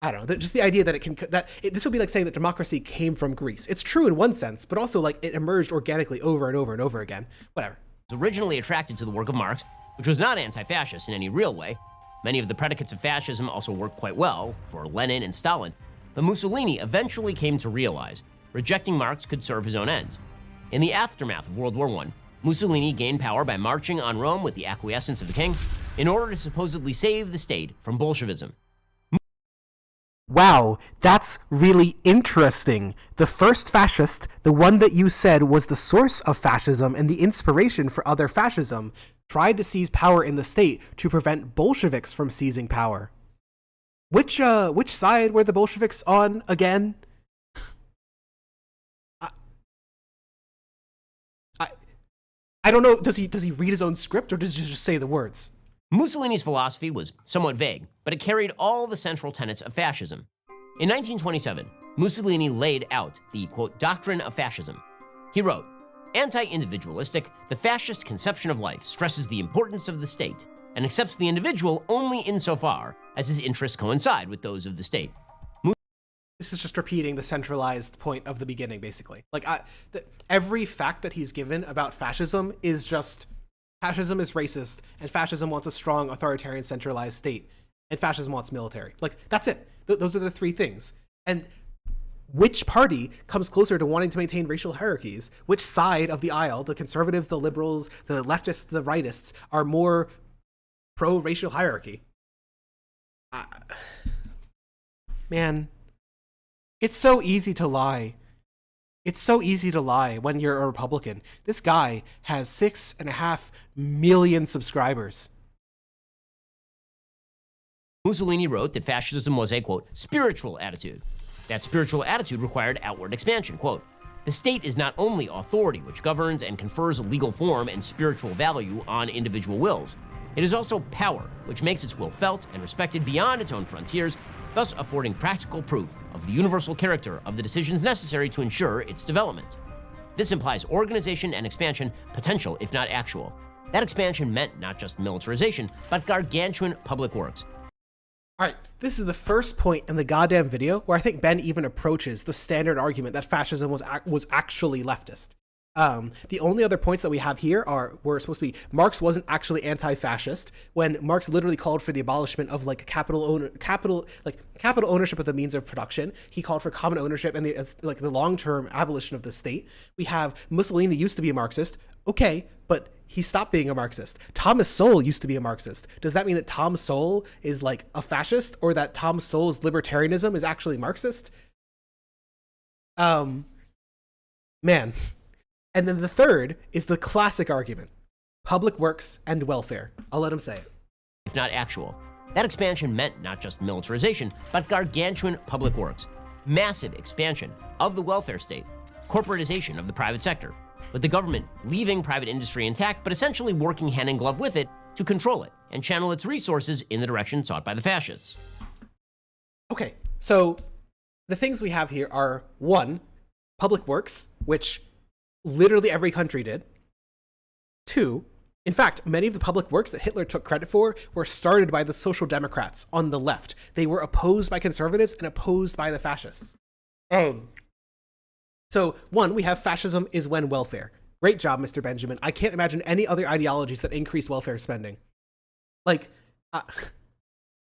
don't know, just the idea that this would be like saying that democracy came from Greece. It's true in one sense, but also like it emerged organically over and over and over again. Whatever. Was originally attracted to the work of Marx, which was not anti-fascist in any real way. Many of the predicates of fascism also worked quite well for Lenin and Stalin, but Mussolini eventually came to realize rejecting Marx could serve his own ends. In the aftermath of World War I, Mussolini gained power by marching on Rome with the acquiescence of the king in order to supposedly save the state from Bolshevism. Wow, that's really interesting. The first fascist, the one that you said was the source of fascism and the inspiration for other fascism, tried to seize power in the state to prevent Bolsheviks from seizing power. Which side were the Bolsheviks on again? I don't know. Does he read his own script, or does he just say the words? Mussolini's philosophy was somewhat vague, but it carried all the central tenets of fascism. In 1927, Mussolini laid out the, quote, doctrine of fascism. He wrote, anti-individualistic, the fascist conception of life stresses the importance of the state and accepts the individual only insofar as his interests coincide with those of the state. This is just repeating the centralized point of the beginning, basically. Like, every fact that he's given about fascism is just fascism is racist, and fascism wants a strong, authoritarian, centralized state, and fascism wants military. Like, that's it. Those are the three things. And which party comes closer to wanting to maintain racial hierarchies? Which side of the aisle, the conservatives, the liberals, the leftists, the rightists, are more pro-racial hierarchy? Man, it's so easy to lie. It's so easy to lie when you're a Republican. This guy has 6.5 million subscribers. Mussolini wrote that fascism was a, quote, spiritual attitude. That spiritual attitude required outward expansion, quote. The state is not only authority which governs and confers legal form and spiritual value on individual wills. It is also power which makes its will felt and respected beyond its own frontiers, thus affording practical proof of the universal character of the decisions necessary to ensure its development. This implies organization and expansion, potential if not actual. That expansion meant not just militarization, but gargantuan public works. All right, this is the first point in the goddamn video where I think Ben even approaches the standard argument that fascism was actually leftist. The only other points that we have here were supposed to be Marx wasn't actually anti-fascist when Marx literally called for the abolishment of like capital ownership of the means of production. He called for common ownership and the long-term abolition of the state. We have Mussolini used to be a Marxist. Okay, but he stopped being a Marxist. Thomas Sowell used to be a Marxist. Does that mean that Tom Sowell is like a fascist, or that Tom Sowell's libertarianism is actually Marxist? Man. And then the third is the classic argument: public works and welfare. I'll let him say it. If not actual. That expansion meant not just militarization, but gargantuan public works, massive expansion of the welfare state, corporatization of the private sector, with the government leaving private industry intact, but essentially working hand in glove with it to control it and channel its resources in the direction sought by the fascists. Okay, so the things we have here are, one, public works, which literally every country did. Two, in fact, many of the public works that Hitler took credit for were started by the Social Democrats on the left. They were opposed by conservatives and opposed by the fascists. So, one, we have fascism is when welfare. Great job, Mr. Benjamin. I can't imagine any other ideologies that increase welfare spending. Like,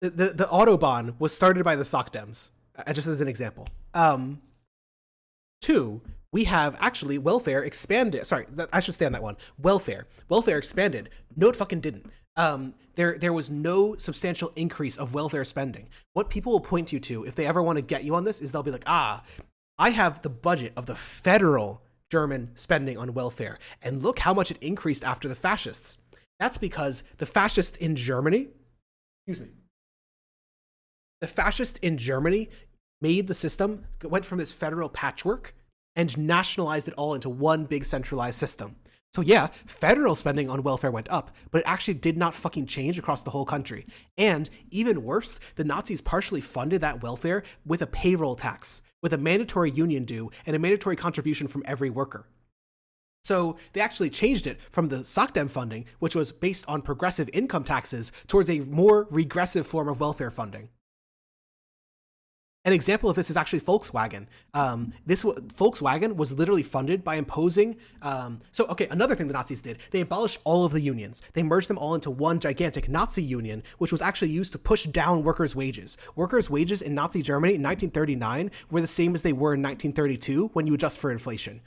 the Autobahn was started by the Soc Dems, just as an example. Two, we have actually welfare expanded. Sorry, I should stay on that one. Welfare expanded. No, it fucking didn't. There was no substantial increase of welfare spending. What people will point you to if they ever want to get you on this is they'll be like, I have the budget of the federal German spending on welfare, and look how much it increased after the fascists. That's because the fascists in Germany, made the system, went from this federal patchwork and nationalized it all into one big centralized system. So yeah, federal spending on welfare went up, but it actually did not fucking change across the whole country. And even worse, the Nazis partially funded that welfare with a payroll tax, with a mandatory union due and a mandatory contribution from every worker. So they actually changed it from the SOCDEM funding, which was based on progressive income taxes, towards a more regressive form of welfare funding. An example of this is actually Volkswagen. Volkswagen was literally funded by imposing. Another thing the Nazis did, they abolished all of the unions. They merged them all into one gigantic Nazi union, which was actually used to push down workers' wages. Workers' wages in Nazi Germany in 1939 were the same as they were in 1932 when you adjust for inflation.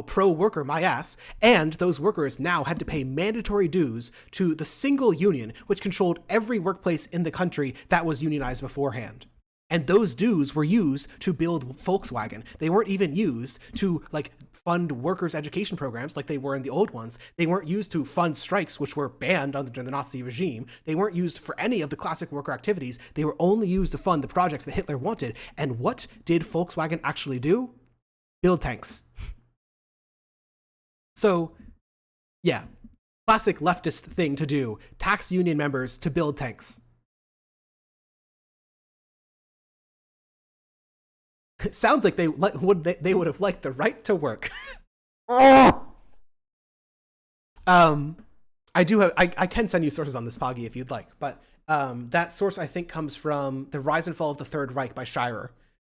Pro-worker, my ass. And those workers now had to pay mandatory dues to the single union, which controlled every workplace in the country that was unionized beforehand. And those dues were used to build Volkswagen. They weren't even used to fund workers' education programs like they were in the old ones. They weren't used to fund strikes, which were banned under the Nazi regime. They weren't used for any of the classic worker activities. They were only used to fund the projects that Hitler wanted. And what did Volkswagen actually do? Build tanks. So, yeah, classic leftist thing to do, tax union members to build tanks. It sounds like they would have liked the right to work. I can send you sources on this, Poggy, if you'd like, but that source I think comes from The Rise and Fall of the Third Reich by Scheirer,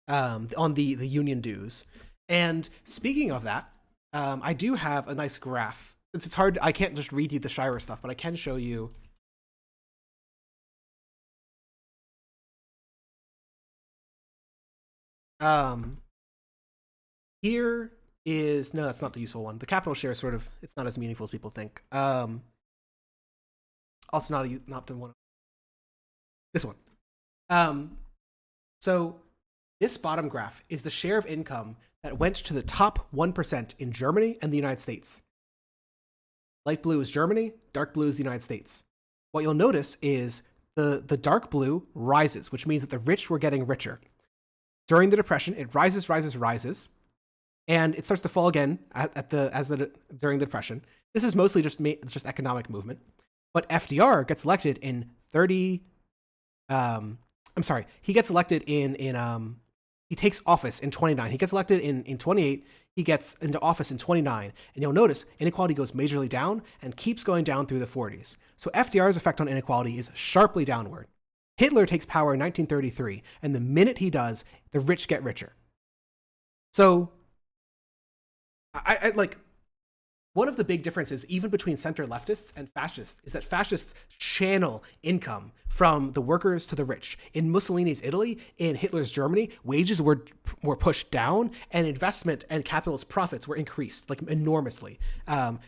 on the union dues. And speaking of that, I do have a nice graph. Since it's hard, I can't just read you the Scheirer stuff, but I can show you. Here is, no, that's not the useful one. The capital share is sort of, it's not as meaningful as people think. Also not the one. This one. So this bottom graph is the share of income that went to the top 1% in Germany and the United States. Light blue is Germany, dark blue is the United States. What you'll notice is the dark blue rises, which means that the rich were getting richer. During the Depression, it rises, and it starts to fall again during the Depression. This is mostly just economic movement. But FDR gets elected in he gets elected he takes office in 29. He gets elected in 28. He gets into office in 29. And you'll notice inequality goes majorly down and keeps going down through the 40s. So FDR's effect on inequality is sharply downward. Hitler takes power in 1933, and the minute he does, the rich get richer. So I like, one of the big differences, even between center leftists and fascists, is that fascists channel income from the workers to the rich. In Mussolini's Italy, in Hitler's Germany, wages were pushed down, and investment and capitalist profits were increased, like, enormously.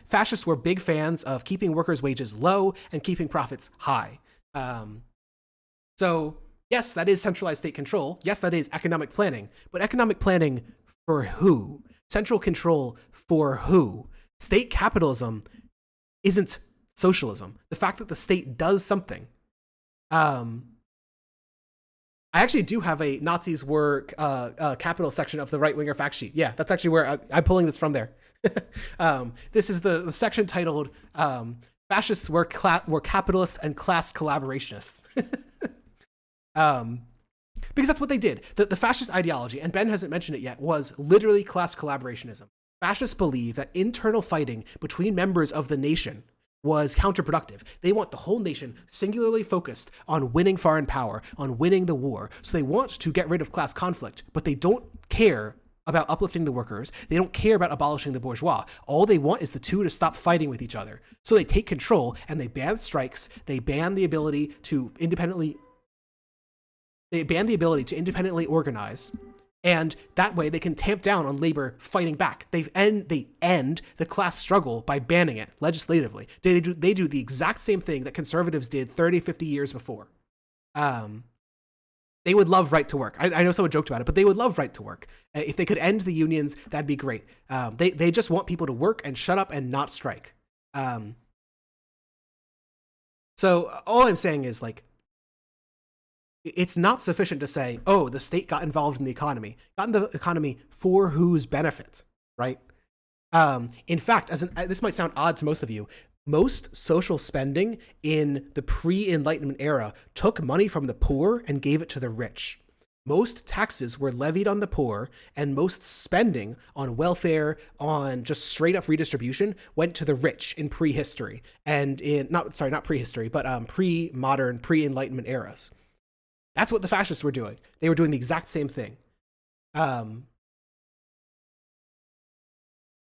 Fascists were big fans of keeping workers' wages low and keeping profits high. So yes, that is centralized state control. Yes, that is economic planning. But economic planning for who? Central control for who? State capitalism isn't socialism. The fact that the state does something. I actually do have a Nazis were capital section of the right-winger fact sheet. Yeah, that's actually where I'm pulling this from there. This is the section titled Fascists were capitalists and class collaborationists. Because that's what they did. The fascist ideology, and Ben hasn't mentioned it yet, was literally class collaborationism. Fascists believe that internal fighting between members of the nation was counterproductive. They want the whole nation singularly focused on winning foreign power, on winning the war. So they want to get rid of class conflict, but they don't care about uplifting the workers. They don't care about abolishing the bourgeois. All they want is the two to stop fighting with each other. So they take control and they ban strikes. They ban the ability to independently organize. And that way they can tamp down on labor fighting back. They end the class struggle by banning it legislatively. They do the exact same thing that conservatives did 30, 50 years before. They would love right to work. I know someone joked about it, but they would love right to work. If they could end the unions, that'd be great. They just want people to work and shut up and not strike. So all I'm saying is, like, it's not sufficient to say, oh, the state got involved in the economy. Got in the economy for whose benefit, right? In fact, this might sound odd to most of you, most social spending in the pre-Enlightenment era took money from the poor and gave it to the rich. Most taxes were levied on the poor, and most spending on welfare, on just straight up redistribution, went to the rich in prehistory, and not prehistory, but pre-modern, pre-Enlightenment eras. That's what the fascists were doing. They were doing the exact same thing.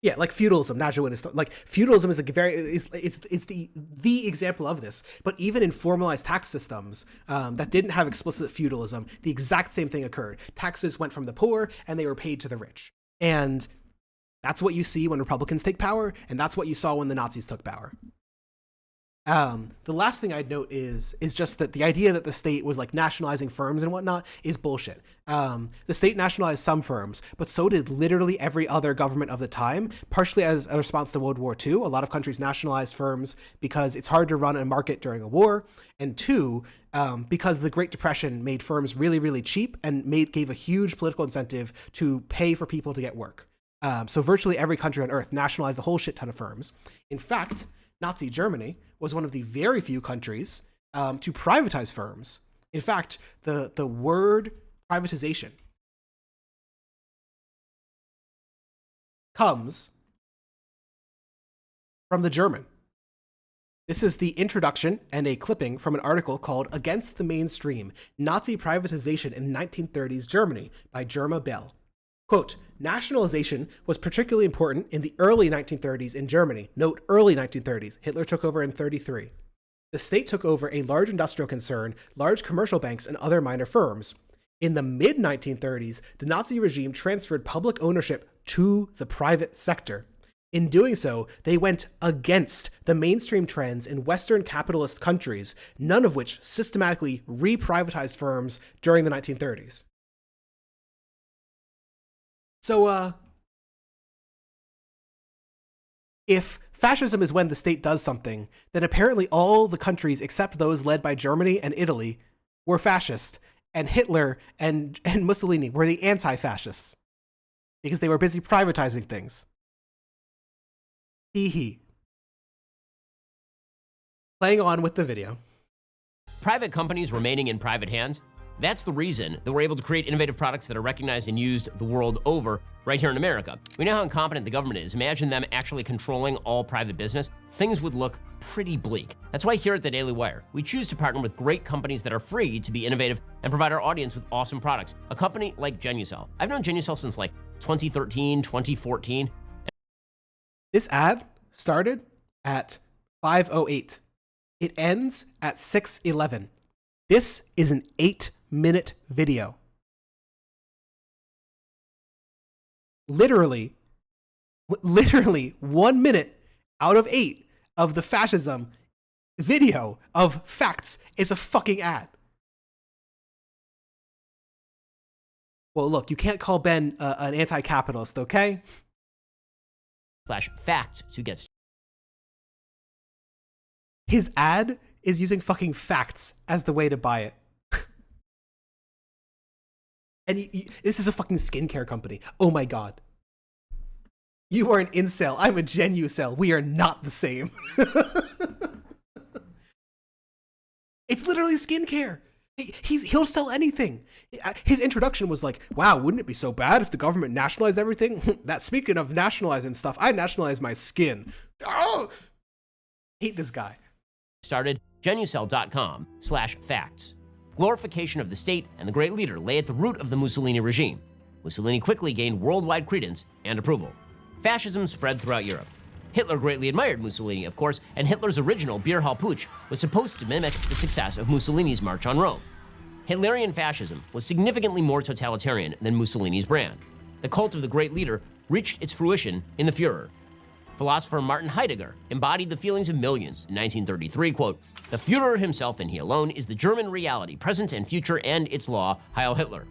Yeah, like feudalism. Najawin is like feudalism is it's the example of this. But even in formalized tax systems that didn't have explicit feudalism, the exact same thing occurred. Taxes went from the poor and they were paid to the rich. And that's what you see when Republicans take power, and that's what you saw when the Nazis took power. The last thing I'd note is just that the idea that the state was like nationalizing firms and whatnot is bullshit. The state nationalized some firms, but so did literally every other government of the time, partially as a response to World War II. A lot of countries nationalized firms because it's hard to run a market during a war, and two, because the Great Depression made firms really, really cheap and gave a huge political incentive to pay for people to get work. So virtually every country on earth nationalized a whole shit ton of firms. In fact, Nazi Germany was one of the very few countries to privatize firms. In fact, the word privatization comes from the German. This is the introduction and a clipping from an article called Against the Mainstream, Nazi Privatization in 1930s Germany by Germa Bell. Quote, nationalization was particularly important in the early 1930s in Germany. Note, early 1930s. Hitler took over in 1933. The state took over a large industrial concern, large commercial banks, and other minor firms. In the mid-1930s, the Nazi regime transferred public ownership to the private sector. In doing so, they went against the mainstream trends in Western capitalist countries, none of which systematically re-privatized firms during the 1930s. So, if fascism is when the state does something, then apparently all the countries except those led by Germany and Italy were fascist, and Hitler and Mussolini were the anti-fascists because they were busy privatizing things. Hee hee. Playing on with the video. Private companies remaining in private hands, that's the reason that we're able to create innovative products that are recognized and used the world over right here in America. We know how incompetent the government is. Imagine them actually controlling all private business. Things would look pretty bleak. That's why here at the Daily Wire, we choose to partner with great companies that are free to be innovative and provide our audience with awesome products. A company like Genucel. I've known Genucel since like 2013, 2014. This ad started at 5:08. It ends at 6:11. This is an 8-minute video. Literally 1 minute out of 8 of the fascism video of facts is a fucking ad. Well, look, you can't call Ben an anti-capitalist, okay? /facts to get. His ad is using fucking facts as the way to buy it. And this is a fucking skincare company. Oh my god. You are an incel. I'm a genucel. We are not the same. It's literally skincare. He'll sell anything. His introduction was like, wow, wouldn't it be so bad if the government nationalized everything? That speaking of nationalizing stuff, I nationalized my skin. Oh! Hate this guy. Started genucel.com/facts. Glorification of the state and the great leader lay at the root of the Mussolini regime. Mussolini quickly gained worldwide credence and approval. Fascism spread throughout Europe. Hitler greatly admired Mussolini, of course, and Hitler's original beer hall putsch was supposed to mimic the success of Mussolini's March on Rome. Hitlerian fascism was significantly more totalitarian than Mussolini's brand. The cult of the great leader reached its fruition in the Führer. Philosopher Martin Heidegger embodied the feelings of millions in 1933, quote, "The Führer himself and he alone is the German reality, present and future, and its law, Heil Hitler."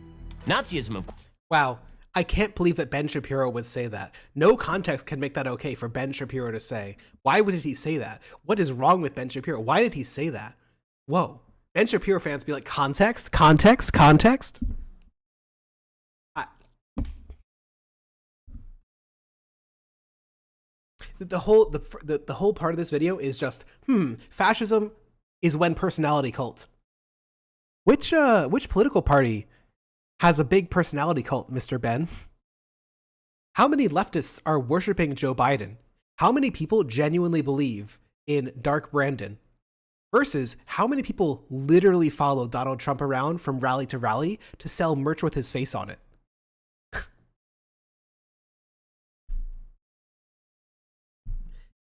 Nazism, of Wow. I can't believe that Ben Shapiro would say that. No context can make that okay for Ben Shapiro to say. Why would he say that? What is wrong with Ben Shapiro? Why did he say that? Whoa. Ben Shapiro fans be like, context? Context? Context? The whole part of this video is just, fascism is when personality cult. Which political party has a big personality cult, Mr. Ben? How many leftists are worshiping Joe Biden? How many people genuinely believe in Dark Brandon? Versus how many people literally follow Donald Trump around from rally to rally to sell merch with his face on it?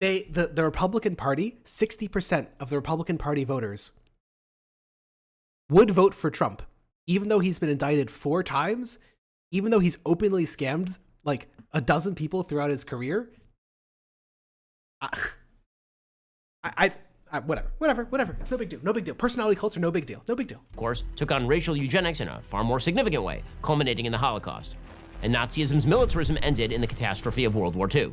The Republican Party, 60% of the Republican Party voters would vote for Trump, even though he's been indicted 4 times, even though he's openly scammed like a dozen people throughout his career. Whatever. It's no big deal. No big deal. Personality cults are no big deal. No big deal. Of course, took on racial eugenics in a far more significant way, culminating in the Holocaust. And Nazism's militarism ended in the catastrophe of World War II.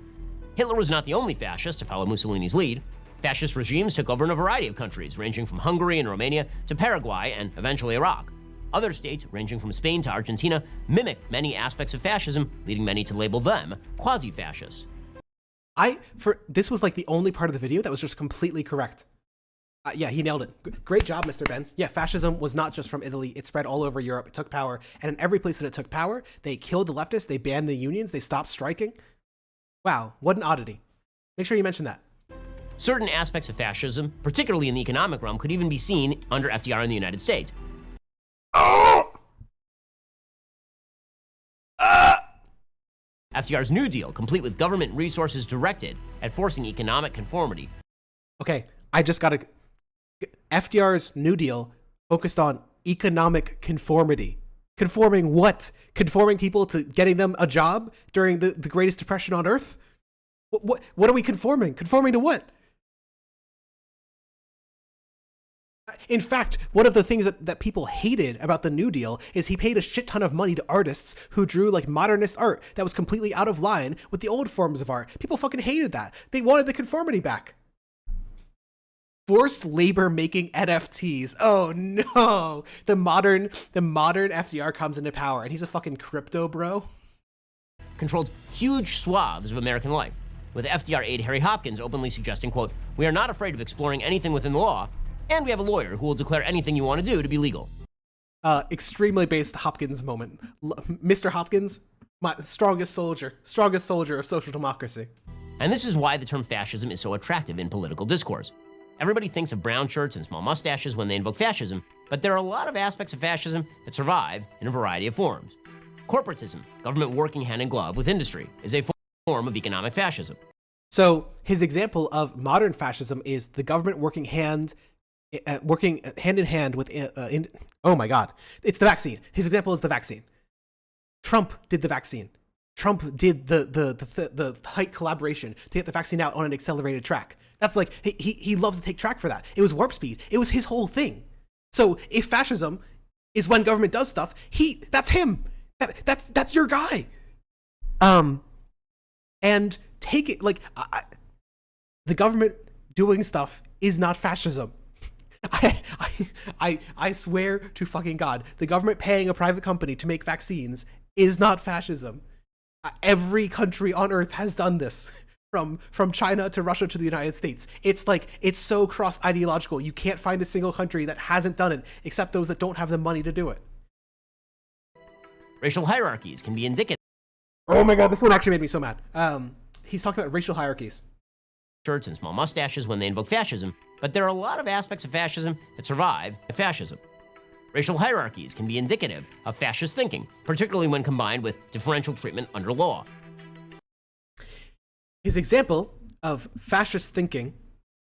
Hitler was not the only fascist to follow Mussolini's lead. Fascist regimes took over in a variety of countries, ranging from Hungary and Romania to Paraguay and eventually Iraq. Other states, ranging from Spain to Argentina, mimicked many aspects of fascism, leading many to label them quasi-fascist. This was like the only part of the video that was just completely correct. Yeah, he nailed it. Great job, Mr. Ben. Yeah, fascism was not just from Italy. It spread all over Europe. It took power. And in every place that it took power, they killed the leftists. They banned the unions. They stopped striking. Wow, what an oddity. Make sure you mention that. Certain aspects of fascism, particularly in the economic realm, could even be seen under FDR in the United States. FDR's New Deal, complete with government resources directed at forcing economic conformity. Okay, I just gotta... FDR's New Deal focused on economic conformity. Conforming what? Conforming people to getting them a job during the greatest depression on Earth? What are we conforming? Conforming to what? In fact, one of the things that people hated about the New Deal is he paid a shit ton of money to artists who drew like modernist art that was completely out of line with the old forms of art. People fucking hated that. They wanted the conformity back. Forced labor making NFTs. Oh no. The modern FDR comes into power and he's a fucking crypto bro. Controlled huge swaths of American life, with FDR aide Harry Hopkins openly suggesting, quote, "We are not afraid of exploring anything within the law, and we have a lawyer who will declare anything you want to do to be legal." Extremely based Hopkins moment. Mr. Hopkins, my strongest soldier of social democracy. And this is why the term fascism is so attractive in political discourse. Everybody thinks of brown shirts and small mustaches when they invoke fascism, but there are a lot of aspects of fascism that survive in a variety of forms. Corporatism, government working hand in glove with industry, is a form of economic fascism. So his example of modern fascism is the government working hand in hand with oh my god, it's the vaccine. His example is the vaccine. Trump did the vaccine. Trump did the tight collaboration to get the vaccine out on an accelerated track. That's like he loves to take track for that. It was warp speed. It was his whole thing. So if fascism is when government does stuff, that's him. That's your guy. And take it like the government doing stuff is not fascism. I swear to fucking God, the government paying a private company to make vaccines is not fascism. Every country on earth has done this, from China to Russia to the United States. It's like, it's so cross ideological. You can't find a single country that hasn't done it, except those that don't have the money to do it. Racial hierarchies can be indicative. Oh my God, this one actually made me so mad. He's talking about racial hierarchies. Shirts and small mustaches when they invoke fascism, but there are a lot of aspects of fascism that survive fascism. Racial hierarchies can be indicative of fascist thinking, particularly when combined with differential treatment under law. His example of fascist thinking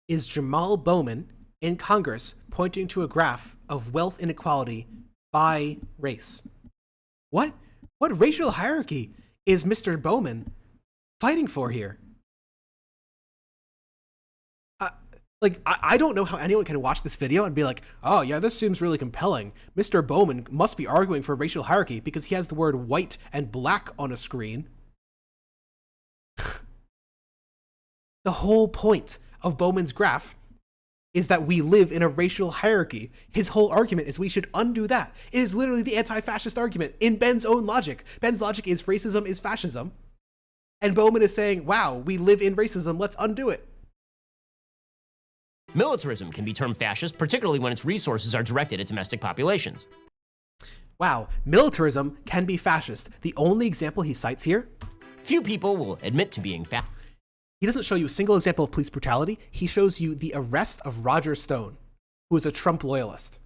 is Jamal Bowman in Congress pointing to a graph of wealth inequality by race. What racial hierarchy is Mr. Bowman fighting for here? I don't know how anyone can watch this video and be like, oh yeah, this seems really compelling. Mr. Bowman must be arguing for racial hierarchy because he has the word white and black on a screen. The whole point of Bowman's graph is that we live in a racial hierarchy. His whole argument is we should undo that. It is literally the anti-fascist argument in Ben's own logic. Ben's logic is racism is fascism. And Bowman is saying, wow, we live in racism, let's undo it. Militarism can be termed fascist, particularly when its resources are directed at domestic populations. Wow, militarism can be fascist. The only example he cites here? Few people will admit to being fascist. He doesn't show you a single example of police brutality. He shows you the arrest of Roger Stone, who is a Trump loyalist.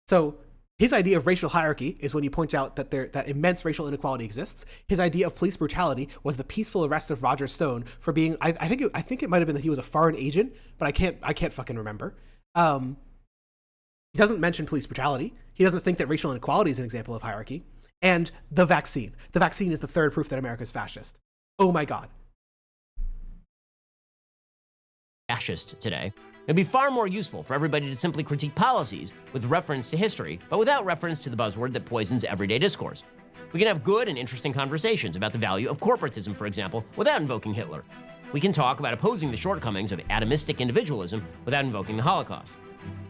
So his idea of racial hierarchy is when you point out that that immense racial inequality exists. His idea of police brutality was the peaceful arrest of Roger Stone for being, I think it might have been that he was a foreign agent, but I can't fucking remember. He doesn't mention police brutality. He doesn't think that racial inequality is an example of hierarchy. And the vaccine. The vaccine is the third proof that America is fascist. Oh my God. Fascist today. It'd be far more useful for everybody to simply critique policies with reference to history, but without reference to the buzzword that poisons everyday discourse. We can have good and interesting conversations about the value of corporatism, for example, without invoking Hitler. We can talk about opposing the shortcomings of atomistic individualism without invoking the Holocaust.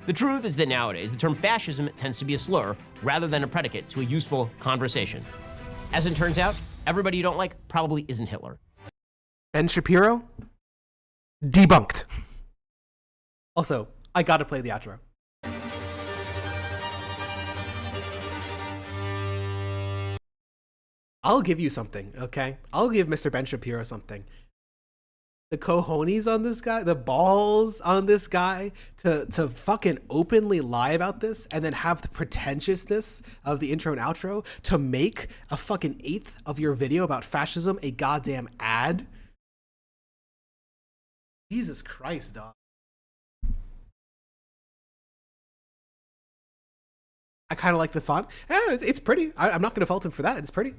The truth is that nowadays, the term fascism tends to be a slur rather than a predicate to a useful conversation. As it turns out, everybody you don't like probably isn't Hitler. Ben Shapiro? Debunked. Also, I gotta play the outro. I'll give you something, okay? I'll give Mr. Ben Shapiro something. The cojones on this guy, the balls on this guy to fucking openly lie about this and then have the pretentiousness of the intro and outro to make a fucking eighth of your video about fascism a goddamn ad. Jesus Christ, dog. I kind of like the font. It's pretty. I'm not going to fault him for that. It's pretty.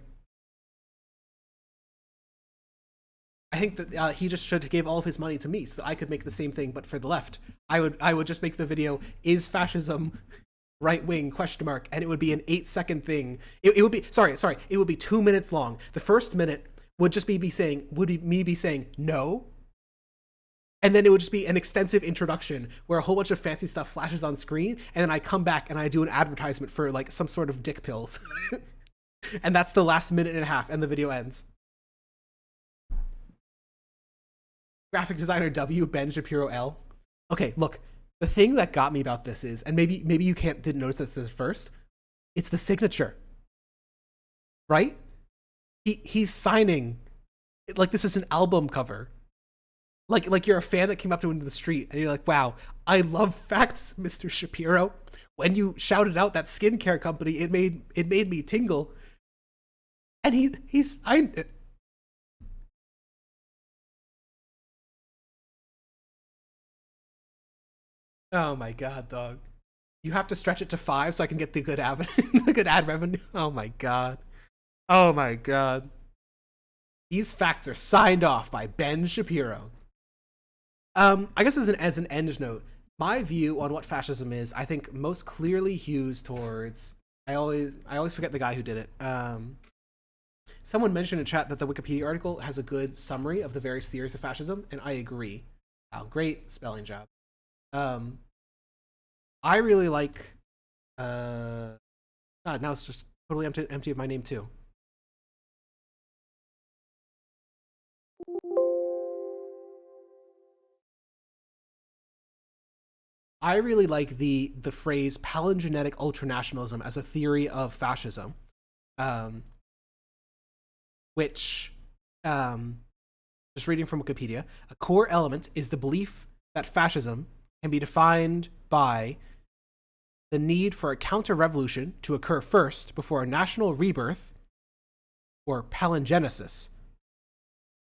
I think that he just should have gave all of his money to me so that I could make the same thing, but for the left. I would just make the video, is fascism right wing ? And it would be an 8-second thing. It would be, sorry, it would be 2 minutes long. The first minute would just be me saying no. And then it would just be an extensive introduction where a whole bunch of fancy stuff flashes on screen, and then I come back and I do an advertisement for like some sort of dick pills. And that's the last minute and a half, and the video ends. Graphic designer W, Ben Shapiro L. Okay, look, the thing that got me about this is, and maybe you didn't notice this at first, it's the signature. Right? He's signing, like this is an album cover. Like you're a fan that came up to him in the street and you're like, wow, I love facts, Mr. Shapiro. When you shouted out that skincare company, it made me tingle. And he signed it. Oh my god, dog. You have to stretch it to 5 so I can get the good ad, the good ad revenue. Oh my god. Oh my god. These facts are signed off by Ben Shapiro. I guess as an end note, my view on what fascism is, I think most clearly hews towards. I always forget the guy who did it. Someone mentioned in chat that the Wikipedia article has a good summary of the various theories of fascism, and I agree. Wow, great spelling job. I really like. God, now it's just totally empty of my name too. I really like the phrase palingenetic ultranationalism as a theory of fascism, which, just reading from Wikipedia, a core element is the belief that fascism can be defined by the need for a counter-revolution to occur first before a national rebirth, or palingenesis.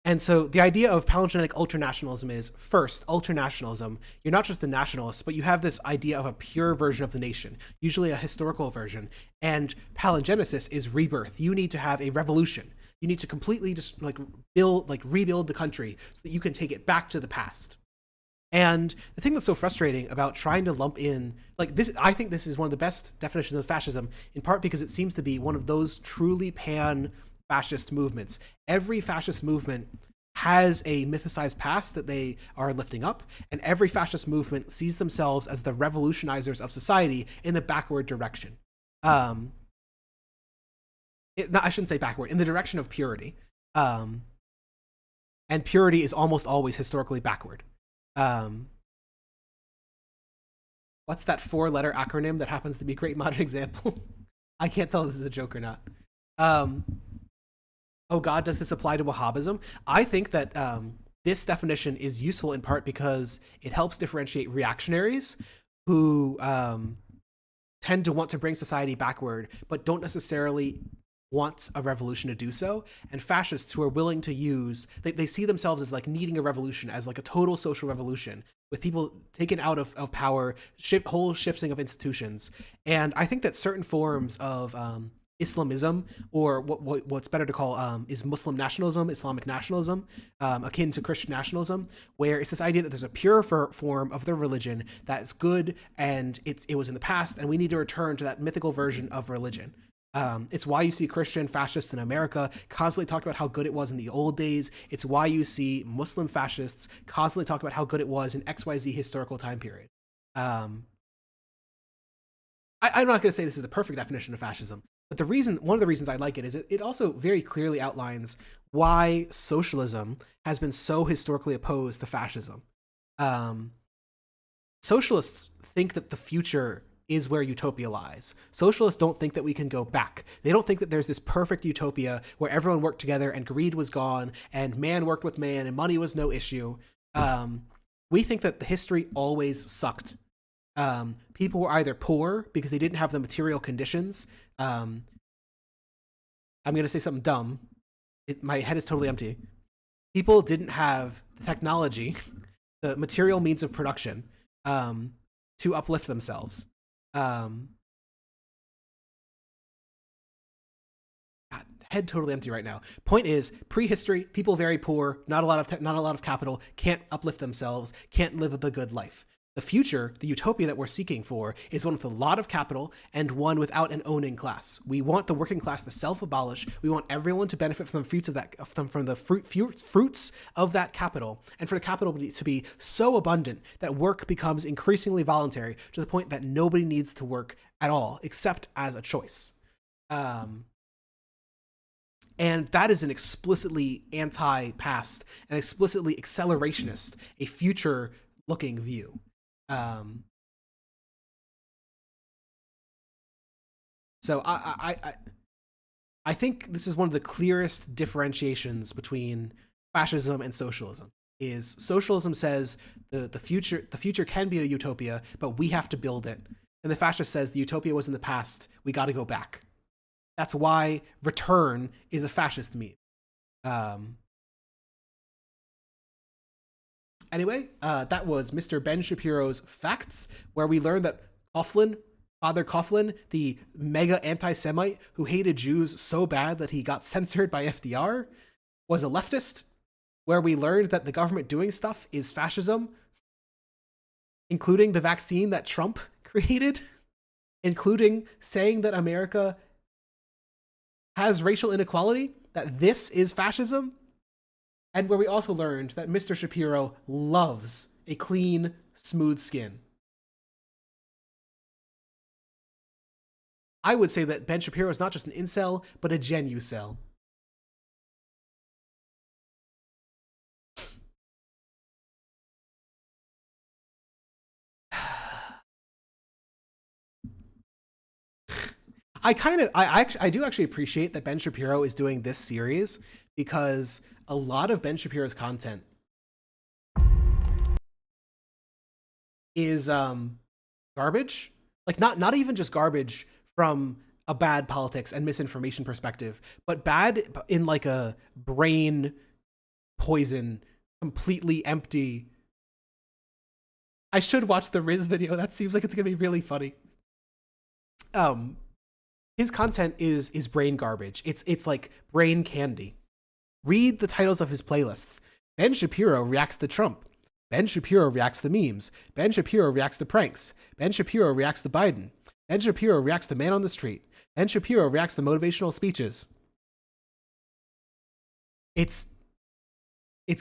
And so the idea of palingenetic ultranationalism is, first, ultranationalism, you're not just a nationalist, but you have this idea of a pure version of the nation, usually a historical version. And palingenesis is rebirth. You need to have a revolution. You need to completely just rebuild the country so that you can take it back to the past. And the thing that's so frustrating about trying to lump in, like this, I think this is one of the best definitions of fascism, in part because it seems to be one of those truly pan-fascist movements. Every fascist movement has a mythicized past that they are lifting up, and every fascist movement sees themselves as the revolutionizers of society in the backward direction. I shouldn't say backward, in the direction of purity. And purity is almost always historically backward. What's that 4-letter acronym that happens to be a great modern example? I can't tell if this is a joke or not. Oh God, does this apply to Wahhabism? I think that this definition is useful in part because it helps differentiate reactionaries who tend to want to bring society backward, but don't necessarily want a revolution to do so, and fascists who are willing to use, they see themselves as like needing a revolution, as like a total social revolution, with people taken out of power, whole shifting of institutions. And I think that certain forms of Islamism, or what's better to call is Muslim nationalism, Islamic nationalism, akin to Christian nationalism, where it's this idea that there's a pure form of the religion that is good, and it was in the past, and we need to return to that mythical version of religion. It's why you see Christian fascists in America constantly talk about how good it was in the old days. It's why you see Muslim fascists constantly talk about how good it was in XYZ historical time period. I'm not going to say this is the perfect definition of fascism, but one of the reasons I like it is it also very clearly outlines why socialism has been so historically opposed to fascism. Socialists think that the future is where utopia lies. Socialists don't think that we can go back. They don't think that there's this perfect utopia where everyone worked together and greed was gone and man worked with man and money was no issue. We think that the history always sucked. People were either poor because they didn't have the material conditions. I'm going to say something dumb. My head is totally empty. People didn't have the technology, the material means of production, to uplift themselves. God, head totally empty right now. Point is, prehistory, people very poor, not a lot of capital, can't uplift themselves, can't live the good life. The future, the utopia that we're seeking for, is one with a lot of capital and one without an owning class. We want the working class to self-abolish. We want everyone to benefit from the fruits of that, from the fruits of that capital, and for the capital to be so abundant that work becomes increasingly voluntary to the point that nobody needs to work at all except as a choice. And that is an explicitly anti-past, an explicitly accelerationist, a future-looking view. So I think this is one of the clearest differentiations between fascism and socialism. Is socialism says the future can be a utopia, but we have to build it, and the fascist says the utopia was in the past, we got to go back. That's why return is a fascist meme. Anyway, that was Mr. Ben Shapiro's Facts, where we learned that Father Coughlin, the mega anti-Semite who hated Jews so bad that he got censored by FDR, was a leftist, where we learned that the government doing stuff is fascism, including the vaccine that Trump created, including saying that America has racial inequality, that this is fascism, and where we also learned that Mr. Shapiro loves a clean, smooth skin. I would say that Ben Shapiro is not just an incel, but a genucel. I do actually appreciate that Ben Shapiro is doing this series, because a lot of Ben Shapiro's content is garbage. Like not even just garbage from a bad politics and misinformation perspective, but bad in like a brain poison, completely empty. I should watch the Riz video. That seems like it's gonna be really funny. His content is brain garbage. It's like brain candy. Read the titles of his playlists. Ben Shapiro reacts to Trump. Ben Shapiro reacts to memes. Ben Shapiro reacts to pranks. Ben Shapiro reacts to Biden. Ben Shapiro reacts to Man on the Street. Ben Shapiro reacts to motivational speeches. It's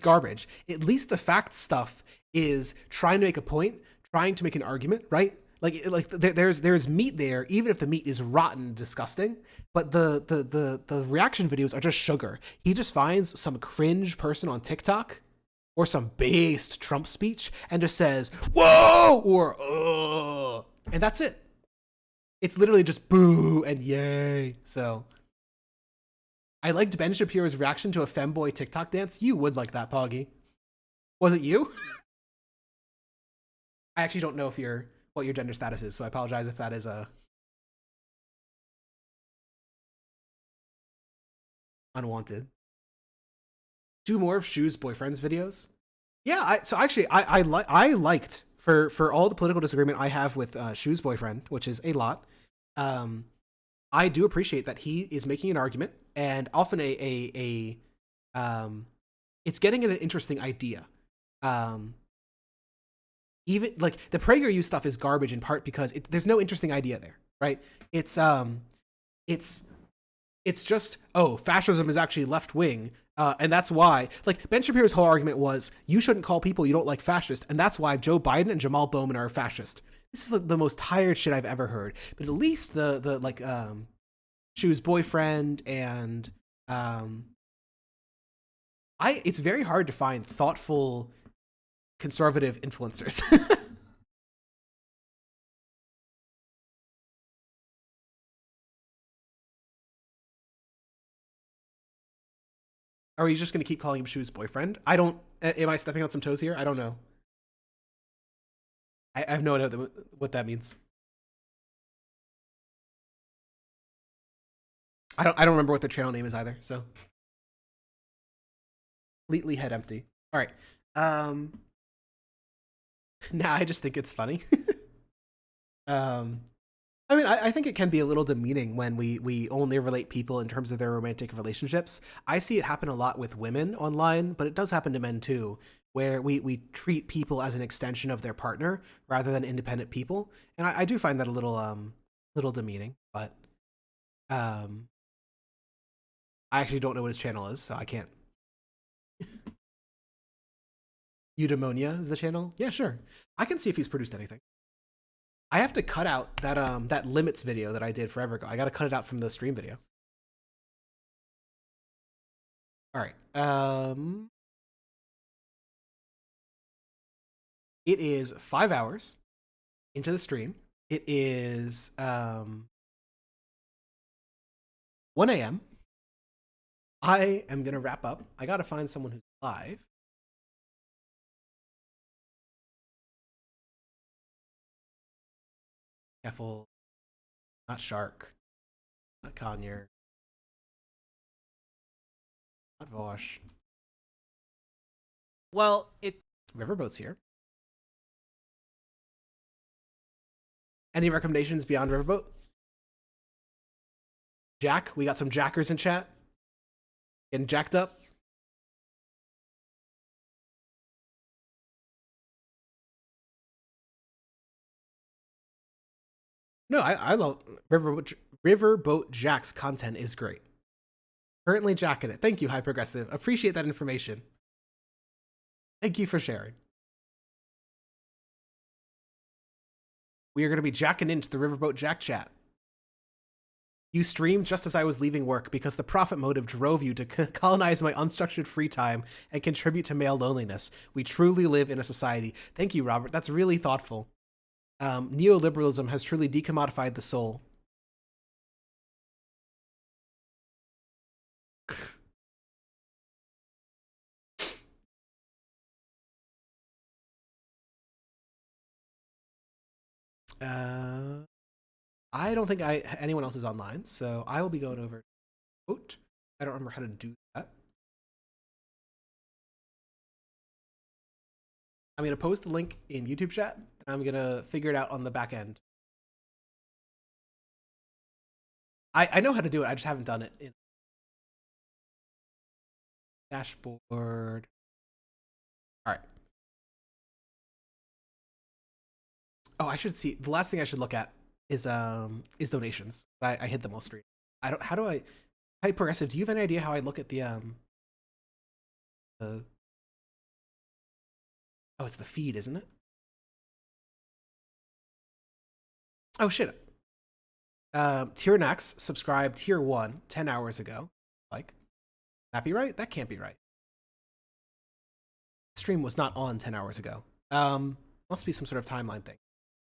garbage. At least the fact stuff is trying to make a point, trying to make an argument, right? Like there's meat there, even if the meat is rotten and disgusting. But the reaction videos are just sugar. He just finds some cringe person on TikTok or some based Trump speech and just says, "Whoa!" or "Ugh," and that's it. It's literally just boo and yay. So I liked Ben Shapiro's reaction to a femboy TikTok dance. You would like that, Poggy. Was it you? I actually don't know what your gender status is, so I apologize if that is unwanted. Do more of Shu's boyfriend's videos. Yeah, I liked for all the political disagreement I have with Shu's boyfriend, which is a lot. I do appreciate that he is making an argument, and often it's getting at an interesting idea. Even like the PragerU stuff is garbage in part because there's no interesting idea there, right? It's just, oh, fascism is actually left wing, and that's why, like, Ben Shapiro's whole argument was you shouldn't call people you don't like fascist, and that's why Joe Biden and Jamal Bowman are fascist. This is like the most tired shit I've ever heard. But at least the Shu's boyfriend and it's very hard to find thoughtful conservative influencers. Are we just going to keep calling him Shu's boyfriend? Am I stepping on some toes here? I don't know. I have no idea what that means. I don't remember what the channel name is either, so. Completely head empty. All right. Nah, I just think it's funny. I mean, I think it can be a little demeaning when we only relate people in terms of their romantic relationships. I see it happen a lot with women online, but it does happen to men too, where we treat people as an extension of their partner rather than independent people. And I do find that a little demeaning, but I actually don't know what his channel is, so I can't. Eudaimonia is the channel? Yeah, sure. I can see if he's produced anything. I have to cut out that limits video that I did forever ago. I got to cut it out from the stream video. All right. It is 5 hours into the stream. It is 1 a.m. I am going to wrap up. I got to find someone who's live. Careful. Not Shark. Not Conyer. Not Vosh. Well, it's Riverboat's here. Any recommendations beyond Riverboat? Jack, we got some jackers in chat. Getting jacked up. No, I love Riverboat Jack's content is great. Currently jacking it. Thank you, High Progressive. Appreciate that information. Thank you for sharing. We are going to be jacking into the Riverboat Jack chat. You streamed just as I was leaving work because the profit motive drove you to colonize my unstructured free time and contribute to male loneliness. We truly live in a society. Thank you, Robert. That's really thoughtful. Neoliberalism has truly decommodified the soul. I don't think anyone else is online, so I will be going over. I don't remember how to do that. I'm going to post the link in YouTube chat, and I'm going to figure it out on the back end. I know how to do it, I just haven't done it in dashboard. All right. Oh, I should see. The last thing I should look at is donations. I hit them all stream. How do I? Hi, Progressive. Do you have any idea how I look at the oh, it's the feed, isn't it? Oh shit. Tyrnax subscribed tier 1 10 hours ago. Like, that be right? That can't be right. Stream was not on 10 hours ago. Must be some sort of timeline thing.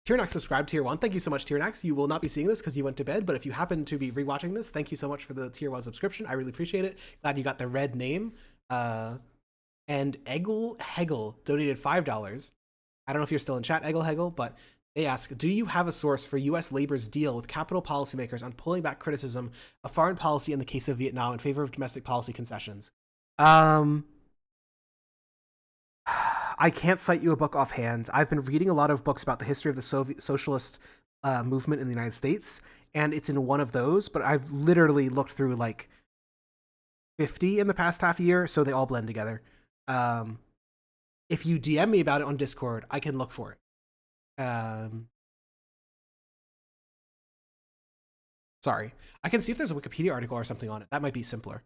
Tyrnax subscribed tier 1. Thank you so much, Tyrnax. You will not be seeing this because you went to bed, but if you happen to be rewatching this, thank you so much for the tier 1 subscription. I really appreciate it. Glad you got the red name. And Eggle Hegel donated $5. I don't know if you're still in chat, Eggle Hegel, but they ask, do you have a source for U.S. labor's deal with capital policymakers on pulling back criticism of foreign policy in the case of Vietnam in favor of domestic policy concessions? I can't cite you a book offhand. I've been reading a lot of books about the history of the socialist movement in the United States, and it's in one of those, but I've literally looked through like 50 in the past half year, so they all blend together. If you DM me about it on Discord, I can look for it. Sorry. I can see if there's a Wikipedia article or something on it. That might be simpler.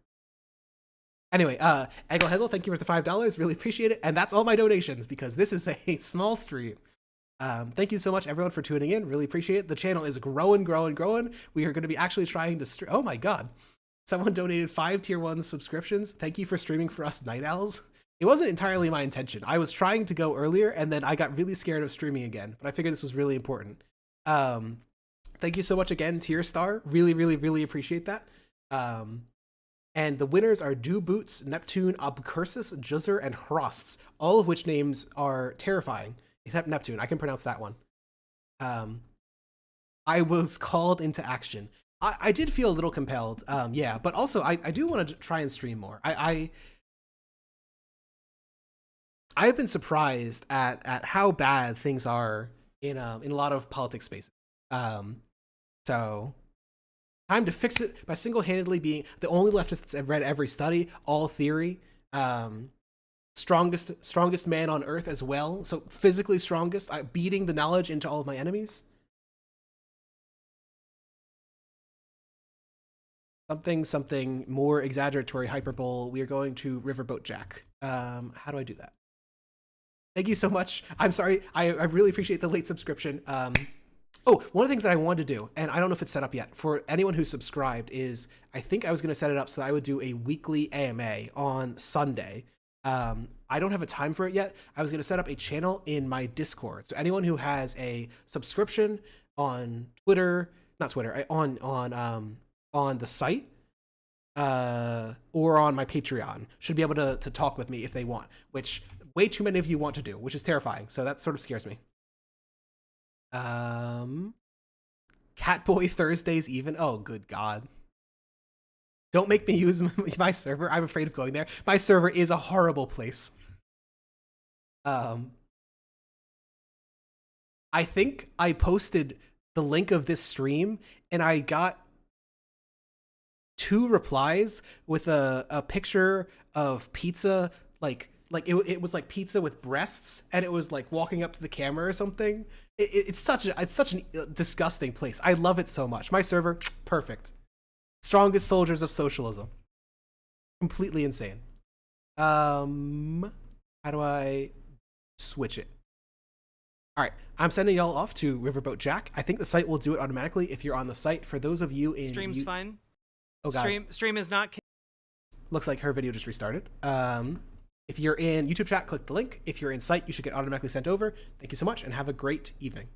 Anyway, Eggle Hegel, thank you for the $5. Really appreciate it. And that's all my donations because this is a small stream. Thank you so much, everyone, for tuning in. Really appreciate it. The channel is growing. We are going to be actually trying to oh my God. Someone donated 5 tier 1 subscriptions. Thank you for streaming for us night owls. It wasn't entirely my intention. I was trying to go earlier and then I got really scared of streaming again, but I figured this was really important. Thank you so much again, Tier Star. Really appreciate that. And the winners are Dew Boots, Neptune, Abcursus, Juzzer, and Hrosts, all of which names are terrifying, except Neptune. I can pronounce that one. I was called into action. I did feel a little compelled, yeah, but also I do want to try and stream more. I've been surprised at how bad things are in a lot of politics spaces. So time to fix it by single-handedly being the only leftist that's read every study, all theory, strongest man on earth as well. So physically strongest, beating the knowledge into all of my enemies. Something more exaggeratory hyperbole. We are going to Riverboat Jack. How do I do that? Thank you so much. I'm sorry. I really appreciate the late subscription. Oh, one of the things that I wanted to do, and I don't know if it's set up yet, for anyone who's subscribed is, I think I was going to set it up so that I would do a weekly AMA on Sunday. I don't have a time for it yet. I was going to set up a channel in my Discord. So anyone who has a subscription on Twitter, not Twitter, on the site, or on my Patreon should be able to talk with me if they want, which way too many of you want to do, which is terrifying. So that sort of scares me. Catboy Thursdays even. Oh, good God. Don't make me use my server. I'm afraid of going there. My server is a horrible place. I think I posted the link of this stream and I got 2 replies with a picture of pizza, like it was like pizza with breasts, and it was like walking up to the camera or something. It's such a disgusting place. I love it so much. My server, perfect. Strongest soldiers of socialism. Completely insane. How do I switch it? All right, I'm sending y'all off to Riverboat Jack. I think the site will do it automatically if you're on the site. For those of you in Stream's fine. Oh god. Stream is not. Looks like her video just restarted. If you're in YouTube chat, click the link. If you're in site, you should get automatically sent over. Thank you so much and have a great evening.